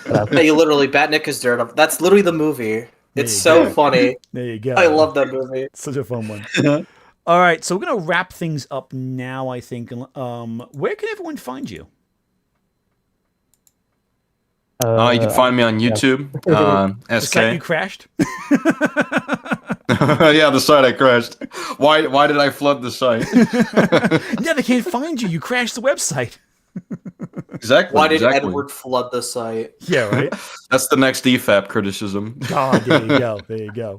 Yeah, literally, Batnick is Daredevil. That's literally the movie. It's so funny. There you go. I love that movie. It's such a fun one. All right, so we're going to wrap things up now, I think. Where can everyone find you? You can find me on YouTube, SK. The site you crashed? Yeah, the site I crashed. Why did I flood the site? Yeah, they can't find you. You crashed the website. Exactly. Why did Edward flood the site? Yeah, right. That's the next DFAP criticism. Oh, there you go. There you go.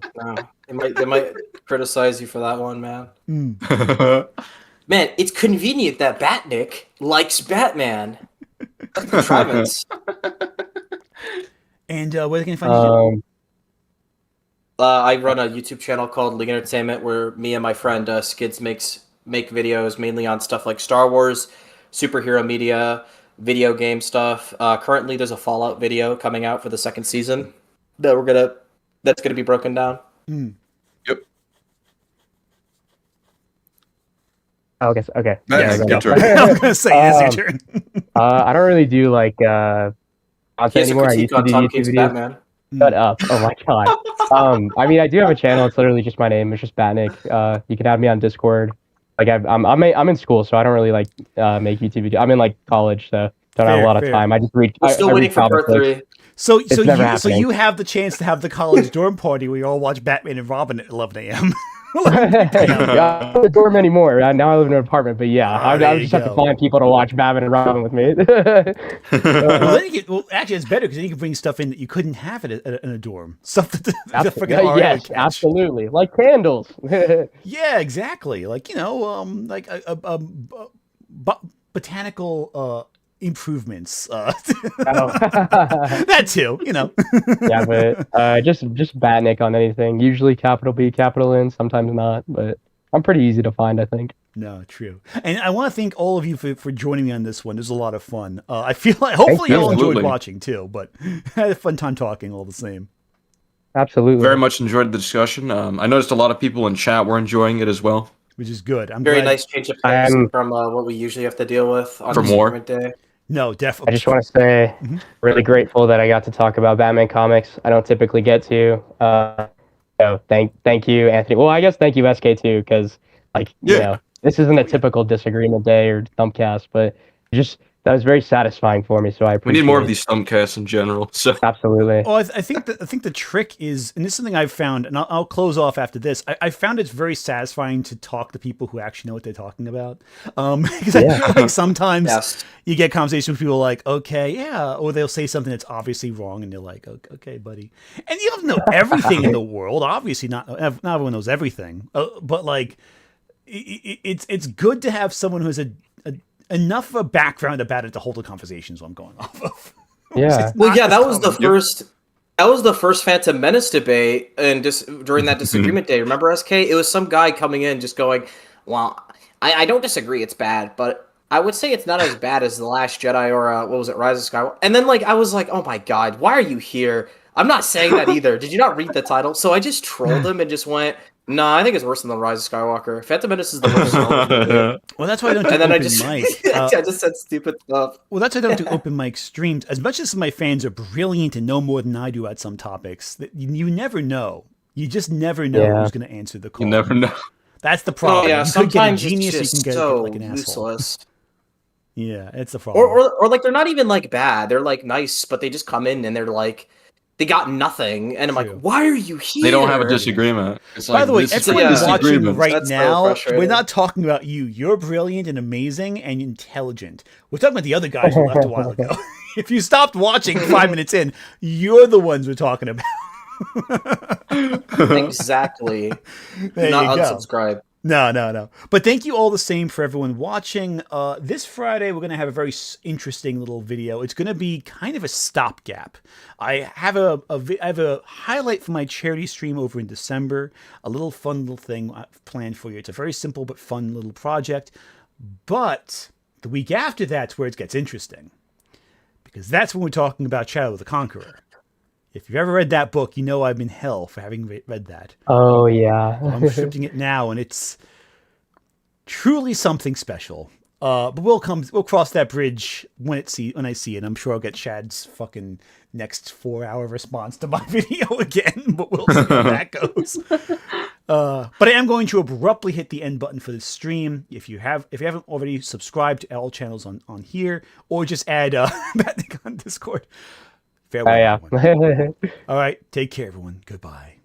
They might criticize you for that one, man. Man, it's convenient that Batnick likes Batman. That's contrivance. And where can you find you? I run a YouTube channel called League Entertainment where me and my friend Skids make videos mainly on stuff like Star Wars, superhero media, video game stuff. Currently, there's a Fallout video coming out for the second season that's gonna be broken down. Yep. Okay. Yeah, go. I was gonna say, it's your turn. I don't really do like content anymore. I used to do YouTube videos. Batman. Shut up! Oh my god. I mean, I do have a channel. It's literally just my name. It's just Batnick. You can add me on Discord. Like I'm in school, so I don't really like make YouTube videos. I'm in like college, so don't have a lot of fair. time. I just read. We're still I waiting read for comic part books. 3. So never you happening. have the chance to have the college dorm party where you all watch Batman and Robin at 11 a.m. Yeah, I'm not in the dorm anymore. Now I live in an apartment, but yeah, I there you just have to go. find people to watch Batman and Robin with me. Well, then actually, it's better because then you can bring stuff in that you couldn't have it in a dorm. Stuff that the freaking RA would Yes, catch. absolutely, like candles. Yeah, exactly. Like like a botanical improvements. That too, Yeah, but just Batnik on anything. Usually capital B, capital N. Sometimes not, but I'm pretty easy to find, I think. No, true. And I want to thank all of you for joining me on this one. It was a lot of fun. I feel like hopefully you all enjoyed Absolutely. watching too, but I had a fun time talking all the same. Absolutely. Very much enjoyed the discussion. I noticed a lot of people in chat were enjoying it as well. Which is good. I'm Very glad. nice change of pace from what we usually have to deal with on For more. Disagreement Day. No, I definitely. just want to say, really grateful that I got to talk about Batman comics. I don't typically get to. So thank you, Anthony. Well, I guess thank you, SK too, because this isn't a typical Disagreement Day or Thumbcast, but that was very satisfying for me. So I We appreciate need more of it. these thumbcasts in general. So Absolutely. Well, I think the trick is, and this is something I've found, and I'll close off after this. I found it's very satisfying to talk to people who actually know what they're talking about. Because I feel like sometimes you get conversations with people like, okay, yeah, or they'll say something that's obviously wrong, and they're like, okay, buddy, and you don't know everything in the world. Obviously, not everyone knows everything, but like, it's good to have someone who has enough of a background about it to hold a conversation. Is what I'm going off of. Yeah. Well, yeah, that was the first. That was the first Phantom Menace debate, and just during that Disagreement Day, remember SK? It was some guy coming in just going, "Well, I don't disagree. It's bad, but I would say it's not as bad as The Last Jedi or what was it, Rise of Skywalker." And then I was like, "Oh my god, why are you here?" I'm not saying that either. Did you not read the title? So I just trolled him and just went, "No, I think it's worse than The Rise of Skywalker. Phantom Menace is the worst." Well, that's why I don't do and then open I just, mic. I just said stupid stuff. Well, that's why I don't do open mic streams. As much as my fans are brilliant and know more than I do at some topics, you never know. You just never know who's going to answer the call. you never know. That's the problem. Oh yeah, you could get a sometimes genius, it's you just can get so like an asshole. useless. Yeah, it's the problem. Or like they're not even like bad. They're like nice, but they just come in and they're like they got nothing, and I'm like, why are you here? They don't have a disagreement. It's By like, the way, this is everyone a watching disagreement. right That's so now, frustrating. we're not talking about you. You're brilliant and amazing and intelligent. We're talking about the other guys who left a while ago. If you stopped watching 5 minutes in, you're the ones we're talking about. Exactly. There Not you go. unsubscribe. No. But thank you all the same for everyone watching. This Friday, we're going to have a very interesting little video. It's going to be kind of a stopgap. I have I have a highlight for my charity stream over in December. A little fun little thing I've planned for you. It's a very simple but fun little project. But the week after that's where it gets interesting. Because that's when we're talking about Shadow of the Conqueror. If you've ever read that book, you know I'm in hell for having read that. Oh yeah. I'm scripting it now, and it's truly something special. But we'll cross that bridge when I see it. I'm sure I'll get Chad's fucking next 4-hour response to my video again, but we'll see how that goes. But I am going to abruptly hit the end button for this stream. If you haven't already subscribed to all channels on here, or just add Batnik on Discord. Farewell, everyone. All right, take care, everyone. Goodbye.